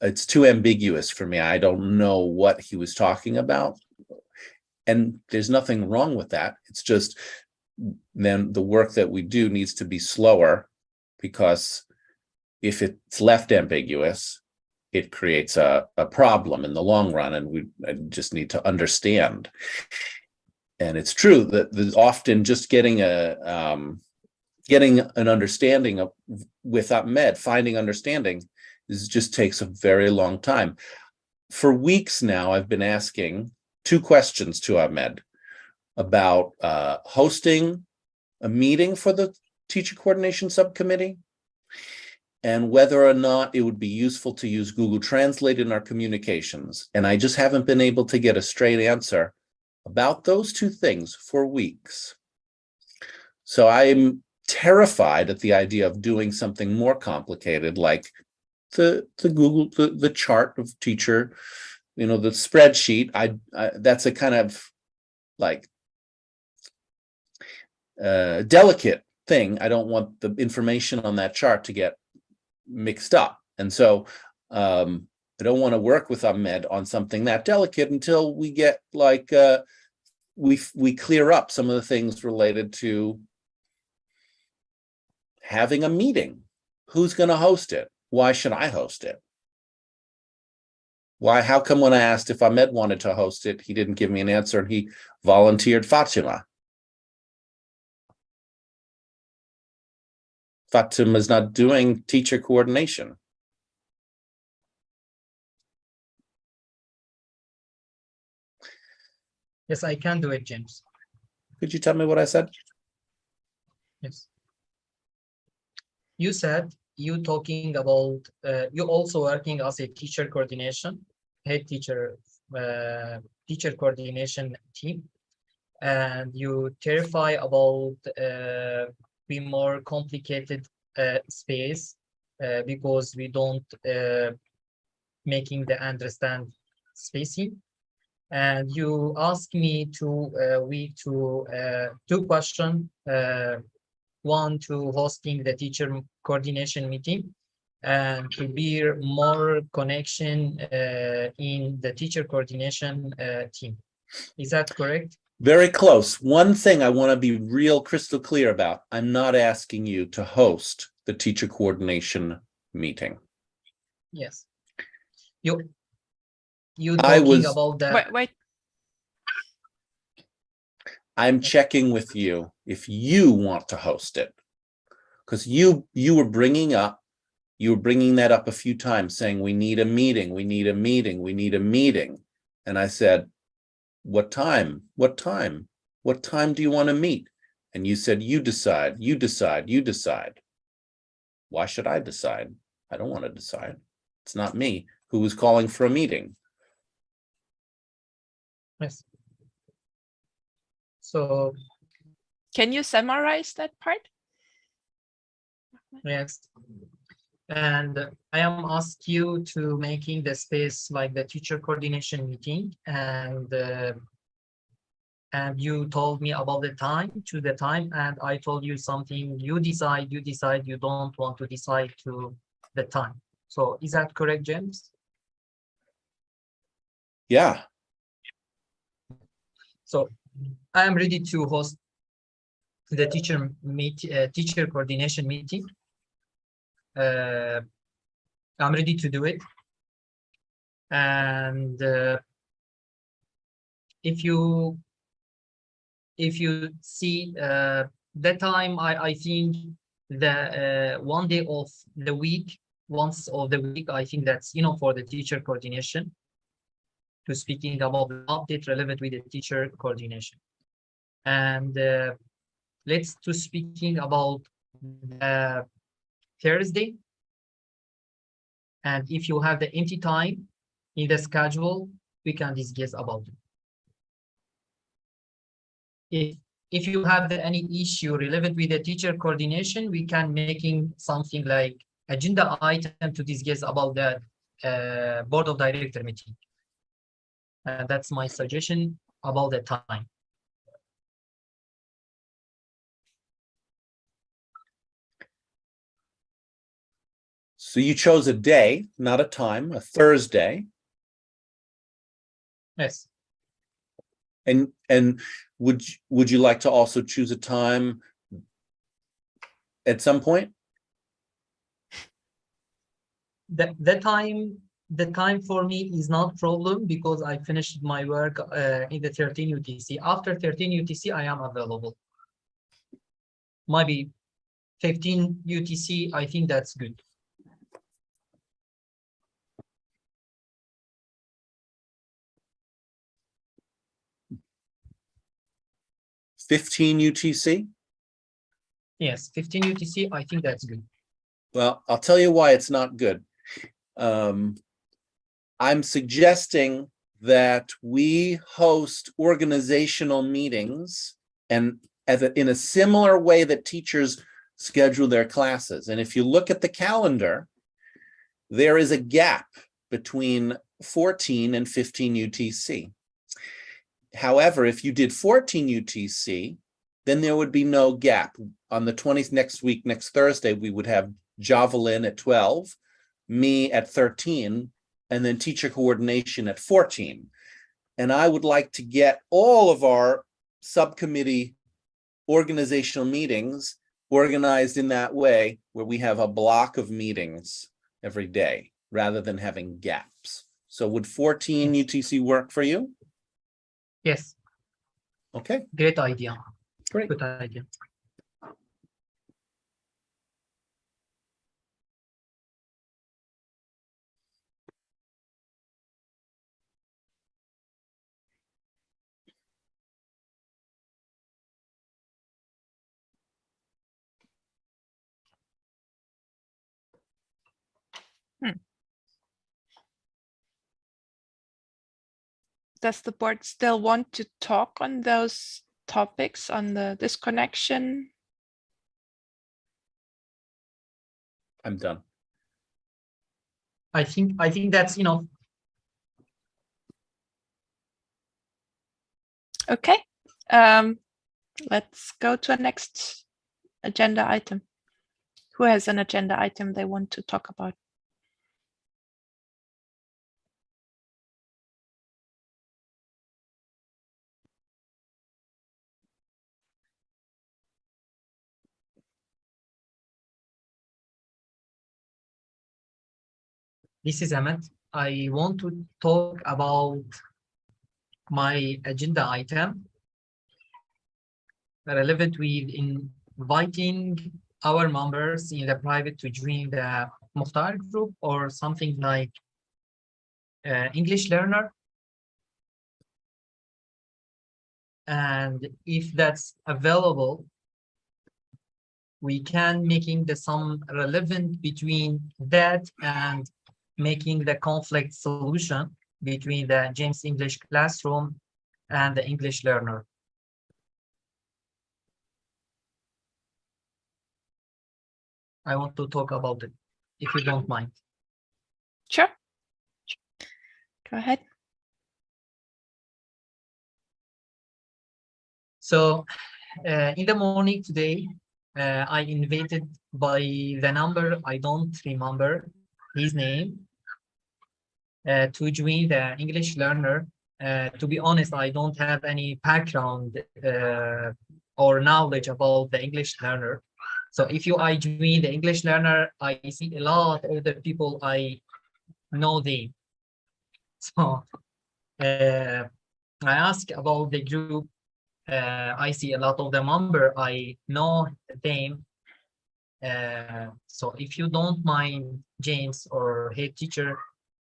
it's too ambiguous for me. I don't know what he was talking about. And there's nothing wrong with that. It's just then the work that we do needs to be slower, because if it's left ambiguous, it creates a problem in the long run, and we just need to understand. And it's true that there's often just getting an understanding with Ahmed, finding understanding just takes a very long time. For weeks now, I've been asking 2 questions to Ahmed about hosting a meeting for the teacher coordination subcommittee and whether or not it would be useful to use Google Translate in our communications. And I just haven't been able to get a straight answer about those 2 things for weeks. So I'm terrified at the idea of doing something more complicated, like the Google, the chart of teacher, the spreadsheet. That's a kind of like delicate thing. I don't want the information on that chart to get mixed up. And so I don't want to work with Ahmed on something that delicate until we get like, we clear up some of the things related to having a meeting. Who's going to host it? Why should I host it? How come when I asked if Ahmed wanted to host it, he didn't give me an answer and he volunteered Fatima? Fatima's not doing teacher coordination. Yes, I can do it, James. Could you tell me what I said? Yes. You said you talking about you also working as a teacher coordination, head teacher, teacher coordination team, and you terrify about be more complicated space because we don't making the understand spacing. and you asked me to two questions. One, to hosting the teacher coordination meeting, and to be more connection in the teacher coordination team. Is that correct? Very close. One thing I want to be real crystal clear about. I'm not asking you to host the teacher coordination meeting. Yes. You I talking was- about that. Wait. I'm checking with you if you want to host it, because you were bringing that up a few times, saying we need a meeting, we need a meeting, we need a meeting. And I said, what time? What time? What time do you want to meet? And you said, you decide, you decide, you decide. Why should I decide? I don't want to decide. It's not me who was calling for a meeting. Yes. So Can you summarize that part? yes, and I am asked you to making the space like the teacher coordination meeting, and you told me about the time, and I told you something. You decide. You don't want to decide to the time. So is that correct, James? Yeah. So I am ready to host the teacher coordination meeting. I'm ready to do it. And if you see that time, I think the one day of the week, once of the week, I think that's for the teacher coordination, to speaking about the update relevant with the teacher coordination. And let's to speaking about Thursday. And if you have the empty time in the schedule, we can discuss about it. If you have any issue relevant with the teacher coordination, we can making something like agenda item to discuss about the board of director meeting. That's my suggestion about the time. So you chose a day, not a time, a Thursday. Yes. And would you like to also choose a time at some point? The time for me is not problem, because I finished my work in the 13 UTC. After 13 UTC, I am available. Maybe 15 UTC, I think that's good. $15 UTC? Yes, 15 UTC, I think that's good. Well, I'll tell you why it's not good. I'm suggesting that we host organizational meetings and in a similar way that teachers schedule their classes. And if you look at the calendar, there is a gap between 14 and 15 UTC. However, if you did 14 UTC, then there would be no gap. On the 20th next week, next Thursday, we would have Javelin at 12, me at 13, and then teacher coordination at 14. And I would like to get all of our subcommittee organizational meetings organized in that way, where we have a block of meetings every day rather than having gaps. So would 14 UTC work for you? Yes. Okay. Great idea. Great. Good idea. Does the board still want to talk on those topics, on the disconnection? I'm done. I think that's enough. Okay. Let's go to a next agenda item. Who has an agenda item they want to talk about? This is Ahmed. I want to talk about my agenda item relevant with inviting our members in the private to join the Mukhtar group or something like English learner. And if that's available, we can making the some relevant between that and making the conflict solution between the James English classroom and the English learner. I want to talk about it, if you don't mind. Sure. Go ahead. So in the morning today, I invited by the number, I don't remember his name, to join the English learner. To be honest, I don't have any background or knowledge about the English learner. So if I join the English learner, I see a lot of the people I know them. So I ask about the group. I see a lot of the member, I know them. So if you don't mind, James or head teacher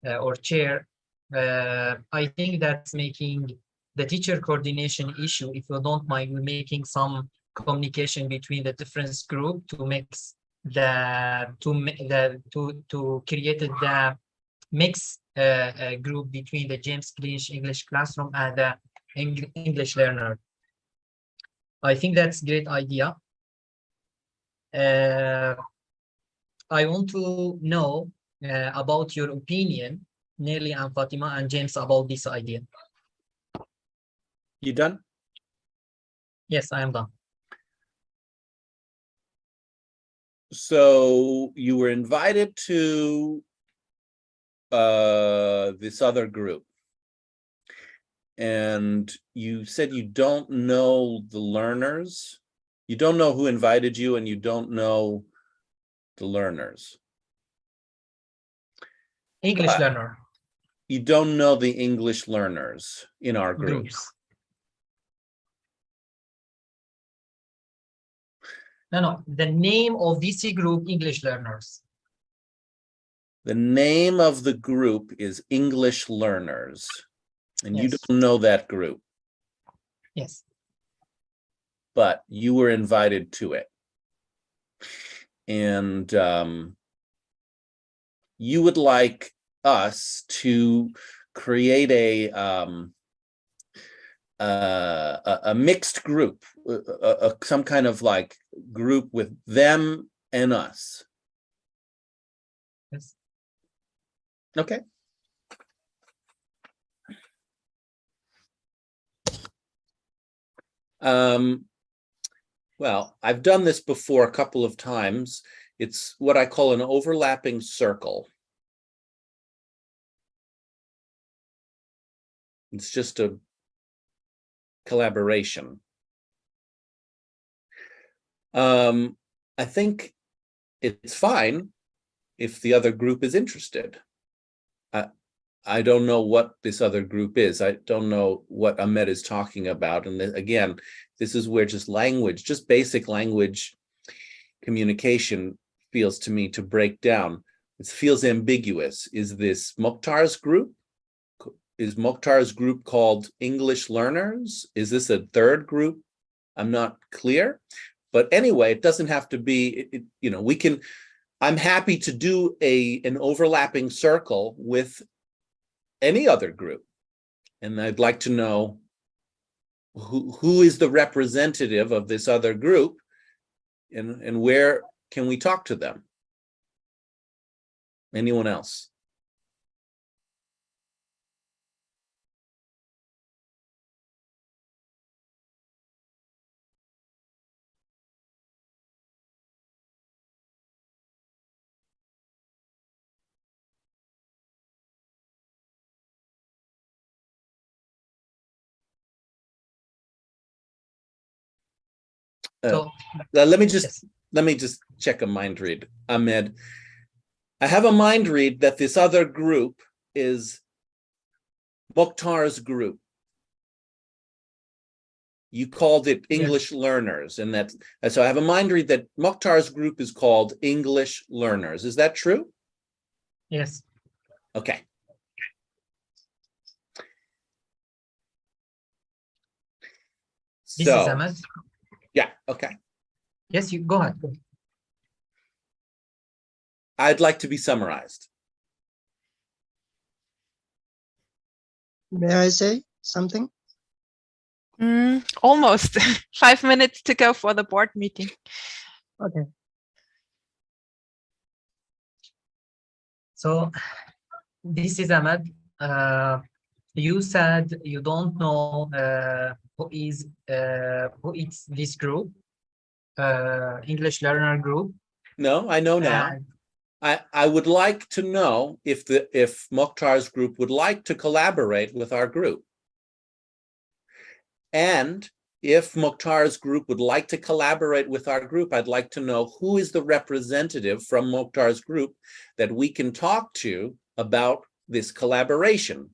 or chair, I think that's making the teacher coordination issue. If you don't mind, we're making some communication between the different group to mix the to create the mix group between the James English classroom and the English learner. I think that's a great idea. I want to know about your opinion, Nelly and Fatima and James, about this idea. You done? Yes, I am done. So you were invited to this other group, and you said you don't know the learners. You don't know who invited you, and you don't know the learners. English learner. You don't know the English learners in our groups. No, the name of this group, English learners. The name of the group is English Learners, and you Yes. don't know that group. Yes. But you were invited to it. And you would like us to create a mixed group, some kind of like group with them and us. Yes. Okay. Well, I've done this before a couple of times. It's what I call an overlapping circle. It's just a collaboration. I think it's fine if the other group is interested. I don't know what this other group is. I don't know what Ahmed is talking about. And again, this is where just language, just basic language communication feels to me to break down. It feels ambiguous. Is this Mukhtar's group? Is Mukhtar's group called English Learners? Is this a third group? I'm not clear. But anyway, it doesn't have to be, you know, we can, I'm happy to do an overlapping circle with any other group. And I'd like to know who is the representative of this other group, and where can we talk to them? Anyone else? So let me just check a mind read. Ahmed, I have a mind read that this other group is Mukhtar's group. You called it English learners, and so I have a mind read that Mukhtar's group is called English learners. Is that true? yes. Okay. This is Ahmed. Yeah, okay. Yes, you go ahead. I'd like to be summarized. May I say something? Almost 5 minutes to go for the board meeting. Okay. So this is Ahmed. You said you don't know who is this group, English learner group. No, I know now. I would like to know if Mukhtar's group would like to collaborate with our group. And if Mukhtar's group would like to collaborate with our group, I'd like to know who is the representative from Mukhtar's group that we can talk to about this collaboration.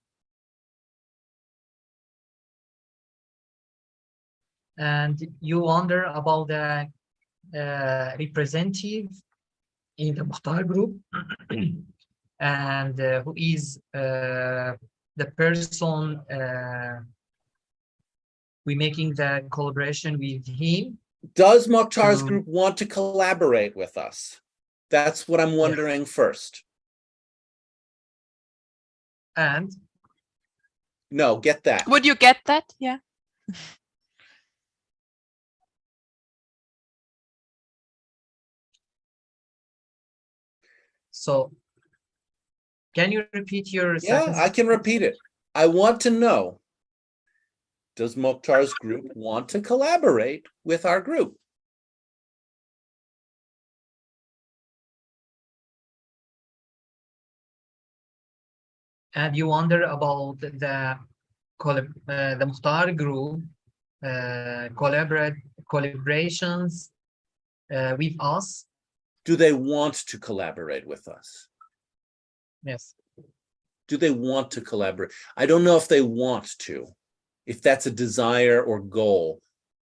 And you wonder about the representative in the Mukhtar group and who is the person we making the collaboration with him. Does Mukhtar's group want to collaborate with us? That's what I'm wondering first. And? No, get that. Would you get that? Yeah. So, can you repeat your sentence? I can repeat it. I want to know, does Mukhtar's group want to collaborate with our group? And you wonder about the Mukhtar group collaborations with us. Do they want to collaborate with us? Yes. Do they want to collaborate? I don't know if they want to, if that's a desire or goal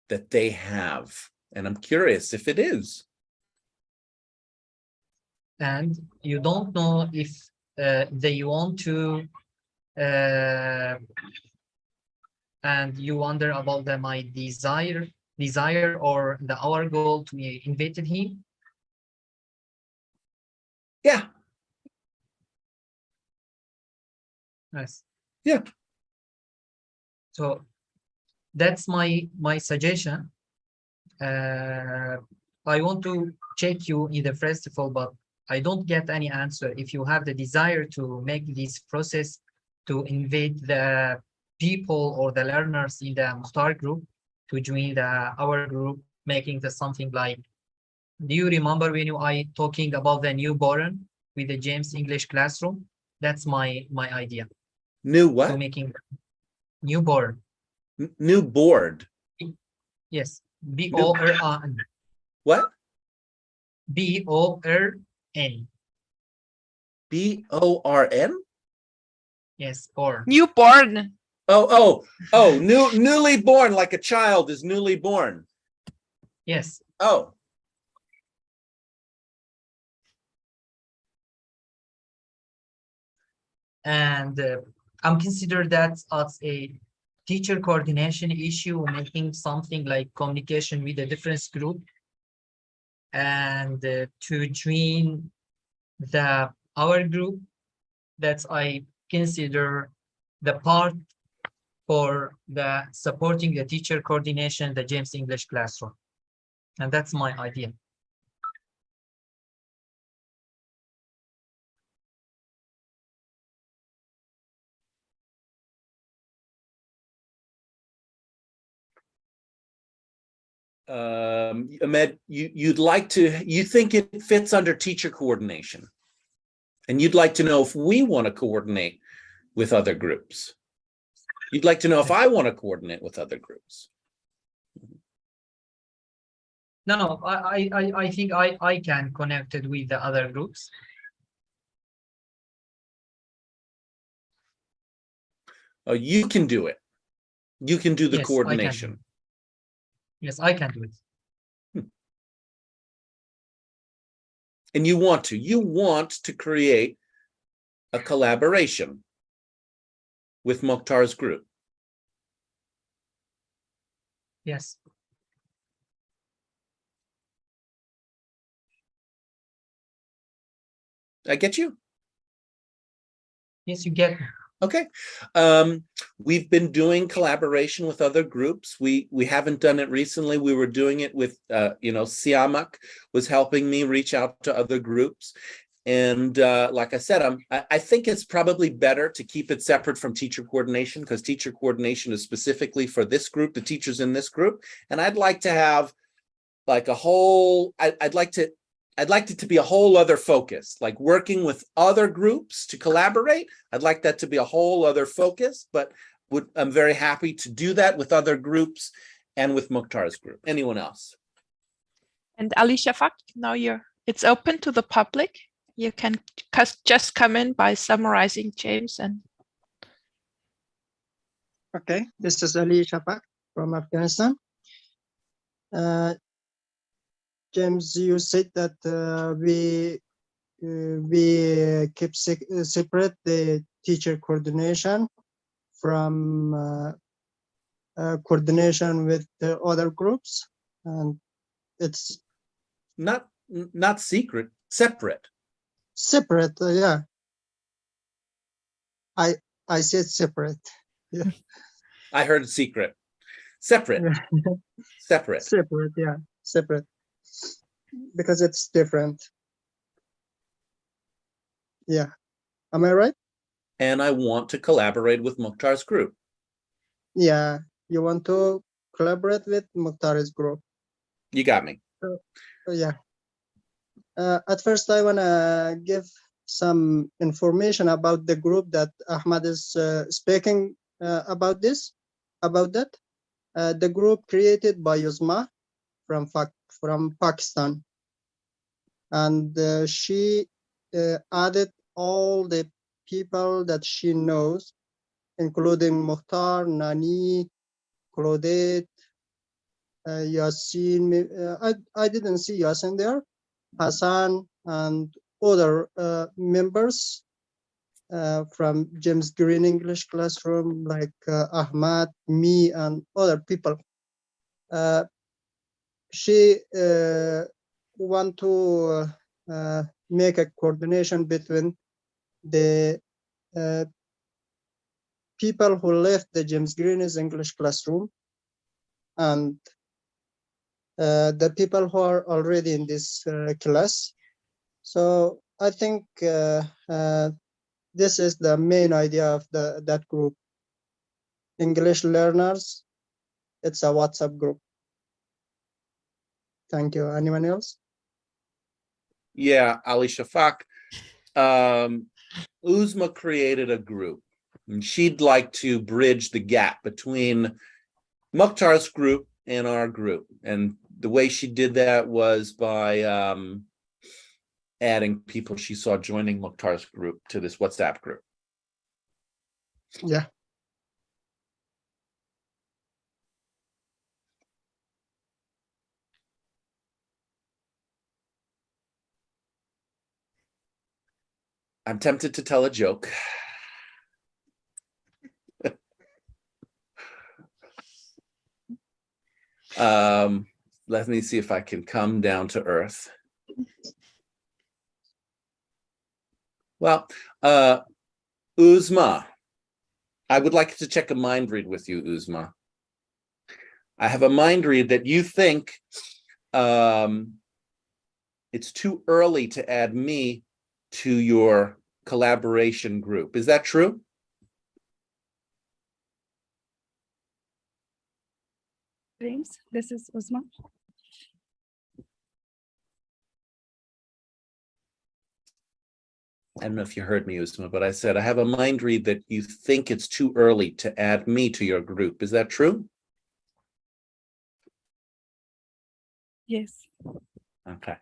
that they have. And I'm curious if it is. And you don't know if they want to, and you wonder about my desire or our goal to invite him. Yeah. Nice. Yeah. So that's my suggestion. I want to check you in the festival, but I don't get any answer. If you have the desire to make this process to invite the people or the learners in the Mukhtar group to join our group, making something like, do you remember when I talking about the newborn with the James English classroom? That's my idea. New what? So making newborn. New board. Yes. B-O-R-N. What? B-O-R-N. B-O-R-N? Yes, or. Newborn. Newly born, like a child is newly born. Yes. Oh. And I'm considered that as a teacher coordination issue, making something like communication with a different group, and to join our group, that I consider the part for the supporting the teacher coordination, the James English classroom. And that's my idea. Ahmed, you think it fits under teacher coordination, and you'd like to know if we want to coordinate with other groups. You'd like to know if I want to coordinate with other groups. No, I think I can connect it with the other groups. Oh, you can do it. You can do the Yes, I can do coordination. it. Yes, I can do it. And you want to create a collaboration with Mokhtar's group. Yes. I get you. Yes, you get me. Okay. We've been doing collaboration with other groups. We haven't done it recently. We were doing it with, Siamak was helping me reach out to other groups. And like I said, I think it's probably better to keep it separate from teacher coordination, because teacher coordination is specifically for this group, the teachers in this group. And I'd like to have like a whole, I'd like it to be a whole other focus, like working with other groups to collaborate. I'd like that to be a whole other focus, but I'm very happy to do that with other groups and with Mokhtar's group. Anyone else? And Ali Shafak, now it's open to the public. You can just come in by summarizing James and. Okay, this is Ali Shafak from Afghanistan. James, you said that we keep separate the teacher coordination from coordination with the other groups, and it's not secret, separate. Separate, yeah. I said separate. Yeah. I heard secret. Separate. Separate. Separate, yeah. Separate. Because it's different. Yeah. Am I right? And I want to collaborate with Mokhtar's group. Yeah. You want to collaborate with Mokhtar's group. You got me. Yeah. At first, I want to give some information about the group that Ahmad is speaking about that. The group created by Yuzma from Pakistan. And she added all the people that she knows, including Mukhtar, Nani, Claudette, Yasin. I didn't see Yasin there. Hassan and other members from James Green English classroom, like Ahmad, me, and other people. She want to make a coordination between the people who left the James Green's English classroom and the people who are already in this class. So I think this is the main idea of that group. English learners, it's a WhatsApp group. Thank you. Anyone else? Yeah, Ali Shafak. Uzma created a group, and she'd like to bridge the gap between Mokhtar's group and our group. And the way she did that was by adding people she saw joining Mokhtar's group to this WhatsApp group. Yeah. I'm tempted to tell a joke. Let me see if I can come down to earth. Well, Uzma, I would like to check a mind read with you, Uzma. I have a mind read that you think it's too early to add me to your collaboration group. Is that true? James, this is Uzma. I don't know if you heard me, Uzma, but I said I have a mind read that you think it's too early to add me to your group. Is that true? Yes. Okay.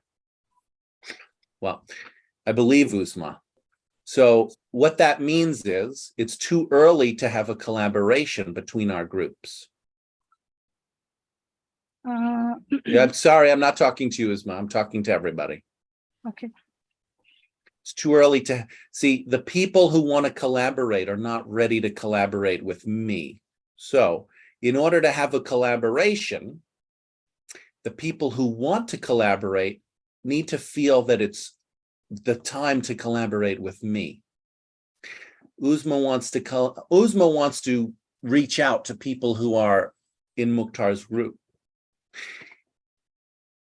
Well, I believe Uzma. So what that means is it's too early to have a collaboration between our groups. Yeah, I'm sorry, I'm not talking to you, Uzma. I'm talking to everybody. Okay. It's too early to see. The people who want to collaborate are not ready to collaborate with me. So in order to have a collaboration, the people who want to collaborate need to feel that it's the time to collaborate with me. Uzma wants to reach out to people who are in Mukhtar's group.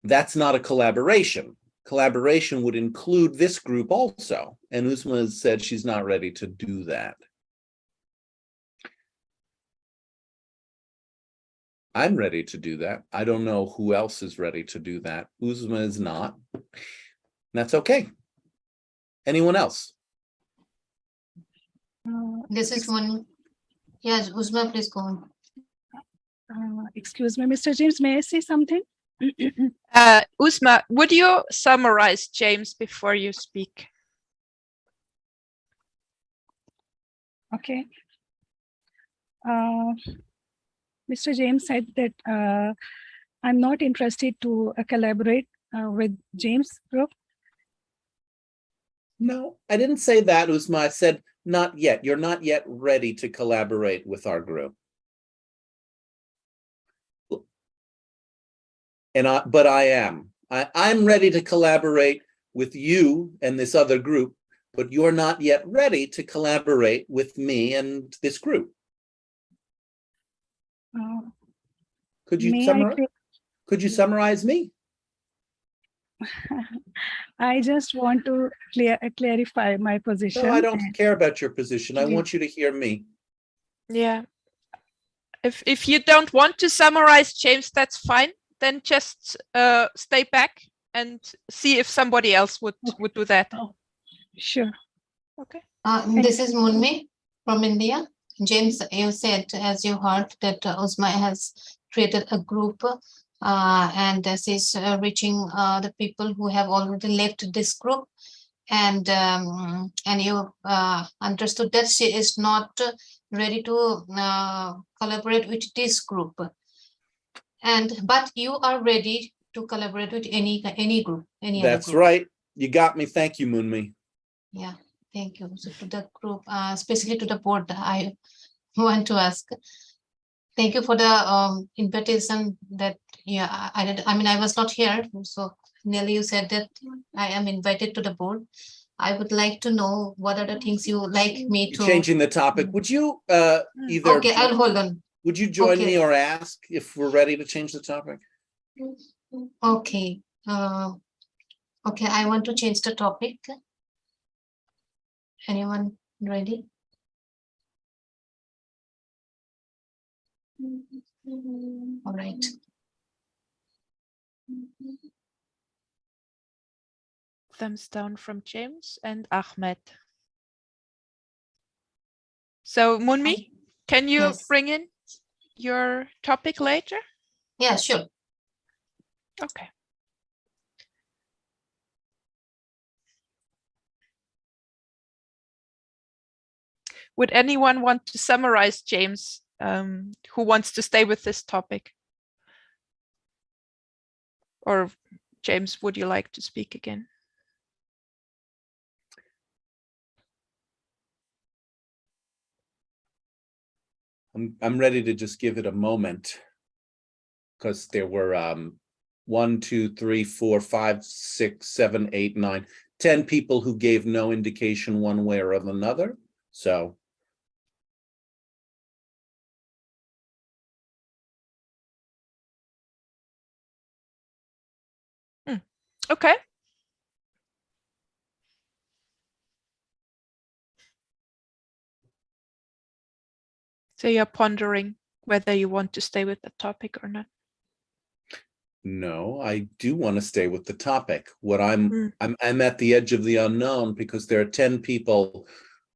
That's not a collaboration. Collaboration would include this group also. And Uzma has said she's not ready to do that. I'm ready to do that. I don't know who else is ready to do that. Uzma is not. That's okay. Anyone else? This is one. Yes, Uzma, please go on. Excuse me, Mr. James, may I say something? Uzma, would you summarize James before you speak? Okay. Mr. James said that I'm not interested to collaborate with James' group. No, I didn't say that, Uzma. I said not yet. You're not yet ready to collaborate with our group. But I am. I'm ready to collaborate with you and this other group, but you're not yet ready to collaborate with me and this group. Could you summarize? Could you summarize me? I just want to clarify my position. No, I don't care about your position. I want you to hear me. Yeah. If you don't want to summarize James, that's fine. Then just stay back and see if somebody else would do that. Sure. Okay. This is Munmi from India. James, you said, as you heard, that Uzma has created a group and she's reaching the people who have already left this group. And you understood that she is not ready to collaborate with this group. But you are ready to collaborate with any group, any other That's group. right. You got me. Thank you, Munmi. Yeah, thank you. So to the group, especially to the board, I want to ask. Thank you for the invitation that I did. I mean, I was not here, so Nelly, you said that I am invited to the board. I would like to know what are the things you like me to. Changing the topic. Would you either? Okay, I'll hold on. Would you join Okay. me or ask if we're ready to change the topic? Okay. Okay, I want to change the topic. Anyone ready? All right. Thumbs down from James and Ahmed. So Munmi, can you Yes. bring in your topic later? Yeah, sure. Okay. Would anyone want to summarize James, who wants to stay with this topic? Or James, would you like to speak again? I'm ready to just give it a moment because there were 1, 2, 3, 4, 5, 6, 7, 8, 9, 10 people who gave no indication one way or another. So Okay. So you're pondering whether you want to stay with the topic or not. no, I do want to stay with the topic. What I'm at the edge of the unknown because there are 10 people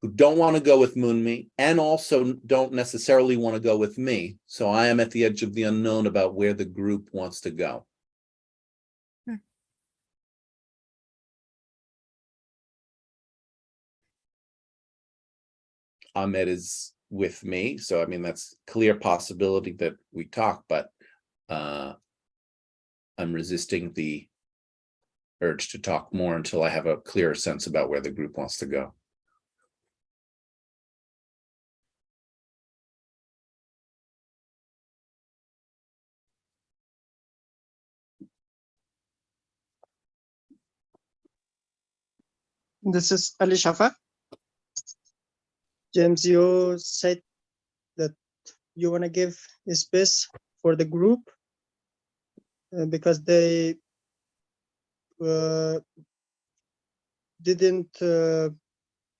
who don't want to go with Munmi and also don't necessarily want to go with me. So I am at the edge of the unknown about where the group wants to go. Ahmed is with me. So, I mean, that's clear possibility that we talk, but I'm resisting the urge to talk more until I have a clearer sense about where the group wants to go. This is Ali Shafa. James, you said that you want to give space for the group because they didn't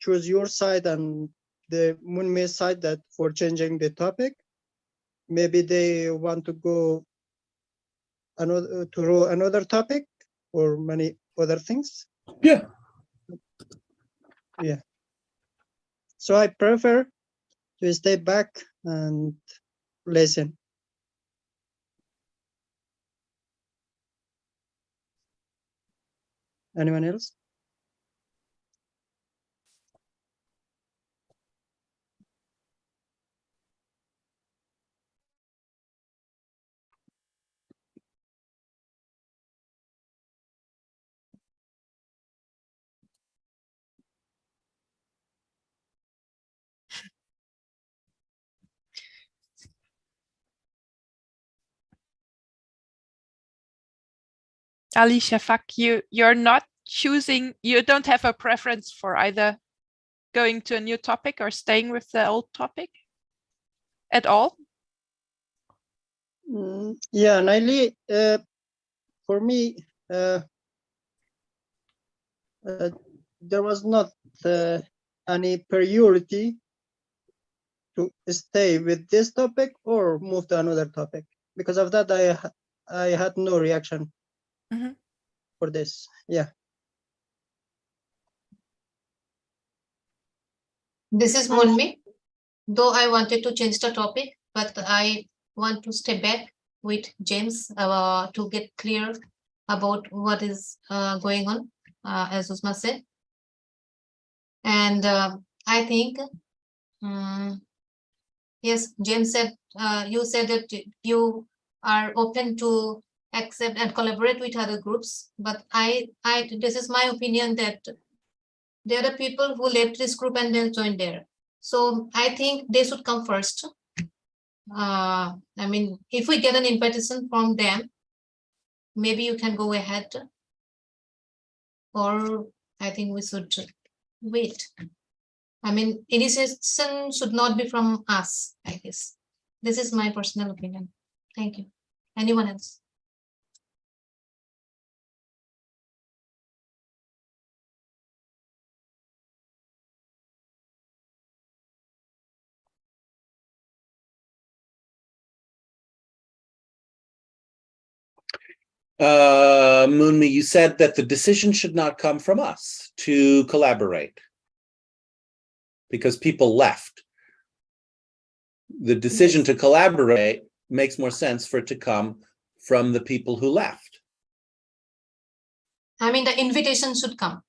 choose your side and the Moonme side that for changing the topic. Maybe they want to go another topic or many other things. Yeah. Yeah. So I prefer to stay back and listen. Anyone else? Ali Shafak, you're not choosing, you don't have a preference for either going to a new topic or staying with the old topic at all? Yeah, Naili, for me, there was not any priority to stay with this topic or move to another topic. Because of that, I had no reaction for this. Yeah. This is Moonmi. Though I wanted to change the topic, but I want to stay back with James to get clear about what is going on, as Usma said. And I think, yes, James said, you said that you are open to accept and collaborate with other groups, but this is my opinion that there are people who left this group and then joined there. So I think they should come first. I mean, if we get an invitation from them, maybe you can go ahead. Or I think we should wait. I mean, initiation should not be from us, I guess. This is my personal opinion. Thank you. Anyone else? Moonmi, you said that the decision should not come from us to collaborate because people left. The decision to collaborate makes more sense for it to come from the people who left. I mean, the invitation should come.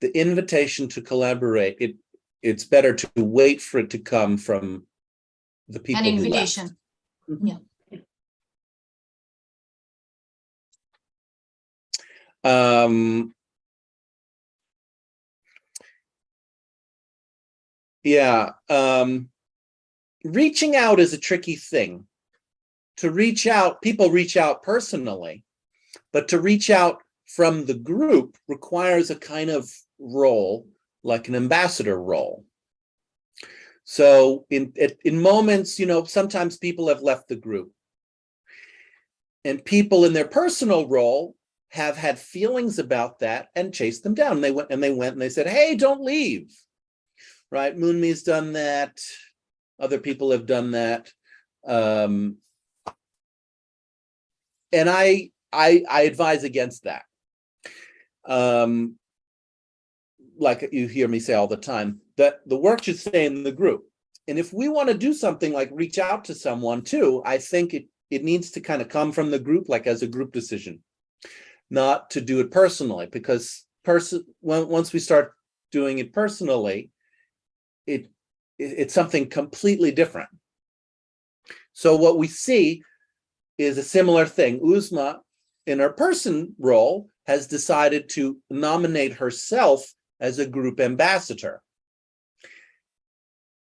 The invitation to collaborate, it's better to wait for it to come from the people An who left. invitation. Yeah. Reaching out is a tricky thing. To reach out, people reach out personally, but to reach out from the group requires a kind of role, like an ambassador role. So in moments, sometimes people have left the group, and people in their personal role have had feelings about that and chased them down. They went and they said, hey, don't leave. Right? Moonmi's done that. Other people have done that. And I advise against that. Like you hear me say all the time, that the work should stay in the group. And if we want to do something like reach out to someone too, I think it needs to kind of come from the group, like as a group decision. Not to do it personally, because once we start doing it personally, it's something completely different. So what we see is a similar thing. Uzma, in her person role, has decided to nominate herself as a group ambassador.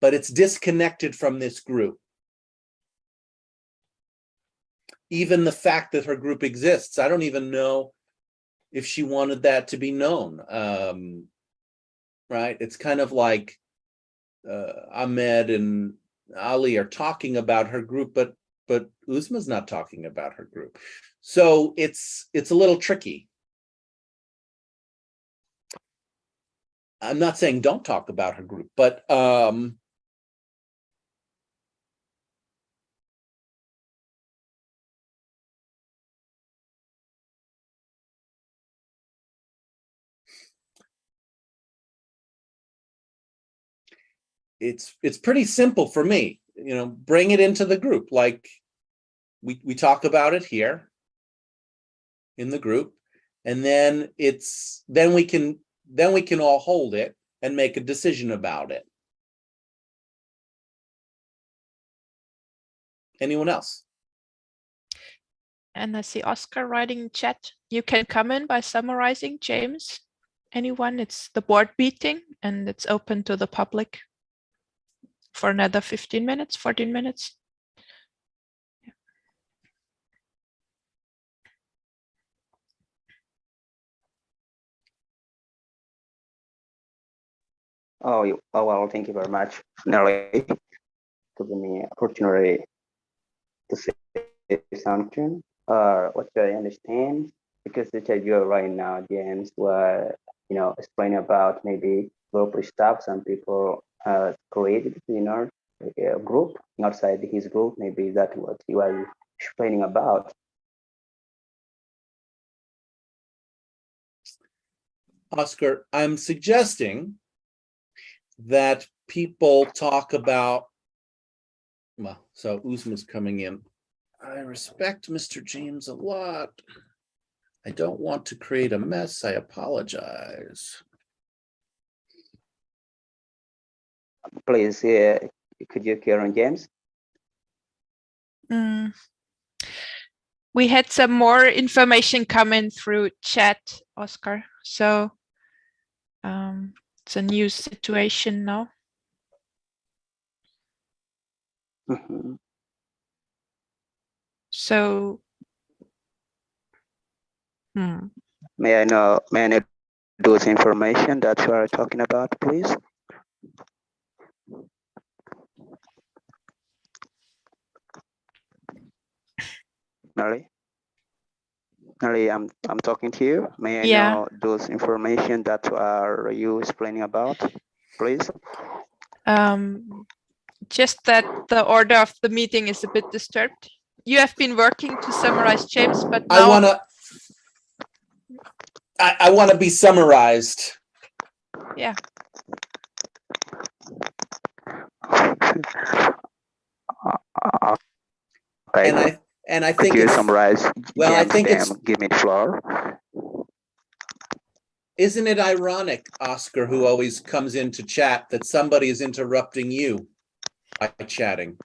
But it's disconnected from this group. Even the fact that her group exists, I don't even know if she wanted that to be known. Right? It's kind of like Ahmed and Ali are talking about her group, but Uzma's not talking about her group. So it's a little tricky. I'm not saying don't talk about her group, but it's pretty simple for me. You know, bring it into the group. Like we talk about it here in the group, and then we can all hold it and make a decision about it. Anyone else? And I see Oscar writing in chat. You can come in by summarizing, James. Anyone? It's the board meeting and it's open to the public for another 15 minutes, 14 minutes. Oh, well, thank you very much, Nelly, for giving me opportunity to say something. What do I understand? Because the you right now, James, were explaining about maybe group stuff. Some people created, a group outside his group. Maybe that's what you are explaining about. Oscar, I'm suggesting that people talk about, well, so Uzma's coming in. I respect Mr. James a lot. I don't want to create a mess. I apologize. Please, could you carry on, James? We had some more information coming through chat, Oscar. So it's a new situation now. Mm-hmm. So May I know those information that you are talking about, please? Nelly, I'm talking to you. May I know those information that are you explaining about, please? Just that the order of the meeting is a bit disturbed. You have been working to summarize, James, but now I want to be summarized. Yeah. Okay. And I think you summarize. Well, James, I think it's. Give me the floor. Isn't it ironic, Oscar, who always comes into chat, that somebody is interrupting you by chatting?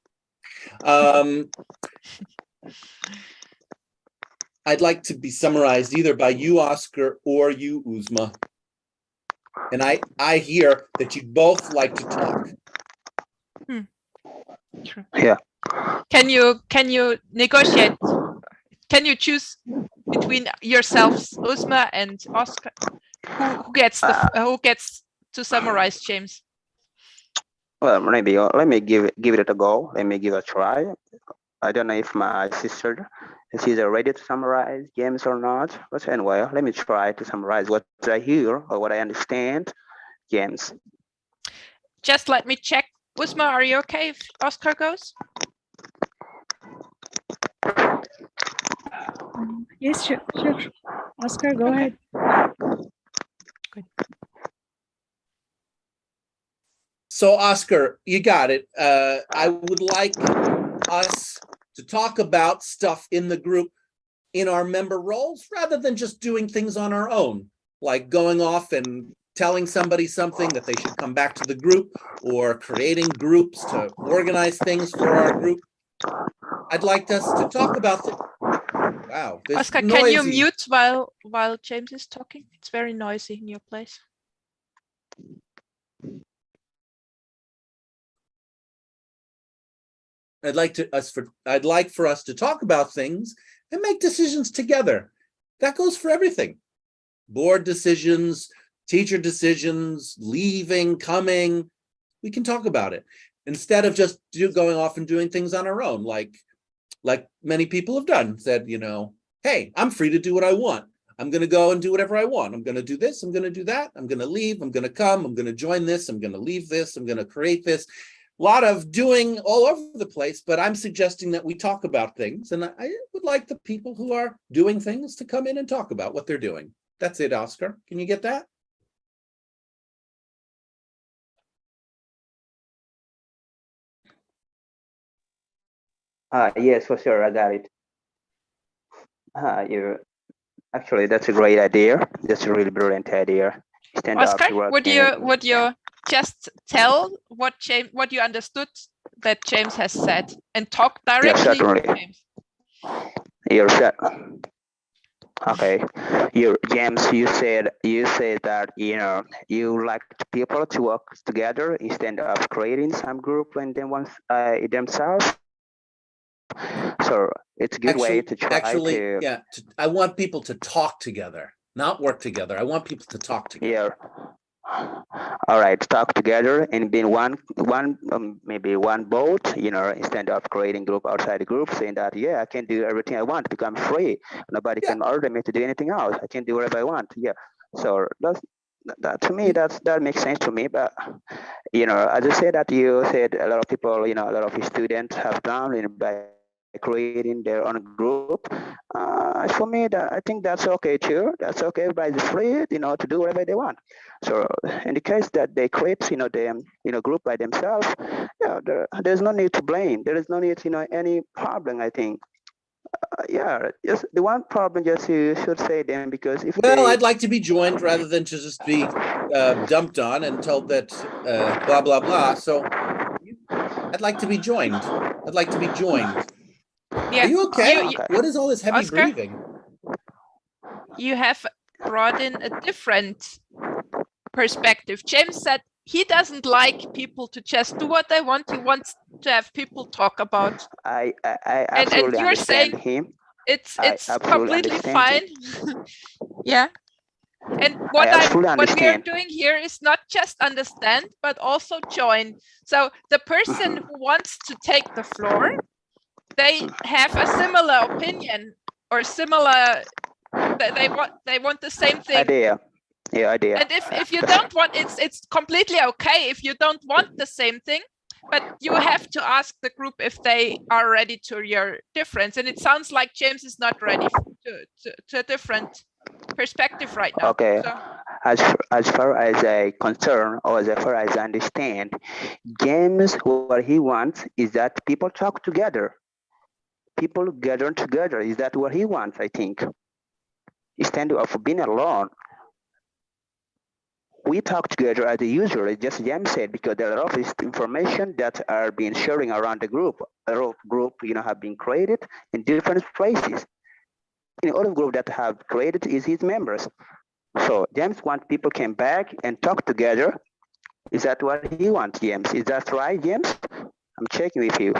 I'd like to be summarized either by you, Oscar, or you, Uzma. And I hear that you both like to talk. True. Yeah. Can you negotiate? Can you choose between yourselves, Uzma and Oscar? Who gets to summarize, James? Well, maybe let me give it a go. Let me give it a try. I don't know if my sister is either ready to summarize James or not. But anyway, let me try to summarize what I hear or what I understand, James. Just let me check. Uzma, are you okay if Oscar goes? Yes, sure. Oscar, go ahead. Good. So, Oscar, you got it. I would like us to talk about stuff in the group in our member roles rather than just doing things on our own, like going off and telling somebody something that they should come back to the group, or creating groups to organize things for our group. I'd like us to talk about it. Wow, this Oscar, noisy. can you mute while James is talking? It's very noisy in your place. I'd like for us to talk about things and make decisions together. That goes for everything. Board decisions, teacher decisions, leaving, coming. We can talk about it instead of just going off and doing things on our own, like many people have done. Said, you know, hey, I'm free to do what I want. I'm going to go and do whatever I want. I'm going to do this. I'm going to do that. I'm going to leave. I'm going to come. I'm going to join this. I'm going to leave this. I'm going to create this. A lot of doing all over the place, but I'm suggesting that we talk about things, and I would like the people who are doing things to come in and talk about what they're doing. That's it, Oscar. Can you get that? Yes, for sure, I got it. Actually, that's a great idea. That's a really brilliant idea. Stand up, Oscar, work would you just tell what you understood that James has said and talk directly certainly. to James? You're set. Okay, James, you said that you like people to work together instead of creating some group and then once themselves. So it's a good way to try to. Yeah, I want people to talk together, not work together. I want people to talk together. Yeah. All right, talk together and be maybe one boat, instead of creating group outside the group, saying that, yeah, I can do everything I want because I'm free. Nobody can order me to do anything else. I can do whatever I want. Yeah. So that to me, that makes sense to me. But, as I said that you said a lot of people, a lot of students have done by creating their own group. For me, I think that's okay too. That's okay. Everybody's free, to do whatever they want. So in the case that they create, group by themselves, there's no need to blame. There is no need, any problem. I think. Just the one problem, just you should say them because if I'd like to be joined rather than to just be dumped on and told that blah blah blah. So I'd like to be joined. I'd like to be joined. Yeah. Are you okay? What is all this heavy Oscar, breathing? You have brought in a different perspective. James said he doesn't like people to just do what they want. He wants to have people talk about. I absolutely and you're understand saying him. It's completely fine. Yeah. And what we are doing here is not just understand, but also join. So the person who wants to take the floor, they have a similar opinion or similar. They want the same thing. Idea. And if you don't want, it's completely okay if you don't want the same thing, but you have to ask the group if they are ready to your difference. And it sounds like James is not ready to a different perspective right now. Okay. So. As far as I concern, or as far as I understand, James, what he wants is that people talk together. People gather together. Is that what he wants? I think. Instead of being alone. We talk together as usual, just James said, because there are a lot of information that are being sharing around the group. A lot of group, have been created in different places. In all of group that have created is his members. So James wants people come back and talk together. Is that what he wants, James? Is that right, James? I'm checking with you.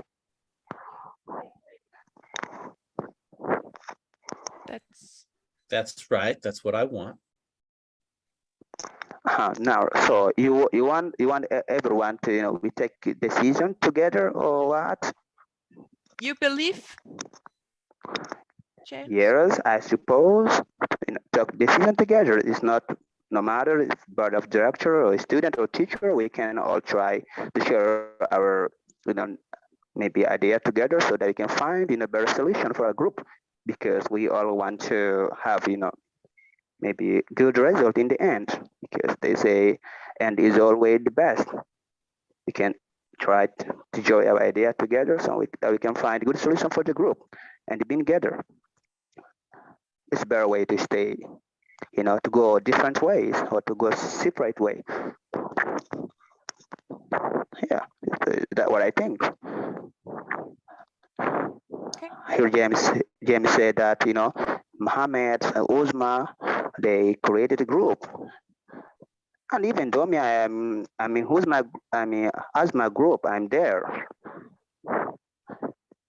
That's right. That's what I want. Now, so you want everyone to we take decision together or what? You believe? James? Yes, I suppose. Take decision together is not. No matter if board of director or student or teacher, we can all try to share our maybe idea together so that we can find a better solution for our group, because we all want to have maybe good result in the end, because they say end is always the best. We can try to join our idea together so we can find a good solution for the group and being together. It's a better way to stay to go different ways or to go separate way. Yeah, that's what I think. Here James said that Mohammed and Uzma, they created a group. And even though as my group, I'm there.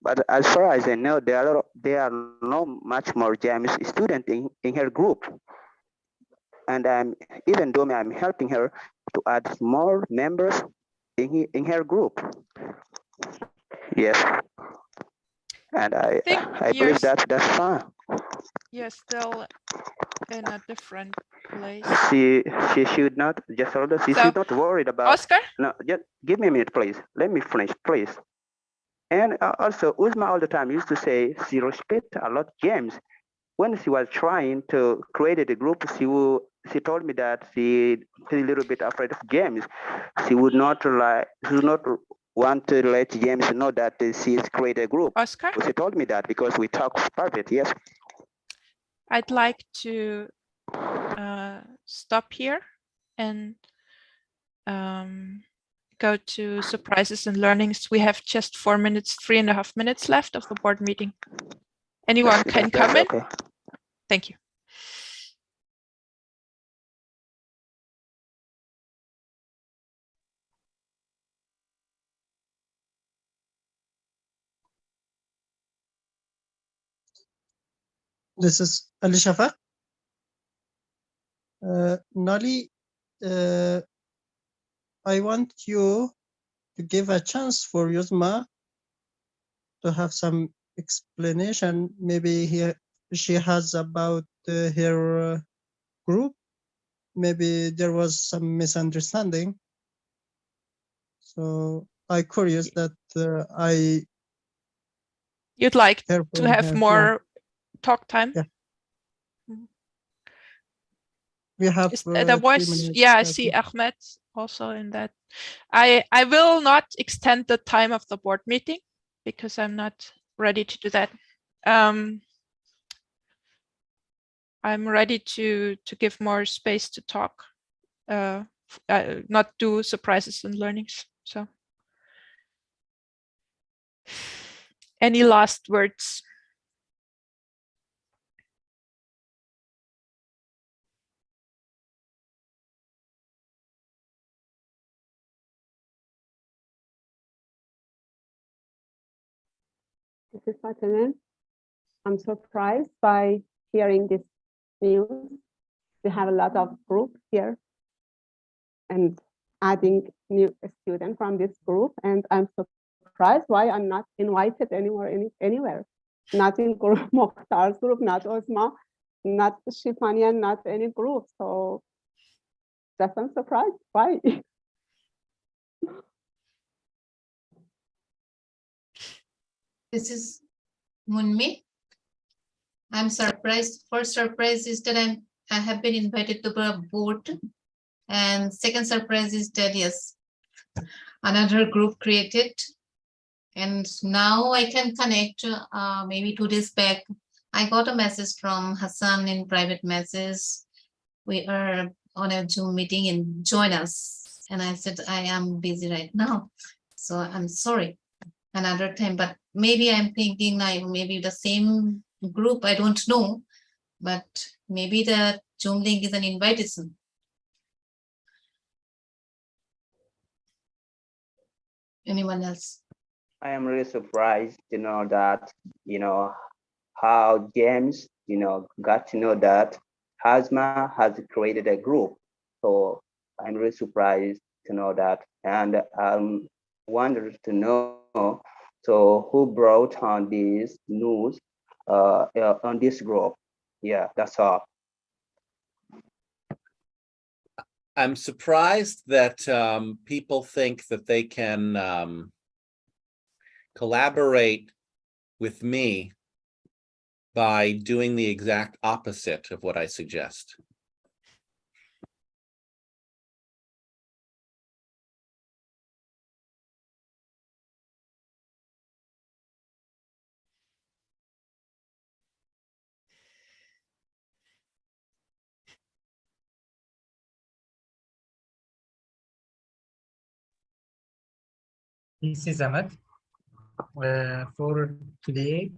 But as far as I know, there are not much more James students in her group. And even though I'm helping her to add more members in her group. Yes. And I believe that's fine. You're still in a different place. She should not she should not worried about Oscar. No, just give me a minute, please. Let me finish, please. And also, Uzma all the time used to say she respect a lot James. When she was trying to create a group, she told me that she's a little bit afraid of James. She would not want to let James know that she's created a group. Oscar? She told me that because we talk private, yes. I'd like to stop here and go to surprises and learnings. We have just 4 minutes, 3.5 minutes left of the board meeting. Anyone can come in. Okay. Thank you. This is Ali Shafaq. Nali, I want you to give a chance for Yuzma to have some explanation. Maybe she has about her group. Maybe there was some misunderstanding. So I'm curious that You'd like hear to from have her. more talk time? Yeah. We have There 3 was, minutes. yeah, I see Ahmed also in that. I will not extend the time of the board meeting because I'm not ready to do that. I'm ready to give more space to talk, not do surprises and learnings. So, any last words? This is Fatima. I'm surprised by hearing this news. We have a lot of groups here and adding new students from this group. And I'm surprised why I'm not invited anywhere. Not in group, Mokhtar's group, not Osma, not Shifania, not any group. So that's I'm surprised. Why? This is Munmi. I'm surprised. First surprise is that I have been invited to the board, and second surprise is that yes, another group created, and now I can connect. Maybe 2 days back, I got a message from Hassan in private message. We are on a Zoom meeting and join us. And I said I am busy right now, so I'm sorry. Another time, but maybe I'm thinking like maybe the same group, I don't know, but maybe the Zoom link is an invitation. Anyone else? I am really surprised to know that, how James, got to know that Hazma has created a group. So I'm really surprised to know that. And I'm wondered to know, so who brought on this news on this group? Yeah, that's all. I'm surprised that people think that they can collaborate with me by doing the exact opposite of what I suggest. This is Ahmed. For today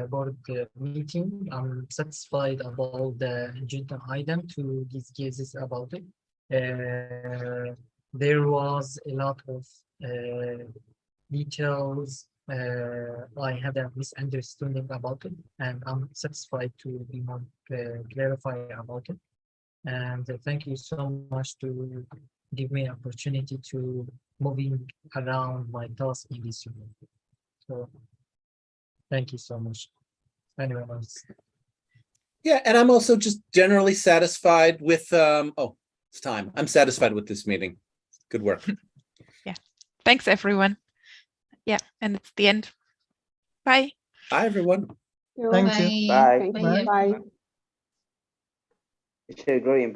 board meeting, I'm satisfied about the agenda item to discuss about it. There was a lot of details. I had a misunderstanding about it, and I'm satisfied to be more clarify about it. And thank you so much to give me opportunity to moving around my task in this unit. So thank you so much. Anyone else? Yeah, and I'm also just generally satisfied with, oh, it's time. I'm satisfied with this meeting. Good work. Yeah. Thanks, everyone. Yeah, and it's the end. Bye. Bye, everyone. Thank you. Bye. Bye. It's a great